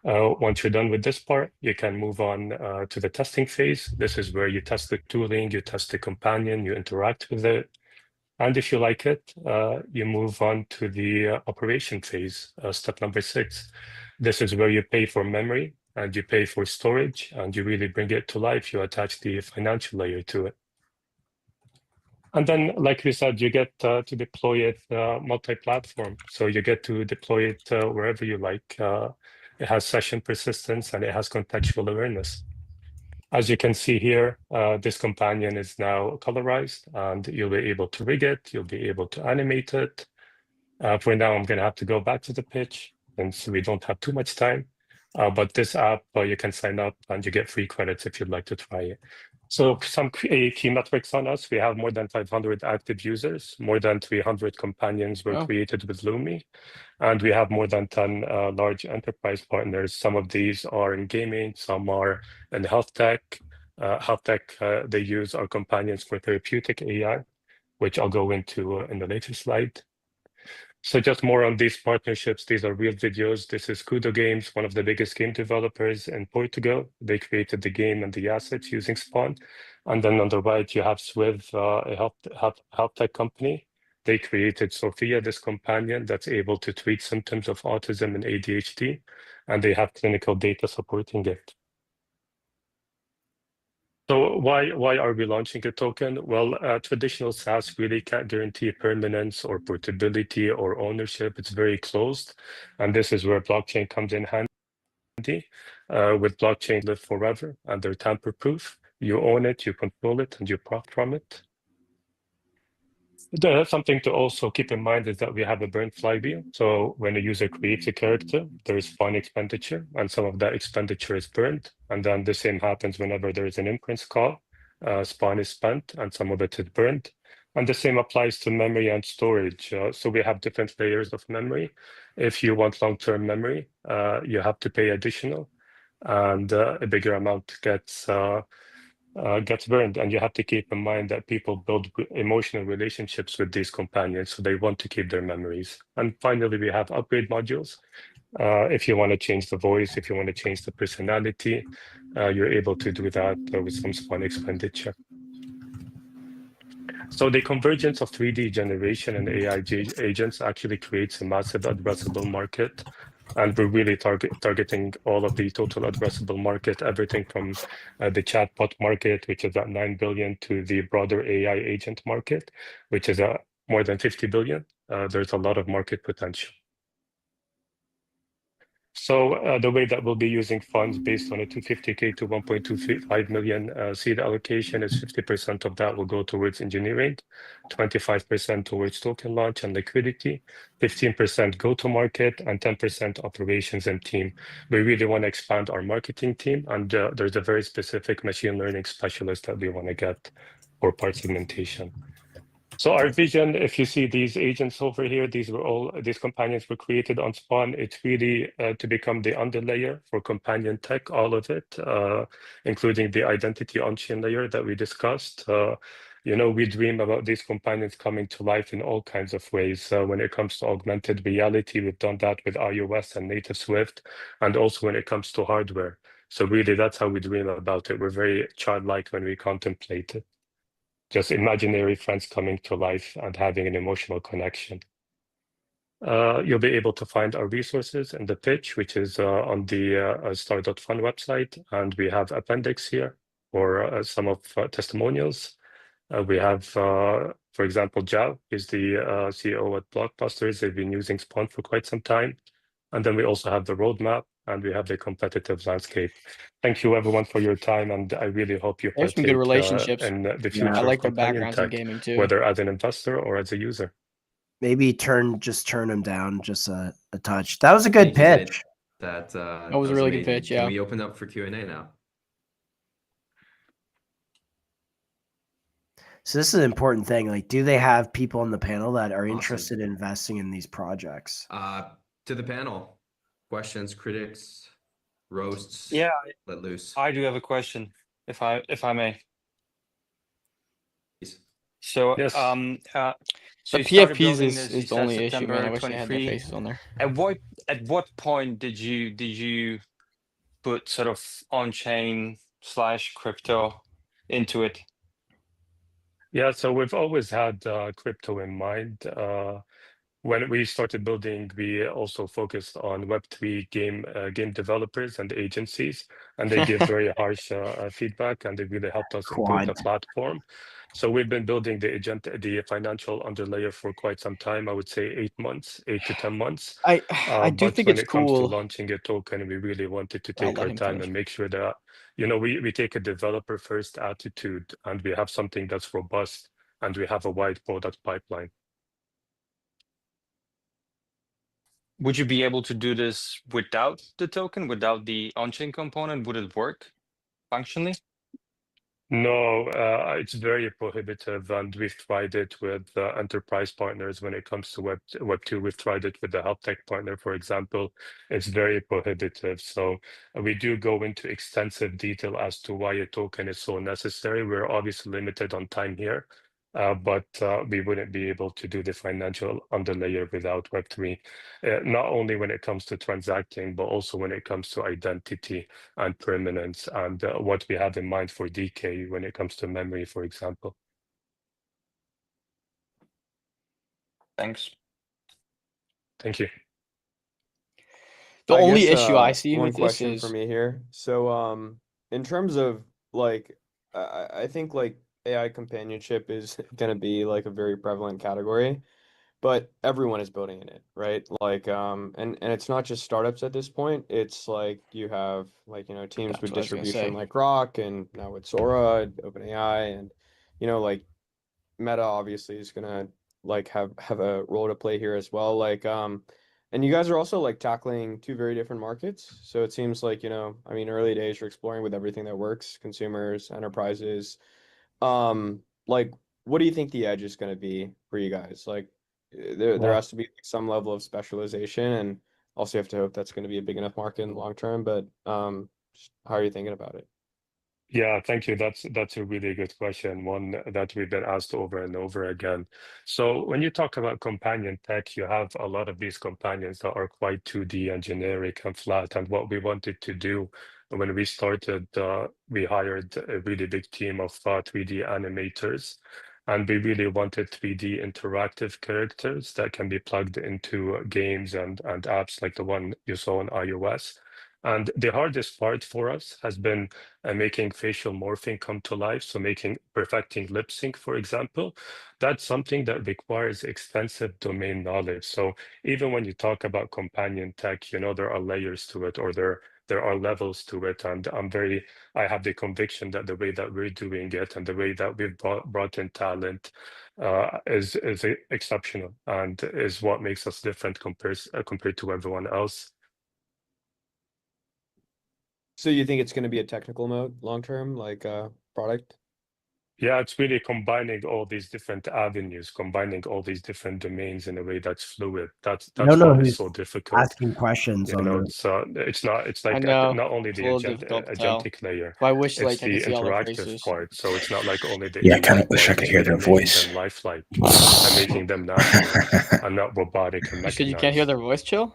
S13: Once you're done with this part, you can move on to the testing phase. This is where you test the tooling, you test the companion, you interact with it. And if you like it, you move on to the operation phase, step number 6. This is where you pay for memory and you pay for storage and you really bring it to life. You attach the financial layer to it. And then, like we said, you get to deploy it multi-platform. So you get to deploy it wherever you like. It has session persistence and it has contextual awareness. As you can see here, this companion is now colorized and you'll be able to rig it. You'll be able to animate it. For now, I'm going to have to go back to the pitch since we don't have too much time. But this app, you can sign up and you get free credits if you'd like to try it. So some key metrics on us. We have more than 500 active users. More than 300 companions were created with Lumi. And we have more than 10 large enterprise partners. Some of these are in gaming, some are in health tech. They use our companions for therapeutic AI, which I'll go into in the later slide. So just more on these partnerships. These are real videos. This is Kudo Games, one of the biggest game developers in Portugal. They created the game and the assets using Spawn. And then on the right, you have Swiv, a health tech company. They created Sophia, this companion that's able to treat symptoms of autism and ADHD, and they have clinical data supporting it. So why are we launching a token? Well, traditional SaaS really can't guarantee permanence or portability or ownership. It's very closed, and this is where blockchain comes in handy. With blockchain, live forever, and they're tamper-proof. You own it, you control it, and you profit from it. Something to also keep in mind is that we have a burn flywheel. So when a user creates a character, there is Spawn expenditure, and some of that expenditure is burned. And then the same happens whenever there is an inference call. Spawn is spent, and some of it is burned. And the same applies to memory and storage. So we have different layers of memory. If you want long-term memory, you have to pay additional, and a bigger amount gets burned. And you have to keep in mind that people build emotional relationships with these companions, so they want to keep their memories. And finally, we have upgrade modules. If you want to change the voice, if you want to change the personality, you're able to do that with some small expenditure. So the convergence of 3D generation and AI agents actually creates a massive addressable market. And we're really targeting all of the total addressable market, everything from the chatbot market, which is at 9 billion, to the broader AI agent market, which is more than 50 billion. There's a lot of market potential. So the way that we'll be using funds based on a 250K to 1.25 million seed allocation is 50% of that will go towards engineering, 25% towards token launch and liquidity, 15% go-to-market, and 10% operations and team. We really want to expand our marketing team, and there's a very specific machine learning specialist that we want to get for part segmentation. So our vision, if you see these agents over here, these companions were created on Spawn. It's really to become the underlayer for companion tech, all of it, including the identity on-chain layer that we discussed. We dream about these companions coming to life in all kinds of ways. When it comes to augmented reality, we've done that with iOS and native Swift, and also when it comes to hardware. So really, that's how we dream about it. We're very childlike when we contemplate it. Just imaginary friends coming to life and having an emotional connection. You'll be able to find our resources in the pitch, which is on the star.fun website. And we have appendix here for some of testimonials. We have, for example, Zhao is the CEO at Blockbusters. They've been using Spawn for quite some time. And then we also have the roadmap, and we have the competitive landscape. Thank you, everyone, for your time, and I really hope you
S3: There's some good relationships.
S13: in the future.
S3: I like
S13: of
S3: their
S13: companion
S3: backgrounds in
S13: tech,
S3: gaming too.
S13: whether as an investor or as a user.
S2: Maybe turn them down just a touch. That was a good
S10: Thank you,
S2: pitch.
S10: Zaid.
S3: That was a really good
S10: amazing.
S3: pitch, yeah.
S10: Can we open up for Q&A now?
S2: So this is an important thing. Like, do they have people on the panel that are
S10: Awesome.
S2: interested in investing in these projects?
S10: To the panel, questions, critics, roasts.
S14: Yeah,
S10: let loose.
S14: I do have a question, if I may.
S10: Please.
S14: So,
S13: Yes.
S14: so
S3: The
S14: you started
S3: PFPs
S14: building
S3: is
S14: this, you
S3: the
S14: said
S3: only issue, man. I
S14: September
S3: wish they had their
S14: 23.
S3: faces on there.
S14: At what point did you put sort of on-chain / crypto into it?
S13: Yeah, so we've always had crypto in mind. When we started building, we also focused on Web3 game developers and agencies, and they give very harsh feedback, and they really helped us improve the platform. So we've been building the financial underlayer for quite some time. I would say 8 months, 8 to 10 months.
S3: I do
S13: But
S3: think
S13: when
S3: it's
S13: it comes to
S3: cool.
S13: launching a token, we really wanted to
S3: I'll
S13: take
S3: let
S13: our
S3: him
S13: time
S3: finish.
S13: and make sure that we take a developer first attitude, and we have something that's robust, and we have a wide product pipeline.
S14: Would you be able to do this without the token, without the on-chain component? Would it work functionally?
S13: No, it's very prohibitive, and we've tried it with enterprise partners when it comes to Web2. We've tried it with the health tech partner, for example. It's very prohibitive. So we do go into extensive detail as to why a token is so necessary. We're obviously limited on time here, but we wouldn't be able to do the financial underlayer without Web3, not only when it comes to transacting, but also when it comes to identity and permanence, and what we have in mind for decay when it comes to memory, for example.
S14: Thanks.
S13: Thank you.
S3: The
S15: I
S3: only
S15: guess,
S3: issue I see
S15: one
S3: with this
S15: question
S3: is
S15: for me here. So, in terms of like, I think like AI companionship is gonna be like a very prevalent category, but everyone is building in it, right? Like, and it's not just startups at this point. It's like you have like, teams
S3: That's
S15: with
S3: what I was gonna
S15: distribution
S3: say.
S15: like Grok, and now with Sora, OpenAI, and like Meta obviously is gonna like have a role to play here as well. Like, and you guys are also like tackling two very different markets. So it seems like, I mean, early days you're exploring with everything that works, consumers, enterprises. Like, what do you think the edge is going to be for you guys? Like, there
S4: Well,
S15: has to be some level of specialization, and also you have to hope that's going to be a big enough market in the long term. But just how are you thinking about it?
S13: Yeah, thank you. That's a really good question, one that we've been asked over and over again. So when you talk about companion tech, you have a lot of these companions that are quite 2D and generic and flat. And what we wanted to do when we started, we hired a really big team of 3D animators. And we really wanted 3D interactive characters that can be plugged into games and apps like the one you saw on iOS. And the hardest part for us has been making facial morphing come to life. So perfecting lip sync, for example, that's something that requires extensive domain knowledge. So even when you talk about companion tech, you know, there are layers to it, or there are levels to it. And I have the conviction that the way that we're doing it and the way that we've brought in talent is exceptional and is what makes us different compared to everyone else.
S15: So you think it's going to be a technical mode long term, like product?
S13: Yeah, it's really combining all these different avenues, combining all these different domains in a way that's fluid. That's
S2: I don't know
S13: what is
S2: who's
S13: so difficult.
S2: asking questions
S13: You
S2: on
S13: know,
S2: the.
S13: it's like
S3: I know.
S13: not only
S3: It's
S13: the
S3: a little difficult to tell.
S13: agentic layer,
S3: But I wish
S13: it's
S3: like I
S13: the
S3: could see all their
S13: interactive
S3: faces.
S13: part. So it's not like only the
S1: Yeah, I
S13: AI
S1: kind of wish I
S13: part,
S1: could
S13: it's
S1: hear
S13: really
S1: their
S13: making
S1: voice.
S13: them lifelike and making them natural and not robotic and
S3: You said you can't hear
S13: mechanized.
S3: their voice, Chill?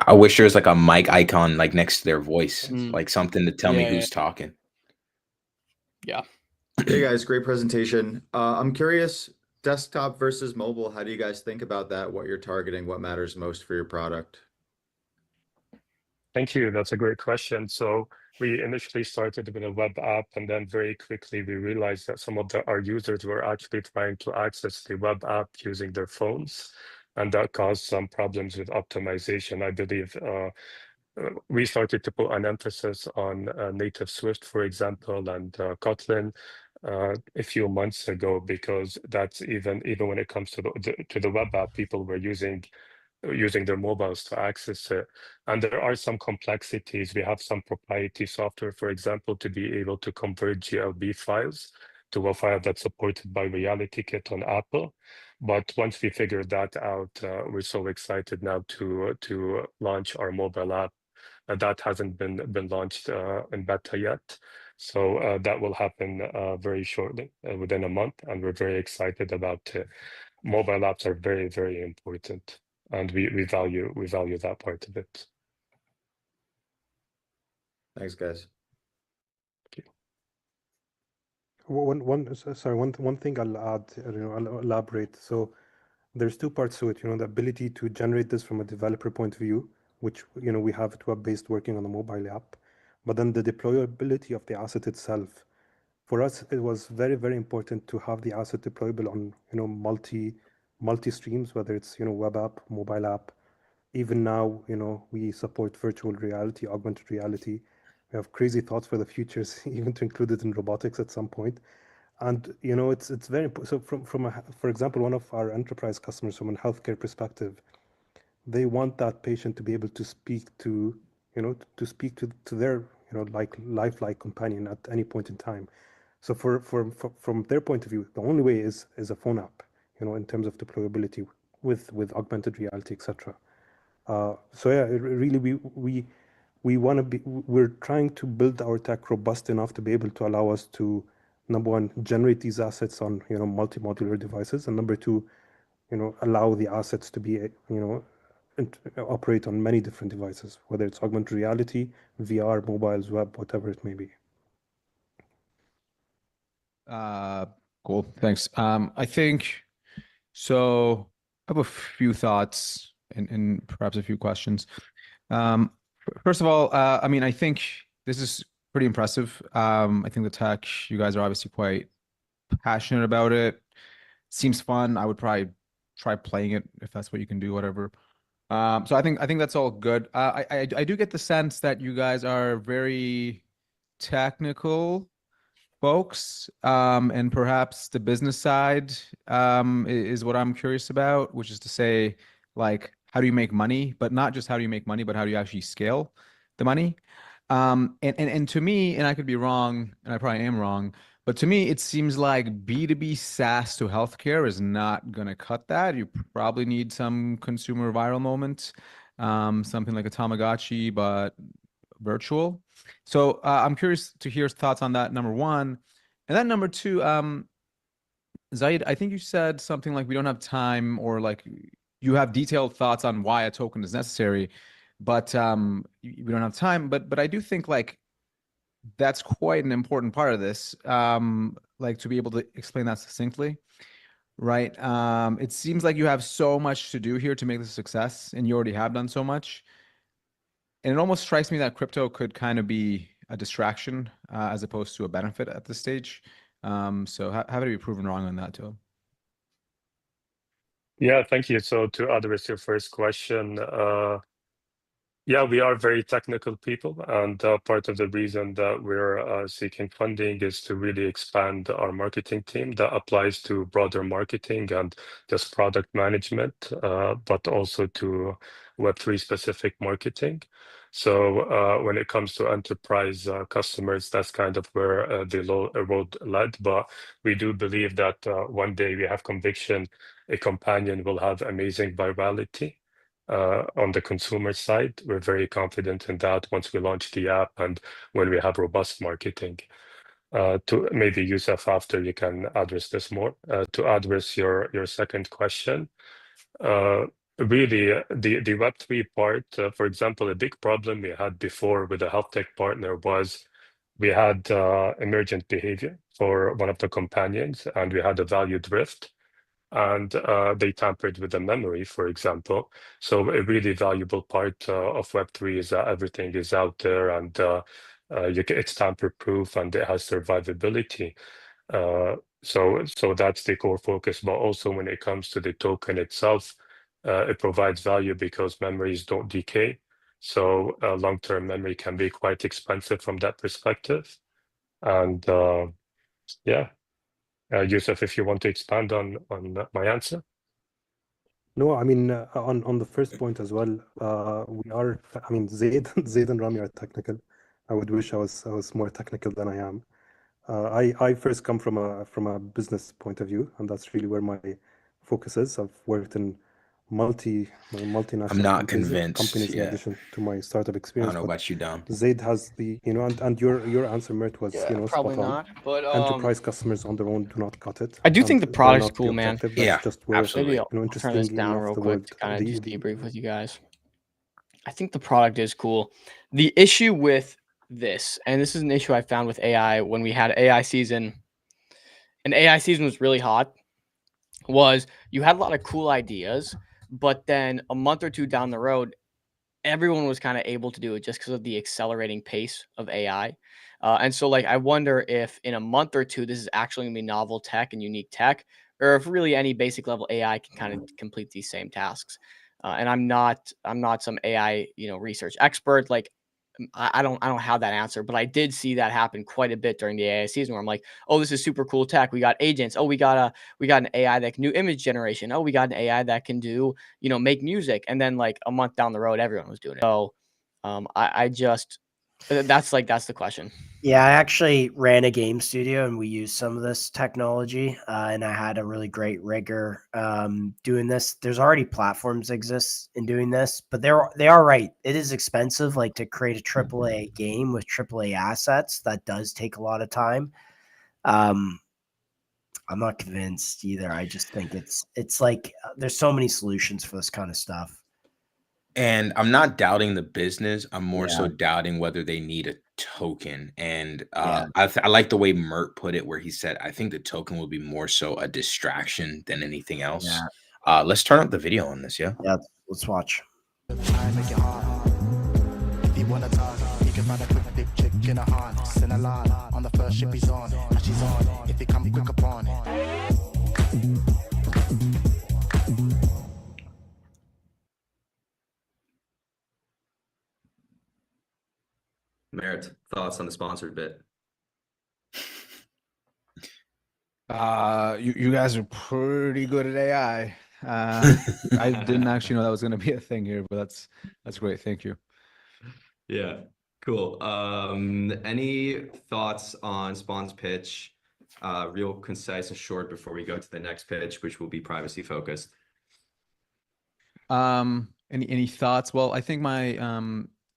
S1: I wish there was like a mic icon like next to their voice,
S3: Mm.
S1: like something to tell me
S3: Yeah,
S1: who's talking.
S3: Yeah.
S16: Hey guys, great presentation. I'm curious, desktop versus mobile, how do you guys think about that? What you're targeting, what matters most for your product?
S13: Thank you. That's a great question. So we initially started with a web app, and then very quickly we realized that some of our users were actually trying to access the web app using their phones, and that caused some problems with optimization. I believe we started to put an emphasis on native Swift, for example, and Kotlin a few months ago, because that's even when it comes to the web app, people were using their mobiles to access it. And there are some complexities. We have some proprietary software, for example, to be able to convert GLB files to a file that's supported by RealityKit on Apple. But once we figured that out, we're so excited now to launch our mobile app. That hasn't been launched in beta yet. So that will happen very shortly, within a month, and we're very excited about it. Mobile apps are very, very important, and we value that part of it.
S16: Thanks, guys.
S12: One thing I'll add, I'll elaborate. So there's two parts to it, the ability to generate this from a developer point of view, which, we have it web-based working on the mobile app, but then the deployability of the asset itself. For us, it was very, very important to have the asset deployable on, multi streams, whether it's, web app, mobile app. Even now, we support virtual reality, augmented reality. We have crazy thoughts for the futures, even to include it in robotics at some point. And it's very important. So for example, one of our enterprise customers, from a healthcare perspective, they want that patient to be able to speak to their like lifelike companion at any point in time. So from their point of view, the only way is a phone app, in terms of deployability with augmented reality, etc. So yeah, really we want to be. We're trying to build our tech robust enough to be able to allow us to, number one, generate these assets on multi-modular devices, and number two, allow the assets to be operate on many different devices, whether it's augmented reality, VR, mobiles, web, whatever it may be.
S11: Cool. Thanks. I think so. I have a few thoughts and perhaps a few questions. First of all, I mean, I think this is pretty impressive. I think the tech, you guys are obviously quite passionate about it. Seems fun. I would probably try playing it if that's what you can do, whatever. So I think that's all good. I do get the sense that you guys are very technical folks, and perhaps the business side is what I'm curious about, which is to say, like, how do you make money, but not just how do you make money, but how do you actually scale the money? And to me, and I could be wrong, and I probably am wrong, But to me, it seems like B2B SaaS to healthcare is not going to cut that. You probably need some consumer viral moment, something like a Tamagotchi, but virtual. So I'm curious to hear thoughts on that, number one. And then number two, Zaid, I think you said something like we don't have time, or like you have detailed thoughts on why a token is necessary, but we don't have time. But I do think like that's quite an important part of this, like to be able to explain that succinctly, right? It seems like you have so much to do here to make this a success, and you already have done so much. And it almost strikes me that crypto could kind of be a distraction as opposed to a benefit at this stage. So how do we be proven wrong on that too?
S13: Yeah, thank you. So to address your first question, yeah, we are very technical people, and part of the reason that we're seeking funding is to really expand our marketing team. That applies to broader marketing and just product management, but also to Web3 specific marketing. So when it comes to enterprise customers, that's kind of where the road led. But we do believe that one day we have conviction a companion will have amazing virality. On the consumer side, we're very confident in that once we launch the app and when we have robust marketing. To maybe Youssef, after you can address this more. To address your second question, really the Web3 part, for example, a big problem we had before with a health tech partner was we had emergent behavior for one of the companions, and we had a value drift. And they tampered with the memory, for example. So a really valuable part of Web3 is that everything is out there, and it's tamper-proof and it has survivability. So that's the core focus. But also when it comes to the token itself, it provides value because memories don't decay. So long-term memory can be quite expensive from that perspective. And yeah. Youssef, if you want to expand on my answer.
S12: No, I mean, on the first point as well, we are, I mean, Zaid and Rami are technical. I would wish I was more technical than I am. I first come from a business point of view, and that's really where my focus is. I've worked in multinational
S1: I'm not convinced
S12: companies in
S1: yet.
S12: addition to my startup
S1: I
S12: experience.
S1: don't know
S12: but
S1: about you, Dom.
S12: Zaid has the, and your answer, Mert, was,
S3: Probably
S12: spot on.
S3: not. But
S12: Enterprise customers on their own do not cut it.
S3: I do think
S12: and
S3: the
S12: they're
S3: product's
S12: not the
S3: cool, man.
S12: objective. That's
S1: Yeah,
S12: just where,
S1: absolutely.
S3: Maybe I'll turn this
S12: interestingly
S3: down
S12: enough,
S3: real
S12: the
S3: quick
S12: word,
S3: to kind of just
S12: the
S3: debrief with you guys. I think the product is cool. The issue with this, and this is an issue I found with AI when we had AI season, and AI season was really hot, was you had a lot of cool ideas, but then a month or two down the road, everyone was kind of able to do it just because of the accelerating pace of AI. And so, like, I wonder if in a month or two, this is actually going to be novel tech and unique tech, or if really any basic level AI can kind of complete these same tasks. And I'm not some AI, research expert. Like, I don't have that answer, but I did see that happen quite a bit during the AI season where I'm like, oh, this is super cool tech. We got agents. Oh, we got an AI that can do image generation. Oh, we got an AI that can do, make music. And then like a month down the road, everyone was doing it. So I just that's the question.
S2: Yeah, I actually ran a game studio and we used some of this technology, and I had a really great rigger doing this. There's already platforms exist in doing this, but they are right. It is expensive, like to create a AAA game with AAA assets. That does take a lot of time. I'm not convinced either. I just think it's like there's so many solutions for this kind of stuff.
S1: And I'm not doubting the business. I'm more so
S2: Yeah.
S1: doubting whether they need a token. And
S2: Yeah.
S1: I like the way Mert put it, where he said, I think the token will be more so a distraction than anything else.
S2: Yeah.
S1: Let's turn up the video on this, yeah?
S2: Yeah, let's watch.
S17: If you wanna talk, you can find a quick dip chick in a harness in a line. On the first ship he's on, and she's on. If you come quick upon it.
S10: Merit, thoughts on the sponsored bit?
S11: You guys are pretty good at AI. I didn't actually know that was going to be a thing here, but that's great. Thank you.
S10: Yeah, cool. Any thoughts on Spawn's pitch? real concise and short before we go to the next pitch, which will be privacy focused.
S11: Any thoughts? Well, I think my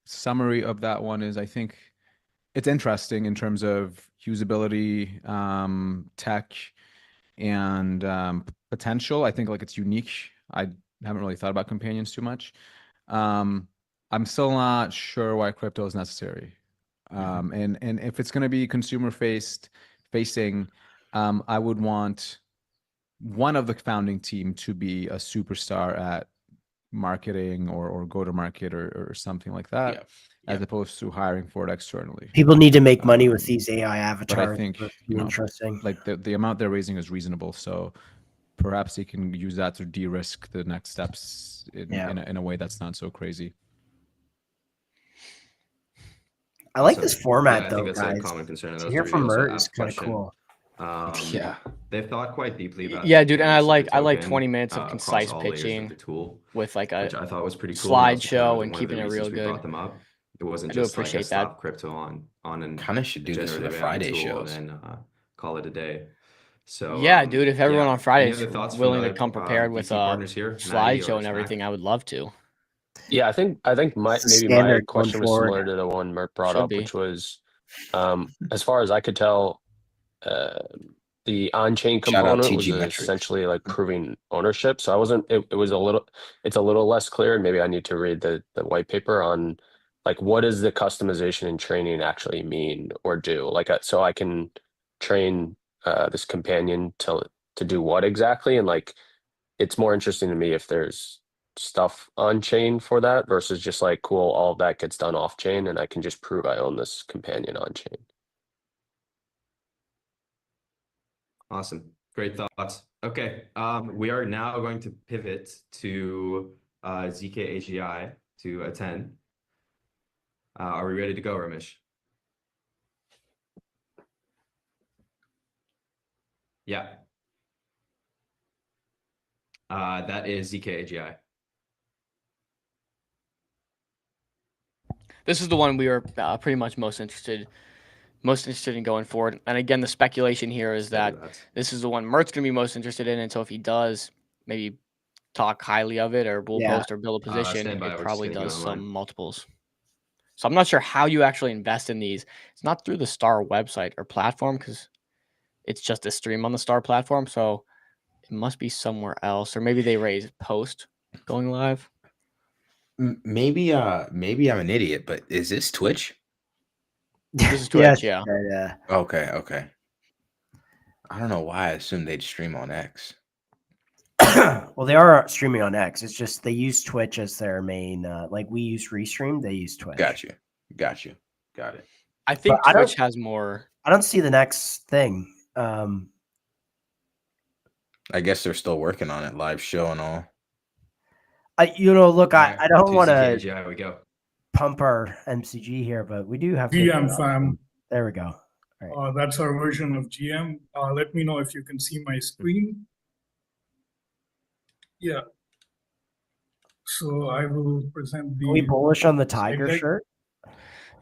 S11: summary of that one is I think it's interesting in terms of usability, tech, and potential. I think like it's unique. I haven't really thought about companions too much. I'm still not sure why crypto is necessary. And if it's going to be consumer facing, I would want one of the founding team to be a superstar at marketing or go to market or something like that, as opposed to hiring for it externally.
S2: People need to make money with these AI avatars.
S11: But I think
S2: interesting.
S11: Like the amount they're raising is reasonable, so perhaps they can use that to de-risk the next steps in a way that's not so crazy.
S2: I like this format
S10: I
S2: though,
S10: think that's
S2: guys.
S10: a common concern.
S2: To hear from Mert is kind of cool.
S10: They've thought quite deeply about.
S3: Yeah, dude, and I like
S10: token,
S3: 20 minutes of
S10: across
S3: concise
S10: all layers of
S3: pitching
S10: the tool,
S3: with like a
S10: which I thought was pretty cool. And that's kind of
S3: slideshow and
S10: one of
S3: keeping
S10: the
S3: it real
S10: reasons we
S3: good.
S10: brought them up. It wasn't
S3: I do
S10: just like a
S3: appreciate that.
S10: slap crypto on an
S1: Kind of should do this for the
S10: generative AI
S1: Friday
S10: tool
S1: shows.
S10: and then call it a day. So
S3: Yeah, dude, if everyone on Friday
S10: any
S3: is
S10: other thoughts from
S3: willing
S10: the
S3: to come prepared with
S10: VC
S3: a
S10: partners here, Maddie or
S3: slideshow and
S10: Smack?
S3: everything, I would love to.
S18: Yeah, I think maybe my
S2: Standard going
S18: question was
S2: forward.
S18: similar to the one Mert brought
S3: Should
S18: up,
S3: be.
S18: which was, as far as I could tell, the on-chain
S1: Shout out
S18: component was
S1: TG Metrics.
S18: essentially like proving ownership. So I wasn't. It's a little less clear, and maybe I need to read the white paper on like what does the customization and training actually mean or do. Like so I can train this companion to do what exactly, and like it's more interesting to me if there's stuff on chain for that versus just like cool, all of that gets done off chain and I can just prove I own this companion on chain.
S10: Awesome. Great thoughts. Okay. We are now going to pivot to ZK AGI to attend. Are we ready to go, Ramesh? Yeah. That is ZK AGI.
S3: This is the one we are pretty much most interested in going forward. And again, the speculation here is that this is the one Mert's going to be most interested in. And so if he does maybe talk highly of it or we'll post or build a position,
S10: stand by,
S3: it
S10: we're
S3: probably
S10: just gonna
S3: does
S10: go
S3: some
S10: online.
S3: multiples. So I'm not sure how you actually invest in these. It's not through the Star website or platform because it's just a stream on the Star platform. So it must be somewhere else. Or maybe they raise post going live.
S1: Maybe I'm an idiot, but is this Twitch?
S3: This is Twitch, yeah.
S2: Yeah.
S1: Okay. I don't know why I assumed they'd stream on X.
S2: Well, they are streaming on X. It's just they use Twitch as their main. Like we use Restream, they use Twitch.
S1: Got you. Got it.
S3: I think
S2: But
S3: Twitch has more.
S2: I don't see the next thing.
S1: I guess they're still working on it, live show and all.
S2: Look, I don't
S10: To
S2: want
S10: ZK
S2: to
S10: AGI we go.
S2: pump our MCG here, but we do have.
S19: GM fam.
S2: There we go.
S19: That's our version of GM. Let me know if you can see my screen. Yeah. So I will present the.
S2: Are we bullish on the Tiger
S19: slide deck.
S2: shirt?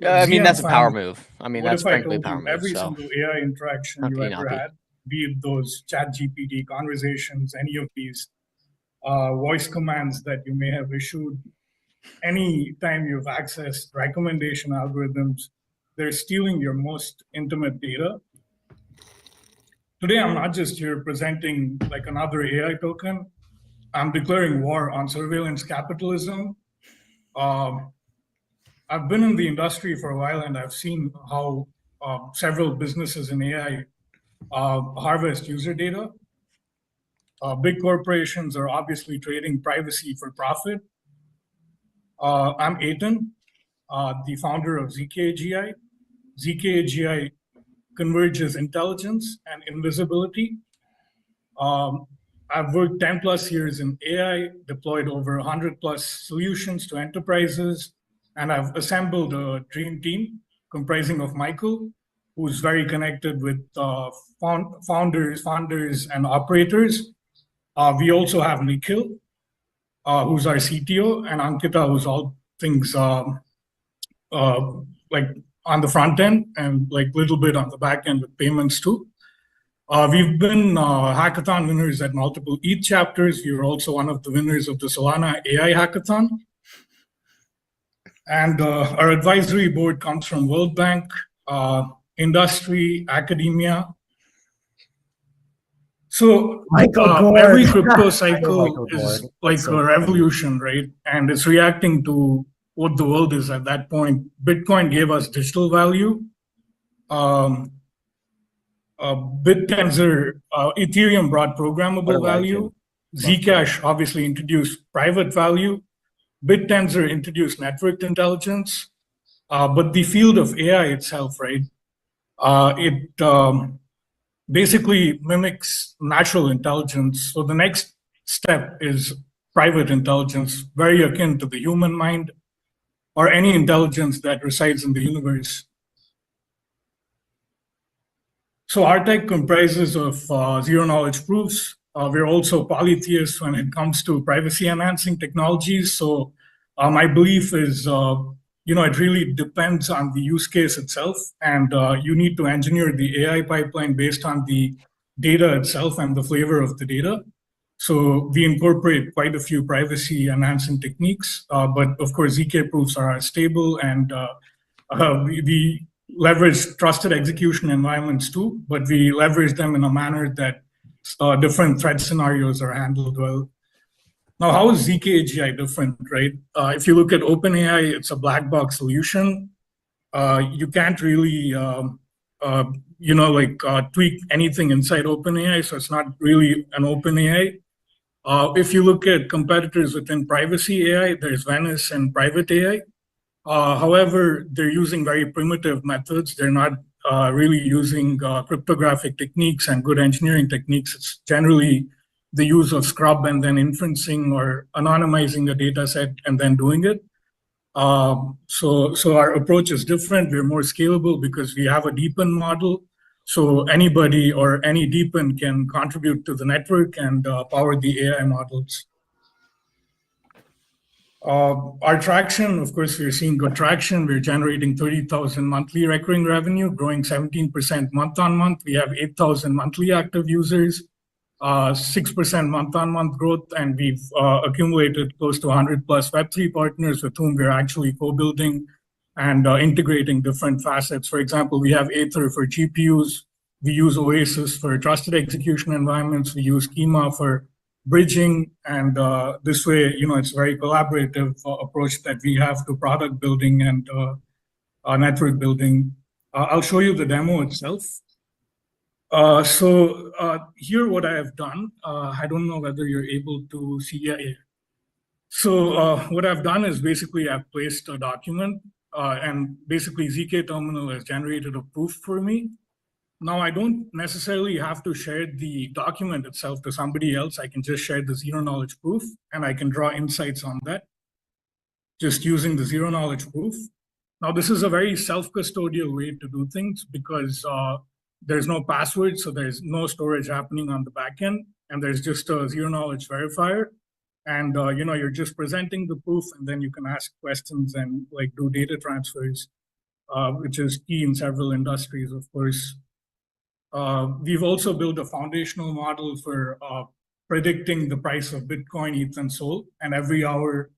S3: I mean,
S19: GM
S3: that's a power
S19: fam,
S3: move. I mean,
S19: what
S3: that's
S19: if I
S3: frankly a
S19: told you
S3: power move.
S19: every
S3: So
S19: single AI interaction
S3: How
S19: you
S3: can you
S19: ever
S3: not be?
S19: had, be it those ChatGPT conversations, any of these voice commands that you may have issued, any time you've accessed recommendation algorithms, they're stealing your most intimate data. Today, I'm not just here presenting like another AI token. I'm declaring war on surveillance capitalism. I've been in the industry for a while and I've seen how several businesses in AI harvest user data. Big corporations are obviously trading privacy for profit. I'm Aitan, the founder of ZK-AGI. ZK-AGI converges intelligence and invisibility. I've worked 10 plus years in AI, deployed over 100 plus solutions to enterprises, and I've assembled a dream team comprising of Michael, who's very connected with founders and operators. We also have Nikhil, who's our CTO, and Ankita, who's all things like on the front end and like little bit on the back end with payments too. We've been hackathon winners at multiple ETH chapters. We were also one of the winners of the Solana AI hackathon. And our advisory board comes from World Bank, industry, academia. So every crypto cycle is like a revolution, right? And it's reacting to what the world is at that point. Bitcoin gave us digital value. BitTensor, Ethereum brought programmable value. Zcash obviously introduced private value. BitTensor introduced networked intelligence. But the field of AI itself, right? It basically mimics natural intelligence. So the next step is private intelligence, very akin to the human mind or any intelligence that resides in the universe. So our tech comprises of zero-knowledge proofs. We're also polytheists when it comes to privacy-enhancing technologies. So my belief is, it really depends on the use case itself, and you need to engineer the AI pipeline based on the data itself and the flavor of the data. So we incorporate quite a few privacy-enhancing techniques, but of course, ZK proofs are stable, and we leverage trusted execution environments too, but we leverage them in a manner that different threat scenarios are handled well. Now, how is ZK AGI different, right? If you look at OpenAI, it's a black box solution. You can't really, tweak anything inside OpenAI, so it's not really an OpenAI. If you look at competitors within privacy AI, there's Venice and private AI. However, they're using very primitive methods. They're not really using cryptographic techniques and good engineering techniques. It's generally the use of scrub and then inferencing or anonymizing a data set and then doing it. So our approach is different. We're more scalable because we have a DeepIn model. So anybody or any DeepIn can contribute to the network and power the AI models. Our traction, of course, we're seeing good traction. We're generating 30,000 monthly recurring revenue, growing 17% month on month. We have 8,000 monthly active users, 6% month on month growth, and we've accumulated close to 100 plus Web3 partners with whom we're actually co-building and integrating different facets. For example, we have Aether for GPUs. We use Oasis for trusted execution environments. We use Schema for bridging, and this way, it's a very collaborative approach that we have to product building and network building. I'll show you the demo itself. So here what I have done, I don't know whether you're able to see it. So what I've done is basically I've placed a document and basically ZK Terminal has generated a proof for me. Now, I don't necessarily have to share the document itself to somebody else. I can just share the zero-knowledge proof, and I can draw insights on that just using the zero-knowledge proof. Now, this is a very self-custodial way to do things because there's no password, so there's no storage happening on the back end, and there's just a zero-knowledge verifier. And, you're just presenting the proof, and then you can ask questions and, do data transfers, which is key in several industries, of course. We've also built a foundational model for predicting the price of Bitcoin, ETH, and SOL. And every hour,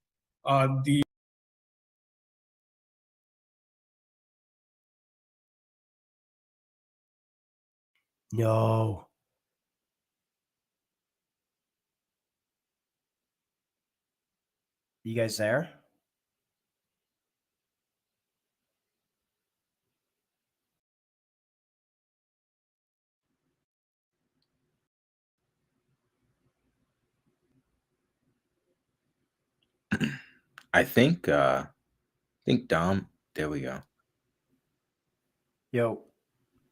S2: No. You guys there?
S1: I think Dom, there we go.
S2: Yo,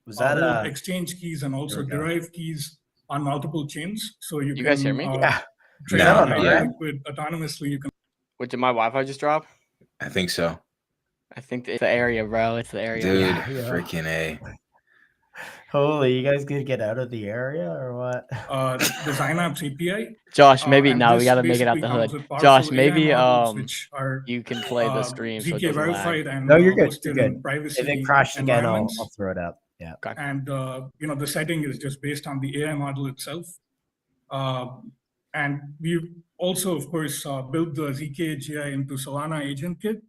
S2: was that
S19: exchange keys and also derived keys on multiple chains? So you
S3: guys hear me?
S19: Yeah. Liquid autonomously. You can.
S3: Wait, did my Wi-Fi just drop?
S1: I think so.
S3: I think it's the area, bro. It's the area.
S1: Dude, freaking A.
S2: Holy, you guys gonna get out of the area or what?
S19: The Synapse API.
S3: Josh, maybe now we gotta make it out the hood. Josh, maybe you can play the stream.
S19: ZK verified and
S2: no, you're good. You're
S19: hosted in
S2: good.
S19: privacy
S2: If it crashed again, I'll
S19: environments.
S2: throw it up. Yeah.
S19: And the setting is just based on the AI model itself. And we've also, of course, built the ZK AGI into Solana Agent Kit.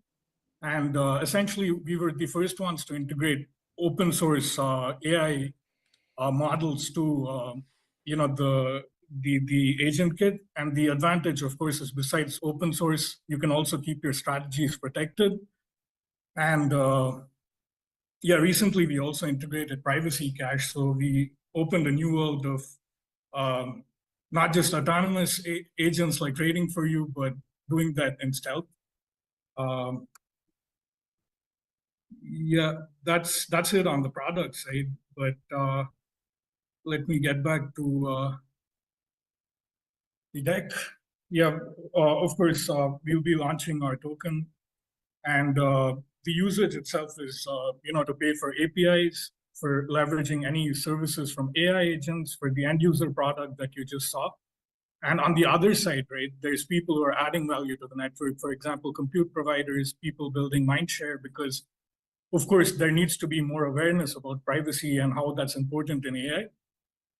S19: And essentially, we were the first ones to integrate open source AI models to the agent kit. And the advantage, of course, is besides open source, you can also keep your strategies protected. And recently we also integrated privacy cache. So we opened a new world of not just autonomous agents like trading for you, but doing that in stealth. That's it on the product side. But let me get back to the deck. Of course, we'll be launching our token, and the usage itself is, to pay for APIs, for leveraging any services from AI agents for the end user product that you just saw. And on the other side, right, there's people who are adding value to the network. For example, compute providers, people building mindshare, because of course, there needs to be more awareness about privacy and how that's important in AI.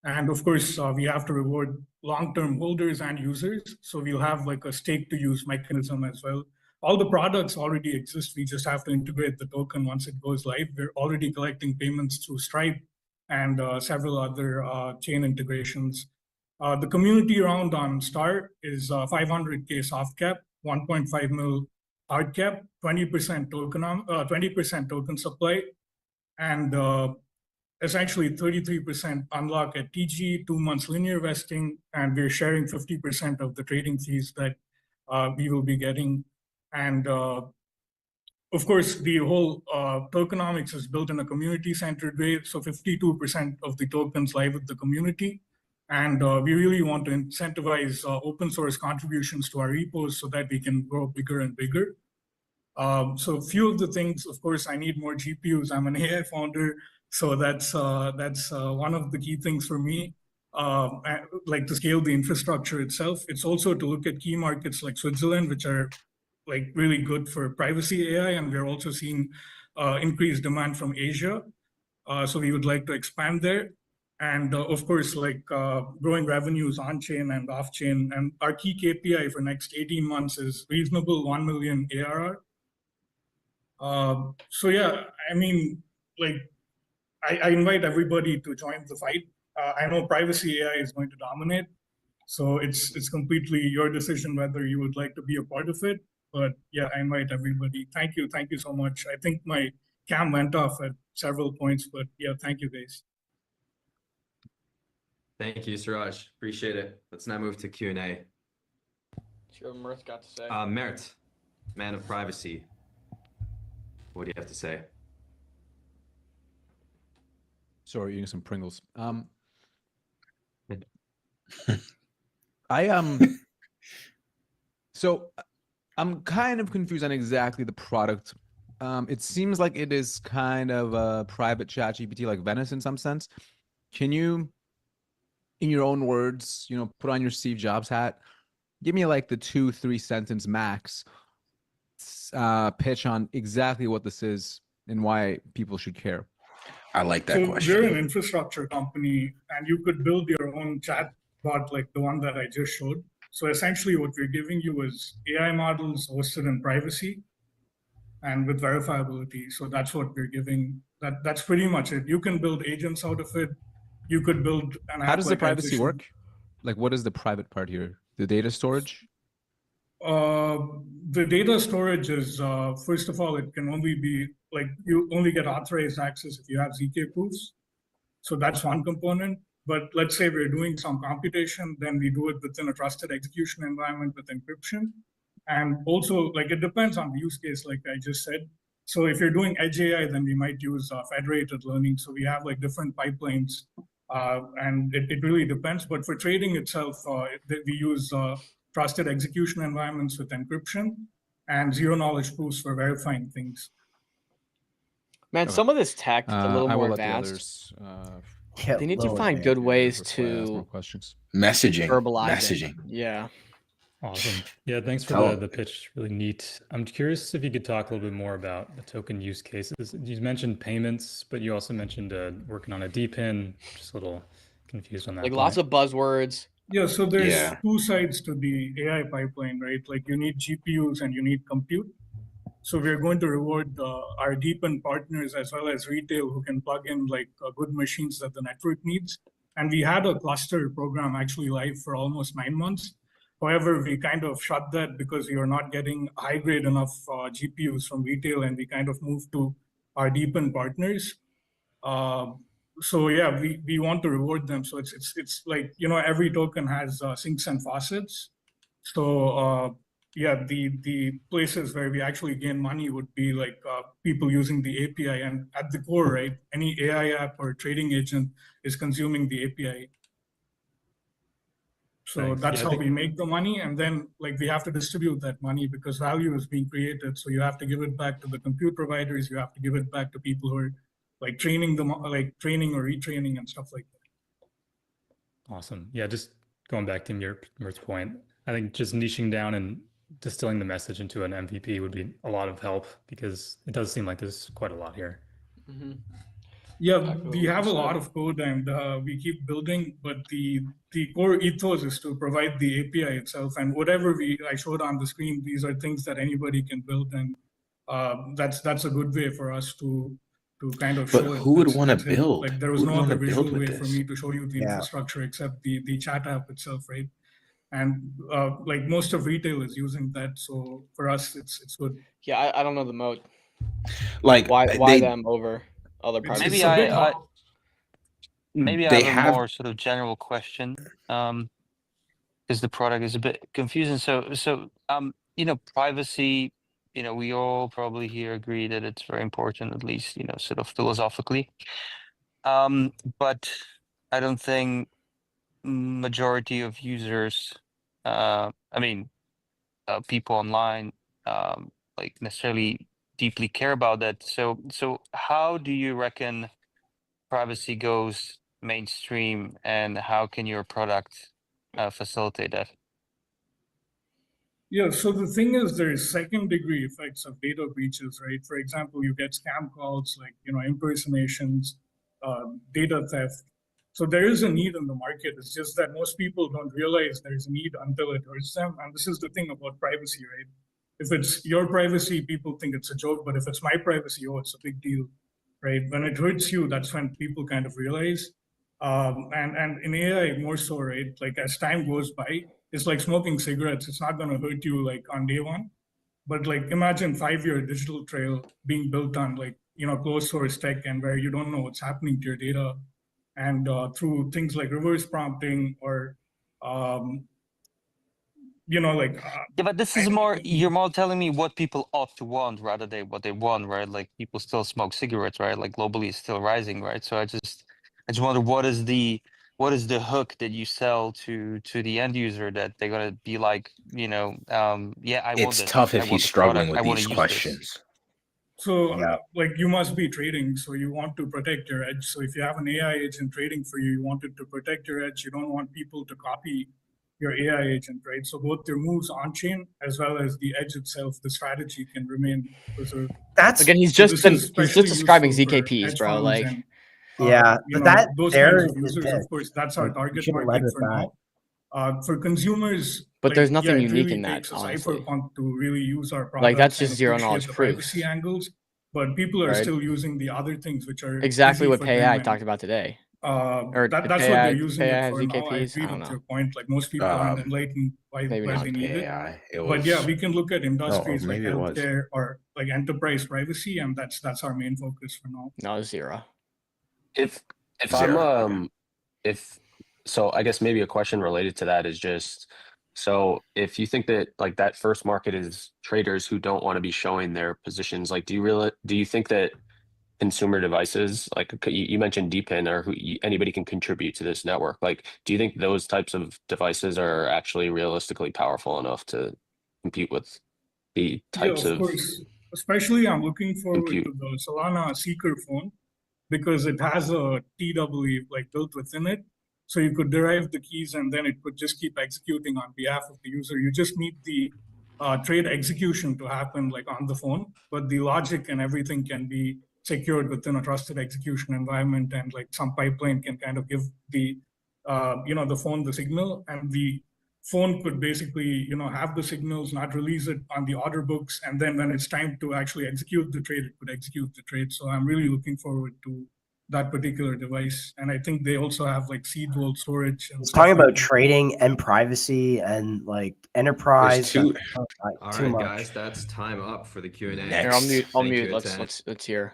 S19: And of course, we have to reward long-term holders and users. So we'll have like a stake to use mechanism as well. All the products already exist. We just have to integrate the token once it goes live. We're already collecting payments through Stripe and several other chain integrations. The community round on Star is 500K soft cap, 1.5 mil hard cap, 20% token supply, and essentially 33% unlock at TG, 2 months linear vesting, and we're sharing 50% of the trading fees that we will be getting. And of course, the whole tokenomics is built in a community-centered way. So 52% of the tokens live with the community. And we really want to incentivize open source contributions to our repos so that we can grow bigger and bigger. So a few of the things, of course, I need more GPUs. I'm an AI founder, so that's one of the key things for me. Like to scale the infrastructure itself. It's also to look at key markets like Switzerland, which are like really good for privacy AI, and we're also seeing increased demand from Asia. So we would like to expand there. And of course, like growing revenues on-chain and off-chain. And our key KPI for next 18 months is reasonable 1 million ARR. So yeah, I mean, like, I invite everybody to join the fight. I know privacy AI is going to dominate, so it's completely your decision whether you would like to be a part of it. But yeah, I invite everybody. Thank you so much. I think my cam went off at several points, but yeah, thank you guys.
S10: Thank you, Suraj. Appreciate it. Let's now move to Q&A.
S3: Sure, Mirth got to say.
S10: Mert, man of privacy. What do you have to say?
S11: Sorry, eating some Pringles. So I'm kind of confused on exactly the product. It seems like it is kind of a private chat GPT like Venice in some sense. Can you, in your own words, put on your Steve Jobs hat, give me like the 2-3 sentence max pitch on exactly what this is and why people should care?
S1: I like that question.
S19: We're an infrastructure company, and you could build your own chat bot like the one that I just showed. So essentially what we're giving you is AI models hosted in privacy and with verifiability. So that's what we're giving. That's pretty much it. You can build agents out of it. You could build an app.
S11: How does the
S19: like
S11: privacy
S19: Ambition.
S11: work? Like, what is the private part here? The data storage?
S19: The data storage is, first of all, it can only be, like, you only get authorized access if you have ZK proofs. So that's one component. But let's say we're doing some computation, then we do it within a trusted execution environment with encryption. And also, like, it depends on the use case, like I just said. So if you're doing edge AI, then we might use federated learning. So we have like different pipelines, and it really depends. But for trading itself, we use trusted execution environments with encryption and zero knowledge proofs for verifying things.
S3: Man, some of this tech is a little
S11: I will
S3: more
S11: let the
S3: advanced.
S11: others,
S3: They need to find good ways to
S11: questions.
S1: Messaging.
S3: verbalize
S1: Messaging.
S3: it. Yeah.
S20: Awesome. Yeah, thanks for
S1: Tell
S20: the pitch. Really neat. I'm curious if you could talk a little bit more about the token use cases. You mentioned payments, but you also mentioned working on a DPIN. Just a little confused on that.
S3: Like lots of buzzwords.
S19: Yeah, so there's
S1: Yeah.
S19: two sides to the AI pipeline, right? Like you need GPUs and you need compute. So we're going to reward our DeepIn partners as well as retail who can plug in like good machines that the network needs. And we had a cluster program actually live for almost 9 months. However, we kind of shut that because we were not getting high grade enough GPUs from retail, and we kind of moved to our DeepIn partners. So yeah, we want to reward them. So it's like, you know, every token has sinks and faucets. So yeah, the places where we actually gain money would be like people using the API, and at the core, right, any AI app or trading agent is consuming the API. So
S20: Thanks.
S19: that's
S20: Yeah, I
S19: how
S20: think-
S19: we make the money, and then like we have to distribute that money because value is being created. So you have to give it back to the compute providers. You have to give it back to people who are like training them, like training or retraining and stuff like that.
S20: Awesome. Yeah, just going back to Mirt's point, I think just niching down and distilling the message into an MVP would be a lot of help because it does seem like there's quite a lot here.
S3: Mm-hmm.
S19: Yeah, we have a lot of code and we keep building, but the core ethos is to provide the API itself, and whatever I showed on the screen, these are things that anybody can build, and that's a good way for us to kind of
S1: But
S19: show it.
S1: who would
S19: That's-
S1: want to
S19: that's it.
S1: build?
S19: Like there was
S1: Who would
S19: no other
S1: wanna build
S19: visual
S1: with
S19: way for
S1: this?
S19: me to show you the
S2: Yeah.
S19: infrastructure except the chat app itself, right? And like most of retail is using that, so for us it's good.
S3: Yeah, I don't know the moat.
S1: Like
S3: Why
S1: they,
S3: them over other
S19: It's-
S3: products?
S19: it's
S14: Maybe
S19: a bit
S14: I
S19: hard.
S14: maybe I
S1: They
S14: have a
S1: have-
S14: more sort of general question. Because the product is a bit confusing. So you know, privacy, you know, we all probably here agree that it's very important, at least, you know, sort of philosophically. But I don't think majority of users, I mean, people online, like necessarily deeply care about that. So how do you reckon privacy goes mainstream, and how can your product facilitate that?
S19: Yeah, so the thing is, there's second degree effects of data breaches, right? For example, you get scam calls, like, you know, impersonations, data theft. So there is a need in the market. It's just that most people don't realize there's a need until it hurts them. And this is the thing about privacy, right? If it's your privacy, people think it's a joke, but if it's my privacy, oh, it's a big deal, right? When it hurts you, that's when people kind of realize. And in AI more so, right? Like as time goes by, it's like smoking cigarettes. It's not going to hurt you like on day one, but like imagine 5-year digital trail being built on like, you know, closed source tech, and where you don't know what's happening to your data, and through things like reverse prompting or, you know, like.
S14: Yeah, but this is more, you're more telling me what people ought to want rather than what they want, right? Like people still smoke cigarettes, right? Like globally it's still rising, right? So I just wonder what is the hook that you sell to the end user that they're gonna be like, you know, yeah, I want
S1: It's
S14: this.
S1: tough
S14: I
S1: if
S14: want
S1: he's
S14: the
S1: struggling
S14: product. I
S1: with
S14: wanna
S1: these
S14: use this.
S1: questions.
S19: So like you must be trading, so you want to protect your edge. So if you have an AI agent trading for you, you want it to protect your edge. You don't want people to copy your AI agent, right? So both your moves on chain as well as the edge itself, the strategy can remain preserved.
S3: Again, he's
S19: So
S3: just
S19: this is
S3: he's just
S19: especially
S3: describing
S19: useful for
S3: ZKPs,
S19: hedge
S3: bro.
S19: funds
S3: Like,
S19: and,
S2: Yeah,
S19: you
S2: but
S19: know,
S2: that
S19: those
S2: there
S19: kinds of
S2: is the
S19: users, of
S2: pitch.
S19: course, that's our
S2: Like, you
S19: target
S2: should've led
S19: market
S2: with
S19: for
S2: that.
S19: now. For consumers,
S3: But
S19: like,
S3: there's nothing
S19: it
S3: unique
S19: really
S3: in that,
S19: takes a
S3: honestly.
S19: cypherpunk to really use our product.
S3: Like, that's
S19: and
S3: just zero
S19: appreciate
S3: knowledge
S19: the
S3: proof.
S19: privacy angles, but people are
S3: Right.
S19: still using the other things which are
S3: exactly
S19: easy
S3: what
S19: for
S3: PayAI
S19: them, and,
S3: talked about today. Or
S19: that's
S3: did
S19: what
S3: PayAI
S19: they're using
S3: PayAI
S19: it
S3: have
S19: for now. I
S3: ZKPs?
S19: agree
S3: I don't
S19: with
S3: know.
S19: your point. Like most people aren't
S1: Um,
S19: enlightened why
S3: maybe
S19: they
S3: not.
S19: need it.
S1: PayAI. It
S19: But yeah,
S1: was.
S19: we can look at industries like
S1: maybe it was.
S19: healthcare or like enterprise privacy, and that's our main focus for now.
S3: No, zero.
S18: If
S1: Zero,
S18: I'm if so I guess maybe a question related to that is just, so if you think that like that first market is traders who don't want to be showing their positions, like do you think that consumer devices, like you mentioned DeepIn, or anybody can contribute to this network, like do you think those types of devices are actually realistically powerful enough to compete with the types
S19: Yeah, of
S18: of
S19: course. Especially, I'm looking forward
S18: compute?
S19: to the Solana Seeker phone because it has a TWE like built within it. So you could derive the keys and then it could just keep executing on behalf of the user. You just need the trade execution to happen like on the phone, but the logic and everything can be secured within a trusted execution environment, and like some pipeline can kind of give the the phone the signal, and the phone could basically have the signals, not release it on the order books, and then when it's time to actually execute the trade, it could execute the trade. So I'm really looking forward to that particular device, and I think they also have like seed vault storage. And
S2: It's talking about trading and privacy and like enterprise.
S10: All
S2: too
S10: right,
S2: much.
S10: guys, that's time up for the Q&A.
S3: Here, I'll mute.
S10: Thank you,
S3: Let's hear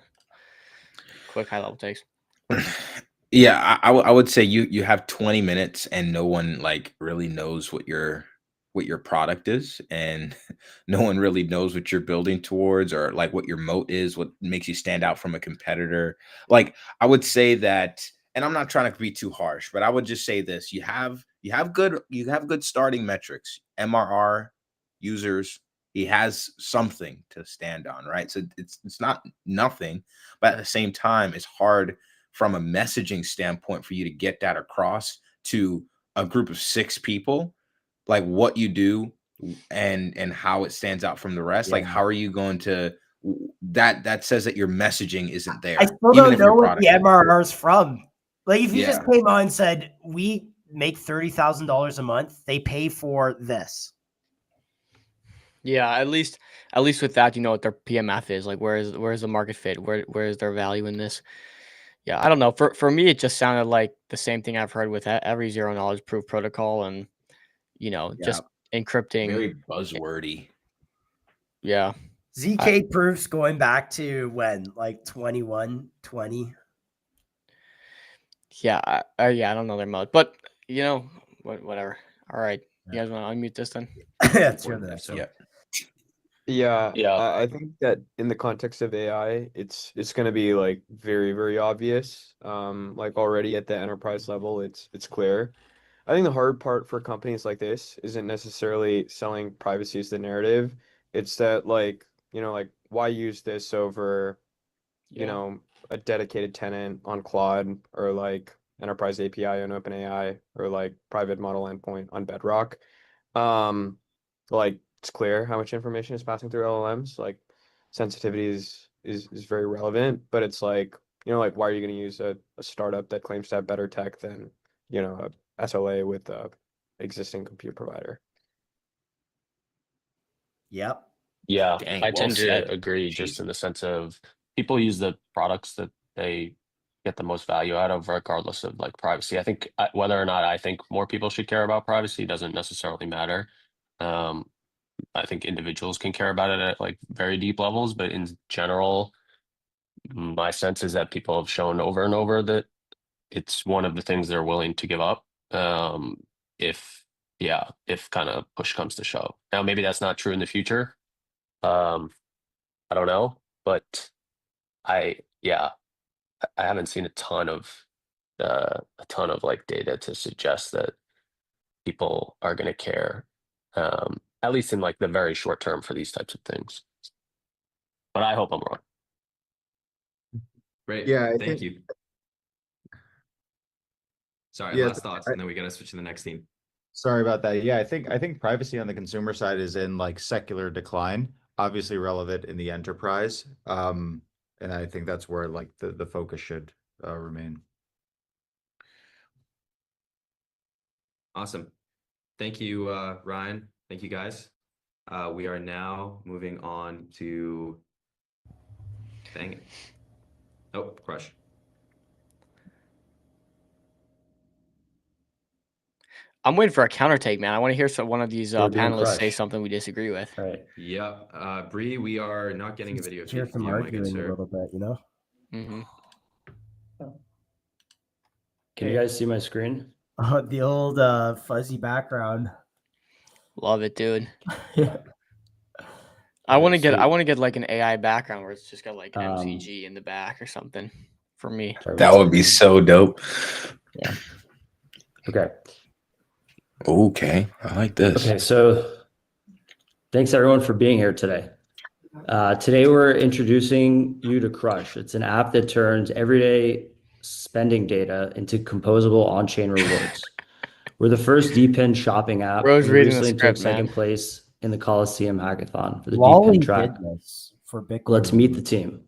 S3: quick high level takes.
S1: Yeah, I would say you have 20 minutes and no one like really knows what your product is, and no one really knows what you're building towards, or like what your moat is, what makes you stand out from a competitor. Like I would say that, and I'm not trying to be too harsh, but I would just say this: you have good starting metrics, MRR, users. He has something to stand on, right? So it's not nothing, but at the same time, it's hard from a messaging standpoint for you to get that across to a group of 6 people, like what you do and how it stands out from the rest. Like, how are you going to that says that your messaging isn't there?
S2: I still don't know what the MRR is from. Like, if you just came on and said, we make $30,000 a month, they pay for this.
S3: Yeah, at least with that, you know what their PMF is. Like, where is the market fit? Where is their value in this? Yeah, I don't know. For me, it just sounded like the same thing I've heard with every zero knowledge proof protocol, and just encrypting.
S1: Very buzzwordy.
S3: Yeah.
S2: ZK proofs going back to when, like 21, 20.
S3: Yeah, I don't know their mode, but whatever. All right, you guys want to unmute this then?
S2: That's your next.
S15: Yeah,
S18: Yeah.
S15: I think that in the context of AI, it's going to be like very, very obvious. Like already at the enterprise level, it's clear. I think the hard part for companies like this isn't necessarily selling privacy as the narrative. It's that like why use this over, a dedicated tenant on Claude, or like enterprise API on OpenAI, or like private model endpoint on Bedrock. Like, it's clear how much information is passing through LLMs. Like, sensitivity is very relevant, but it's like, like why are you going to use a startup that claims to have better tech than, a SLA with a existing compute provider?
S2: Yep.
S18: Yeah,
S1: Dang,
S18: I
S1: well
S18: tend
S1: said.
S18: to agree, just in the sense of people use the products that they get the most value out of, regardless of like privacy. I think whether or not I think more people should care about privacy doesn't necessarily matter. I think individuals can care about it at like very deep levels, but in general, my sense is that people have shown over and over that it's one of the things they're willing to give up. If kind of push comes to shove. Now, maybe that's not true in the future. I don't know, but I haven't seen a ton of like data to suggest that people are going to care, at least in like the very short term, for these types of things. But I hope I'm wrong.
S10: Great.
S16: Yeah, I
S10: Thank
S16: think-
S10: you. Sorry,
S16: Yeah,
S10: last thoughts, and then we got to switch to the next team.
S16: Sorry about that. Yeah, I think privacy on the consumer side is in like secular decline, obviously relevant in the enterprise. And I think that's where like the focus should remain.
S10: Awesome. Thank you, Ryan. Thank you, guys. We are now moving on to, dang it. Oh, Crush.
S3: I'm waiting for a counter take, man. I want to hear one of these
S2: We're doing
S3: panelists say
S2: Crush.
S3: something we disagree with.
S2: Right.
S10: Yeah, Bree, we are not getting a video
S2: Hear
S10: feed.
S2: some
S10: Do you want to get
S2: arguing a
S10: started?
S2: little bit, you know?
S3: Mm-hmm.
S21: Can you guys see my screen?
S2: Oh, the old fuzzy background.
S3: Love it, dude.
S2: Yeah.
S3: I want to
S21: so-
S3: get like an AI background where it's just got like MCG in the back or something for me.
S1: That would be so dope.
S3: Yeah.
S21: Okay.
S1: Okay, I like this.
S21: Okay, so thanks everyone for being here today. Today we're introducing you to Crush. It's an app that turns everyday spending data into composable on-chain rewards. We're the first DePIN shopping app.
S3: Bro's
S21: We
S3: reading the
S21: recently took
S3: script,
S21: second
S3: man.
S21: place in the Coliseum Hackathon for the
S2: Lolly
S21: DePIN track.
S2: did this for Bitcoin.
S21: Let's meet the team.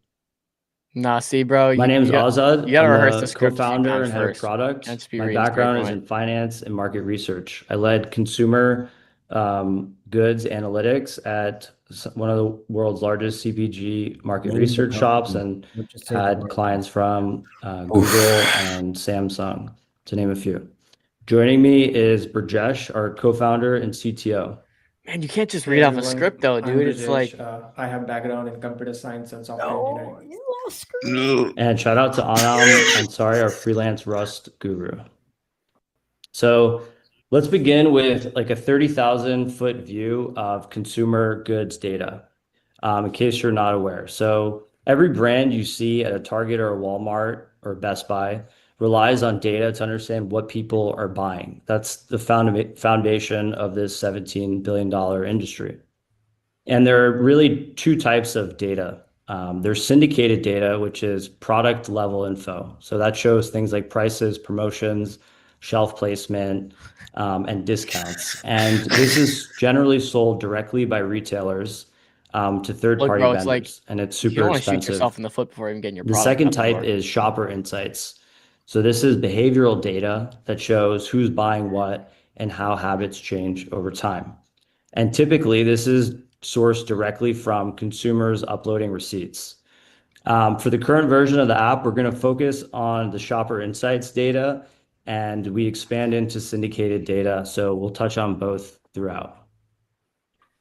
S3: Nah, see, bro.
S21: My name's Azad.
S3: You gotta
S21: I'm
S3: rehearse
S21: the
S3: the script a few
S21: co-founder
S3: times
S21: and head of
S3: first.
S21: product.
S3: Can't just be
S21: My
S3: reading straight
S21: background
S3: from
S21: is
S3: it.
S21: in finance and market research. I led consumer goods analytics at one of the world's largest CPG market
S2: Name the
S21: research shops
S2: company.
S21: and
S2: Just say the
S21: had
S2: word.
S21: clients from Google and Samsung, to name a few. Joining me is Burjesh, our co-founder and CTO.
S3: Man, you can't just
S6: Hey
S3: read off a
S6: everyone,
S3: script though,
S6: I'm
S3: dude. It's
S6: Brijesh.
S3: like
S6: I have background in computer science and software engineering.
S21: And shout out to Anam Ansari, our freelance Rust guru. So let's begin with like a 30,000 foot view of consumer goods data, in case you're not aware. So every brand you see at a Target or a Walmart or Best Buy relies on data to understand what people are buying. That's the foundation of this $17 billion industry. And there are really two types of data. There's syndicated data, which is product level info. So that shows things like prices, promotions, shelf placement, and discounts. And this is generally sold directly by retailers to third-party
S3: bro,
S21: vendors,
S3: it's like
S21: and it's
S3: you
S21: super
S3: don't want to shoot
S21: expensive.
S3: yourself in the foot before even getting your
S21: The
S3: product
S21: second
S3: out the
S21: type
S3: door.
S21: is shopper insights. So this is behavioral data that shows who's buying what and how habits change over time. And typically this is sourced directly from consumers uploading receipts. For the current version of the app, we're going to focus on the shopper insights data, and we expand into syndicated data. So we'll touch on both throughout.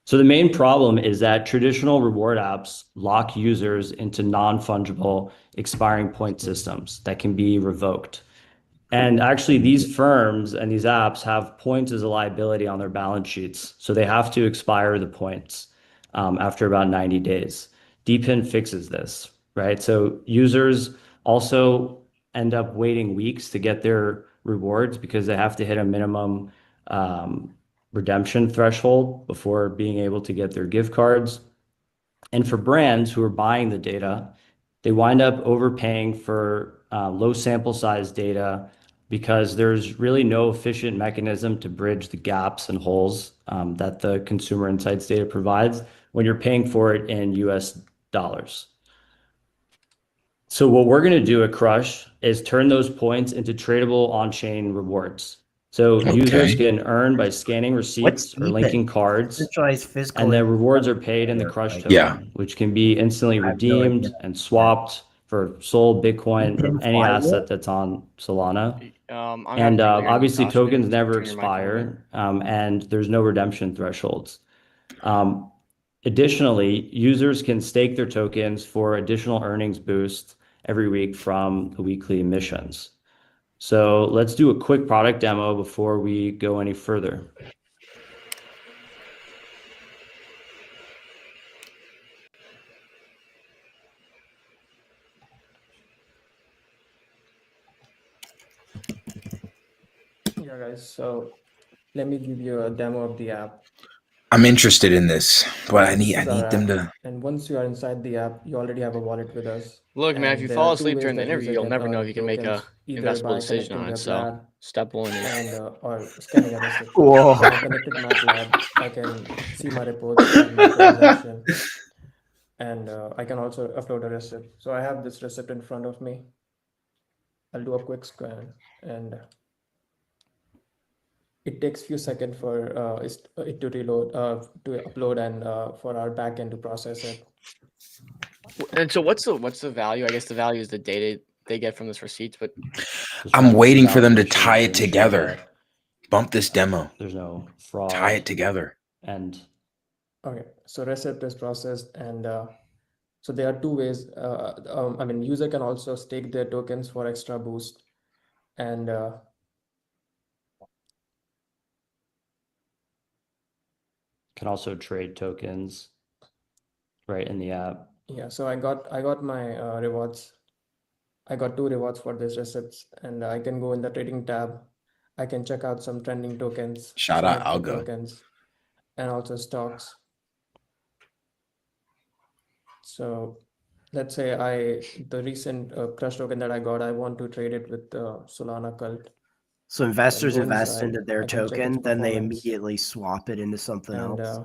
S21: So the main problem is that traditional reward apps lock users into non-fungible expiring point systems that can be revoked. And actually these firms and these apps have points as a liability on their balance sheets. So they have to expire the points after about 90 days. DePIN fixes this, right? So users also end up waiting weeks to get their rewards because they have to hit a minimum redemption threshold before being able to get their gift cards. And for brands who are buying the data, they wind up overpaying for low sample size data because there's really no efficient mechanism to bridge the gaps and holes that the consumer insights data provides when you're paying for it in US dollars. So what we're going to do at Crush is turn those points into tradable on-chain rewards. So users can earn by scanning receipts or linking cards, and the rewards are paid in the Crush token, which can be instantly redeemed and swapped for Sol, Bitcoin, any asset that's on Solana. And obviously tokens never expire, and there's no redemption thresholds. Additionally, users can stake their tokens for additional earnings boost every week from the weekly emissions. So let's do a quick product demo before we go any further.
S6: Yeah, guys. So let me give you a demo of the app.
S1: I'm interested in this, but I need
S6: This is our
S1: them
S6: app.
S1: to.
S6: And once you are inside the app, you already have a wallet with us.
S3: Look, man, if you
S6: And there
S3: fall
S6: are two
S3: asleep
S6: ways
S3: during the
S6: that
S3: interview,
S6: user
S3: you'll
S6: can
S3: never know
S6: earn
S3: if you can make a
S6: tokens, either
S3: investable
S6: by
S3: decision
S6: connecting
S3: on it.
S6: their
S3: So
S6: lab
S3: step one is
S6: and or scanning a receipt.
S2: Whoa.
S6: When I connected MATLAB, I can see my reports and my transaction, and I can also upload a receipt. So I have this receipt in front of me. I'll do a quick scan, and it takes few seconds for it to reload, to upload, and for our backend to process it.
S3: And so what's the value? I guess the value is the data they get from this receipts, but
S1: I'm waiting for them to tie it together. Bump this demo.
S21: There's no fraud.
S1: Tie it together.
S21: And
S6: okay, so receipt is processed, and so there are two ways. I mean, user can also stake their tokens for extra boost, and
S21: can also trade tokens right in the app.
S6: yeah. So I got my rewards. I got 2 rewards for these receipts, and I can go in the trading tab. I can check out some trending tokens,
S1: Shout out
S6: some
S1: Algo.
S6: tokens, and also stocks. So let's say the recent Crush token that I got, I want to trade it with the Solana cult.
S2: So
S6: And
S2: investors
S6: go
S2: invest
S6: inside,
S2: into their
S6: I can check its
S2: token, then they
S6: performance.
S2: immediately swap it into something
S6: And
S2: else.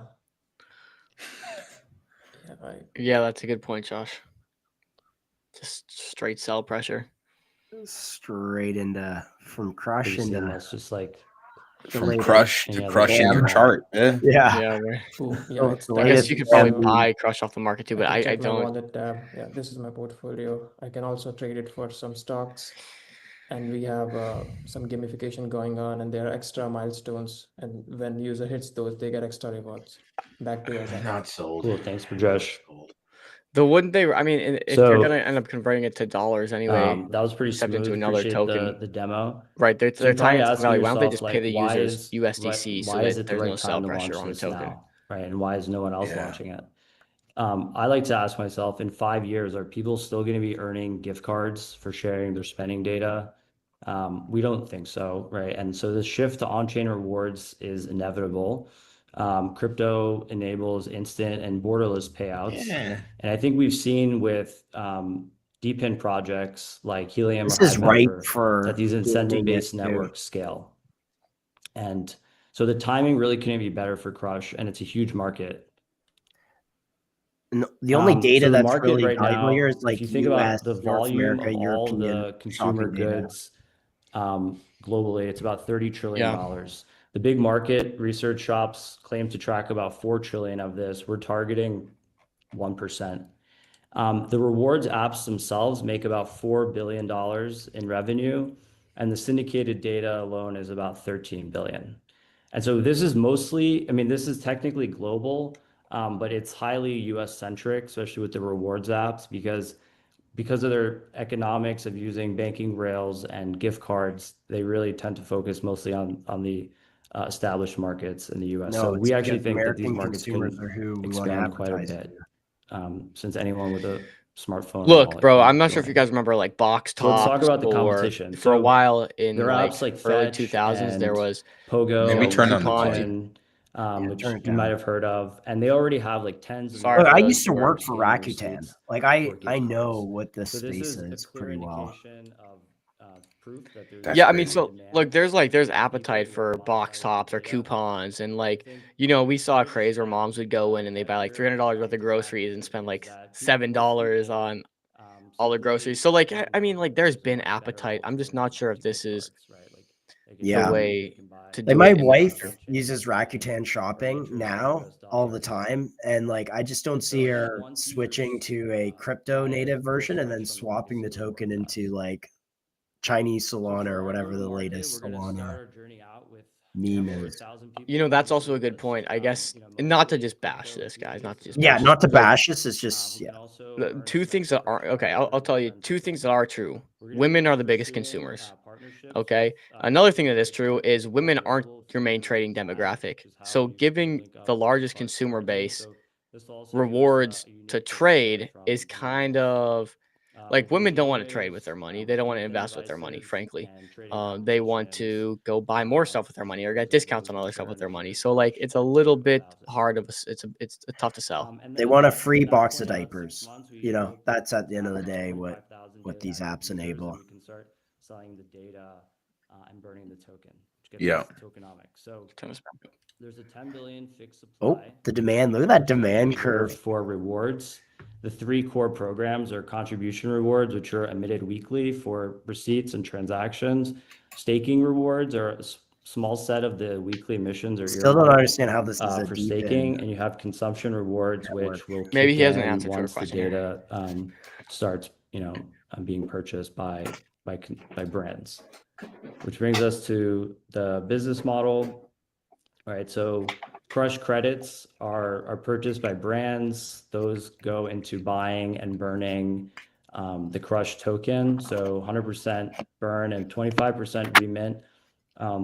S3: Yeah, that's a good point, Josh. Just straight sell pressure.
S2: Straight into from crush
S21: Pretty
S2: into
S21: seamless, just like
S2: the
S1: From
S2: latest
S1: crush
S21: any
S1: to
S21: other
S1: crushing your
S21: camera.
S1: chart. Yeah.
S2: Yeah.
S3: Yeah, right.
S6: Yeah,
S2: the
S3: I guess
S2: latest
S3: you could probably
S2: Bamboo.
S3: buy Crush off the market too, but
S6: I
S3: I
S6: can check my
S3: don't.
S6: wallet tab. Yeah, this is my portfolio. I can also trade it for some stocks. And we have some gamification going on, and there are extra milestones. And when user hits those, they get extra rewards back to us.
S1: Not sold.
S21: Cool, thanks for Josh.
S3: The wouldn't they? I mean, if you're gonna end up converting it to dollars anyway,
S21: That was pretty
S3: except
S21: smooth.
S3: into another
S21: Appreciate
S3: token,
S21: the demo.
S3: right? They're
S21: So you're
S3: tying
S21: probably
S3: it to the
S21: asking
S3: value. Why don't they
S21: yourself,
S3: just pay
S21: like,
S3: the
S21: why
S3: users
S21: is
S3: USDC so
S21: why is
S3: that
S21: it the
S3: there's no
S21: right
S3: sell
S21: time to
S3: pressure
S21: launch
S3: on the
S21: this
S3: token?
S21: now, right? And why is no one else
S1: Yeah.
S21: launching it? I like to ask myself, in 5 years, are people still going to be earning gift cards for sharing their spending data? We don't think so, right? And so the shift to on-chain rewards is inevitable. Crypto enables instant and borderless payouts.
S1: Yeah.
S21: And I think we've seen with DePIN projects like Helium
S2: This
S21: or
S2: is ripe
S21: Hypemember
S2: for
S21: that these
S2: gaming
S21: incentive-based
S2: it, too.
S21: networks scale. And so the timing really couldn't be better for Crush, and it's a huge market.
S2: And the only data
S21: So the
S2: that's
S21: market
S2: really
S21: right
S2: valuable
S21: now,
S2: here is like
S21: if you think
S2: US,
S21: about the
S2: North
S21: volume
S2: America,
S21: of all
S2: European
S21: the consumer
S2: shopping data.
S21: goods globally, it's about $30 trillion.
S3: Yeah.
S21: The big market research shops claim to track about 4 trillion of this. We're targeting 1%. The rewards apps themselves make about $4 billion in revenue, and the syndicated data alone is about 13 billion. And so this is mostly, I mean, this is technically global, but it's highly US centric, especially with the rewards apps, because of their economics of using banking rails and gift cards, they really tend to focus mostly on the established markets in the US.
S2: No,
S21: So
S2: it's
S21: we actually
S2: because
S21: think that these
S2: American
S21: markets
S2: consumers
S21: can
S2: are who we want to
S21: expand quite a
S2: advertise
S21: bit, since anyone with a smartphone
S3: Look,
S21: wallet
S3: bro,
S21: can
S3: I'm not sure if you
S21: join.
S3: guys remember like Box
S21: So let's talk
S3: Tops
S21: about the
S3: or
S21: competition.
S3: for a
S21: So
S3: while in
S21: there are
S3: like
S21: apps like
S3: early
S21: Fetch
S3: 2000s, there
S21: and
S3: was
S21: Pogo,
S1: Maybe turn on the
S3: coupon.
S1: volume.
S21: which
S2: turn it
S21: you might
S2: down.
S21: have heard of, and they already have like tens of
S3: Sorry
S2: Look, I
S21: millions
S2: used to
S21: of
S2: work for
S21: scamming
S2: Rakuten.
S21: receipts
S2: Like
S21: for
S2: I
S21: gift
S2: know
S21: cards.
S2: what this
S21: So this
S2: space
S21: is a
S2: is
S21: clear
S2: pretty well.
S21: indication of proof that there's
S1: That's
S3: Yeah, I mean,
S1: crazy.
S3: so look, there's appetite for box tops or coupons, and like, you know, we saw a craze where moms would go in and they buy like $300 worth of groceries and spend like $7 on all their groceries. So like, I mean, like, there's been appetite. I'm just not sure if this is the
S2: Yeah.
S3: way to
S2: Like
S3: do
S2: my
S3: it in the
S2: wife
S3: future.
S2: uses Rakuten Shopping now all the time, and like I just don't see her switching to a crypto native version and then swapping the token into like Chinese Solana or whatever the latest Solana meme is.
S3: You know, that's also a good point. I guess, and not to just bash this, guys, not to just
S2: Yeah,
S3: bash
S2: not to
S3: this, but
S2: bash this. It's just
S3: the two things that are okay. I'll tell you two things that are true. Women are the biggest consumers. Okay. Another thing that is true is women aren't your main trading demographic. So giving the largest consumer base rewards to trade is kind of like women don't want to trade with their money. They don't want to invest with their money, frankly. They want to go buy more stuff with their money or get discounts on other stuff with their money. So like it's a little bit hard of a, it's tough to sell.
S2: they want a free box of diapers. You know, that's at the end of the day what these apps enable.
S21: We can start selling the data and burning the token, which gets
S1: Yeah.
S21: us to tokenomics. So there's a 10 billion fixed supply.
S2: Oh, the demand. Look at that demand curve.
S21: For rewards. The three core programs are contribution rewards, which are emitted weekly for receipts and transactions. Staking rewards are a small set of the weekly emissions or
S2: Still don't understand how this is a
S21: for
S2: deep
S21: staking,
S2: end
S21: and you have consumption rewards,
S2: network.
S21: which will
S3: Maybe
S21: kick
S3: he hasn't
S21: in
S3: answered your
S21: once the
S3: question here.
S21: data starts, being purchased by brands. Which brings us to the business model. All right, so Crush credits are purchased by brands. Those go into buying and burning the Crush token. So 100% burn and 25% remit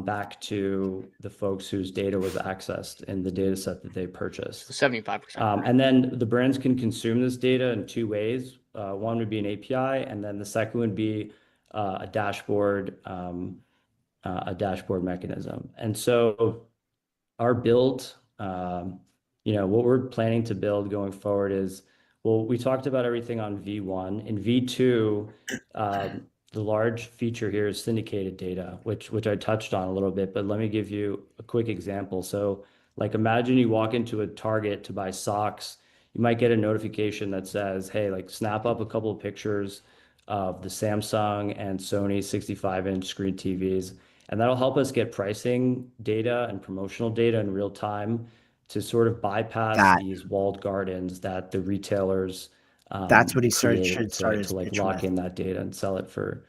S21: back to the folks whose data was accessed in the data set that they purchased.
S3: 75%.
S21: And then the brands can consume this data in two ways. One would be an API, and then the second would be a dashboard mechanism. And so our build, what we're planning to build going forward is Well, we talked about everything on V1. In V2, the large feature here is syndicated data, which I touched on a little bit, but let me give you a quick example. So like imagine you walk into a Target to buy socks, you might get a notification that says, hey, like snap up a couple of pictures of the Samsung and Sony 65-inch screen TVs, and that'll help us get pricing data and promotional data in real time to sort of bypass these walled gardens that the retailers
S2: That's what he
S21: create
S2: started
S21: to
S2: his
S21: like
S2: pitch
S21: lock
S2: with.
S21: in that data and sell it for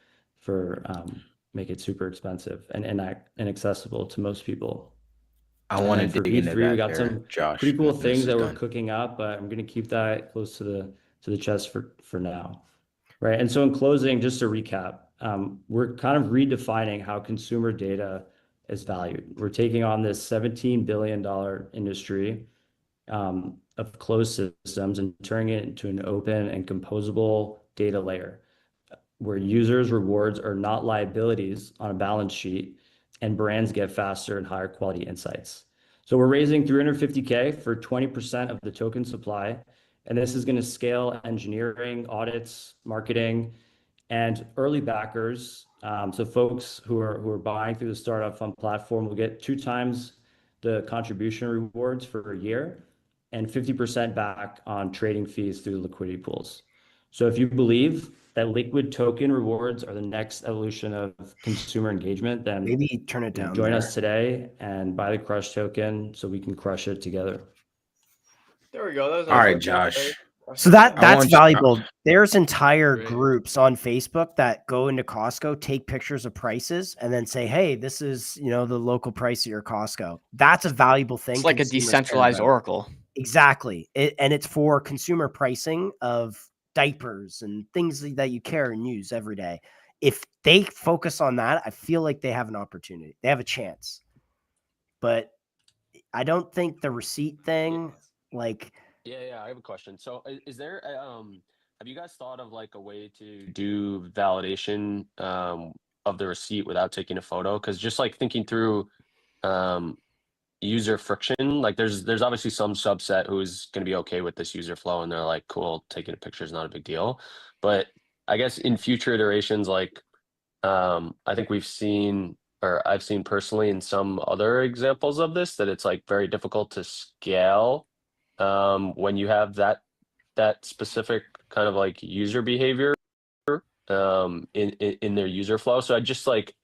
S21: make it super expensive and inaccessible to most people.
S1: I want to
S21: And for
S1: dig into
S21: V3, we
S1: that
S21: got
S1: there,
S21: some
S1: Josh.
S21: pretty cool
S1: when this
S21: things
S1: is
S21: that we're
S1: done.
S21: cooking up, but I'm going to keep that close to the chest for now. Right. And so in closing, just to recap, we're kind of redefining how consumer data is valued. We're taking on this $17 billion industry of closed systems and turning it into an open and composable data layer where users' rewards are not liabilities on a balance sheet and brands get faster and higher quality insights. So we're raising $350K for 20% of the token supply. And this is going to scale engineering, audits, marketing, and early backers. So folks who are buying through the Startup Fund platform will get 2 times the contribution rewards for a year and 50% back on trading fees through liquidity pools. So if you believe that liquid token rewards are the next evolution of consumer engagement, then
S2: maybe turn it down.
S21: Join
S2: there.
S21: us today and buy the Crush token so we can crush it together.
S3: There we go. That was
S1: All right,
S3: nice.
S1: Josh.
S2: So that's
S1: want you-
S2: valuable. There's entire
S10: Great.
S2: groups on Facebook that go into Costco, take pictures of prices, and then say, "Hey, this is the local price at your Costco." That's a valuable thing.
S3: It's like a
S2: consumers care
S3: decentralized
S2: about.
S3: oracle.
S2: Exactly, and it's for consumer pricing of diapers and things that you care and use every day. If they focus on that, I feel like they have an opportunity. They have a chance. But I don't think the receipt thing, like.
S18: Yeah, I have a question. So is there have you guys thought of like a way to do validation of the receipt without taking a photo? Because just like thinking through user friction, like there's obviously some subset who's going to be okay with this user flow and they're like, cool, taking a picture is not a big deal. But I guess in future iterations, like I think we've seen, or I've seen personally in some other examples of this, that it's like very difficult to scale when you have that specific kind of like user behavior in their user flow. So I just like,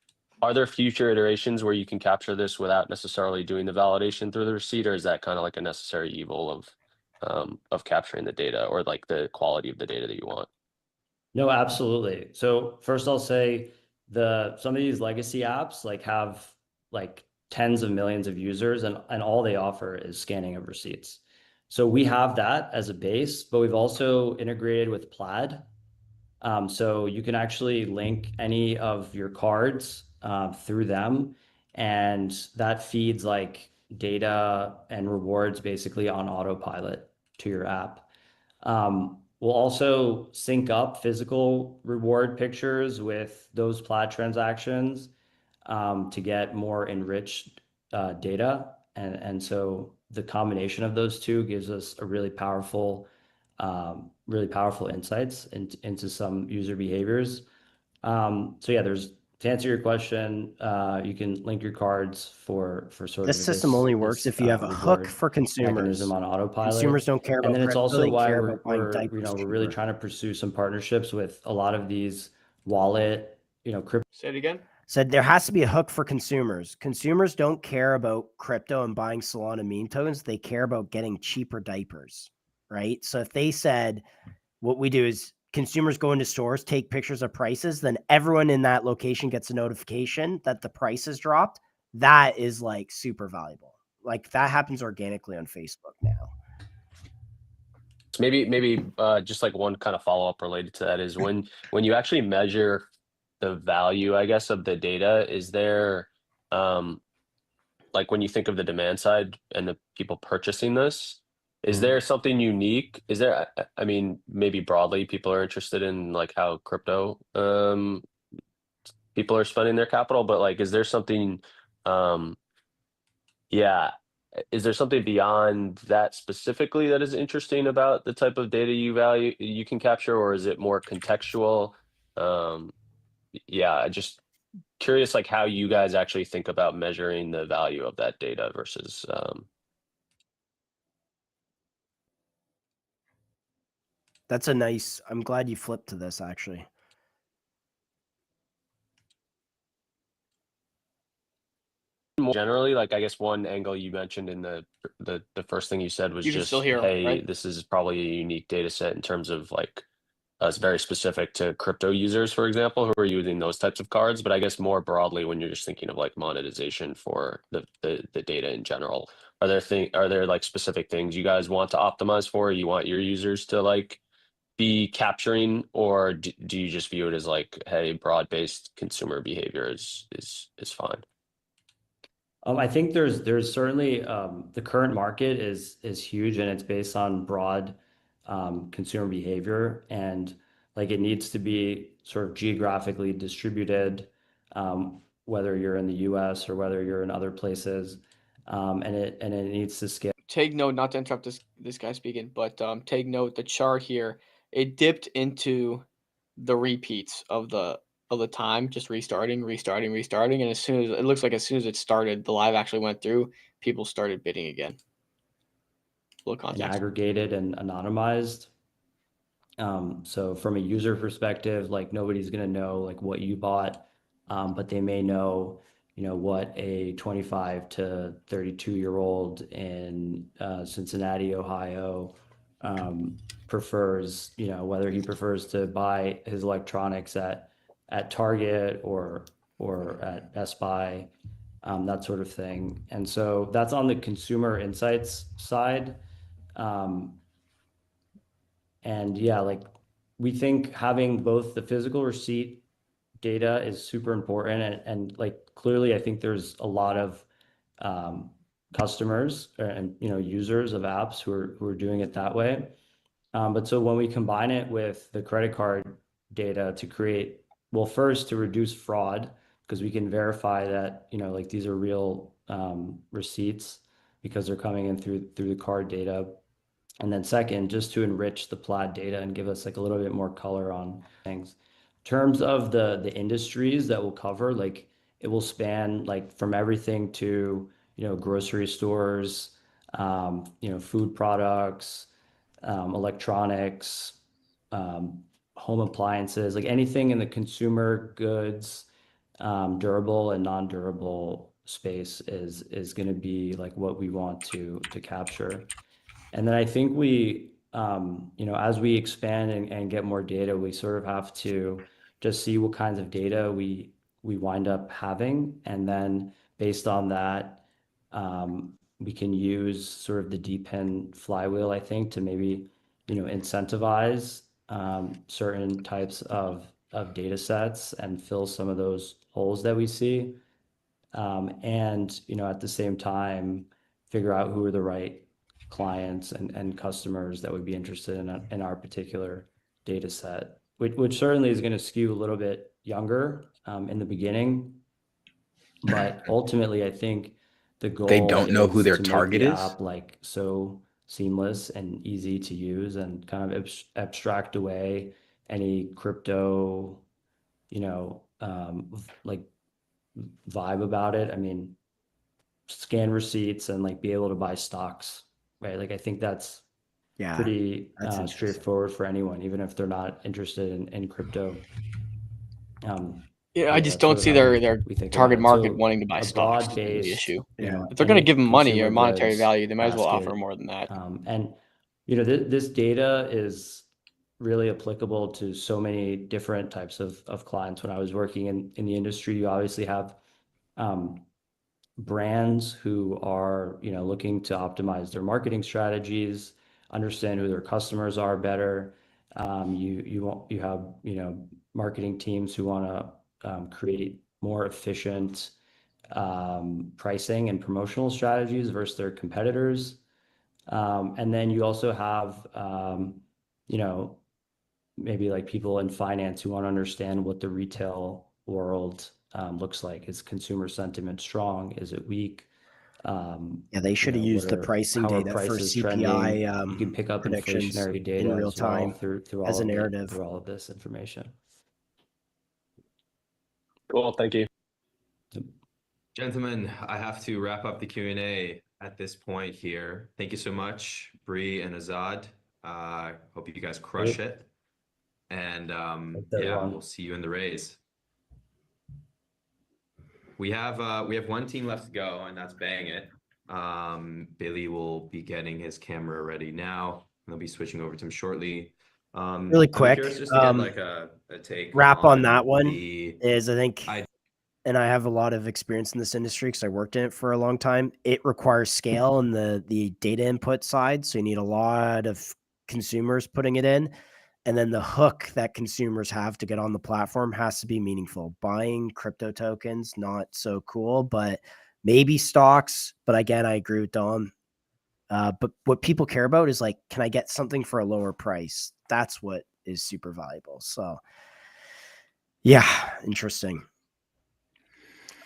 S18: are there future iterations where you can capture this without necessarily doing the validation through the receipt, or is that kind of like a necessary evil of capturing the data or like the quality of the data that you want?
S21: No, absolutely. So first I'll say some of these legacy apps like have like tens of millions of users and all they offer is scanning of receipts. So we have that as a base, but we've also integrated with Plaid. So you can actually link any of your cards through them, and that feeds like data and rewards basically on autopilot to your app. We'll also sync up physical reward pictures with those Plaid transactions to get more enriched data. And so the combination of those two gives us a really powerful insights into some user behaviors. So yeah, to answer your question, you can link your cards for sort of
S2: This system only works if you have a hook
S21: reward
S2: for consumers.
S21: mechanism on autopilot.
S2: Consumers don't care about
S21: And then it's
S2: crypto,
S21: also
S2: they
S21: why
S2: care
S21: we're
S2: about buying diapers
S21: we're really
S2: cheaper.
S21: trying to pursue some partnerships with a lot of these wallet, crypto.
S3: Say it again.
S2: Said there has to be a hook for consumers. Consumers don't care about crypto and buying Solana meme tokens. They care about getting cheaper diapers, right? So if they said what we do is consumers go into stores, take pictures of prices, then everyone in that location gets a notification that the price has dropped. That is like super valuable. Like that happens organically on Facebook now.
S18: So maybe just like one kind of follow-up related to that is when you actually measure the value, I guess, of the data, is there like when you think of the demand side and the people purchasing this, is there something unique? Is there, I mean, maybe broadly people are interested in like how crypto people are spending their capital, but like, is there something, yeah, is there something beyond that specifically that is interesting about the type of data you can capture, or is it more contextual? Yeah, just curious, like how you guys actually think about measuring the value of that data versus
S2: That's a nice. I'm glad you flipped to this actually.
S18: more generally. Like, I guess one angle you mentioned in the first thing you said was
S3: You can still
S18: just,
S3: hear 'em,
S18: hey,
S3: right?
S18: this is probably a unique data set in terms of like it's very specific to crypto users, for example, who are using those types of cards. But I guess more broadly, when you're just thinking of like monetization for the data in general, are there like specific things you guys want to optimize for? You want your users to like be capturing, or do you just view it as like, hey, broad-based consumer behavior is fine?
S21: I think there's certainly the current market is huge, and it's based on broad consumer behavior, and like it needs to be sort of geographically distributed, whether you're in the U.S. or whether you're in other places, and it needs to scale.
S3: Take note, not to interrupt this guy speaking, but take note the chart here. It dipped into the repeats of the time, just restarting, and as soon as it started, the live actually went through, people started bidding again. A little
S21: And
S3: context.
S21: aggregated and anonymized. So from a user perspective, like nobody's gonna know like what you bought, but they may know, what a 25 to 32-year-old in Cincinnati, Ohio, prefers, whether he prefers to buy his electronics at Target or at Best Buy, that sort of thing. And so that's on the consumer insights side. And yeah, like we think having both the physical receipt data is super important, and like clearly I think there's a lot of customers and users of apps who are doing it that way. But so when we combine it with the credit card data to create, well, first to reduce fraud, because we can verify that like these are real receipts because they're coming in through the card data. And then second, just to enrich the Plaid data and give us like a little bit more color on things. In terms of the industries that we'll cover, like it will span like from everything to, grocery stores, food products, electronics, home appliances, like anything in the consumer goods, durable and non-durable space is going to be like what we want to capture. And then I think we, as we expand and get more data, we sort of have to just see what kinds of data we wind up having. And then based on that, we can use sort of the DePIN flywheel, I think, to maybe, incentivize certain types of data sets and fill some of those holes that we see. And, at the same time, figure out who are the right clients and customers that would be interested in our particular data set, which certainly is going to skew a little bit younger in the beginning. But ultimately, I think the goal
S1: They don't know who
S21: is
S1: their
S21: to make
S1: target
S21: the
S1: is?
S21: app like so seamless and easy to use and kind of abstract away any crypto, like vibe about it. I mean, scan receipts and like be able to buy stocks, right? Like I think that's pretty
S2: that's interesting.
S21: straightforward for anyone, even if they're not interested in crypto.
S3: Yeah, I just
S21: that's
S3: don't
S21: sort of
S3: see
S21: how
S3: their
S21: we think
S3: target
S21: about it.
S3: market
S21: So
S3: wanting to buy
S21: a
S3: stocks is the
S21: broad-based,
S3: issue.
S21: Yeah.
S3: If they're going to
S21: any
S3: give them money or
S21: consumer
S3: monetary
S21: goods
S3: value, they might as well offer
S21: basket.
S3: more than that.
S21: And this data is really applicable to so many different types of clients. When I was working in the industry, you obviously have brands who are looking to optimize their marketing strategies, understand who their customers are better. You have marketing teams who want to create more efficient pricing and promotional strategies versus their competitors. And then you also have maybe like people in finance who want to understand what the retail world looks like. Is consumer sentiment strong? Is it weak?
S2: Yeah, they should have used the pricing
S21: how are
S2: data for
S21: prices
S2: CPI
S21: trending. You can pick up
S2: predictions
S21: inflationary data
S2: in real
S21: as well
S2: time
S21: through
S2: as
S21: all
S2: a
S21: of
S2: narrative.
S21: through all of this information.
S18: Cool. Thank you.
S10: Gentlemen, I have to wrap up the Q&A at this point here. Thank you so much, Bree and Azad. Hope you guys crush it. And yeah, we'll see you in the race. We have one team left to go, and that's Bang It. Billy will be getting his camera ready now. They'll be switching over to him shortly.
S2: Really
S10: I'm
S2: quick,
S10: curious just to get like a take
S2: wrap on that one
S10: the
S2: is I think, and I have a lot of experience in this industry because I worked in it for a long time. It requires scale on the data input side, so you need a lot of consumers putting it in. And then the hook that consumers have to get on the platform has to be meaningful. Buying crypto tokens, not so cool, but maybe stocks. But again, I agree with Dom. But what people care about is like, can I get something for a lower price? That's what is super valuable. So yeah, interesting.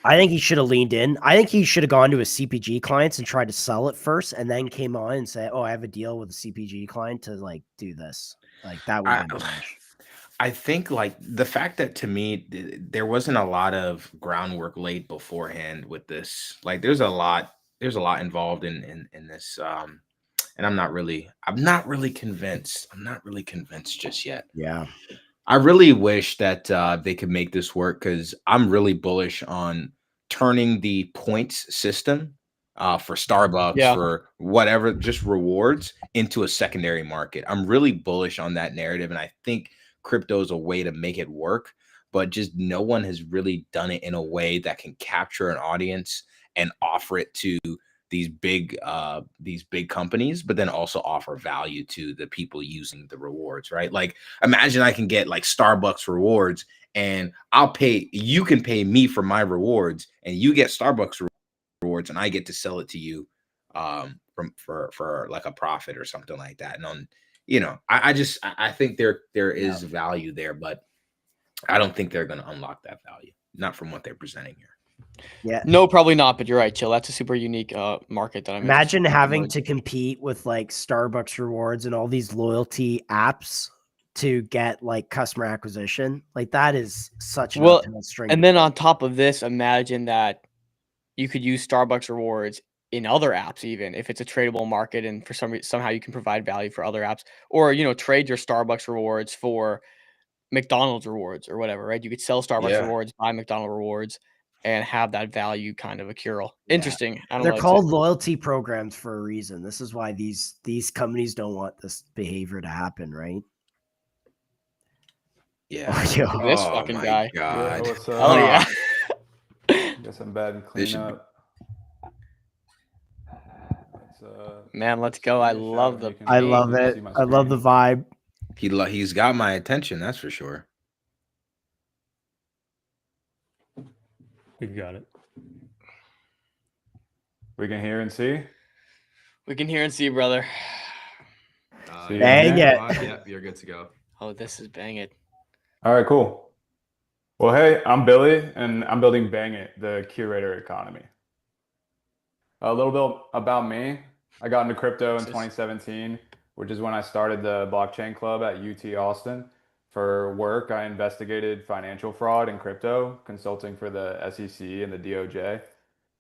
S2: I think he should have leaned in. I think he should have gone to his CPG clients and tried to sell it first and then came on and say, oh, I have a deal with a CPG client to like do this. Like that would have been bullish.
S1: I think like the fact that to me there wasn't a lot of groundwork laid beforehand with this. Like there's a lot involved in this. And I'm not really convinced. I'm not really convinced just yet.
S2: Yeah.
S1: I really wish that they could make this work because I'm really bullish on turning the points system for Starbucks, for whatever, just rewards into a secondary market. I'm really bullish on that narrative. And I think crypto is a way to make it work, but just no one has really done it in a way that can capture an audience and offer it to these big companies, but then also offer value to the people using the rewards, right? Like imagine I can get like Starbucks rewards and you can pay me for my rewards and you get Starbucks rewards and I get to sell it to you for like a profit or something like that. And on, I think there is value there, but I don't think they're going to unlock that value. Not from what they're presenting here.
S2: Yeah.
S3: No, probably not. But you're right, Chill. That's a super unique market that I'm.
S2: Imagine having to compete with like Starbucks rewards and all these loyalty apps to get like customer acquisition. Like that is such an uphill string.
S3: And then on top of this, imagine that you could use Starbucks rewards in other apps, even if it's a tradable market, and for somehow you can provide value for other apps, or trade your Starbucks rewards for McDonald's rewards or whatever. Right? You could sell Starbucks rewards, buy McDonald's rewards, and have that value kind of a cure-all. Interesting. I don't know.
S2: They're called loyalty programs for a reason. This is why these companies don't want this behavior to happen, right?
S1: Yeah.
S3: This fucking guy.
S1: God.
S5: Yeah, what's
S3: Oh yeah.
S5: Guess I'm bad and clean up.
S3: Man, let's go. I love the.
S2: I love it. I love the vibe.
S1: He's got my attention. That's for sure.
S20: We got it.
S5: We can hear and see.
S3: We can hear and see, brother.
S2: Bang it.
S10: Yeah, you're good to go.
S3: Oh, this is Bang It.
S5: All right, cool. Well, hey, I'm Billy, and I'm building Bang It, the curator economy. A little bit about me. I got into crypto in 2017, which is when I started the blockchain club at UT Austin. For work, I investigated financial fraud in crypto, consulting for the SEC and the DOJ.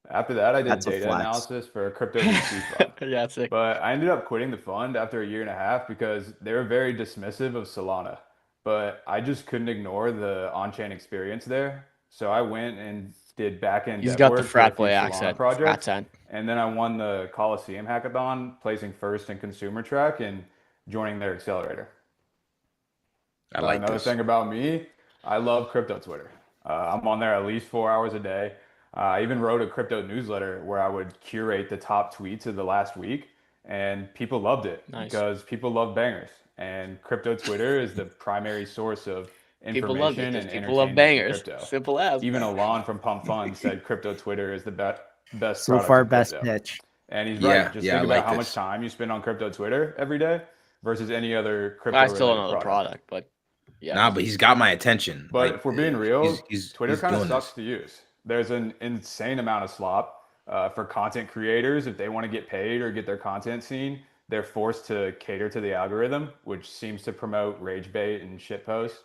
S5: After that, I did data analysis for a crypto VC fund.
S3: Yeah, sick.
S5: But I ended up quitting the fund after a year and a half because they were very dismissive of Solana. But I just couldn't ignore the on-chain experience there. So I went and did back-end
S3: He's
S5: dev
S3: got
S5: work
S3: the
S5: for a
S3: frat
S5: few
S3: boy
S5: Solana
S3: accent.
S5: projects.
S3: Frat
S5: And then I won the Coliseum Hackathon, placing first in consumer track and joining their accelerator. Another thing about me, I love crypto Twitter. I'm on there at least 4 hours a day. I even wrote a crypto newsletter where I would curate the top tweets of the last week, and people loved it because people love bangers. And crypto Twitter is the primary source of
S3: People love it
S5: information
S3: 'cause
S5: and
S3: people love
S5: entertainment in
S3: bangers.
S5: crypto.
S3: Simple as.
S5: Even Alon from Pump Fund said crypto Twitter is the best
S2: So
S5: product
S2: far,
S5: in
S2: best
S5: crypto.
S2: pitch.
S5: And he's
S1: Yeah,
S5: right. Just
S1: yeah,
S5: think
S1: I
S5: about
S1: like
S5: how
S1: this.
S5: much time you spend on crypto Twitter every day versus any other crypto.
S3: I still don't know the product, but yeah.
S1: Nah, but he's got my attention.
S5: But
S1: Like,
S5: if we're being real,
S1: he's
S5: Twitter kind of
S1: doing
S5: sucks
S1: this.
S5: to use. There's an insane amount of slop. For content creators, if they want to get paid or get their content seen, they're forced to cater to the algorithm, which seems to promote rage bait and shit posts.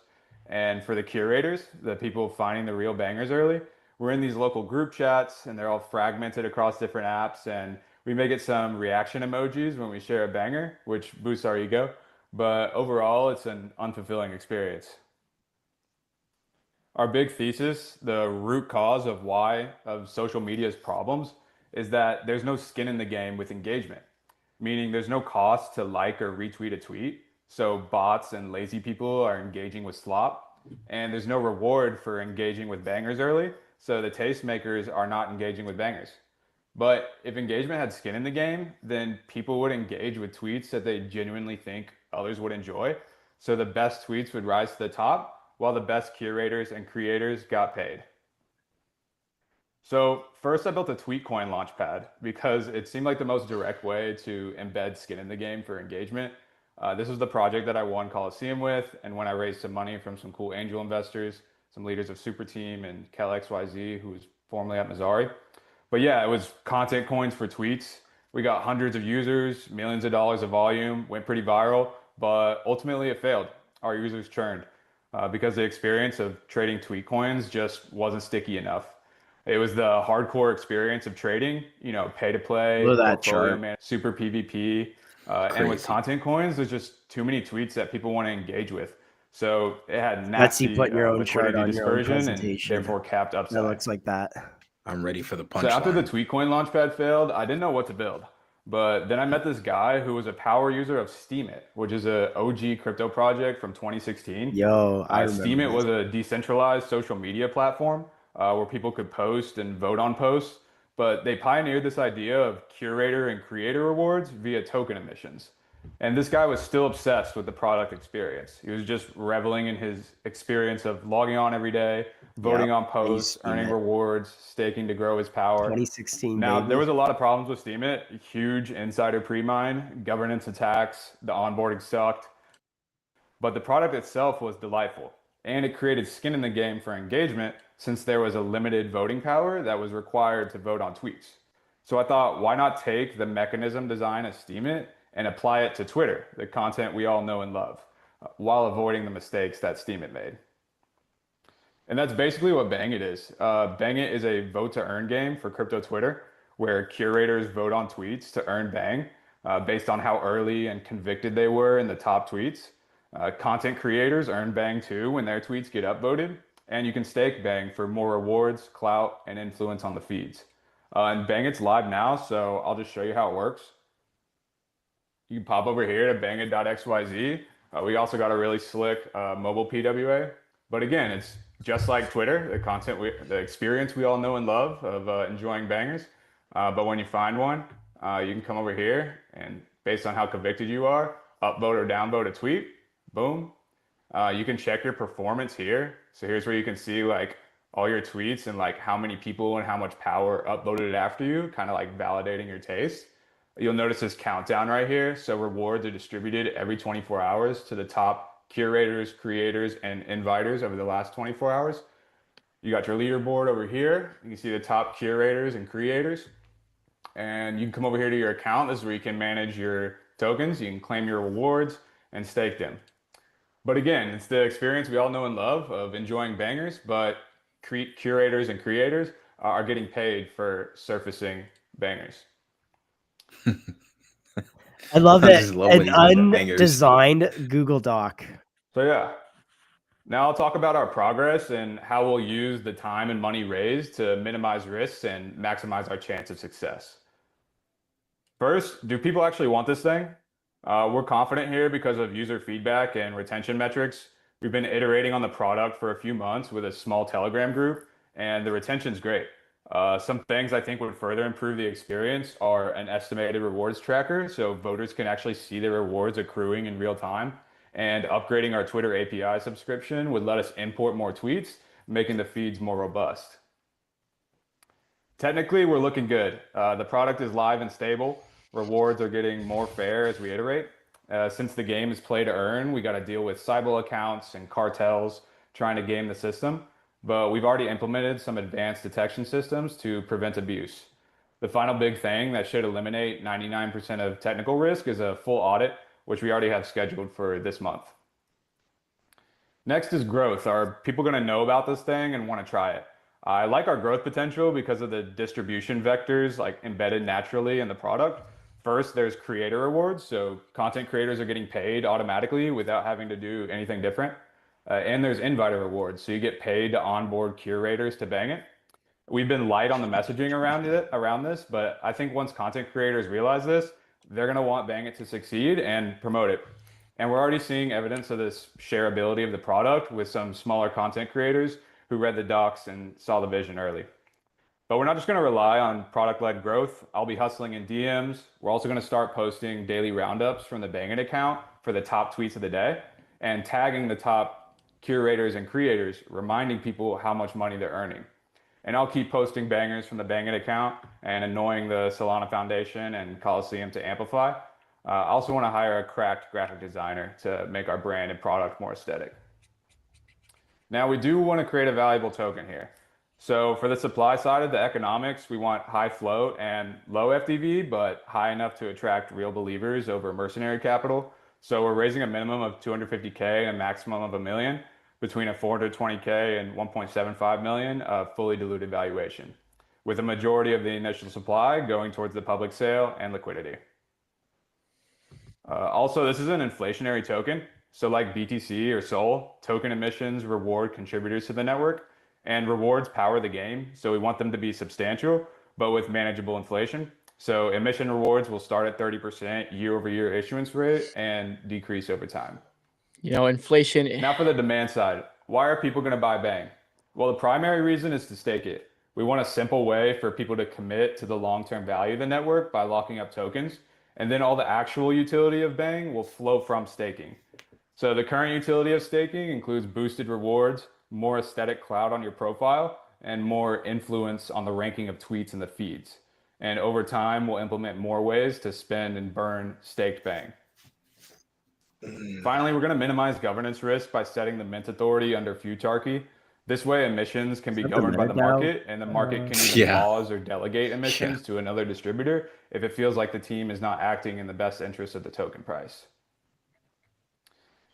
S5: And for the curators, the people finding the real bangers early, we're in these local group chats and they're all fragmented across different apps. And we may get some reaction emojis when we share a banger, which boosts our ego. But overall, it's an unfulfilling experience. Our big thesis, the root cause of social media's problems, is that there's no skin in the game with engagement, meaning there's no cost to like or retweet a tweet. So bots and lazy people are engaging with slop, and there's no reward for engaging with bangers early. So the tastemakers are not engaging with bangers. But if engagement had skin in the game, then people would engage with tweets that they genuinely think others would enjoy. So the best tweets would rise to the top, while the best curators and creators got paid. So first I built a Tweetcoin launchpad because it seemed like the most direct way to embed skin in the game for engagement. This was the project that I won Coliseum with, and when I raised some money from some cool angel investors, some leaders of Super Team and Kel XYZ, who was formerly at Mazzari. But yeah, it was content coins for tweets. We got hundreds of users, millions of dollars of volume, went pretty viral, but ultimately it failed. Our users churned. Because the experience of trading tweet coins just wasn't sticky enough. It was the hardcore experience of trading, pay to play,
S2: Look at that chart.
S5: super PvP, and with content coins, there's just too many tweets that people want to engage with. So it had
S2: Let's see,
S5: nasty
S2: put your own chart
S5: liquidity
S2: on your own
S5: dispersion and
S2: presentation.
S5: therefore capped upside.
S2: That looks like that.
S1: I'm ready for the punchline.
S5: So after the Tweetcoin launchpad failed, I didn't know what to build. But then I met this guy who was a power user of Steemit, which is an OG crypto project from 2016.
S2: Yo, I remember
S5: Steemit
S2: this.
S5: was a decentralized social media platform where people could post and vote on posts. But they pioneered this idea of curator and creator rewards via token emissions. And this guy was still obsessed with the product experience. He was just reveling in his experience of logging on every day, voting on posts, earning rewards, staking to grow his power.
S2: 2016.
S5: Now,
S2: baby.
S5: there was a lot of problems with Steemit, huge insider pre-mine, governance attacks, the onboarding sucked. But the product itself was delightful, and it created skin in the game for engagement since there was a limited voting power that was required to vote on tweets. So I thought, why not take the mechanism design of Steemit and apply it to Twitter, the content we all know and love, while avoiding the mistakes that Steemit made. And that's basically what Bangit is. Bangit is a vote to earn game for crypto Twitter, where curators vote on tweets to earn Bang based on how early and convicted they were in the top tweets. Content creators earn Bang too when their tweets get upvoted, and you can stake Bang for more rewards, clout, and influence on the feeds. And Bangit's live now, so I'll just show you how it works. You can pop over here to bangit.xyz. We also got a really slick mobile PWA. But again, it's just like Twitter, the experience we all know and love of enjoying bangers. But when you find one, you can come over here and based on how convicted you are, upvote or downvote a tweet, boom. You can check your performance here. So here's where you can see like all your tweets and like how many people and how much power upvoted it after you, kind of like validating your taste. You'll notice this countdown right here. So rewards are distributed every 24 hours to the top curators, creators, and inviters over the last 24 hours. You got your leaderboard over here. You can see the top curators and creators. And you can come over here to your account. This is where you can manage your tokens. You can claim your rewards and stake them. But again, it's the experience we all know and love of enjoying bangers, but curators and creators are getting paid for surfacing bangers.
S2: I love
S1: I
S2: it.
S1: just love
S2: An
S1: when he says bangers.
S2: undesigned Google Doc.
S5: So yeah, now I'll talk about our progress and how we'll use the time and money raised to minimize risks and maximize our chance of success. First, do people actually want this thing? We're confident here because of user feedback and retention metrics. We've been iterating on the product for a few months with a small Telegram group, and the retention's great. Some things I think would further improve the experience are an estimated rewards tracker, so voters can actually see their rewards accruing in real time. And upgrading our Twitter API subscription would let us import more tweets, making the feeds more robust. Technically, we're looking good. The product is live and stable. Rewards are getting more fair as we iterate. Since the game is play to earn, we got to deal with Cybele accounts and cartels trying to game the system. But we've already implemented some advanced detection systems to prevent abuse. The final big thing that should eliminate 99% of technical risk is a full audit, which we already have scheduled for this month. Next is growth. Are people going to know about this thing and want to try it? I like our growth potential because of the distribution vectors like embedded naturally in the product. First, there's creator rewards. So content creators are getting paid automatically without having to do anything different. And there's inviter rewards. So you get paid to onboard curators to Bang It. We've been light on the messaging around this, but I think once content creators realize this, they're going to want Bang It to succeed and promote it. And we're already seeing evidence of this shareability of the product with some smaller content creators who read the docs and saw the vision early. But we're not just going to rely on product-led growth. I'll be hustling in DMs. We're also going to start posting daily roundups from the Bang It account for the top tweets of the day and tagging the top curators and creators, reminding people how much money they're earning. And I'll keep posting bangers from the Bang It account and annoying the Solana Foundation and Coliseum to amplify. I also want to hire a cracked graphic designer to make our brand and product more aesthetic. Now, we do want to create a valuable token here. So for the supply side of the economics, we want high float and low FDV, but high enough to attract real believers over mercenary capital. So we're raising a minimum of 250K and a maximum of $1 million, between a 420K and 1.75 million of fully diluted valuation, with a majority of the initial supply going towards the public sale and liquidity. Also, this is an inflationary token. So like BTC or SOL, token emissions reward contributors to the network, and rewards power the game. So we want them to be substantial, but with manageable inflation. So emission rewards will start at 30% year-over-year issuance rate and decrease over time.
S3: You know, inflation.
S5: Now for the demand side, why are people going to buy Bang? Well, the primary reason is to stake it. We want a simple way for people to commit to the long-term value of the network by locking up tokens. And then all the actual utility of Bang will flow from staking. So the current utility of staking includes boosted rewards, more aesthetic cloud on your profile, and more influence on the ranking of tweets in the feeds. And over time, we'll implement more ways to spend and burn staked Bang. Finally, we're going to minimize governance risk by setting the mint authority under Futarchy. This way, emissions can be governed by the market, and the market can even pause or delegate emissions to another distributor if it feels like the team is not acting in the best interest of the token price.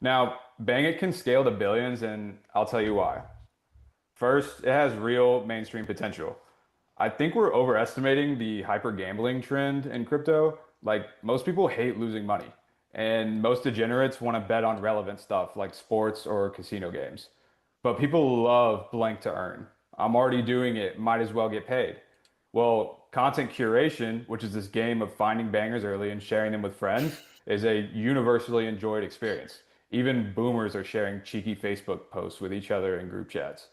S5: Now, Bang It can scale to billions, and I'll tell you why. First, it has real mainstream potential. I think we're overestimating the hyper gambling trend in crypto. Like, most people hate losing money, and most degenerates want to bet on relevant stuff like sports or casino games. But people love blank to earn. I'm already doing it, might as well get paid. Well, content curation, which is this game of finding bangers early and sharing them with friends, is a universally enjoyed experience. Even boomers are sharing cheeky Facebook posts with each other in group chats.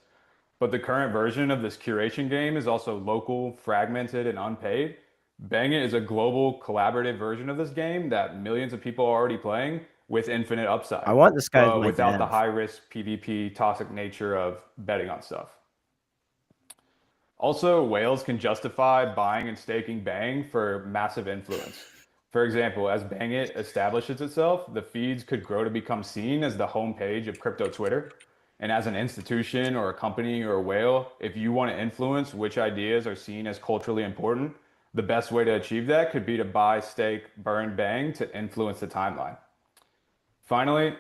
S5: But the current version of this curation game is also local, fragmented, and unpaid. Bang It is a global, collaborative version of this game that millions of people are already playing with infinite upside.
S2: I want this guy as my
S5: without the
S2: dev.
S5: high-risk PvP toxic nature of betting on stuff. Also, whales can justify buying and staking Bang for massive influence. For example, as Bang It establishes itself, the feeds could grow to become seen as the homepage of crypto Twitter. And as an institution or a company or a whale, if you want to influence which ideas are seen as culturally important, the best way to achieve that could be to buy, stake, burn Bang to influence the timeline. Finally,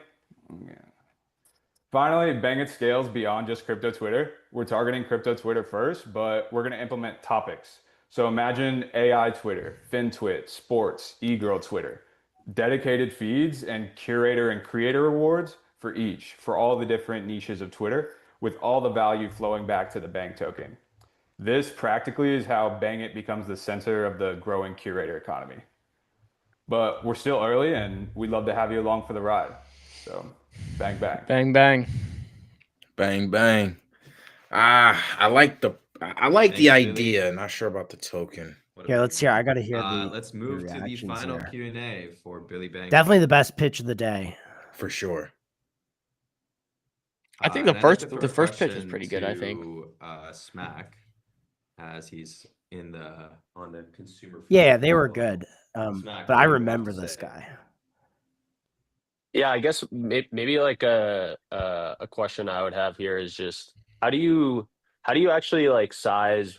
S5: Bang It scales beyond just crypto Twitter. We're targeting crypto Twitter first, but we're going to implement topics. So imagine AI Twitter, FinTwit, sports, e-girl Twitter, dedicated feeds and curator and creator rewards for each, for all the different niches of Twitter, with all the value flowing back to the Bang token. This practically is how Bang It becomes the center of the growing curator economy. But we're still early, and we'd love to have you along for the ride. So, bang, bang.
S3: Bang, bang.
S1: Bang, bang. I like the idea. Not sure about the token.
S2: Yeah, let's hear. I got to hear the.
S10: Let's move to the
S2: reactions
S10: final
S2: there.
S10: Q&A for Billy Bang.
S2: Definitely the best pitch of the day.
S1: For sure.
S3: I think
S10: And
S3: the
S10: I'd like to
S3: first
S10: throw a
S3: pitch is
S10: question
S3: pretty good. I think.
S10: to, Smack, as he's on the consumer.
S2: Yeah,
S10: field.
S2: they were good.
S10: Smack,
S2: But
S10: what
S2: I
S10: do you have
S2: remember
S10: to
S2: this
S10: say?
S2: guy.
S18: Yeah, I guess maybe like a question I would have here is just how do you actually like size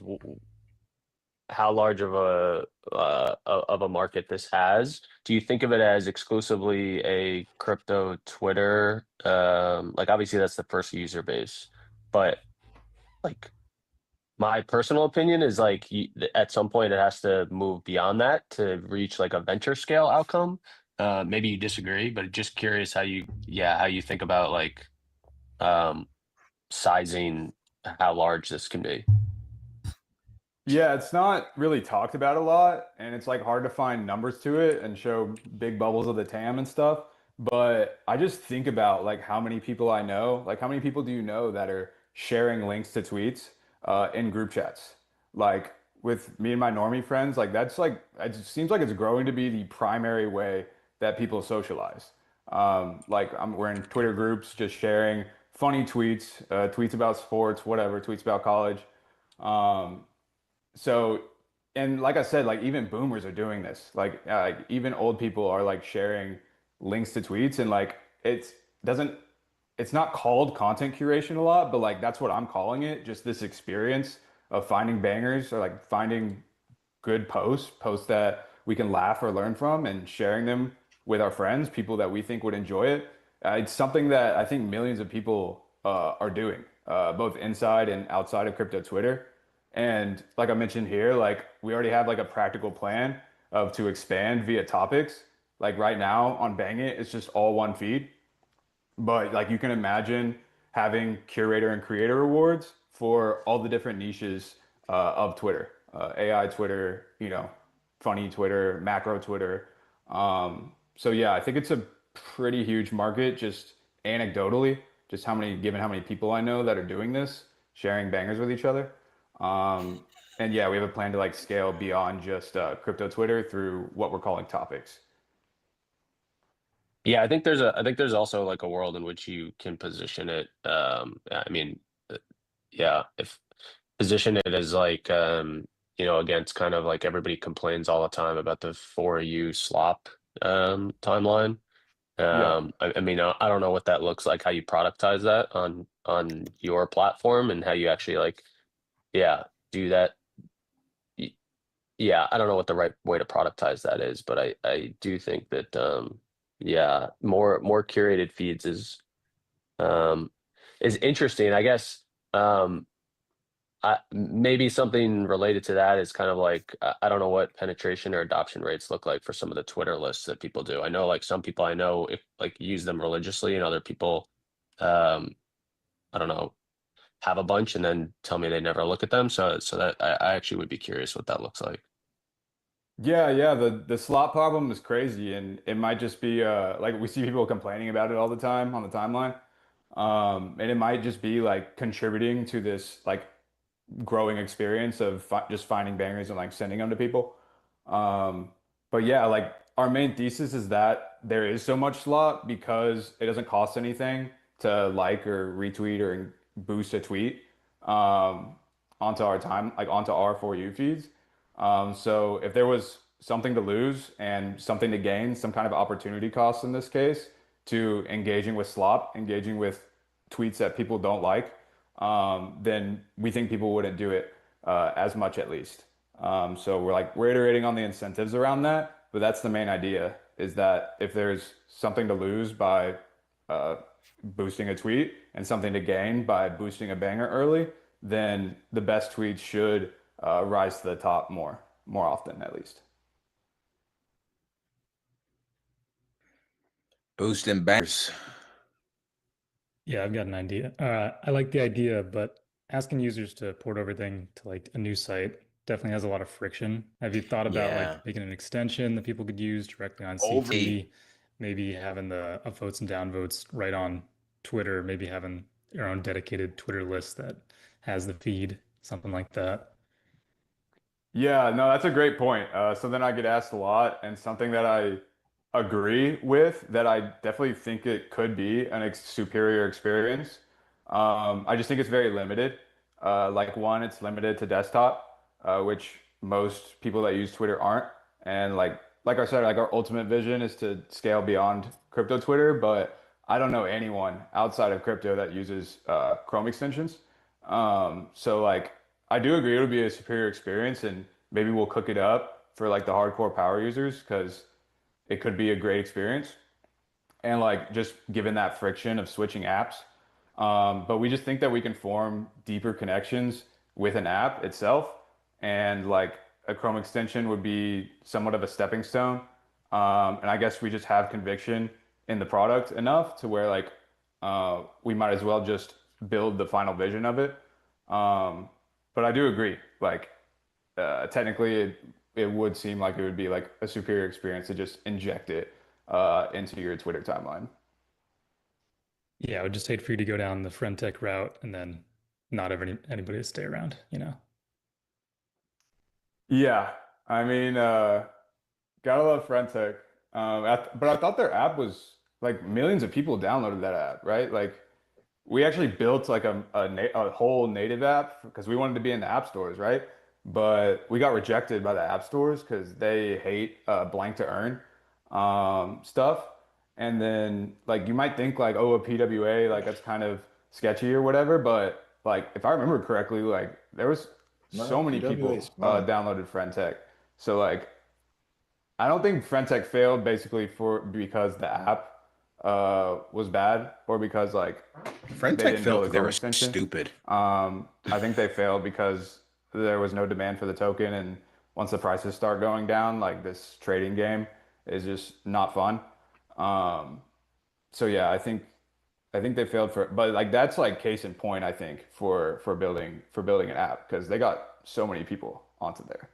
S18: how large of a market this has. Do you think of it as exclusively a crypto Twitter? Like obviously that's the first user base, but like my personal opinion is like at some point it has to move beyond that to reach like a venture scale outcome. Maybe you disagree, but just curious how you think about like sizing how large this can be.
S5: Yeah, it's not really talked about a lot, and it's like hard to find numbers to it and show big bubbles of the TAM and stuff. But I just think about like how many people I know, like how many people do you know that are sharing links to tweets in group chats? Like with me and my normie friends, like that's like it seems like it's growing to be the primary way that people socialize. We're in Twitter groups, just sharing funny tweets, tweets about sports, whatever, tweets about college. Um, so, and like I said, like even boomers are doing this. Like even old people are like sharing links to tweets, and like doesn't it's not called content curation a lot, but like that's what I'm calling it. Just this experience of finding bangers or like finding good posts that we can laugh or learn from, and sharing them with our friends, people that we think would enjoy it. It's something that I think millions of people are doing, both inside and outside of crypto Twitter. And like I mentioned here, like we already have like a practical plan of to expand via topics. Like right now on Bang It, it's just all one feed. But like you can imagine having curator and creator awards for all the different niches of Twitter, AI Twitter, funny Twitter, macro Twitter. So yeah, I think it's a pretty huge market, just anecdotally, just given how many people I know that are doing this, sharing bangers with each other. Um, and yeah, we have a plan to like scale beyond just crypto Twitter through what we're calling topics.
S18: Yeah, I think there's also like a world in which you can position it. I mean, yeah, if position it as like against kind of like everybody complains all the time about the for you slop timeline.
S5: Yeah.
S18: I mean, I don't know what that looks like, how you productize that on your platform and how you actually like, yeah, do that. Y- Yeah, I don't know what the right way to productize that is, but I do think that yeah, more curated feeds um is interesting. I guess maybe something related to that is kind of like I don't know what penetration or adoption rates look like for some of the Twitter lists that people do. I know like some people I know if like use them religiously, and other people um I don't know, have a bunch and then tell me they never look at them. So that I actually would be curious what that looks like.
S5: Yeah. The slot problem is crazy, and it might just be like we see people complaining about it all the time on the timeline. And it might just be like contributing to this like growing experience of just finding bangers and like sending them to people. Um, but yeah, like our main thesis is that there is so much slot because it doesn't cost anything to like or retweet or boost a tweet um, onto onto our For You feeds. So if there was something to lose and something to gain, some kind of opportunity cost in this case to engaging with slop, engaging with tweets that people don't like, then we think people wouldn't do it as much at least. So we're iterating on the incentives around that, but that's the main idea is that if there's something to lose by uh, boosting a tweet and something to gain by boosting a banger early, then the best tweets should rise to the top more often at least.
S1: Boosting bangers.
S20: Yeah, I've got an idea. I like the idea, but asking users to port everything to like a new site definitely has a lot of friction. Have you thought about
S1: Yeah.
S20: like making an extension that people could use directly on
S1: Over.
S20: CT? Maybe having the upvotes and downvotes right on Twitter, maybe having your own dedicated Twitter list that has the feed, something like that.
S5: Yeah, no, that's a great point. Something I get asked a lot, and something that I agree with, that I definitely think it could be an ex superior experience. I just think it's very limited. Like one, it's limited to desktop, which most people that use Twitter aren't. And like I said, like our ultimate vision is to scale beyond crypto Twitter, but I don't know anyone outside of crypto that uses Chrome extensions. So like I do agree it would be a superior experience, and maybe we'll cook it up for like the hardcore power users because it could be a great experience. And like just given that friction of switching apps. But we just think that we can form deeper connections with an app itself. And like a Chrome extension would be somewhat of a stepping stone. And I guess we just have conviction in the product enough to where like we might as well just build the final vision of it. But I do agree, like technically it would seem like it would be like a superior experience to just inject it into your Twitter timeline.
S20: Yeah, I would just hate for you to go down the Friend.tech route and then not have anybody to stay around, you know?
S5: Yeah, I mean, gotta love Friend.tech. But I thought their app was like millions of people downloaded that app, right? Like we actually built like a whole native app because we wanted to be in the app stores, right? But we got rejected by the app stores because they hate blank to earn stuff. And then like you might think like, oh, a PWA, like that's kind of sketchy or whatever. But like if I remember correctly, like there was so many people
S1: PWA is fun.
S5: downloaded Friend.tech. So like I don't think Friend.tech failed basically because the app was bad or because like
S1: Friend.tech
S5: didn't
S1: failed
S5: build a
S1: because they
S5: Chrome
S1: were
S5: extension.
S1: stupid.
S5: I think they failed because there was no demand for the token, and once the prices start going down, like this trading game is just not fun. So yeah, I think they failed but like that's like case in point, I think, for building an app because they got so many people onto there.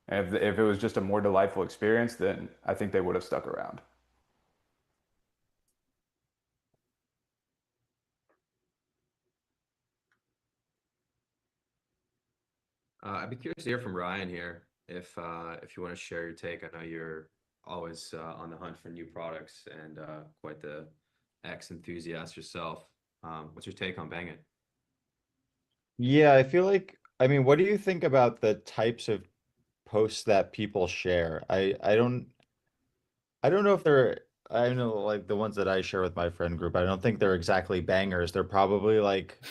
S5: And if it was just a more delightful experience, then I think they would have stuck around.
S10: I'd be curious to hear from Ryan here if you want to share your take. I know you're always on the hunt for new products and quite the X enthusiast yourself. What's your take on Bang It?
S16: Yeah, I feel like, I mean, what do you think about the types of posts that people share? I don't know if they're, I know like the ones that I share with my friend group, I don't think they're exactly bangers. They're probably like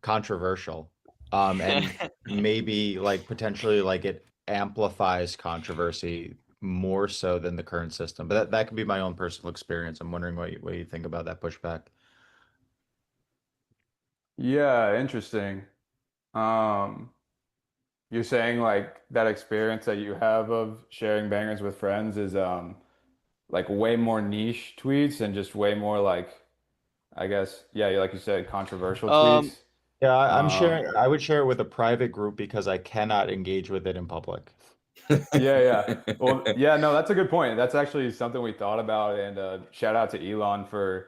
S16: controversial. And maybe like potentially like it amplifies controversy more so than the current system. But that could be my own personal experience. I'm wondering what you think about that pushback.
S5: Yeah, interesting. Um, you're saying like that experience that you have of sharing bangers with friends is like way more niche tweets and just way more like, I guess, yeah, like you said, controversial tweets.
S16: Yeah, I'm sharing, I would share it with a private group because I cannot engage with it in public.
S5: Yeah. Well, yeah, no, that's a good point. That's actually something we thought about, and shout out to Elon for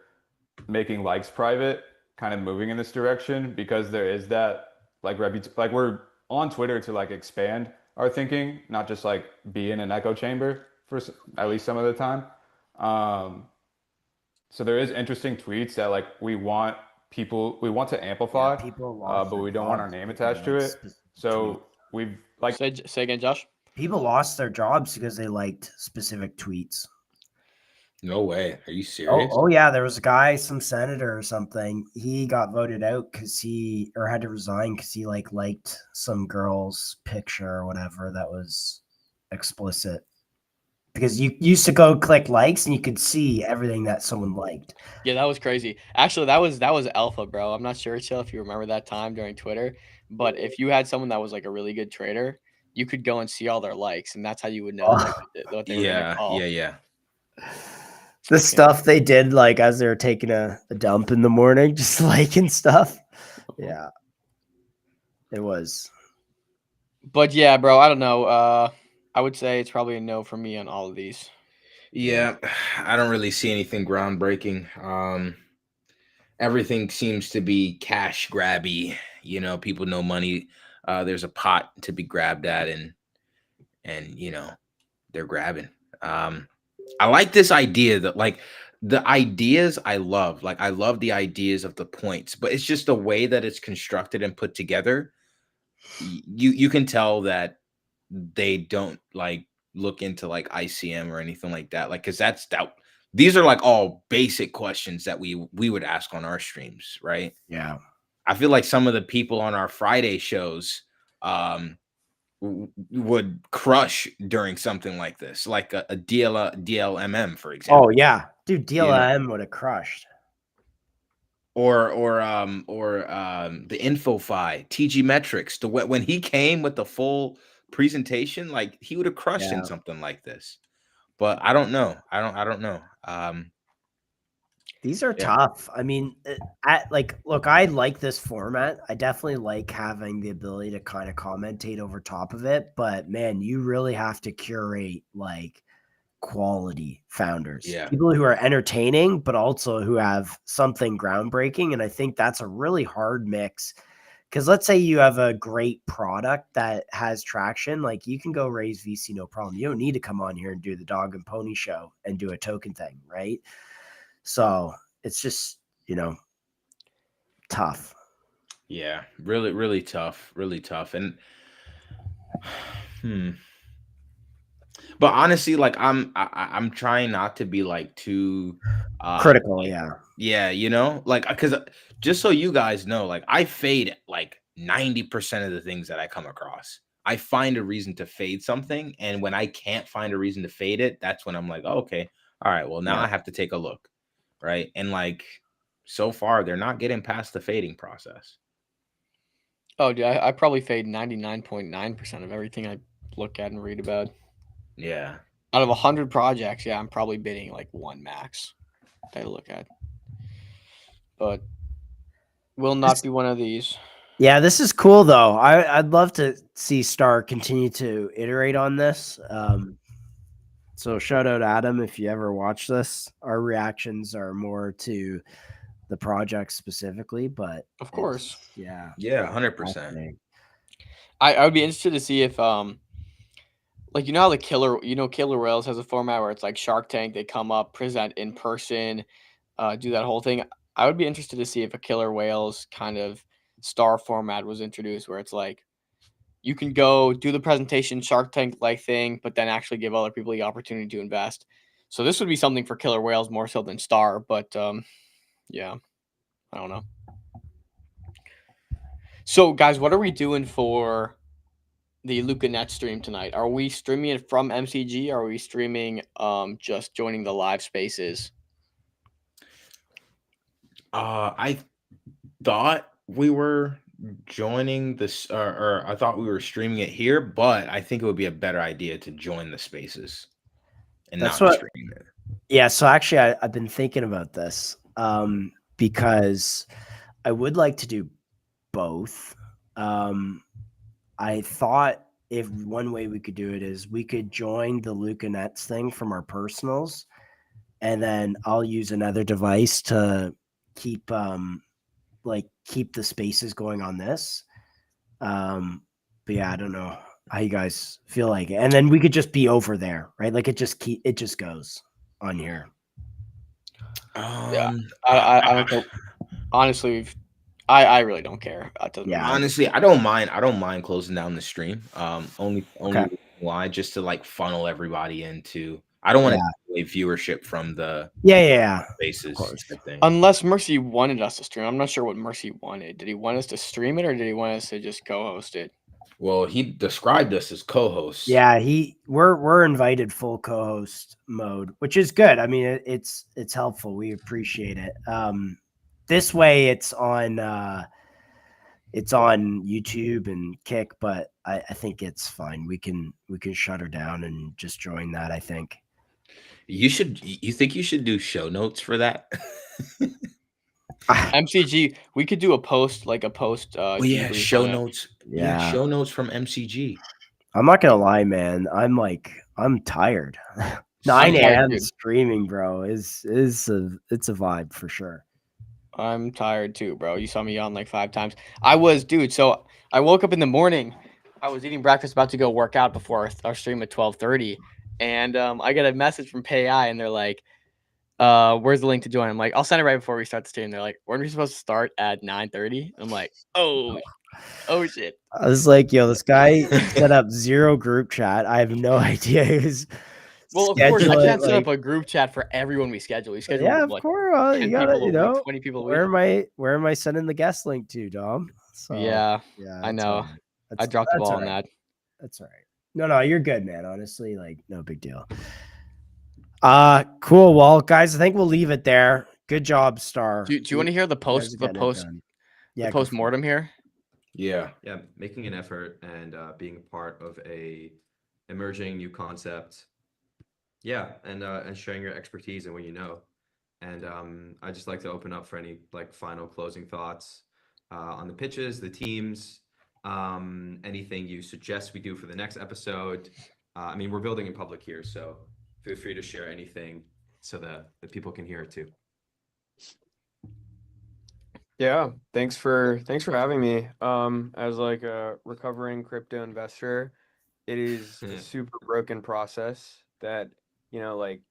S5: making likes private, kind of moving in this direction because there is that like like we're on Twitter to like expand our thinking, not just like be in an echo chamber for at least some of the time. So there is interesting tweets that like we want to amplify, but we don't want our name attached to it. So we've like
S3: say again, Josh.
S2: People lost their jobs because they liked specific tweets.
S1: No way. Are you serious?
S2: Oh yeah, there was a guy, some senator or something. He got voted out because had to resign because he liked some girl's picture or whatever that was explicit. Because you used to go click likes and you could see everything that someone liked.
S3: Yeah, that was crazy. Actually, that was alpha, bro. I'm not sure, Chill, if you remember that time during Twitter, but if you had someone that was like a really good trader, you could go and see all their likes, and that's how you would know like, what they were gonna call.
S1: Yeah.
S2: The stuff they did like as they were taking a dump in the morning, just liking stuff. Yeah, it was.
S3: But yeah, bro, I don't know. I would say it's probably a no for me on all of these.
S1: Yeah, I don't really see anything groundbreaking. Everything seems to be cash grabby. You know, people know money. There's a pot to be grabbed at, and you know, they're grabbing. I like this idea that like the ideas I love. Like I love the ideas of the points, but it's just the way that it's constructed and put together. You can tell that they don't like look into like ICM or anything like that. Like, cause these are like all basic questions that we would ask on our streams, right?
S2: Yeah.
S1: I feel like some of the people on our Friday shows would crush during something like this, like a DLMM, for example.
S2: Oh yeah, dude,
S1: You know?
S2: DLM would have crushed.
S1: Or the InfoFi, TG Metrics. When he came with the full presentation, like he would have crushed in
S2: Yeah.
S1: something like this. But I don't know. I don't know.
S2: These are
S1: Yeah.
S2: tough. I mean, look, I like this format. I definitely like having the ability to kind of commentate over top of it. But man, you really have to curate like quality founders,
S1: Yeah.
S2: people who are entertaining, but also who have something groundbreaking. And I think that's a really hard mix. Because let's say you have a great product that has traction, like you can go raise VC, no problem. You don't need to come on here and do the dog and pony show and do a token thing, right? So it's just, tough.
S1: Yeah, really, really tough, and but honestly, like I'm trying not to be like too
S2: critical. Yeah,
S1: like because just so you guys know, like I fade like 90% of the things that I come across. I find a reason to fade something, and when I can't find a reason to fade it, that's when I'm like, oh, okay, all right, well now I have to take a look, right? And like so far, they're not getting past the fading process.
S3: Oh, dude, I probably fade 99.9% of everything I look at and read about.
S1: Yeah.
S3: Out of 100 projects, yeah, I'm probably bidding like one max that I look at. But will not be one of these.
S2: Yeah, this is cool though. I'd love to see Star continue to iterate on this. So shout out Adam if you ever watch this. Our reactions are more to the project specifically, but
S3: of course,
S2: yeah,
S1: 100%.
S3: I would be interested to see if like how the Killer Whales has a format where it's like Shark Tank. They come up, present in person, do that whole thing. I would be interested to see if a Killer Whales kind of Star format was introduced, where it's like you can go do the presentation Shark Tank like thing, but then actually give other people the opportunity to invest. So this would be something for Killer Whales more so than Star, but yeah, I don't know. So guys, what are we doing for the Luca Net stream tonight? Are we streaming it from MCG? Or are we streaming just joining the live spaces?
S1: I thought we were joining this, or I thought we were streaming it here, but I think it would be a better idea to join the spaces and
S2: That's
S1: not
S2: what-
S1: stream it.
S2: Yeah, so actually I've been thinking about this because I would like to do both. I thought if one way we could do it is we could join the Luca Nets thing from our personals, and then I'll use another device to keep the spaces going on this. But yeah, I don't know how you guys feel like it. And then we could just be over there, right? Like it just goes on here.
S3: Yeah, I don't know. Honestly, I really don't care.
S2: Yeah,
S1: honestly, I don't mind closing down the stream. Only
S2: Okay.
S1: why, just to like funnel everybody into. I don't want to
S2: Yeah.
S1: take away viewership from the
S2: Yeah.
S1: spaces type thing.
S3: Unless Mercy wanted us to stream. I'm not sure what Mercy wanted. Did he want us to stream it or did he want us to just co-host it?
S1: Well, he described us as co-hosts.
S2: Yeah, we're invited full co-host mode, which is good. I mean, it's helpful. We appreciate it. This way it's on YouTube and Kick, but I think it's fine. We can shut her down and just join that, I think.
S1: You think you should do show notes for that?
S3: MCG, we could do a post.
S1: Oh yeah,
S3: debrief
S1: show
S3: on it.
S1: notes.
S2: Yeah.
S1: Show notes from MCG.
S2: I'm not gonna lie, man. I'm tired. 9
S3: tired,
S2: a.m.
S3: dude.
S2: streaming, bro, it's a vibe for sure.
S3: I'm tired too, bro. You saw me yawn like 5 times. So I woke up in the morning. I was eating breakfast, about to go work out before our stream at 12:30. And I get a message from PayEye and they're like, where's the link to join? I'm like, I'll send it right before we start the stream. They're like, weren't we supposed to start at 9:30? I'm like, oh shit.
S2: I was like, yo, this guy set up 0 group chat. I have no idea who's
S3: Well, of course, I
S2: scheduling,
S3: can't set up
S2: like-
S3: a group chat for everyone we schedule. We schedule
S2: Yeah, of
S3: what,
S2: course. Well,
S3: 10
S2: you gotta,
S3: people a
S2: you
S3: week,
S2: know,
S3: 20 people a
S2: where am I sending the guest link to, Dom? So,
S3: Yeah, I
S2: that's
S3: know.
S2: fine.
S3: I dropped the
S2: that's
S3: ball on
S2: alright.
S3: that.
S2: That's all right. No, you're good, man. Honestly, like no big deal. Cool. Well, guys, I think we'll leave it there. Good job, Star.
S3: Do you want to hear the
S2: You guys are
S3: post
S2: getting it done.
S3: post mortem here?
S1: Yeah.
S10: Yeah, making an effort and being a part of a emerging new concept. Yeah, and sharing your expertise and what you know. And I just like to open up for any like final closing thoughts on the pitches, the teams, anything you suggest we do for the next episode. I mean, we're building in public here, so feel free to share anything so that the people can hear it too.
S15: Yeah, thanks for having me. As like a recovering crypto investor, it is a super broken process that, like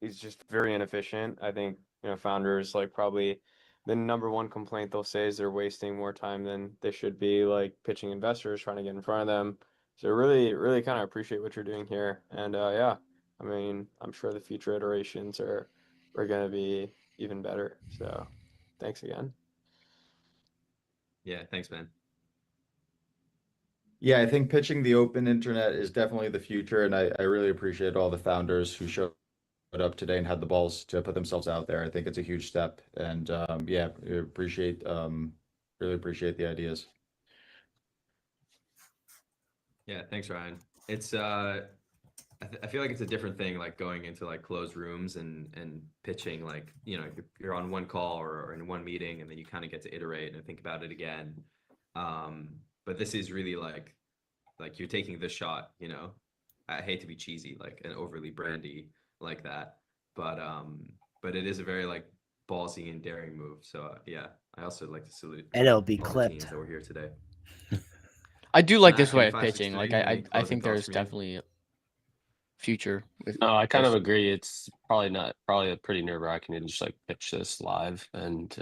S15: is just very inefficient. I think, founders like probably the number one complaint they'll say is they're wasting more time than they should be, like pitching investors, trying to get in front of them. So really, really kind of appreciate what you're doing here. And yeah, I mean, I'm sure the future iterations are going to be even better. So thanks again.
S10: Yeah, thanks, man.
S16: Yeah, I think pitching the open internet is definitely the future, and I really appreciate all the founders who showed up today and had the balls to put themselves out there. I think it's a huge step, and yeah, really appreciate the ideas.
S10: Yeah, thanks, Ryan. It's I feel like it's a different thing, like going into like closed rooms and pitching, like, you're on one call or in one meeting, and then you kind of get to iterate and think about it again. But this is really like you're taking the shot, I hate to be cheesy, like, and overly brandy like that, but it is a very like ballsy and daring move. So yeah, I also like to salute
S2: And it'll be
S10: all the
S2: clipped.
S10: teams that were here today.
S3: I do like this
S10: Zach,
S3: way
S10: any
S3: of
S10: 5, 6,
S3: pitching.
S10: 3,
S3: Like
S10: any
S3: I
S10: closing
S3: think
S10: thoughts
S3: there's
S10: from you?
S3: definitely future with
S18: No, I kind of
S3: this.
S18: agree. It's probably pretty nerve-wracking to just like pitch this live and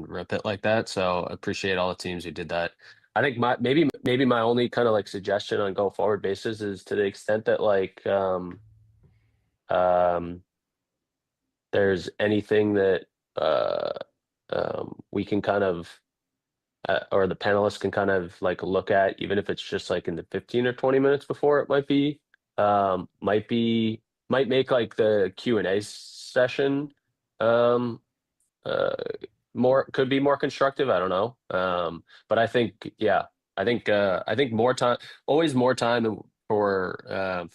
S18: rip it like that. So I appreciate all the teams who did that. I think maybe my only kind of like suggestion on go forward basis is to the extent that like there's anything that we can kind of or the panelists can kind of like look at, even if it's just like in the 15 or 20 minutes before it might make like the Q&A session could be more constructive. I don't know. But I think more time, always more time for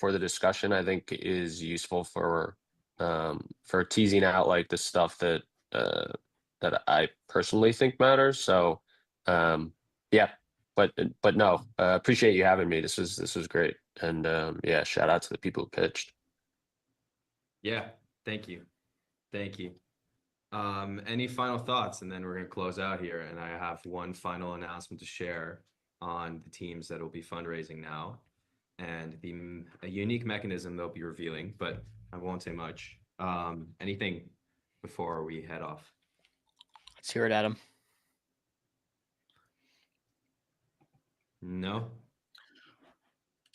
S18: the discussion, I think is useful for teasing out like the stuff that I personally think matters. So yeah, but no, appreciate you having me. This was great. And yeah, shout out to the people who pitched.
S10: Yeah, thank you. Any final thoughts? And then we're going to close out here. And I have one final announcement to share on the teams that will be fundraising now and a unique mechanism they'll be revealing, but I won't say much. Anything before we head off?
S3: Let's hear it, Adam.
S10: No?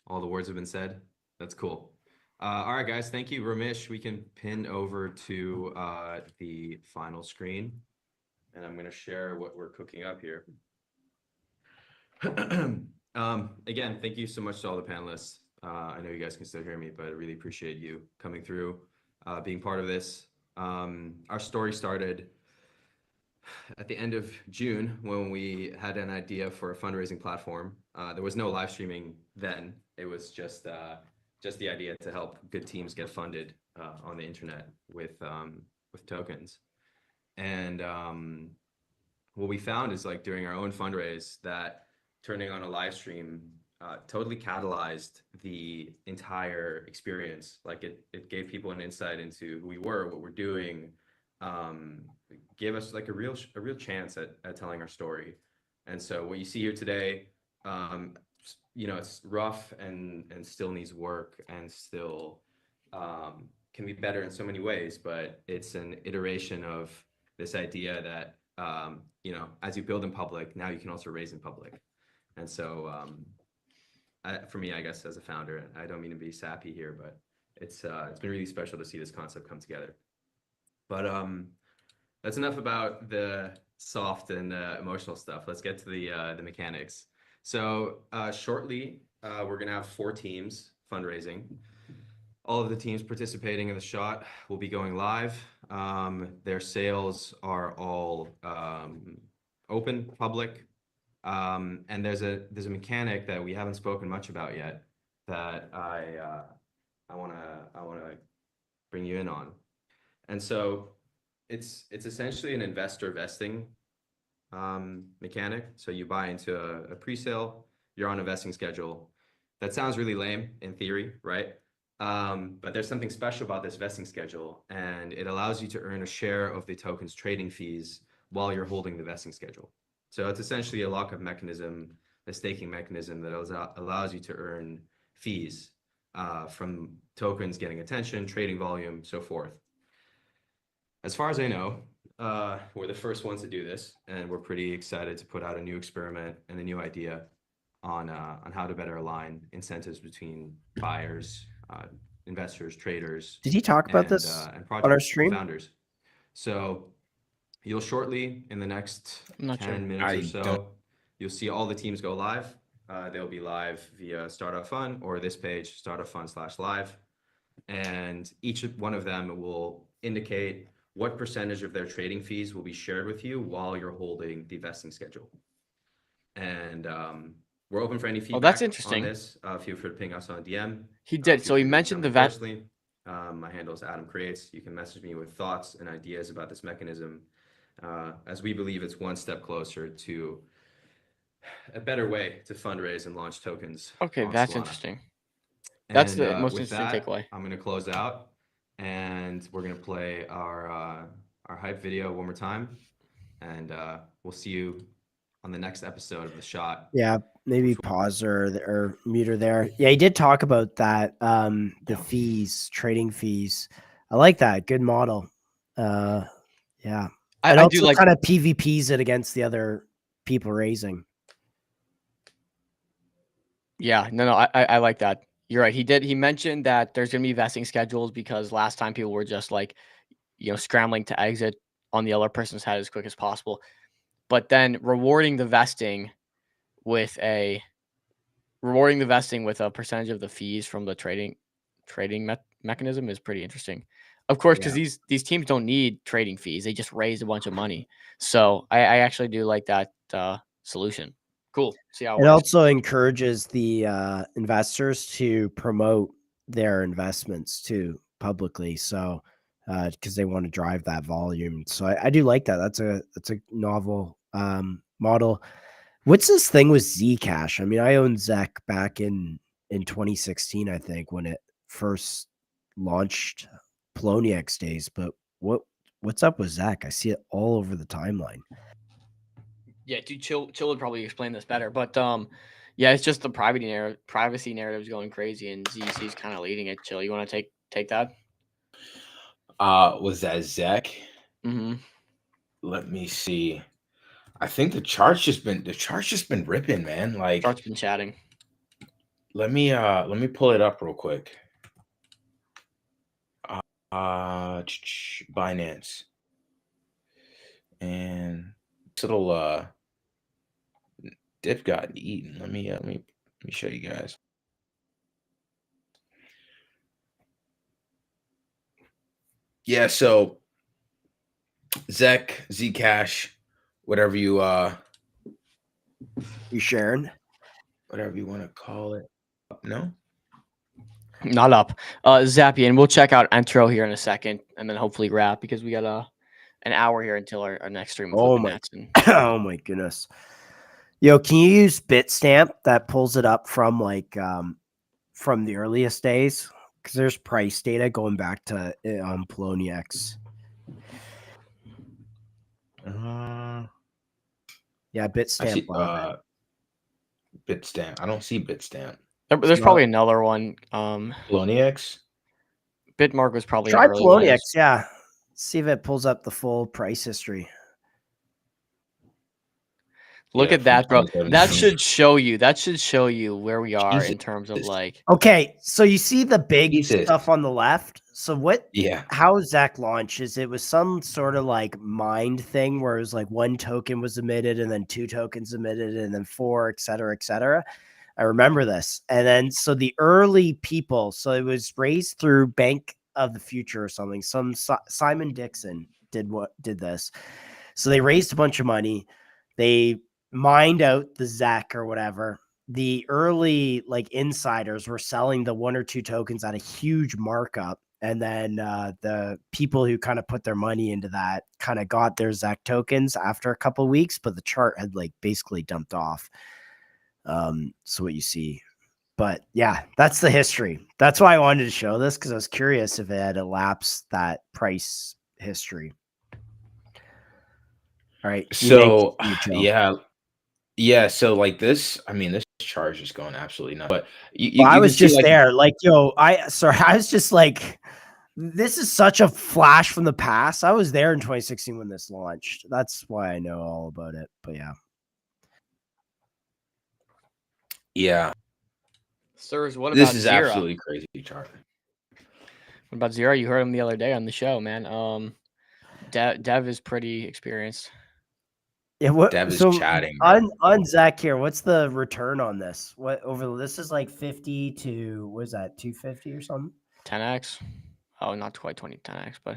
S10: All the words have been said? That's cool. All right, guys, thank you. Ramesh, we can pin over to the final screen, and I'm going to share what we're cooking up here. Again, thank you so much to all the panelists. I know you guys can still hear me, but I really appreciate you coming through, being part of this. Our story started at the end of June when we had an idea for a fundraising platform. There was no live streaming then. It was just the idea to help good teams get funded on the internet with tokens. And what we found is like during our own fundraise that turning on a live stream totally catalyzed the entire experience. Like it gave people an insight into who we were, what we're doing, gave us like a real chance at telling our story. And so what you see here today, it's rough and still needs work and still can be better in so many ways, but it's an iteration of this idea that, as you build in public, now you can also raise in public. And so for me, I guess as a founder, I don't mean to be sappy here, but it's been really special to see this concept come together. But that's enough about the soft and emotional stuff. Let's get to the mechanics. So shortly we're going to have 4 teams fundraising. All of the teams participating in the shot will be going live. Their sales are all open, public. And there's a mechanic that we haven't spoken much about yet that I want to bring you in on. And so it's essentially an investor vesting mechanic. So you buy into a pre-sale, you're on a vesting schedule. That sounds really lame in theory, right? But there's something special about this vesting schedule, and it allows you to earn a share of the token's trading fees while you're holding the vesting schedule. So it's essentially a lockup mechanism, a staking mechanism that allows you to earn fees from tokens getting attention, trading volume, so forth. As far as I know, we're the first ones to do this, and we're pretty excited to put out a new experiment and a new idea on how to better align incentives between buyers, investors, traders.
S2: Did he talk about this
S10: and
S2: on our
S10: project
S2: stream?
S10: founders. So you'll shortly, in the next
S3: I'm not
S10: 10
S3: sure.
S10: minutes or so, you'll see all the teams go live. They'll be live via Startup Fund or this page, startupfund/live. And each one of them will indicate what percentage of their trading fees will be shared with you while you're holding the vesting schedule. And we're open for any feedback.
S3: Oh, that's interesting.
S10: On this. Feel free to ping us on DM.
S3: He did. So he mentioned the vet.
S10: My handle is Adam Creates. You can message me with thoughts and ideas about this mechanism, as we believe it's one step closer to a better way to fundraise and launch tokens.
S3: Okay,
S10: on
S3: that's
S10: Solana.
S3: interesting. That's the most
S10: with
S3: interesting
S10: that,
S3: takeaway.
S10: I'm going to close out, and we're going to play our hype video one more time, and we'll see you on the next episode of The Shot.
S2: Yeah, maybe pause or mute her there. Yeah, he did talk about that. The fees, trading fees. I like that. Good model. Yeah.
S3: I
S2: And
S3: do
S2: also
S3: like-
S2: kind of PvPs it against the other people raising.
S3: Yeah, no, I like that. You're right. He mentioned that there's going to be vesting schedules because last time people were just like, scrambling to exit on the other person's head as quick as possible. But then rewarding the vesting with a percentage of the fees from the trading mechanism is pretty interesting. Of course, because these teams don't need trading fees. They just raised a bunch of money. So I actually do like that solution. Cool. See how
S2: It also encourages the investors to promote their investments too publicly. So because they want to drive that volume. So I do like that. That's a novel model. What's this thing with Zcash? I mean, I owned ZEC back in 2016, I think, when it first launched Poloniex days. But what's up with ZEC? I see it all over the timeline.
S3: Yeah, dude, Chill would probably explain this better, but yeah, it's just the privacy narrative is going crazy, and ZC's kind of leading it. Chill, you want to take that?
S1: Was that ZEC?
S3: Mm-hmm.
S1: Let me see. I think the chart's just been ripping, man. Like
S3: Chart's been chatting.
S1: Let me pull it up real quick. Binance. And this little dip got eaten. Let me show you guys. Yeah, so ZEC, Zcash, whatever you
S2: sharing,
S1: whatever you want to call it. No,
S3: not up. Zappy, and we'll check out Entro here in a second, and then hopefully wrap because we got an hour here until our next stream. With
S2: Oh my goodness. Yo, can you use Bitstamp that pulls it up from from the earliest days? Because there's price data going back to Poloniex. Yeah, Bitstamp.
S1: Bitstamp. I don't see Bitstamp.
S3: There's probably another one.
S1: Poloniex.
S3: Bitmark was probably
S2: Try
S3: an early
S2: Poloniex.
S3: one.
S2: Yeah, see if it pulls up the full price history.
S3: Look
S1: Yeah,
S3: at that, bro.
S1: from
S3: That
S1: 2017.
S3: should show you where we are in terms of like.
S2: Okay, so you see the big stuff on the left. So what?
S1: Yeah.
S2: How ZEC launches? It was some sort of like mined thing where it was like one token was emitted and then 2 tokens emitted and then 4, et cetera, et cetera. I remember this. And then so the early people, so it was raised through Bank of the Future or something. Simon Dixon did this. So they raised a bunch of money. They mined out the ZEC or whatever. The early like insiders were selling the 1 or 2 tokens at a huge markup. And then the people who kind of put their money into that kind of got their ZEC tokens after a couple of weeks, but the chart had like basically dumped off. So what you see, but yeah, that's the history. That's why I wanted to show this, because I was curious if it had elapsed that price history. All right.
S1: So yeah. So like this, I mean, this charge is going absolutely nuts. But
S2: I was just there, like, yo, I was just like, this is such a flash from the past. I was there in 2016 when this launched. That's why I know all about it. But yeah.
S1: Yeah.
S3: Sirs, what about
S1: this is
S3: Zira?
S1: absolutely crazy, Charlie.
S3: What about Zira? You heard him the other day on the show, man. Dev is pretty experienced.
S2: Yeah, what
S1: Dev is
S2: so
S1: chatting.
S2: on Zach here? What's the return on this? What over this is like 50 to what is that 250 or something?
S3: 10x. Oh, not quite 10x, but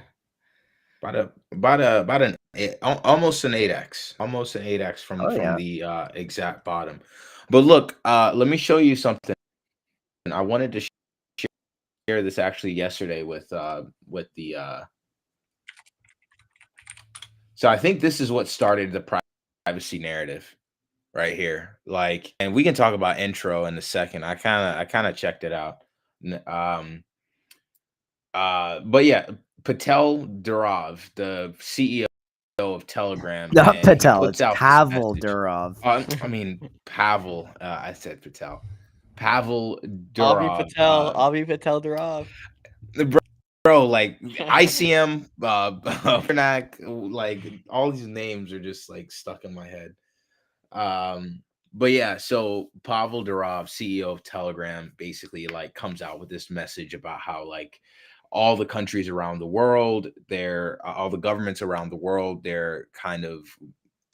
S1: almost an 8x, from the exact bottom. But look, let me show you something. I wanted to share this actually yesterday with the. So I think this is what started the privacy narrative right here. Like, and we can talk about intro in a second. I kind of checked it out. But yeah, Patel Durov, the CEO of Telegram.
S2: Not Patel,
S1: it's
S2: Pavel Durov.
S1: I mean, Pavel. I said Patel. Pavel Durov.
S3: Avi Patel Durov.
S1: Bro, like ICM, Bernac, like all these names are just like stuck in my head. But yeah, so Pavel Durov, CEO of Telegram, basically like comes out with this message about how like all the countries around the world, all the governments around the world, they're kind of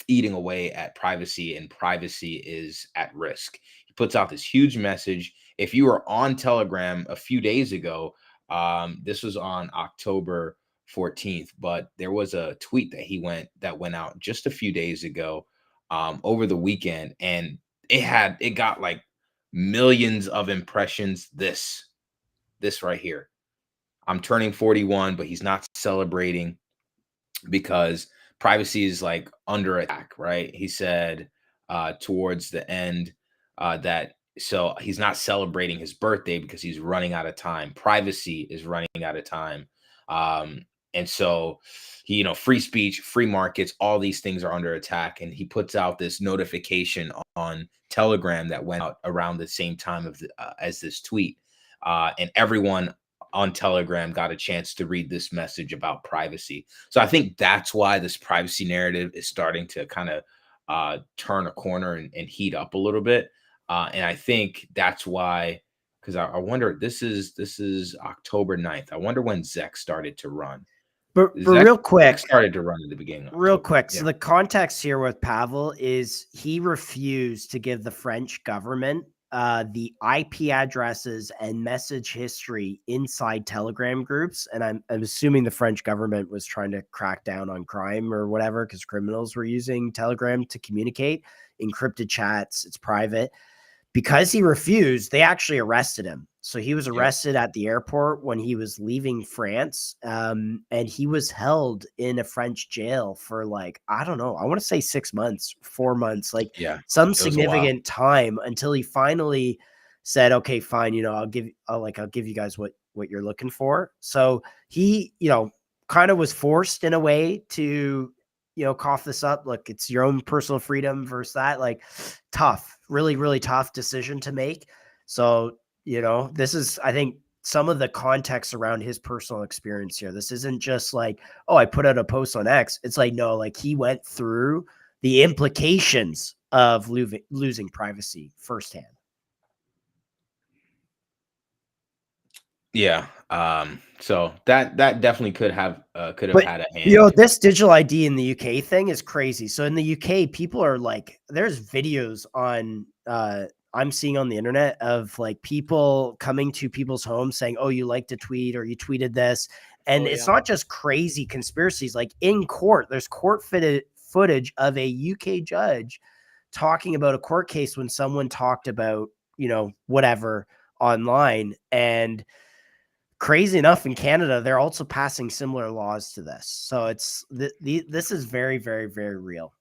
S1: eating away at privacy, and privacy is at risk. He puts out this huge message. If you were on Telegram a few days ago, this was on October 14th, but there was a tweet that went out just a few days ago, over the weekend, and it got like millions of impressions. This right here. I'm turning 41, but he's not celebrating because privacy is like under attack, right? He said towards the end that so he's not celebrating his birthday because he's running out of time. Privacy is running out of time. And so he, free speech, free markets, all these things are under attack. And he puts out this notification on Telegram that went out around the same time as this tweet. And everyone on Telegram got a chance to read this message about privacy. So I think that's why this privacy narrative is starting to kind of turn a corner and heat up a little bit. And I think that's why, because I wonder, this is October 9th. I wonder when ZEC started to run.
S2: But
S1: ZEC
S2: real quick,
S1: started to run at the beginning. Of
S2: real
S1: October.
S2: quick.
S1: Yeah.
S2: So the context here with Pavel is he refused to give the French government the IP addresses and message history inside Telegram groups. And I'm assuming the French government was trying to crack down on crime or whatever, because criminals were using Telegram to communicate, encrypted chats. It's private. Because he refused, they actually arrested him. So he was arrested at the airport when he was leaving France. And he was held in a French jail for like, I don't know, I want to say 6 months, 4 months, like some significant time until he finally said, okay, fine. I'll give you guys what you're looking for. So he, kind of was forced in a way to, cough this up. Look, it's your own personal freedom versus that, like tough, really, really tough decision to make. So, this is, I think, some of the context around his personal experience here. This isn't just like, oh, I put out a post on X. It's like, no, like he went through the implications of losing privacy firsthand.
S1: Yeah. So that definitely could have had a hand.
S2: This digital ID in the UK thing is crazy. So in the UK, people are like, there's videos on I'm seeing on the internet of like people coming to people's homes saying, "Oh, you liked a tweet or you tweeted this." And it's not just crazy conspiracies. Like in court, there's court footage of a UK judge talking about a court case when someone talked about, whatever online. And crazy enough, in Canada, they're also passing similar laws to this. So it's this is very, very, very real.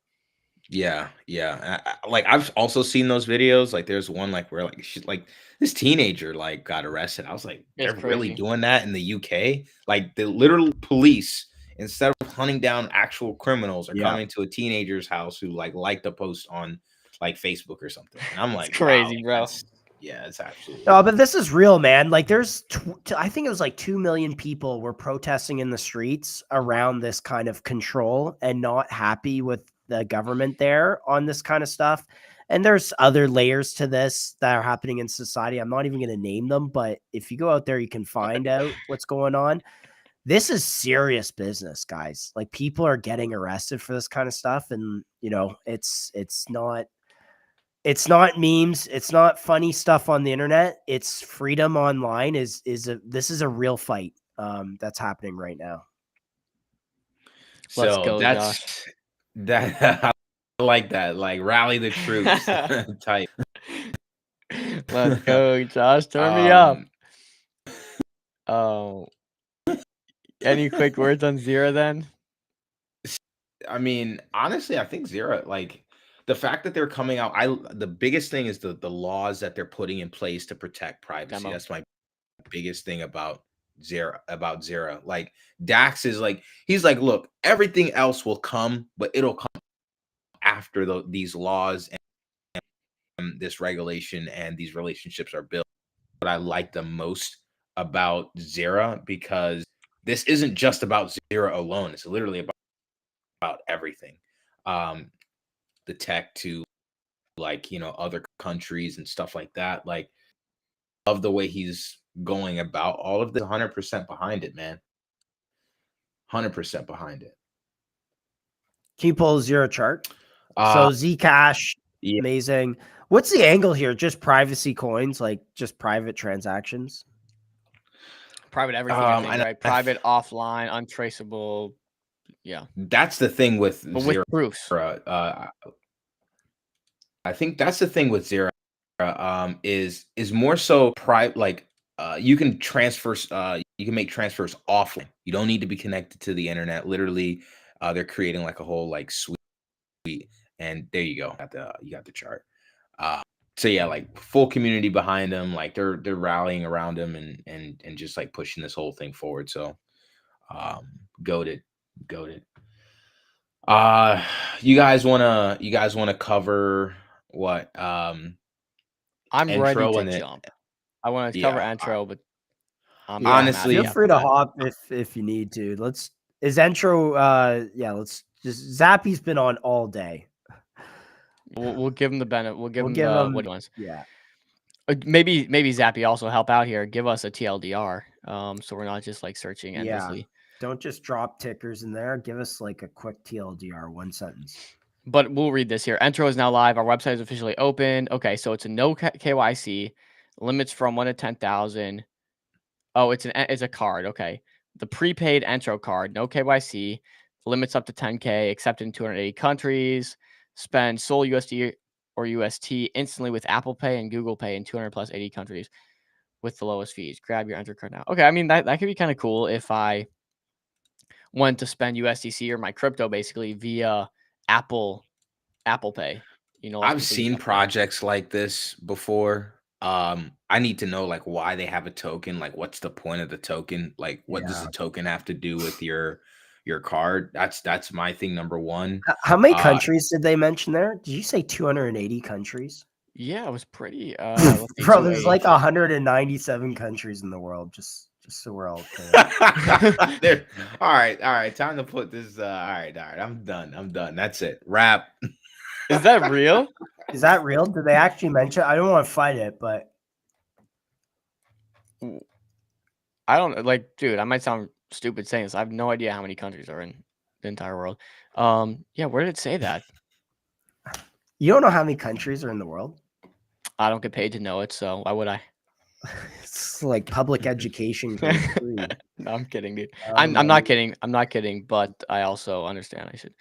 S1: Yeah, yeah. Like I've also seen those videos. Like there's one like where like this teenager like got arrested. I was like,
S3: It's
S1: they're really
S3: crazy.
S1: doing that in the UK? Like the literal police, instead of hunting down actual criminals, are
S2: Yeah.
S1: coming to a teenager's house who liked a post on like Facebook or something. And I'm like,
S3: crazy,
S1: wow,
S3: bro.
S1: yeah, it's absolutely.
S2: No, but this is real, man. Like there's, I think it was like 2 million people were protesting in the streets around this kind of control and not happy with the government there on this kind of stuff. And there's other layers to this that are happening in society. I'm not even going to name them, but if you go out there, you can find out what's going on. This is serious business, guys. Like people are getting arrested for this kind of stuff. And it's not memes. It's not funny stuff on the internet. It's freedom online this is a real fight that's happening right now.
S3: Let's
S1: So
S3: go,
S1: that's
S3: Josh.
S1: that. I like that. Like rally the troops type.
S3: Let's go, Josh. Turn me up. Oh. Any quick words on Zero then?
S1: I mean, honestly, I think Zero, like the fact that they're coming out, the biggest thing is the laws that they're putting in place to protect privacy.
S3: Demo.
S1: That's my biggest thing about Zero. Like Dax is like, he's like, look, everything else will come, but it'll come after these laws and this regulation and these relationships are built. What I like the most about Zero, because this isn't just about Zero alone. It's literally about everything. The tech to like, other countries and stuff like that. Like, love the way he's going about all of this. 100% behind it, man. 100% behind it.
S2: Can you pull Zero chart? So Zcash,
S1: yeah.
S2: Amazing. What's the angle here? Just privacy coins, like just private transactions?
S3: Private everything, I think, right? Private, offline, untraceable. Yeah.
S1: That's the thing with
S3: But
S1: Zero.
S3: with proofs.
S1: I think that's the thing with Zero is more so private. Like you can transfer, you can make transfers offline. You don't need to be connected to the internet. Literally, they're creating like a whole like suite, and there you go. You got the chart. So yeah, like full community behind them. Like they're rallying around them and just like pushing this whole thing forward. So, goated. You guys wanna cover what?
S3: I'm ready to jump. I want to cover intro, but
S1: honestly,
S2: feel free to hop if you need to. Is intro? Let's just Zappy's been on all day.
S3: We'll give him the benefit. We'll give him what he wants.
S2: Yeah.
S3: Maybe Zappy also help out here. Give us a TLDR. So we're not just like searching endlessly.
S2: Yeah. Don't just drop tickers in there. Give us like a quick TLDR, one sentence.
S3: But we'll read this here. Entro is now live. Our website is officially open. Okay, so it's a no KYC, limits from 1 to 10,000. Oh, it's a card. Okay, the prepaid Entro card, no KYC, limits up to 10K, accepted in 280 countries. Spend Sol USD or UST instantly with Apple Pay and Google Pay in 200 plus 80 countries with the lowest fees. Grab your Entro card now. Okay, I mean that could be kind of cool if I went to spend USDC or my crypto basically via Apple Pay.
S1: I've seen projects like this before. I need to know like why they have a token. Like, what's the point of the token? Like, what does the token have to do with your card? That's my thing. Number one.
S2: How many countries did they mention there? Did you say 280 countries?
S3: Yeah, it was pretty.
S2: Bro, there's like 197 countries in the world. Just so we're all clear.
S1: All right. Time to put this. All right. I'm done. That's it. Wrap.
S3: Is that real?
S2: Is that real? Did they actually mention? I don't want to fight it, but
S3: I don't like, dude. I might sound stupid saying this. I have no idea how many countries are in the entire world. Yeah, where did it say that?
S2: You don't know how many countries are in the world?
S3: I don't get paid to know it, so why would I?
S2: It's like public education grade 3.
S3: No, I'm kidding, dude.
S2: I don't
S3: I'm
S2: know.
S3: not kidding. I'm not kidding, but I also understand I should.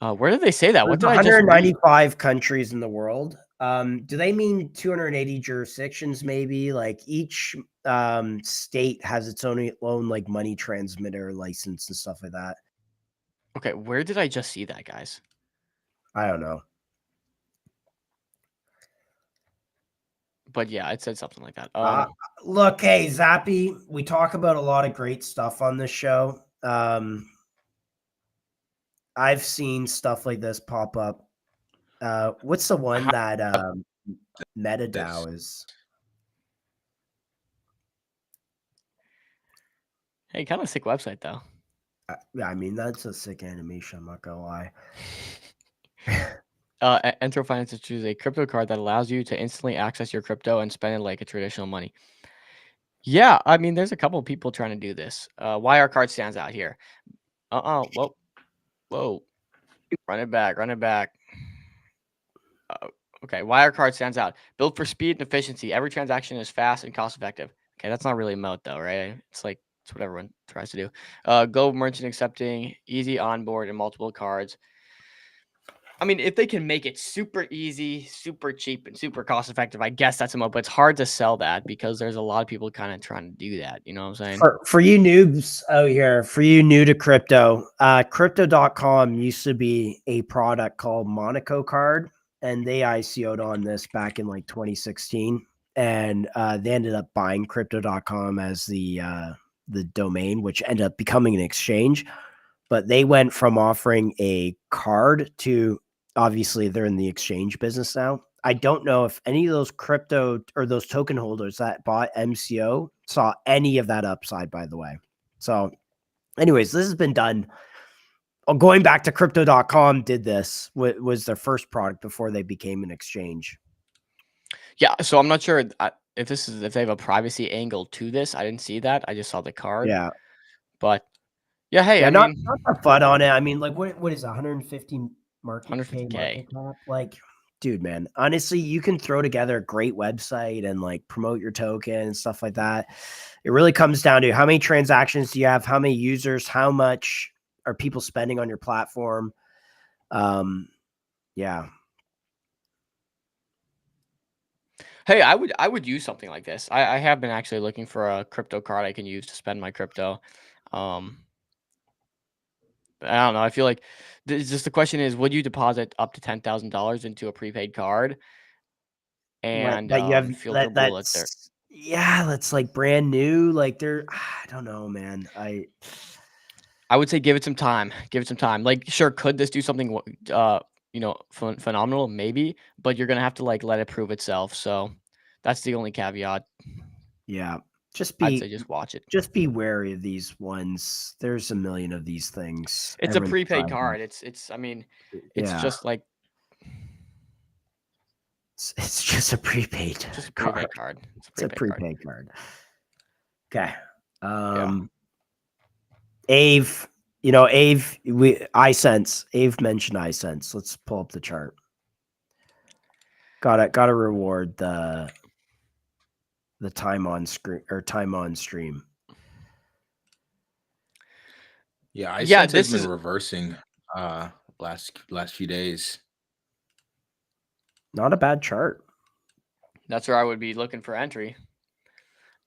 S3: Where did they say that? What
S2: There's
S3: did I just read?
S2: 195 countries in the world. Do they mean 280 jurisdictions? Maybe like each state has its own like money transmitter license and stuff like that.
S3: Okay, where did I just see that, guys?
S2: I don't know.
S3: But yeah, it said something like that.
S2: Look, hey, Zappy, we talk about a lot of great stuff on this show. I've seen stuff like this pop up. What's the one that MetaDAO is?
S3: Hey, kind of sick website though.
S2: Yeah, I mean that's a sick animation. I'm not gonna lie.
S3: Entro Finance is a crypto card that allows you to instantly access your crypto and spend it like a traditional money. Yeah, I mean, there's a couple of people trying to do this. Wirecard stands out here. Whoa. Run it back. Okay, Wirecard stands out. Built for speed and efficiency. Every transaction is fast and cost effective. Okay, that's not really a moat though, right? It's like it's what everyone tries to do. Go merchant accepting, easy onboard, and multiple cards. I mean, if they can make it super easy, super cheap, and super cost effective, I guess that's a moat. But it's hard to sell that because there's a lot of people kind of trying to do that. You know what I'm saying?
S2: For you noobs out here, for you new to crypto, crypto.com used to be a product called Monaco Card, and they ICO'd on this back in like 2016, and they ended up buying crypto.com as the domain, which ended up becoming an exchange. But they went from offering a card to, obviously they're in the exchange business now. I don't know if any of those crypto or those token holders that bought MCO saw any of that upside, by the way. So anyways, this has been done. Going back to crypto.com did this, was their first product before they became an exchange.
S3: Yeah, so I'm not sure if they have a privacy angle to this. I didn't see that. I just saw the card.
S2: Yeah.
S3: But yeah, hey,
S2: Yeah,
S3: I
S2: not
S3: mean,
S2: the FUD on it. I mean, like what is it, 150 market
S3: 150K.
S2: market cap? Like, dude, man, honestly, you can throw together a great website and like promote your token and stuff like that. It really comes down to how many transactions do you have, how many users, how much are people spending on your platform. Yeah.
S3: Hey, I would use something like this. I have been actually looking for a crypto card I can use to spend my crypto. I don't know. I feel like just the question is, would you deposit up to $10,000 into a prepaid card and
S2: that you have
S3: feel comfortable that they're
S2: that's like brand new. Like they're, I don't know, man.
S3: I would say give it some time. Give it some time. Like, sure, could this do something phenomenal? Maybe, but you're gonna have to like let it prove itself. So that's the only caveat.
S2: Yeah.
S3: I'd say just watch it.
S2: Just be wary of these ones. There's a million of these things.
S3: It's a prepaid card. It's I mean, it's
S2: Yeah.
S3: just like
S2: it's just a prepaid
S3: just a prepaid card.
S2: It's a prepaid card. Okay. Ave, iSense. Ave mentioned iSense. Let's pull up the chart. Gotta reward the time on screen or time on stream.
S1: Yeah,
S3: Yeah,
S1: iSense
S3: this
S1: has
S3: is
S1: been reversing last few days.
S2: Not a bad chart.
S3: that's where I would be looking for entry.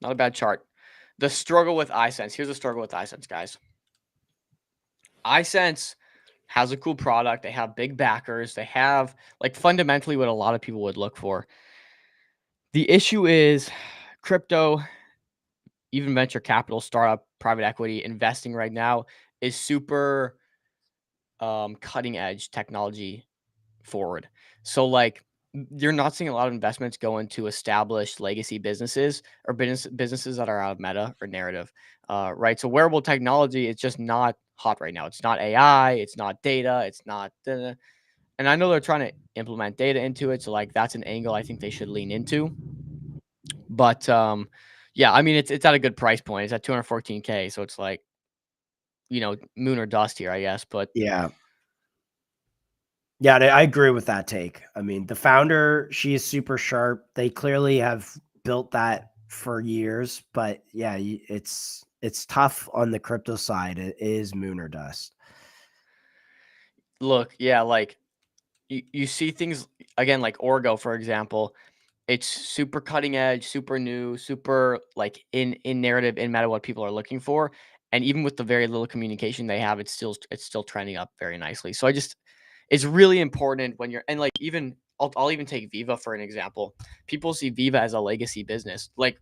S3: Not a bad chart. The struggle with iSense. Here's the struggle with iSense, guys. iSense has a cool product. They have big backers. They have like fundamentally what a lot of people would look for. The issue is crypto, even venture capital, startup, private equity investing right now is super cutting edge technology forward. So like you're not seeing a lot of investments go into established legacy businesses or businesses that are out of meta or narrative, right? So wearable technology is just not hot right now. It's not AI, it's not data, it's not, and I know they're trying to implement data into it. So like that's an angle I think they should lean into. But yeah, I mean it's at a good price point. It's at 214K, so it's like moon or dust here, I guess. But
S2: yeah, Yeah, I agree with that take. I mean, the founder, she is super sharp. They clearly have built that for years, but yeah, it's tough on the crypto side. It is moon or dust.
S3: Look, yeah, like you see things again, like Orgo, for example. It's super cutting edge, super new, super like in narrative, in meta, what people are looking for. And even with the very little communication they have, it's still trending up very nicely. So it's really important when you're, and like even I'll even take Viva for an example. People see Viva as a legacy business. Like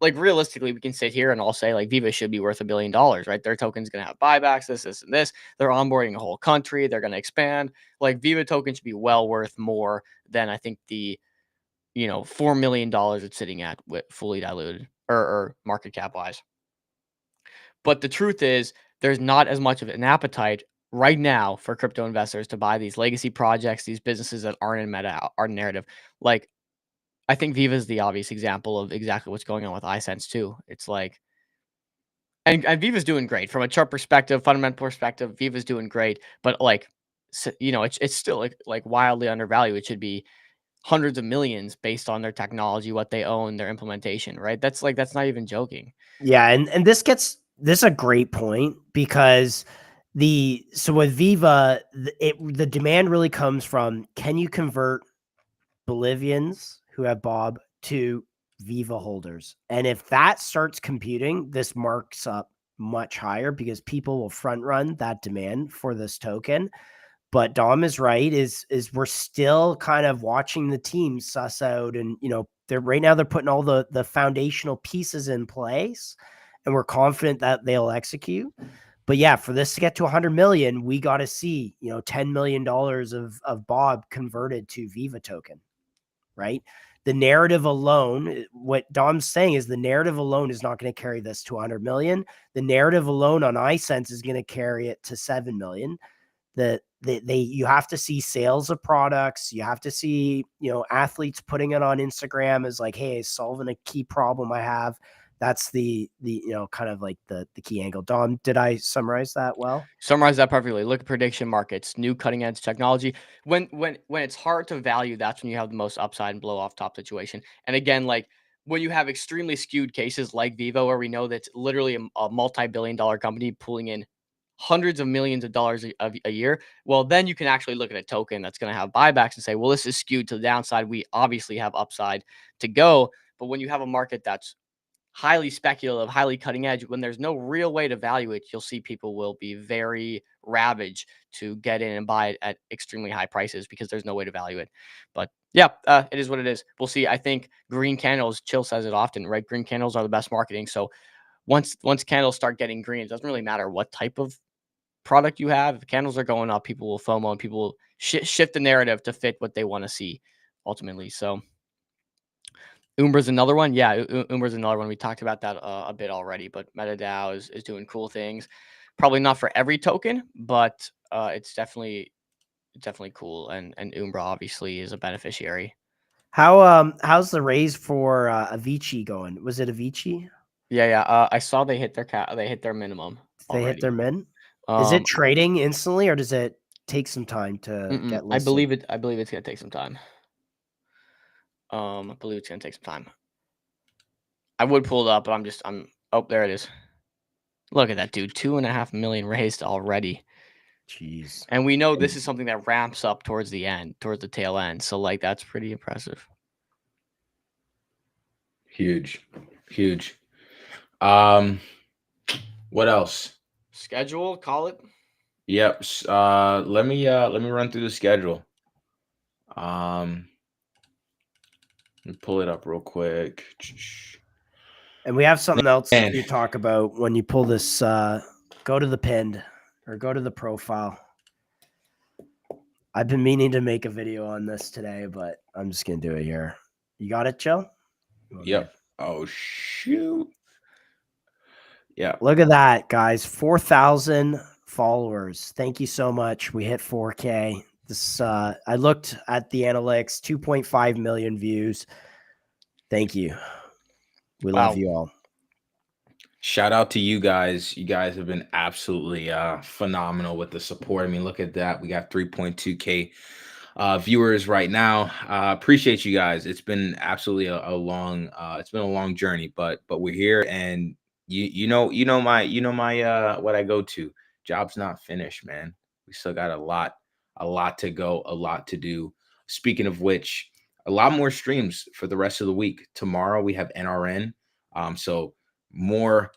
S3: realistically, we can sit here and all say like Viva should be worth $1 billion, right? Their token's gonna have buybacks, this, and this. They're onboarding a whole country. They're gonna expand. Like Viva token should be well worth more than I think the $4 million it's sitting at with fully diluted or market cap wise. But the truth is, there's not as much of an appetite right now for crypto investors to buy these legacy projects, these businesses that aren't in meta, aren't in narrative. Like, I think Viva is the obvious example of exactly what's going on with iSense too. It's like, and Viva's doing great from a chart perspective, fundamental perspective. Viva's doing great, but like, it's still like wildly undervalued. It should be hundreds of millions based on their technology, what they own, their implementation, right? That's not even joking.
S2: Yeah, and this is a great point because with Viva, the demand really comes from, can you convert Bolivians who have Bob to Viva holders? And if that starts computing, this marks up much higher because people will front run that demand for this token. But Dom is right, is we're still kind of watching the team suss out, and they're right now they're putting all the foundational pieces in place, and we're confident that they'll execute. But yeah, for this to get to 100 million, we got to see $10 million of Bob converted to Viva token, right? The narrative alone, what Dom's saying is the narrative alone is not going to carry this to 100 million. The narrative alone on iSense is going to carry it to 7 million. You have to see sales of products. You have to see, athletes putting it on Instagram as like, hey, solving a key problem I have. That's the kind of like the key angle. Dom, did I summarize that well?
S3: Summarize that perfectly. Look at prediction markets, new cutting edge technology. When it's hard to value, that's when you have the most upside and blow off top situation. And again, like when you have extremely skewed cases like Vivo, where we know that's literally a multi-billion-dollar company pulling in hundreds of millions of dollars a year, well, then you can actually look at a token that's going to have buybacks and say, well, this is skewed to the downside. We obviously have upside to go. But when you have a market that's highly speculative, highly cutting edge, when there's no real way to value it, you'll see people will be very ravaged to get in and buy it at extremely high prices because there's no way to value it. But yeah, it is what it is. We'll see. I think green candles, Chill says it often, right? Green candles are the best marketing. So once candles start getting green, it doesn't really matter what type of product you have. If candles are going up, people will FOMO and people will shift the narrative to fit what they want to see ultimately. So Umbra's another one. Yeah, Umbra's another one. We talked about that a bit already, but MetaDAO is doing cool things. Probably not for every token, but it's definitely cool. And Umbra obviously is a beneficiary.
S2: How's the raise for Avicii going? Was it Avicii?
S3: Yeah. I saw they hit their minimum.
S2: They hit their min. Is it trading instantly, or does it take some time to get listed?
S3: I believe it's gonna take some time. I believe it's gonna take some time. I would pull it up, but oh, there it is. Look at that, dude. 2.5 million raised already.
S2: Jeez.
S3: And we know this is something that ramps up towards the tail end. So like that's pretty impressive.
S1: Huge. What else?
S3: Schedule, call it.
S1: Yep. Let me run through the schedule. Let me pull it up real quick.
S2: And we have something else to talk about when you pull this. Go to the pinned or go to the profile. I've been meaning to make a video on this today, but I'm just gonna do it here. You got it, Joe?
S1: Yep. Oh shoot. Yeah.
S2: Look at that, guys. 4,000 followers. Thank you so much. We hit 4K. This I looked at the analytics, 2.5 million views. Thank you. We love you all.
S1: Shout out to you guys. You guys have been absolutely phenomenal with the support. I mean, look at that. We got 3.2K viewers right now. Appreciate you guys. It's been absolutely a long it's been a long journey, but we're here, and you know my what I go to. Job's not finished, man. We still got a lot to go, a lot to do. Speaking of which, a lot more streams for the rest of the week. Tomorrow we have NRN. So more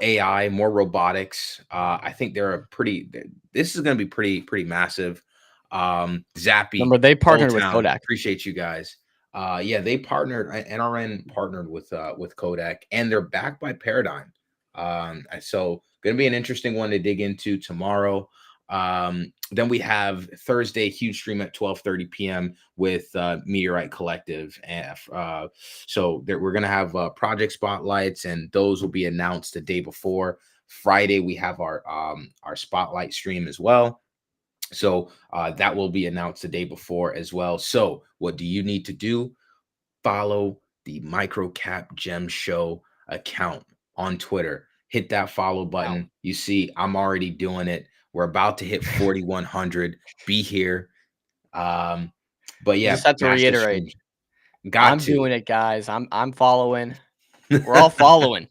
S1: AI, more robotics. I think this is going to be pretty massive. Zappy.
S3: Remember, they partnered with
S1: Town.
S3: Kodak.
S1: Appreciate you guys. Yeah, they partnered. NRN partnered with Kodak, and they're backed by Paradigm. So going to be an interesting one to dig into tomorrow. Then we have Thursday, huge stream at 12:30 p.m. with Meteorite Collective. And so we're going to have project spotlights, and those will be announced the day before. Friday, we have our spotlight stream as well. So that will be announced the day before as well. So what do you need to do? Follow the Microcap Gem Show account on Twitter. Hit that follow button. Wow. You see, I'm already doing it. We're about to hit 4,100. Be here. But yeah,
S3: just have to reiterate.
S1: I'm
S3: doing it, guys. I'm following. We're all following.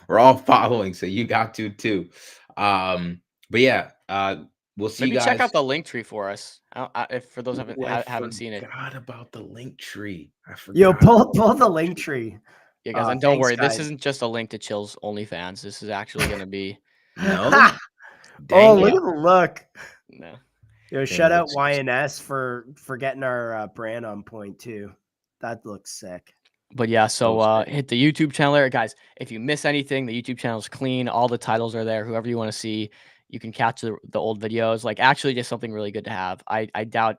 S1: We're all following. So you got to too. But yeah, we'll see.
S3: Maybe
S1: you guys.
S3: Check out the link tree for us. If for those who haven't seen it.
S1: I forgot about the link tree. I forgot.
S2: Yo, pull the link tree.
S3: Yeah, guys, and don't worry. This isn't just a link to Chill's OnlyFans. This is actually going to be.
S1: No.
S2: Oh, look at the look.
S3: No.
S2: Yo, shout out YNS for getting our brand on point too. That looks sick.
S3: But yeah, so hit the YouTube channel there, guys. If you miss anything, the YouTube channel is clean. All the titles are there. Whoever you want to see, you can catch the old videos. Like, actually, just something really good to have. I doubt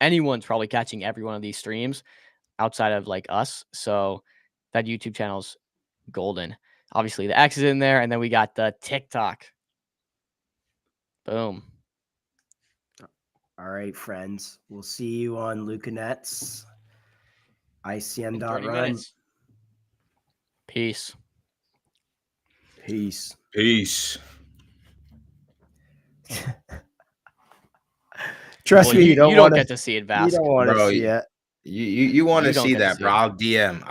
S3: anyone's probably catching every one of these streams outside of like us. So that YouTube channel's golden. Obviously, the X is in there, and then we got the TikTok. Boom.
S2: All right, friends. We'll see you on Lucanets. ICM.run.
S3: Peace.
S2: Peace.
S1: Peace.
S2: Trust me, you don't
S3: get to see it, Vas.
S2: You don't want to see it.
S1: You want to see that, bro. I'll DM.